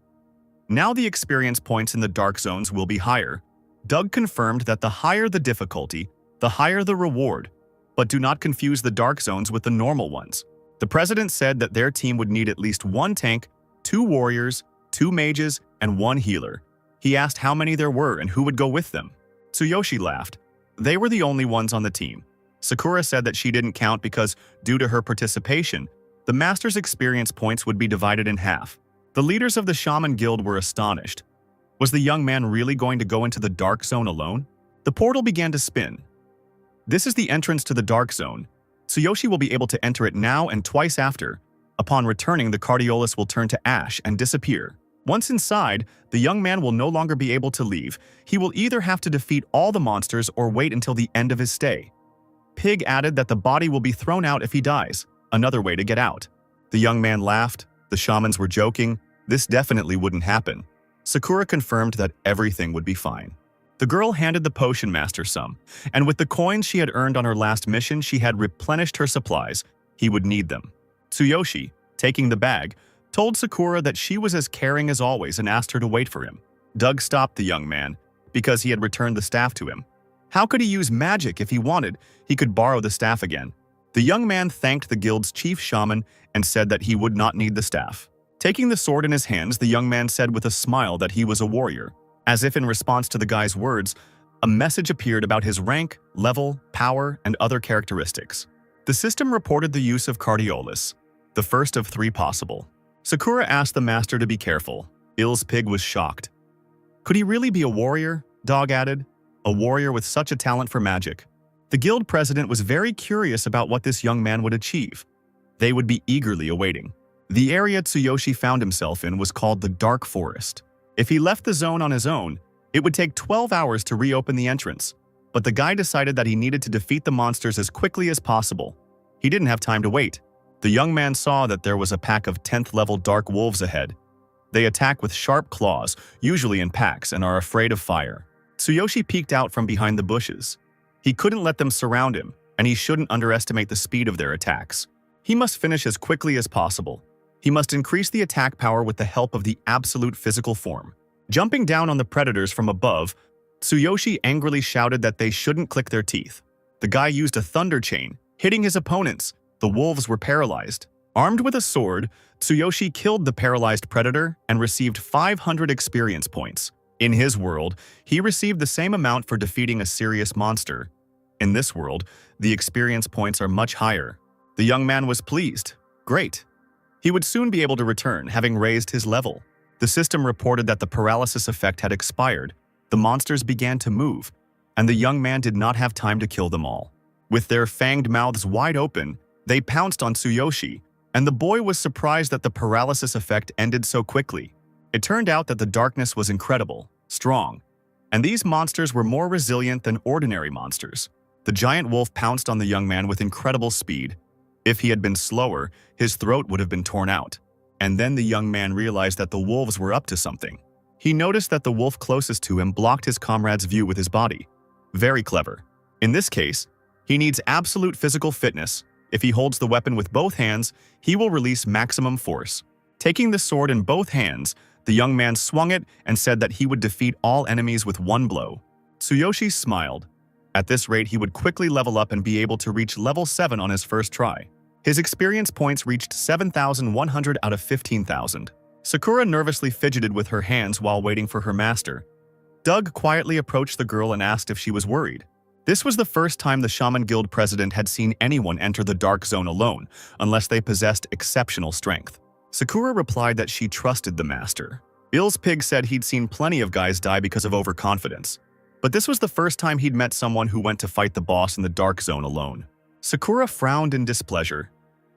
Now the experience points in the dark zones will be higher. Doug confirmed that the higher the difficulty, the higher the reward, but do not confuse the dark zones with the normal ones. The president said that their team would need at least 1 tank, 2 warriors, 2 mages, and 1 healer. He asked how many there were and who would go with them. Tsuyoshi laughed. They were the only ones on the team. Sakura said that she didn't count because, due to her participation, the master's experience points would be divided in half. The leaders of the Shaman Guild were astonished. Was the young man really going to go into the Dark Zone alone? The portal began to spin. This is the entrance to the Dark Zone. Tsuyoshi will be able to enter it now and twice after. Upon returning, the Cardiolus will turn to ash and disappear. Once inside, the young man will no longer be able to leave. He will either have to defeat all the monsters or wait until the end of his stay. Pig added that the body will be thrown out if he dies, another way to get out. The young man laughed. The shamans were joking. This definitely wouldn't happen. Sakura confirmed that everything would be fine. The girl handed the potion master some, and with the coins she had earned on her last mission, she had replenished her supplies. He would need them. Tsuyoshi, taking the bag, told Sakura that she was as caring as always and asked her to wait for him. Doug stopped the young man because he had returned the staff to him. How could he use magic if he wanted? He could borrow the staff again. The young man thanked the guild's chief shaman and said that he would not need the staff. Taking the sword in his hands, the young man said with a smile that he was a warrior. As if in response to the guy's words, a message appeared about his rank, level, power, and other characteristics. The system reported the use of Cardiolus, the first of 3 possible. Sakura asked the master to be careful. Ill's pig was shocked. Could he really be a warrior? Dog added. A warrior with such a talent for magic. The guild president was very curious about what this young man would achieve. They would be eagerly awaiting. The area Tsuyoshi found himself in was called the Dark Forest. If he left the zone on his own, it would take 12 hours to reopen the entrance. But the guy decided that he needed to defeat the monsters as quickly as possible. He didn't have time to wait. The young man saw that there was a pack of 10th level dark wolves ahead. They attack with sharp claws, usually in packs, and are afraid of fire. Tsuyoshi peeked out from behind the bushes. He couldn't let them surround him, and he shouldn't underestimate the speed of their attacks. He must finish as quickly as possible. He must increase the attack power with the help of the absolute physical form. Jumping down on the predators from above, Tsuyoshi angrily shouted that they shouldn't click their teeth. The guy used a thunder chain, hitting his opponents. The wolves were paralyzed. Armed with a sword, Tsuyoshi killed the paralyzed predator and received 500 experience points. In his world, he received the same amount for defeating a serious monster. In this world, the experience points are much higher. The young man was pleased. Great. He would soon be able to return, having raised his level. The system reported that the paralysis effect had expired. The monsters began to move, and the young man did not have time to kill them all. With their fanged mouths wide open, they pounced on Tsuyoshi. and the boy was surprised that the paralysis effect ended so quickly. It turned out that the darkness was incredible, strong, and these monsters were more resilient than ordinary monsters. The giant wolf pounced on the young man with incredible speed. If he had been slower, his throat would have been torn out. And then the young man realized that the wolves were up to something. He noticed that the wolf closest to him blocked his comrade's view with his body. Very clever. In this case, he needs absolute physical fitness. If he holds the weapon with both hands, he will release maximum force. Taking the sword in both hands, the young man swung it and said that he would defeat all enemies with one blow. Tsuyoshi smiled. At this rate, he would quickly level up and be able to reach level 7 on his first try. His experience points reached 7,100 out of 15,000. Sakura nervously fidgeted with her hands while waiting for her master. Doug quietly approached the girl and asked if she was worried. This was the first time the Shaman Guild president had seen anyone enter the Dark Zone alone, unless they possessed exceptional strength. Sakura replied that she trusted the master. Bill's pig said he'd seen plenty of guys die because of overconfidence. But this was the first time he'd met someone who went to fight the boss in the Dark Zone alone. Sakura frowned in displeasure.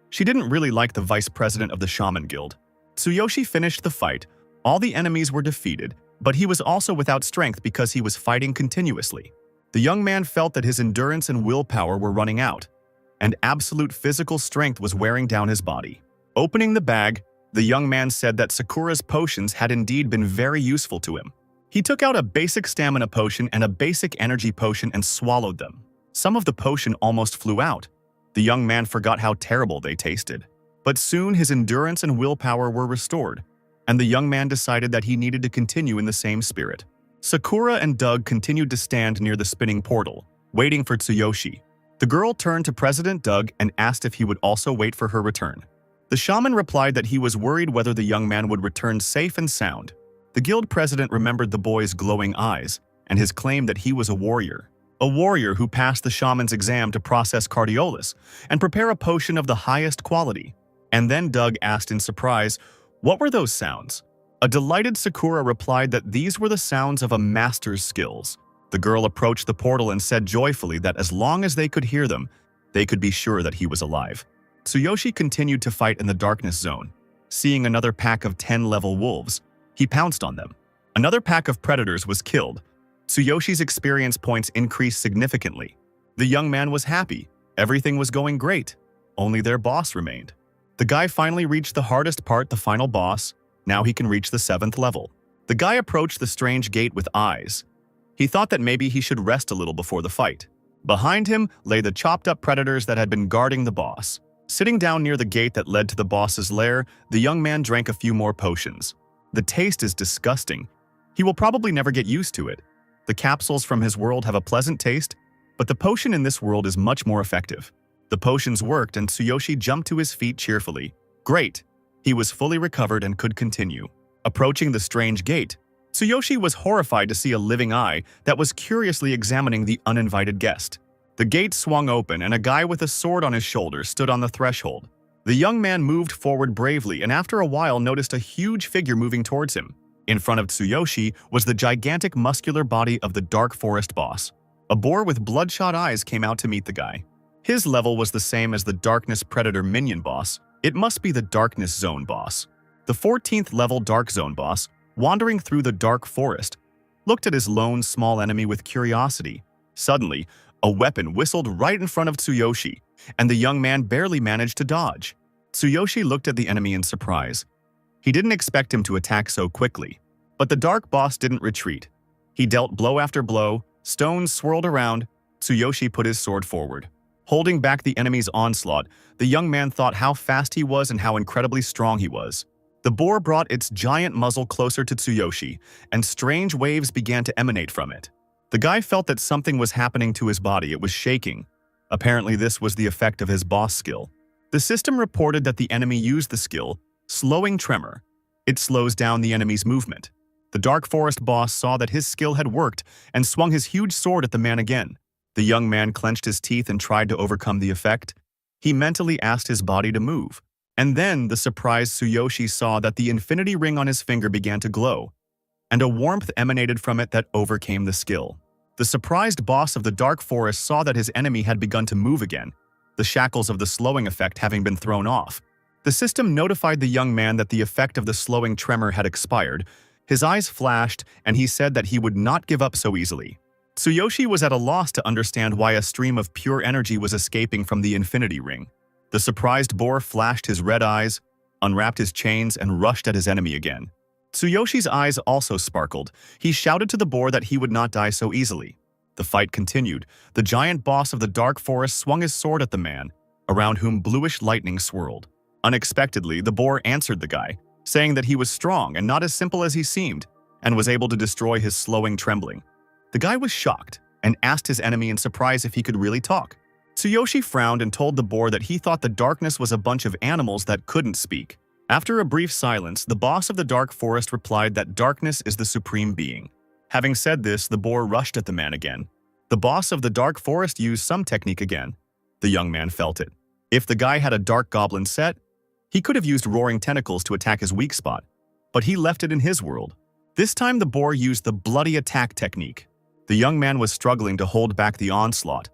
She didn't really like the vice president of the Shaman Guild. Tsuyoshi finished the fight. All the enemies were defeated, but he was also without strength because he was fighting continuously. The young man felt that his endurance and willpower were running out, and absolute physical strength was wearing down his body. Opening the bag, the young man said that Sakura's potions had indeed been very useful to him. He took out a basic stamina potion and a basic energy potion and swallowed them. Some of the potion almost flew out. The young man forgot how terrible they tasted. But soon his endurance and willpower were restored, and the young man decided that he needed to continue in the same spirit. Sakura and Doug continued to stand near the spinning portal, waiting for Tsuyoshi. The girl turned to President Doug and asked if he would also wait for her return. The shaman replied that he was worried whether the young man would return safe and sound. The guild president remembered the boy's glowing eyes and his claim that he was a warrior who passed the shaman's exam to process Cardiolus and prepare a potion of the highest quality. And then Doug asked in surprise, "What were those sounds?" A delighted Sakura replied that these were the sounds of a master's skills. The girl approached the portal and said joyfully that as long as they could hear them, they could be sure that he was alive. Tsuyoshi continued to fight in the darkness zone. Seeing another pack of 10-level wolves, he pounced on them. Another pack of predators was killed. Tsuyoshi's experience points increased significantly. The young man was happy. Everything was going great. Only their boss remained. The guy finally reached the hardest part, the final boss. Now he can reach the 7th level. The guy approached the strange gate with eyes. He thought that maybe he should rest a little before the fight. Behind him lay the chopped-up predators that had been guarding the boss. Sitting down near the gate that led to the boss's lair, the young man drank a few more potions. The taste is disgusting. He will probably never get used to it. The capsules from his world have a pleasant taste, but the potion in this world is much more effective. The potions worked and Tsuyoshi jumped to his feet cheerfully. Great! He was fully recovered and could continue. Approaching the strange gate, Tsuyoshi was horrified to see a living eye that was curiously examining the uninvited guest. The gate swung open and a guy with a sword on his shoulder stood on the threshold. The young man moved forward bravely and after a while noticed a huge figure moving towards him. In front of Tsuyoshi was the gigantic muscular body of the Dark Forest boss. A boar with bloodshot eyes came out to meet the guy. His level was the same as the Darkness Predator minion boss. It must be the Darkness Zone boss. The 14th level Dark Zone boss, wandering through the Dark Forest, looked at his lone small enemy with curiosity. Suddenly, a weapon whistled right in front of Tsuyoshi, and the young man barely managed to dodge. Tsuyoshi looked at the enemy in surprise. He didn't expect him to attack so quickly. But the dark boss didn't retreat. He dealt blow after blow, stones swirled around. Tsuyoshi put his sword forward. Holding back the enemy's onslaught, the young man thought how fast he was and how incredibly strong he was. The boar brought its giant muzzle closer to Tsuyoshi, and strange waves began to emanate from it. The guy felt that something was happening to his body. It was shaking. Apparently, this was the effect of his boss skill. The system reported that the enemy used the skill, Slowing Tremor. It slows down the enemy's movement. The Dark Forest boss saw that his skill had worked and swung his huge sword at the man again. The young man clenched his teeth and tried to overcome the effect. He mentally asked his body to move. And then the surprised Tsuyoshi saw that the infinity ring on his finger began to glow, and a warmth emanated from it that overcame the skill. The surprised boss of the Dark Forest saw that his enemy had begun to move again, the shackles of the slowing effect having been thrown off. The system notified the young man that the effect of the slowing tremor had expired. His eyes flashed, and he said that he would not give up so easily. Tsuyoshi was at a loss to understand why a stream of pure energy was escaping from the infinity ring. The surprised boar flashed his red eyes, unwrapped his chains, and rushed at his enemy again. Tsuyoshi's eyes also sparkled. He shouted to the boar that he would not die so easily. The fight continued. The giant boss of the dark forest swung his sword at the man, around whom bluish lightning swirled. Unexpectedly, the boar answered the guy, saying that he was strong and not as simple as he seemed, and was able to destroy his slowing trembling. The guy was shocked and asked his enemy in surprise if he could really talk. Tsuyoshi frowned and told the boar that he thought the darkness was a bunch of animals that couldn't speak. After a brief silence, the boss of the dark forest replied that darkness is the supreme being. Having said this, the boar rushed at the man again. The boss of the dark forest used some technique again. The young man felt it. If the guy had a dark goblin set, he could have used roaring tentacles to attack his weak spot, but he left it in his world. This time the boar used the bloody attack technique. The young man was struggling to hold back the onslaught.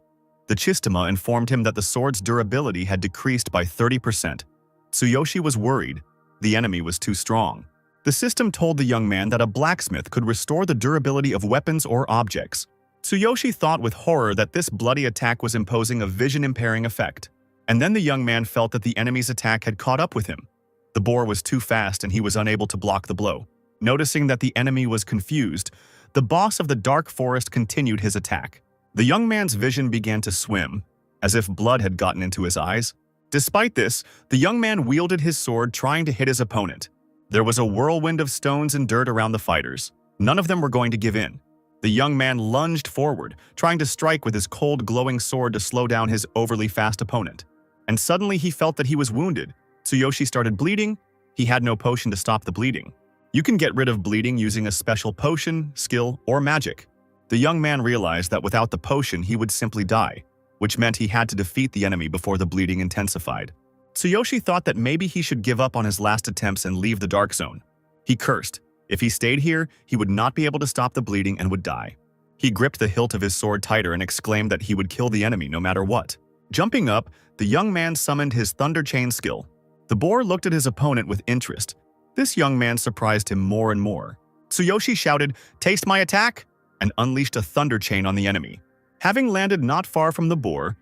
The Chistama informed him that the sword's durability had decreased by 30%. Tsuyoshi was worried. The enemy was too strong. The system told the young man that a blacksmith could restore the durability of weapons or objects. Tsuyoshi thought with horror that this bloody attack was imposing a vision-impairing effect. And then the young man felt that the enemy's attack had caught up with him. The boar was too fast and he was unable to block the blow. Noticing that the enemy was confused, the boss of the dark forest continued his attack. The young man's vision began to swim, as if blood had gotten into his eyes. Despite this, the young man wielded his sword trying to hit his opponent. There was a whirlwind of stones and dirt around the fighters. None of them were going to give in. The young man lunged forward, trying to strike with his cold, glowing sword to slow down his overly fast opponent. And suddenly he felt that he was wounded. Tsuyoshi started bleeding. He had no potion to stop the bleeding. You can get rid of bleeding using a special potion, skill, or magic. The young man realized that without the potion he would simply die, which meant he had to defeat the enemy before the bleeding intensified. Tsuyoshi thought that maybe he should give up on his last attempts and leave the dark zone. He cursed. If he stayed here, he would not be able to stop the bleeding and would die. He gripped the hilt of his sword tighter and exclaimed that he would kill the enemy no matter what. Jumping up, the young man summoned his Thunder Chain skill. The boar looked at his opponent with interest. This young man surprised him more and more. Tsuyoshi shouted, "Taste my attack!" and unleashed a Thunder Chain on the enemy. Having landed not far from the boar,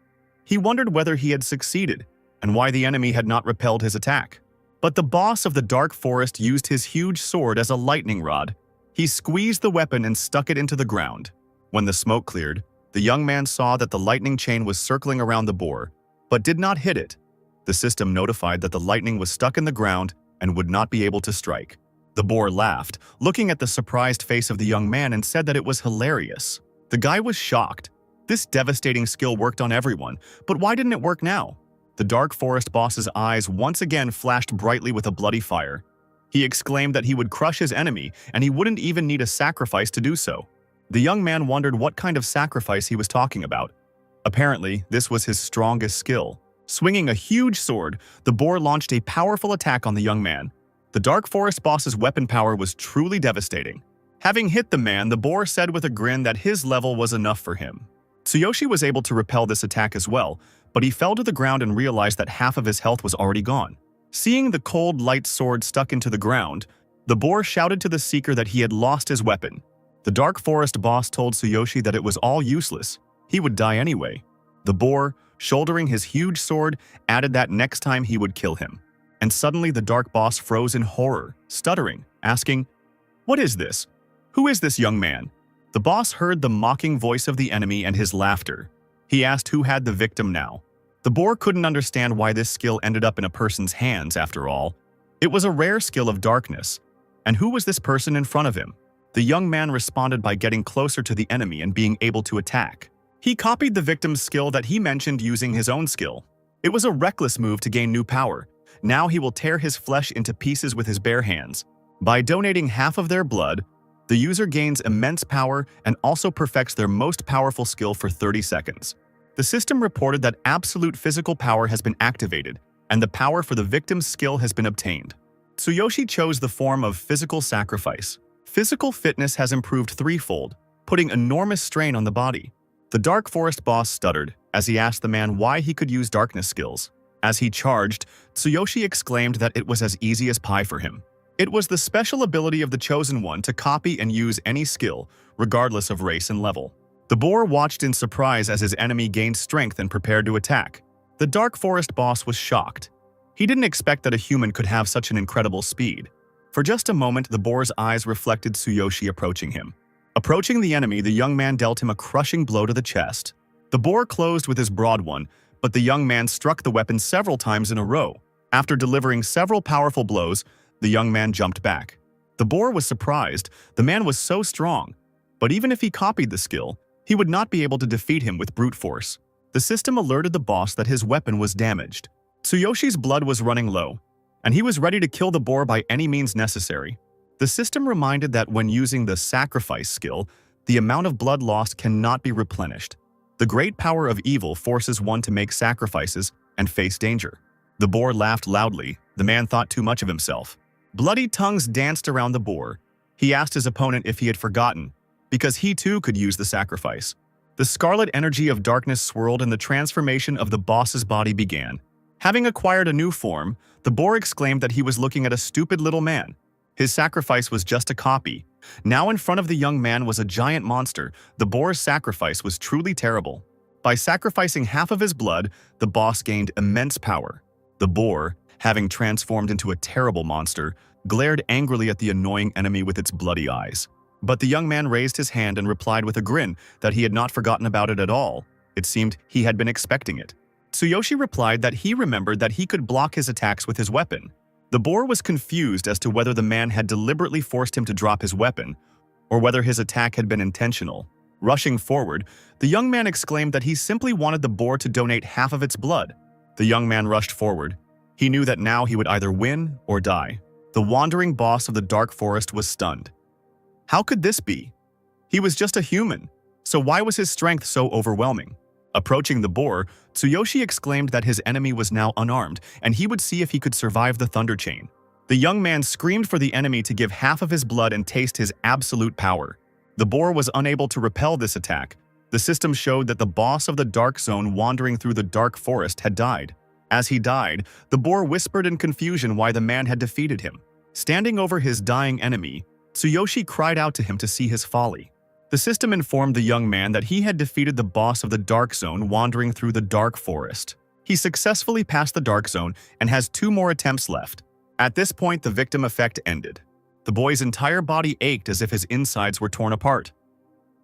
he wondered whether he had succeeded and why the enemy had not repelled his attack. But the boss of the dark forest used his huge sword as a lightning rod. He squeezed the weapon and stuck it into the ground. When the smoke cleared, the young man saw that the lightning chain was circling around the boar, but did not hit it. The system notified that the lightning was stuck in the ground and would not be able to strike. The boar laughed, looking at the surprised face of the young man, and said that it was hilarious. The guy was shocked. This devastating skill worked on everyone, but why didn't it work now? The dark forest boss's eyes once again flashed brightly with a bloody fire. He exclaimed that he would crush his enemy, and he wouldn't even need a sacrifice to do so. The young man wondered what kind of sacrifice he was talking about. Apparently, this was his strongest skill. Swinging a huge sword, the boar launched a powerful attack on the young man. The dark forest boss's weapon power was truly devastating. Having hit the man, the boar said with a grin that his level was enough for him. Tsuyoshi was able to repel this attack as well, but he fell to the ground and realized that half of his health was already gone. Seeing the cold, light sword stuck into the ground, the boar shouted to the seeker that he had lost his weapon. The dark forest boss told Tsuyoshi that it was all useless. He would die anyway. The boar, shouldering his huge sword, added that next time he would kill him. And suddenly the dark boss froze in horror, stuttering, asking, "What is this? Who is this young man?" The boss heard the mocking voice of the enemy and his laughter. He asked who had the victim now. The boar couldn't understand why this skill ended up in a person's hands after all. It was a rare skill of darkness. And who was this person in front of him? The young man responded by getting closer to the enemy and being able to attack. He copied the victim's skill that he mentioned using his own skill. It was a reckless move to gain new power. Now he will tear his flesh into pieces with his bare hands. By donating half of their blood, the user gains immense power and also perfects their most powerful skill for 30 seconds. The system reported that absolute physical power has been activated, and the power for the victim's skill has been obtained. Tsuyoshi chose the form of physical sacrifice. Physical fitness has improved threefold, putting enormous strain on the body. The dark forest boss stuttered as he asked the man why he could use darkness skills. As he charged, Tsuyoshi exclaimed that it was as easy as pie for him. It was the special ability of the Chosen One to copy and use any skill, regardless of race and level. The boar watched in surprise as his enemy gained strength and prepared to attack. The Dark Forest boss was shocked. He didn't expect that a human could have such an incredible speed. For just a moment, the boar's eyes reflected Tsuyoshi approaching him. Approaching the enemy, the young man dealt him a crushing blow to the chest. The boar closed with his broad one, but the young man struck the weapon several times in a row. After delivering several powerful blows, the young man jumped back. The boar was surprised. The man was so strong. But even if he copied the skill, he would not be able to defeat him with brute force. The system alerted the boss that his weapon was damaged. Tsuyoshi's blood was running low, and he was ready to kill the boar by any means necessary. The system reminded that when using the sacrifice skill, the amount of blood lost cannot be replenished. The great power of evil forces one to make sacrifices and face danger. The boar laughed loudly. The man thought too much of himself. Bloody tongues danced around the boar. He asked his opponent if he had forgotten, because he too could use the sacrifice. The scarlet energy of darkness swirled and the transformation of the boss's body began. Having acquired a new form, the boar exclaimed that he was looking at a stupid little man. His sacrifice was just a copy. Now in front of the young man was a giant monster. The boar's sacrifice was truly terrible. By sacrificing half of his blood, the boss gained immense power. The boar, having transformed into a terrible monster, glared angrily at the annoying enemy with its bloody eyes. But the young man raised his hand and replied with a grin that he had not forgotten about it at all. It seemed he had been expecting it. Tsuyoshi replied that he remembered that he could block his attacks with his weapon. The boar was confused as to whether the man had deliberately forced him to drop his weapon, or whether his attack had been intentional. Rushing forward, the young man exclaimed that he simply wanted the boar to donate half of its blood. The young man rushed forward. He knew that now he would either win or die. The wandering boss of the Dark Forest was stunned. How could this be? He was just a human, so why was his strength so overwhelming? Approaching the boar, Tsuyoshi exclaimed that his enemy was now unarmed, and he would see if he could survive the thunder chain. The young man screamed for the enemy to give half of his blood and taste his absolute power. The boar was unable to repel this attack. The system showed that the boss of the Dark Zone wandering through the Dark Forest had died. As he died, the boar whispered in confusion why the man had defeated him. Standing over his dying enemy, Tsuyoshi cried out to him to see his folly. The system informed the young man that he had defeated the boss of the Dark Zone wandering through the Dark Forest. He successfully passed the Dark Zone and has 2 more attempts left. At this point, the victim effect ended. The boy's entire body ached as if his insides were torn apart.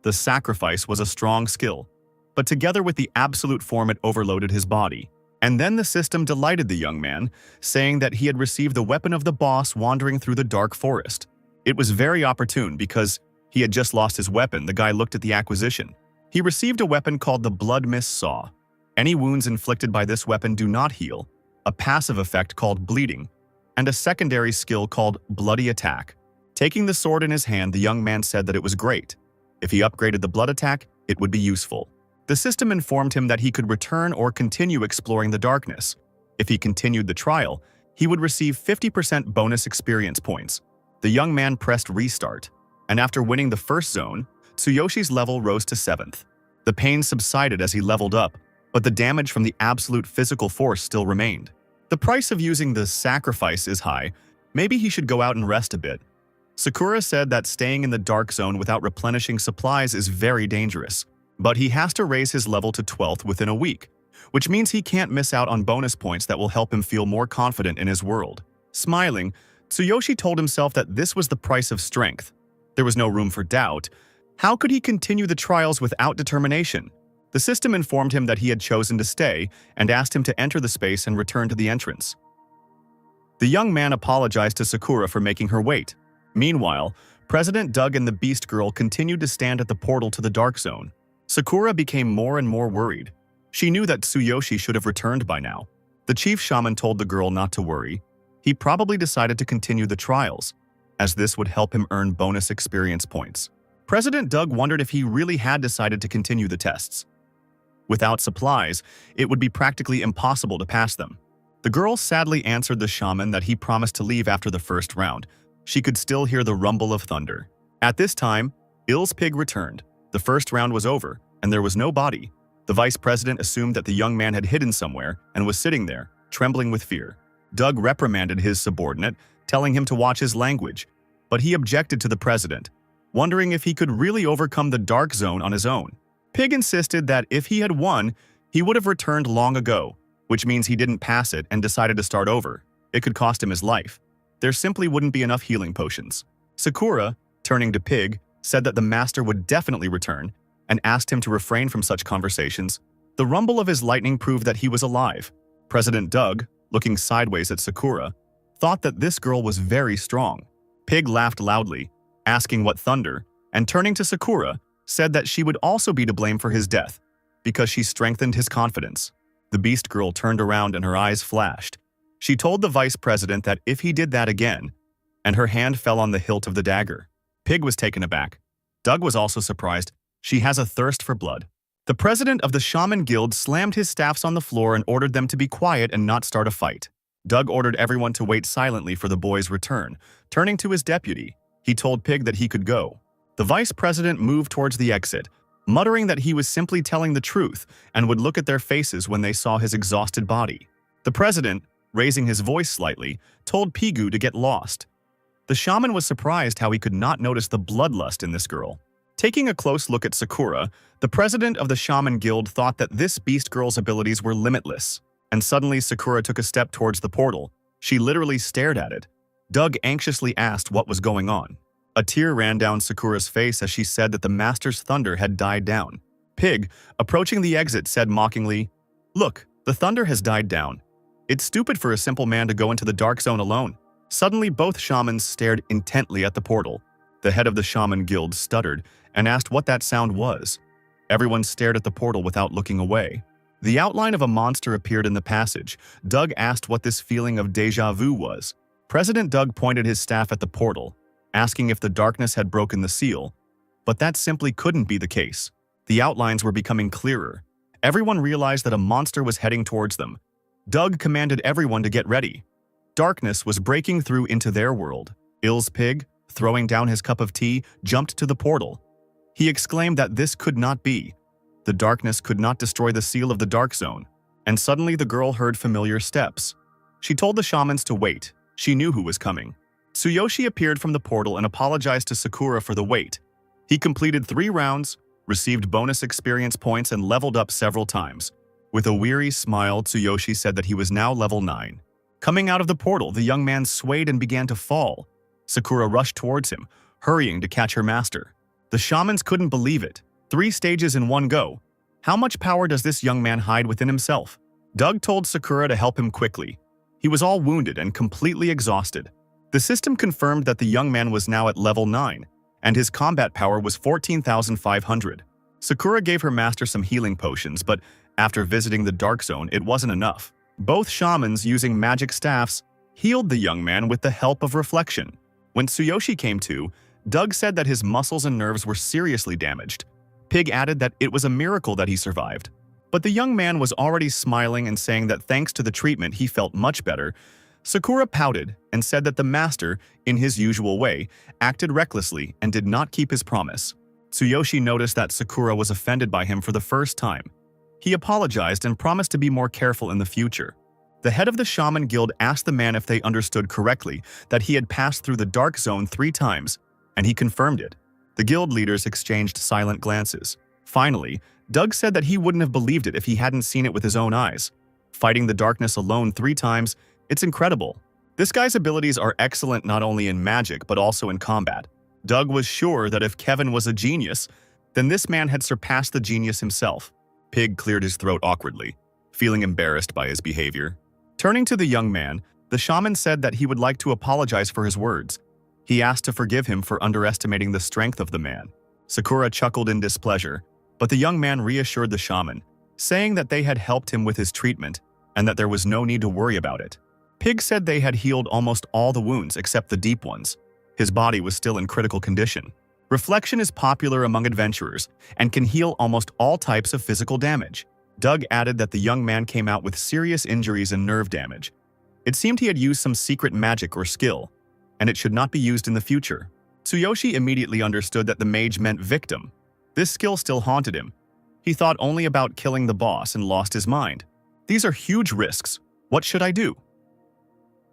The sacrifice was a strong skill, but together with the absolute form it overloaded his body. And then the system delighted the young man, saying that he had received the weapon of the boss wandering through the Dark Forest. It was very opportune because he had just lost his weapon. The guy looked at the acquisition. He received a weapon called the Blood Mist Saw. Any wounds inflicted by this weapon do not heal, a passive effect called bleeding, and a secondary skill called Bloody Attack. Taking the sword in his hand, the young man said that it was great. If he upgraded the blood attack, it would be useful. The system informed him that he could return or continue exploring the darkness. If he continued the trial, he would receive 50% bonus experience points. The young man pressed restart, and after winning the first zone, Tsuyoshi's level rose to 7th. The pain subsided as he leveled up, but the damage from the absolute physical force still remained. The price of using the sacrifice is high. Maybe he should go out and rest a bit. Sakura said that staying in the dark zone without replenishing supplies is very dangerous, but he has to raise his level to 12th within a week, which means he can't miss out on bonus points that will help him feel more confident in his world. Smiling, Tsuyoshi told himself that this was the price of strength. There was no room for doubt. How could he continue the trials without determination? The system informed him that he had chosen to stay and asked him to enter the space and return to the entrance. The young man apologized to Sakura for making her wait. Meanwhile, President Doug and the Beast Girl continued to stand at the portal to the Dark Zone. Sakura became more and more worried. She knew that Tsuyoshi should have returned by now. The chief shaman told the girl not to worry. He probably decided to continue the trials, as this would help him earn bonus experience points. President Doug wondered if he really had decided to continue the tests. Without supplies, it would be practically impossible to pass them. The girl sadly answered the shaman that he promised to leave after the first round. She could still hear the rumble of thunder. At this time, Ill's pig returned. The first round was over, and there was no body. The vice president assumed that the young man had hidden somewhere and was sitting there, trembling with fear. Doug reprimanded his subordinate, telling him to watch his language, but he objected to the president, wondering if he could really overcome the dark zone on his own. Pig insisted that if he had won, he would have returned long ago, which means he didn't pass it and decided to start over. It could cost him his life. There simply wouldn't be enough healing potions. Sakura, turning to Pig, said that the master would definitely return and asked him to refrain from such conversations. The rumble of his lightning proved that he was alive. President Doug, looking sideways at Sakura, thought that this girl was very strong. Pig laughed loudly, asking what thunder, and turning to Sakura, said that she would also be to blame for his death, because she strengthened his confidence. The beast girl turned around and her eyes flashed. She told the vice president that if he did that again, and her hand fell on the hilt of the dagger. Pig was taken aback. Doug was also surprised. She has a thirst for blood. The president of the Shaman Guild slammed his staffs on the floor and ordered them to be quiet and not start a fight. Doug ordered everyone to wait silently for the boy's return. Turning to his deputy, he told Pig that he could go. The vice president moved towards the exit, muttering that he was simply telling the truth and would look at their faces when they saw his exhausted body. The president, raising his voice slightly, told Pigu to get lost. The shaman was surprised how he could not notice the bloodlust in this girl. Taking a close look at Sakura, the president of the Shaman Guild thought that this beast girl's abilities were limitless. And suddenly Sakura took a step towards the portal. She literally stared at it. Doug anxiously asked what was going on. A tear ran down Sakura's face as she said that the master's thunder had died down. Pig, approaching the exit, said mockingly, "Look, the thunder has died down. It's stupid for a simple man to go into the dark zone alone." Suddenly, both shamans stared intently at the portal. The head of the Shaman Guild stuttered and asked what that sound was. Everyone stared at the portal without looking away. The outline of a monster appeared in the passage. Doug asked what this feeling of déjà vu was. President Doug pointed his staff at the portal, asking if the darkness had broken the seal. But that simply couldn't be the case. The outlines were becoming clearer. Everyone realized that a monster was heading towards them. Doug commanded everyone to get ready. Darkness was breaking through into their world. Ill's Pig, throwing down his cup of tea, jumped to the portal. He exclaimed that this could not be. The darkness could not destroy the seal of the dark zone. And suddenly the girl heard familiar steps. She told the shamans to wait. She knew who was coming. Tsuyoshi appeared from the portal and apologized to Sakura for the wait. He completed 3 rounds, received bonus experience points, and leveled up several times. With a weary smile, Tsuyoshi said that he was now level 9. Coming out of the portal, the young man swayed and began to fall. Sakura rushed towards him, hurrying to catch her master. The shamans couldn't believe it. 3 stages in one go. How much power does this young man hide within himself? Doug told Sakura to help him quickly. He was all wounded and completely exhausted. The system confirmed that the young man was now at level 9, and his combat power was 14,500. Sakura gave her master some healing potions, but after visiting the dark zone, it wasn't enough. Both shamans, using magic staffs, healed the young man with the help of reflection. When Tsuyoshi came to, Doug said that his muscles and nerves were seriously damaged. Pig added that it was a miracle that he survived. But the young man was already smiling and saying that thanks to the treatment he felt much better. Sakura pouted and said that the master, in his usual way, acted recklessly and did not keep his promise. Tsuyoshi noticed that Sakura was offended by him for the first time. He apologized and promised to be more careful in the future. The head of the Shaman Guild asked the man if they understood correctly that he had passed through the dark zone 3 times, and he confirmed it. The guild leaders exchanged silent glances. Finally, Doug said that he wouldn't have believed it if he hadn't seen it with his own eyes. Fighting the darkness alone 3 times, it's incredible. This guy's abilities are excellent not only in magic but also in combat. Doug was sure that if Kevin was a genius, then this man had surpassed the genius himself. Pig cleared his throat awkwardly, feeling embarrassed by his behavior. Turning to the young man, the shaman said that he would like to apologize for his words. He asked to forgive him for underestimating the strength of the man. Sakura chuckled in displeasure, but the young man reassured the shaman, saying that they had helped him with his treatment and that there was no need to worry about it. Pig said they had healed almost all the wounds except the deep ones. His body was still in critical condition. Reflection is popular among adventurers and can heal almost all types of physical damage. Doug added that the young man came out with serious injuries and nerve damage. It seemed he had used some secret magic or skill, and it should not be used in the future. Tsuyoshi immediately understood that the mage meant victim. This skill still haunted him. He thought only about killing the boss and lost his mind. These are huge risks. What should I do?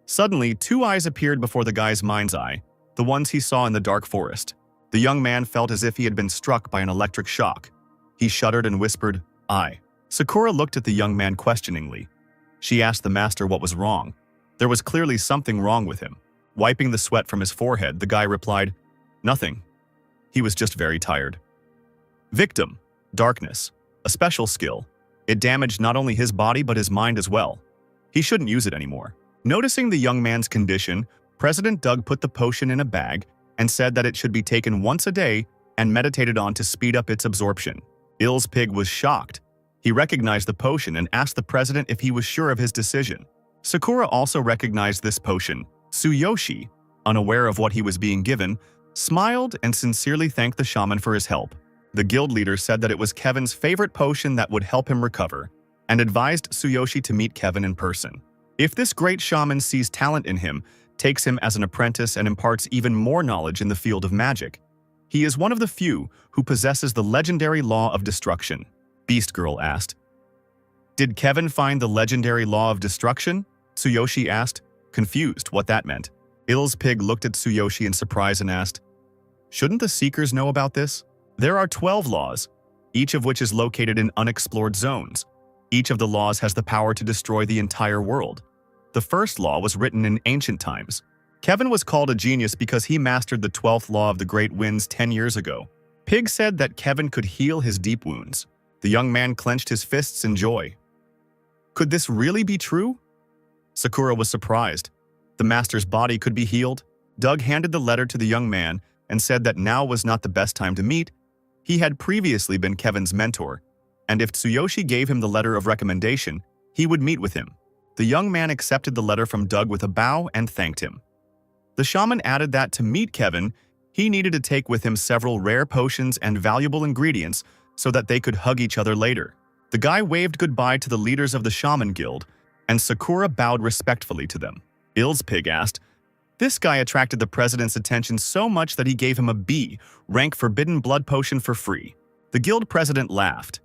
Suddenly, two eyes appeared before the guy's mind's eye, the ones he saw in the dark forest. The young man felt as if he had been struck by an electric shock. He shuddered and whispered, "I." Sakura looked at the young man questioningly. She asked the master what was wrong. There was clearly something wrong with him. Wiping the sweat from his forehead, the guy replied, "Nothing. He was just very tired." Victim, darkness, a special skill. It damaged not only his body but his mind as well. He shouldn't use it anymore. Noticing the young man's condition, President Doug put the potion in a bag and said that it should be taken once a day and meditated on to speed up its absorption. Ill's pig was shocked. He recognized the potion and asked the president if he was sure of his decision. Sakura also recognized this potion. Tsuyoshi, unaware of what he was being given, smiled and sincerely thanked the shaman for his help. The guild leader said that it was Kevin's favorite potion that would help him recover, and advised Tsuyoshi to meet Kevin in person. If this great shaman sees talent in him, takes him as an apprentice and imparts even more knowledge in the field of magic, he is one of the few who possesses the legendary law of destruction. Beast Girl asked. Did Kevin find the legendary law of destruction? Tsuyoshi asked, confused what that meant. Ill's pig looked at Tsuyoshi in surprise and asked, shouldn't the Seekers know about this? There are 12 laws, each of which is located in unexplored zones. Each of the laws has the power to destroy the entire world. The first law was written in ancient times. Kevin was called a genius because he mastered the 12th law of the Great Winds 10 years ago. Pig said that Kevin could heal his deep wounds. The young man clenched his fists in joy. Could this really be true? Sakura was surprised. The master's body could be healed. Doug handed the letter to the young man and said that now was not the best time to meet. He had previously been Kevin's mentor, and if Tsuyoshi gave him the letter of recommendation, he would meet with him. The young man accepted the letter from Doug with a bow and thanked him. The shaman added that to meet Kevin, he needed to take with him several rare potions and valuable ingredients so that they could hug each other later. The guy waved goodbye to the leaders of the shaman guild, and Sakura bowed respectfully to them. Ill's pig asked, this guy attracted the president's attention so much that he gave him a B, rank forbidden blood potion for free. The guild president laughed.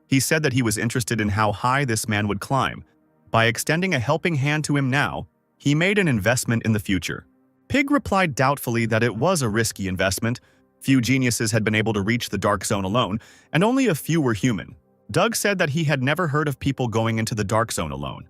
He said that he was interested in how high this man would climb. By extending a helping hand to him now, he made an investment in the future. Pig replied doubtfully that it was a risky investment. Few geniuses had been able to reach the dark zone alone, and only a few were human. Doug said that he had never heard of people going into the dark zone alone.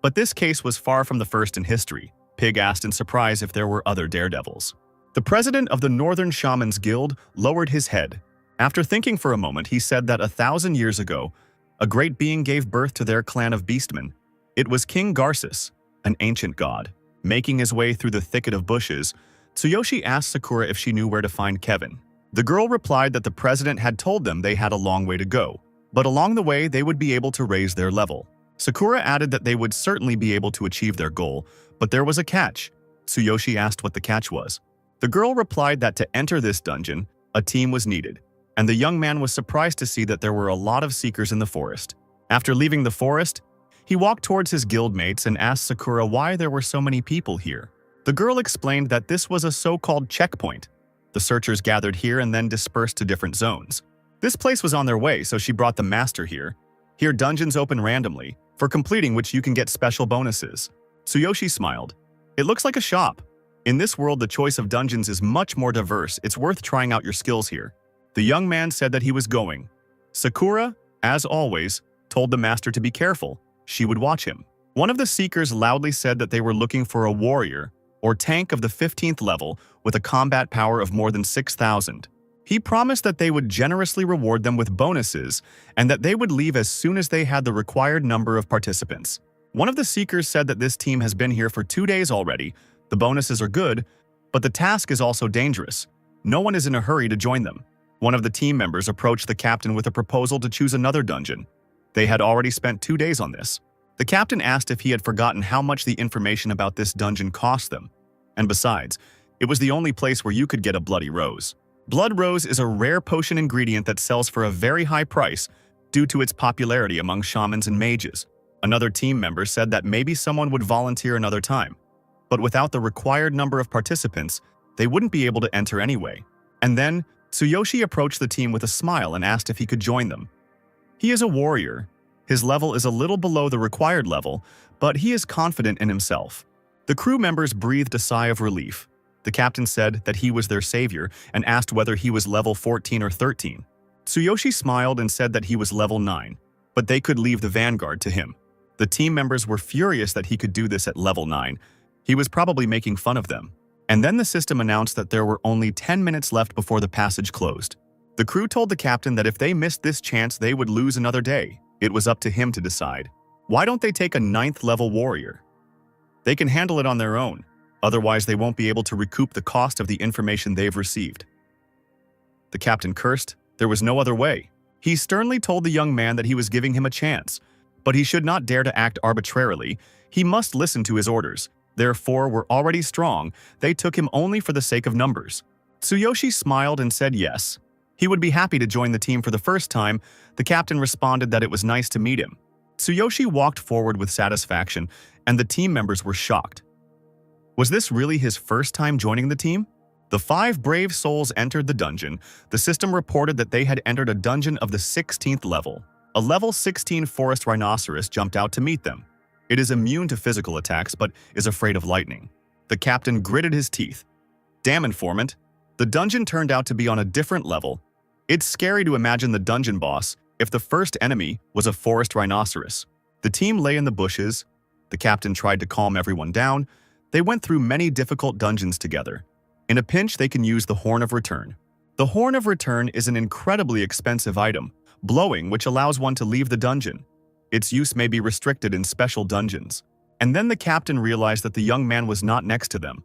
But this case was far from the first in history. Pig asked in surprise if there were other daredevils. The president of the Northern Shamans Guild lowered his head. After thinking for a moment, he said that 1,000 years ago, a great being gave birth to their clan of beastmen. It was King Garces, an ancient god. Making his way through the thicket of bushes, Tsuyoshi asked Sakura if she knew where to find Kevin. The girl replied that the president had told them they had a long way to go, but along the way they would be able to raise their level. Sakura added that they would certainly be able to achieve their goal, but there was a catch. Tsuyoshi asked what the catch was. The girl replied that to enter this dungeon, a team was needed, and the young man was surprised to see that there were a lot of seekers in the forest. After leaving the forest, he walked towards his guildmates and asked Sakura why there were so many people here. The girl explained that this was a so-called checkpoint. The searchers gathered here and then dispersed to different zones. This place was on their way, so she brought the master here. Here dungeons open randomly, for completing which you can get special bonuses. Tsuyoshi smiled. It looks like a shop. In this world, the choice of dungeons is much more diverse. It's worth trying out your skills here. The young man said that he was going. Sakura, as always, told the master to be careful. She would watch him. One of the seekers loudly said that they were looking for a warrior, or tank of the 15th level, with a combat power of more than 6,000. He promised that they would generously reward them with bonuses and that they would leave as soon as they had the required number of participants. One of the seekers said that this team has been here for 2 days already. The bonuses are good, but the task is also dangerous. No one is in a hurry to join them. One of the team members approached the captain with a proposal to choose another dungeon. They had already spent 2 days on this. The captain asked if he had forgotten how much the information about this dungeon cost them. And besides, it was the only place where you could get a bloody rose. Blood rose is a rare potion ingredient that sells for a very high price due to its popularity among shamans and mages. Another team member said that maybe someone would volunteer another time, but without the required number of participants, they wouldn't be able to enter anyway. And then, Tsuyoshi approached the team with a smile and asked if he could join them. He is a warrior. His level is a little below the required level, but he is confident in himself. The crew members breathed a sigh of relief. The captain said that he was their savior and asked whether he was level 14 or 13. Tsuyoshi smiled and said that he was level 9, but they could leave the vanguard to him. The team members were furious that he could do this at level 9. He was probably making fun of them. And then the system announced that there were only 10 minutes left before the passage closed. The crew told the captain that if they missed this chance, they would lose another day. It was up to him to decide. Why don't they take a 9th level warrior? They can handle it on their own. Otherwise, they won't be able to recoup the cost of the information they've received. The captain cursed. There was no other way. He sternly told the young man that he was giving him a chance, but he should not dare to act arbitrarily. He must listen to his orders. Their 4 were already strong. They took him only for the sake of numbers. Tsuyoshi smiled and said yes. He would be happy to join the team for the first time. The captain responded that it was nice to meet him. Tsuyoshi walked forward with satisfaction, and the team members were shocked. Was this really his first time joining the team? The 5 brave souls entered the dungeon. The system reported that they had entered a dungeon of the 16th level. A level 16 forest rhinoceros jumped out to meet them. It is immune to physical attacks, but is afraid of lightning. The captain gritted his teeth. Damn, informant. The dungeon turned out to be on a different level. It's scary to imagine the dungeon boss if the first enemy was a forest rhinoceros. The team lay in the bushes. The captain tried to calm everyone down. They went through many difficult dungeons together. In a pinch, they can use the Horn of Return. The Horn of Return is an incredibly expensive item, blowing which allows one to leave the dungeon. Its use may be restricted in special dungeons. And then the captain realized that the young man was not next to them.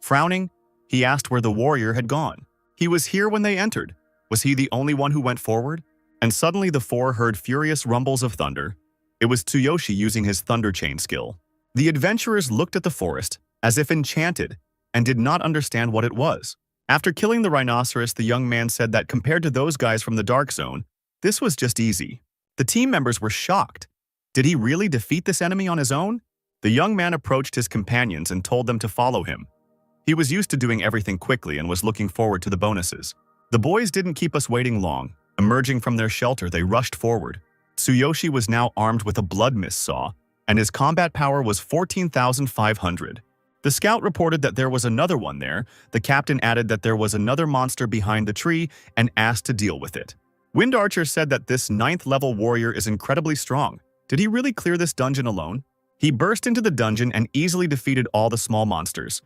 Frowning, he asked where the warrior had gone. He was here when they entered. Was he the only one who went forward? And suddenly the 4 heard furious rumbles of thunder. It was Tsuyoshi using his thunder chain skill. The adventurers looked at the forest, as if enchanted, and did not understand what it was. After killing the rhinoceros, the young man said that compared to those guys from the Dark Zone, this was just easy. The team members were shocked. Did he really defeat this enemy on his own? The young man approached his companions and told them to follow him. He was used to doing everything quickly and was looking forward to the bonuses. The boys didn't keep us waiting long. Emerging from their shelter, they rushed forward. Tsuyoshi was now armed with a blood mist saw, and his combat power was 14,500. The scout reported that there was another one there. The captain added that there was another monster behind the tree and asked to deal with it. Wind Archer said that this 9th level warrior is incredibly strong. Did he really clear this dungeon alone? He burst into the dungeon and easily defeated all the small monsters.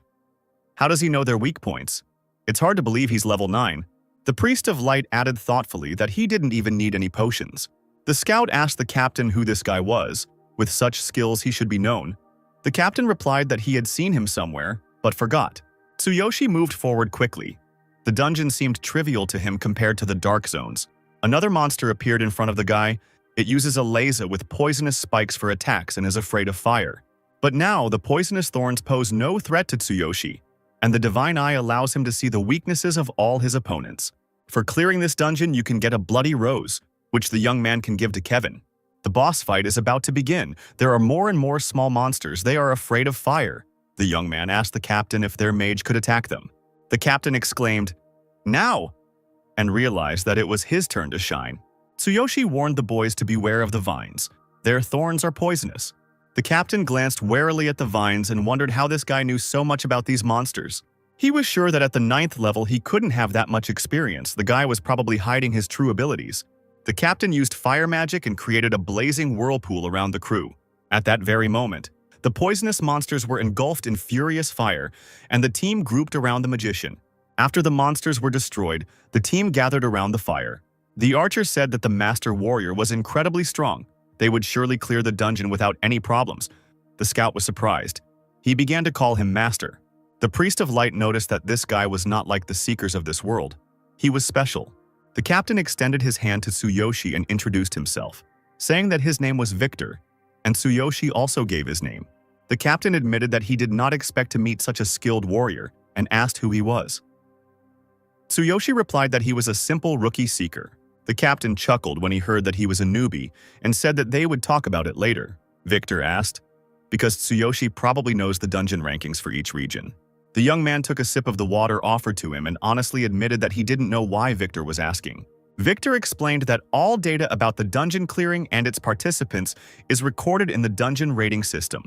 How does he know their weak points? It's hard to believe he's level 9. The Priest of Light added thoughtfully that he didn't even need any potions. The scout asked the captain who this guy was. With such skills, he should be known. The captain replied that he had seen him somewhere, but forgot. Tsuyoshi moved forward quickly. The dungeon seemed trivial to him compared to the dark zones. Another monster appeared in front of the guy. It uses a laser with poisonous spikes for attacks and is afraid of fire. But now, the poisonous thorns pose no threat to Tsuyoshi, and the Divine Eye allows him to see the weaknesses of all his opponents. For clearing this dungeon, you can get a bloody rose, which the young man can give to Kevin. The boss fight is about to begin. There are more and more small monsters. They are afraid of fire. The young man asked the captain if their mage could attack them. The captain exclaimed, "Now!" and realized that it was his turn to shine. Tsuyoshi warned the boys to beware of the vines. Their thorns are poisonous. The captain glanced warily at the vines and wondered how this guy knew so much about these monsters. He was sure that at the 9th level he couldn't have that much experience. The guy was probably hiding his true abilities. The captain used fire magic and created a blazing whirlpool around the crew. At that very moment, the poisonous monsters were engulfed in furious fire, and the team grouped around the magician. After the monsters were destroyed, the team gathered around the fire. The archer said that the master warrior was incredibly strong. They would surely clear the dungeon without any problems. The scout was surprised. He began to call him master. The Priest of Light noticed that this guy was not like the seekers of this world. He was special. The captain extended his hand to Tsuyoshi and introduced himself, saying that his name was Victor, and Tsuyoshi also gave his name. The captain admitted that he did not expect to meet such a skilled warrior and asked who he was. Tsuyoshi replied that he was a simple rookie seeker. The captain chuckled when he heard that he was a newbie and said that they would talk about it later. Victor asked, because Tsuyoshi probably knows the dungeon rankings for each region. The young man took a sip of the water offered to him and honestly admitted that he didn't know why Victor was asking. Victor explained that all data about the dungeon clearing and its participants is recorded in the dungeon rating system.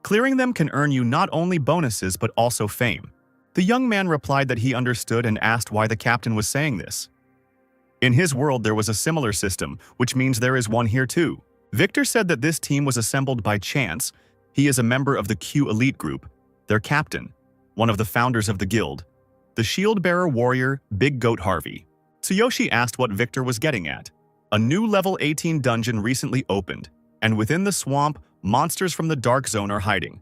Clearing them can earn you not only bonuses but also fame. The young man replied that he understood and asked why the captain was saying this. In his world, there was a similar system, which means there is one here too. Victor said that this team was assembled by chance. He is a member of the Q Elite group, their captain, one of the founders of the guild, the shield-bearer warrior Big Goat Harvey. Tsuyoshi asked what Victor was getting at. A new level 18 dungeon recently opened, and within the swamp, monsters from the Dark Zone are hiding.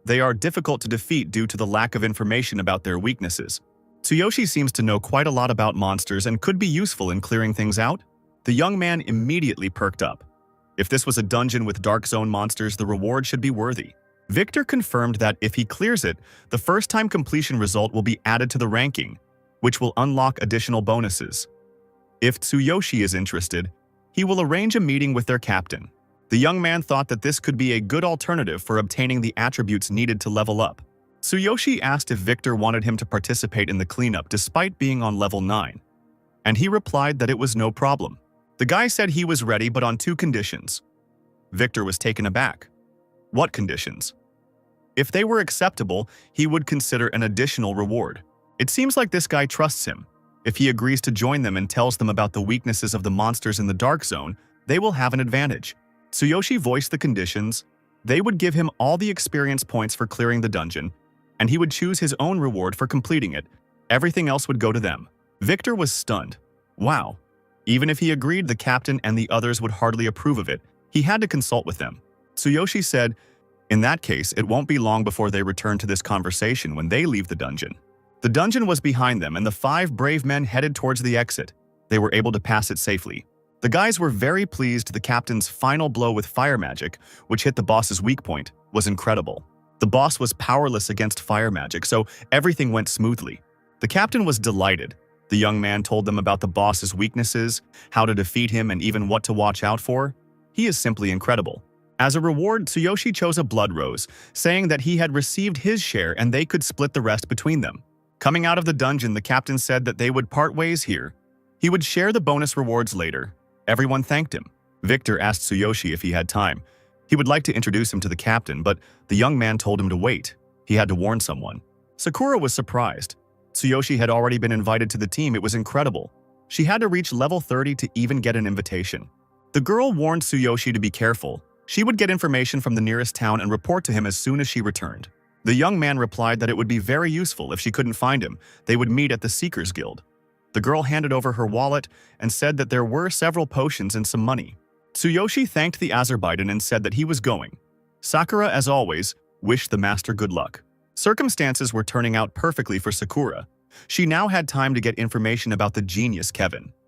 They are difficult to defeat due to the lack of information about their weaknesses. Tsuyoshi seems to know quite a lot about monsters and could be useful in clearing things out. The young man immediately perked up. If this was a dungeon with Dark Zone monsters, the reward should be worthy. Victor confirmed that if he clears it, the first-time completion result will be added to the ranking, which will unlock additional bonuses. If Tsuyoshi is interested, he will arrange a meeting with their captain. The young man thought that this could be a good alternative for obtaining the attributes needed to level up. Tsuyoshi asked if Victor wanted him to participate in the cleanup despite being on level 9, and he replied that it was no problem. The guy said he was ready, but on 2 conditions. Victor was taken aback. What conditions? If they were acceptable, he would consider an additional reward. It seems like this guy trusts him. If he agrees to join them and tells them about the weaknesses of the monsters in the Dark Zone, they will have an advantage. Tsuyoshi voiced the conditions. They would give him all the experience points for clearing the dungeon, and he would choose his own reward for completing it. Everything else would go to them. Victor was stunned. Wow. Even if he agreed, the captain and the others would hardly approve of it. He had to consult with them. Tsuyoshi said, in that case, it won't be long before they return to this conversation when they leave the dungeon. The dungeon was behind them, and the 5 brave men headed towards the exit. They were able to pass it safely. The guys were very pleased. The captain's final blow with fire magic, which hit the boss's weak point, was incredible. The boss was powerless against fire magic, so everything went smoothly. The captain was delighted. The young man told them about the boss's weaknesses, how to defeat him, and even what to watch out for. He is simply incredible. As a reward, Tsuyoshi chose a blood rose, saying that he had received his share and they could split the rest between them. Coming out of the dungeon, the captain said that they would part ways here. He would share the bonus rewards later. Everyone thanked him. Victor asked Tsuyoshi if he had time. He would like to introduce him to the captain, but the young man told him to wait. He had to warn someone. Sakura was surprised. Tsuyoshi had already been invited to the team. It was incredible. She had to reach level 30 to even get an invitation. The girl warned Tsuyoshi to be careful. She would get information from the nearest town and report to him as soon as she returned. The young man replied that it would be very useful if she couldn't find him. They would meet at the Seekers Guild. The girl handed over her wallet and said that there were several potions and some money. Tsuyoshi thanked the Azerbaijan and said that he was going. Sakura, as always, wished the master good luck. Circumstances were turning out perfectly for Sakura. She now had time to get information about the genius Kevin.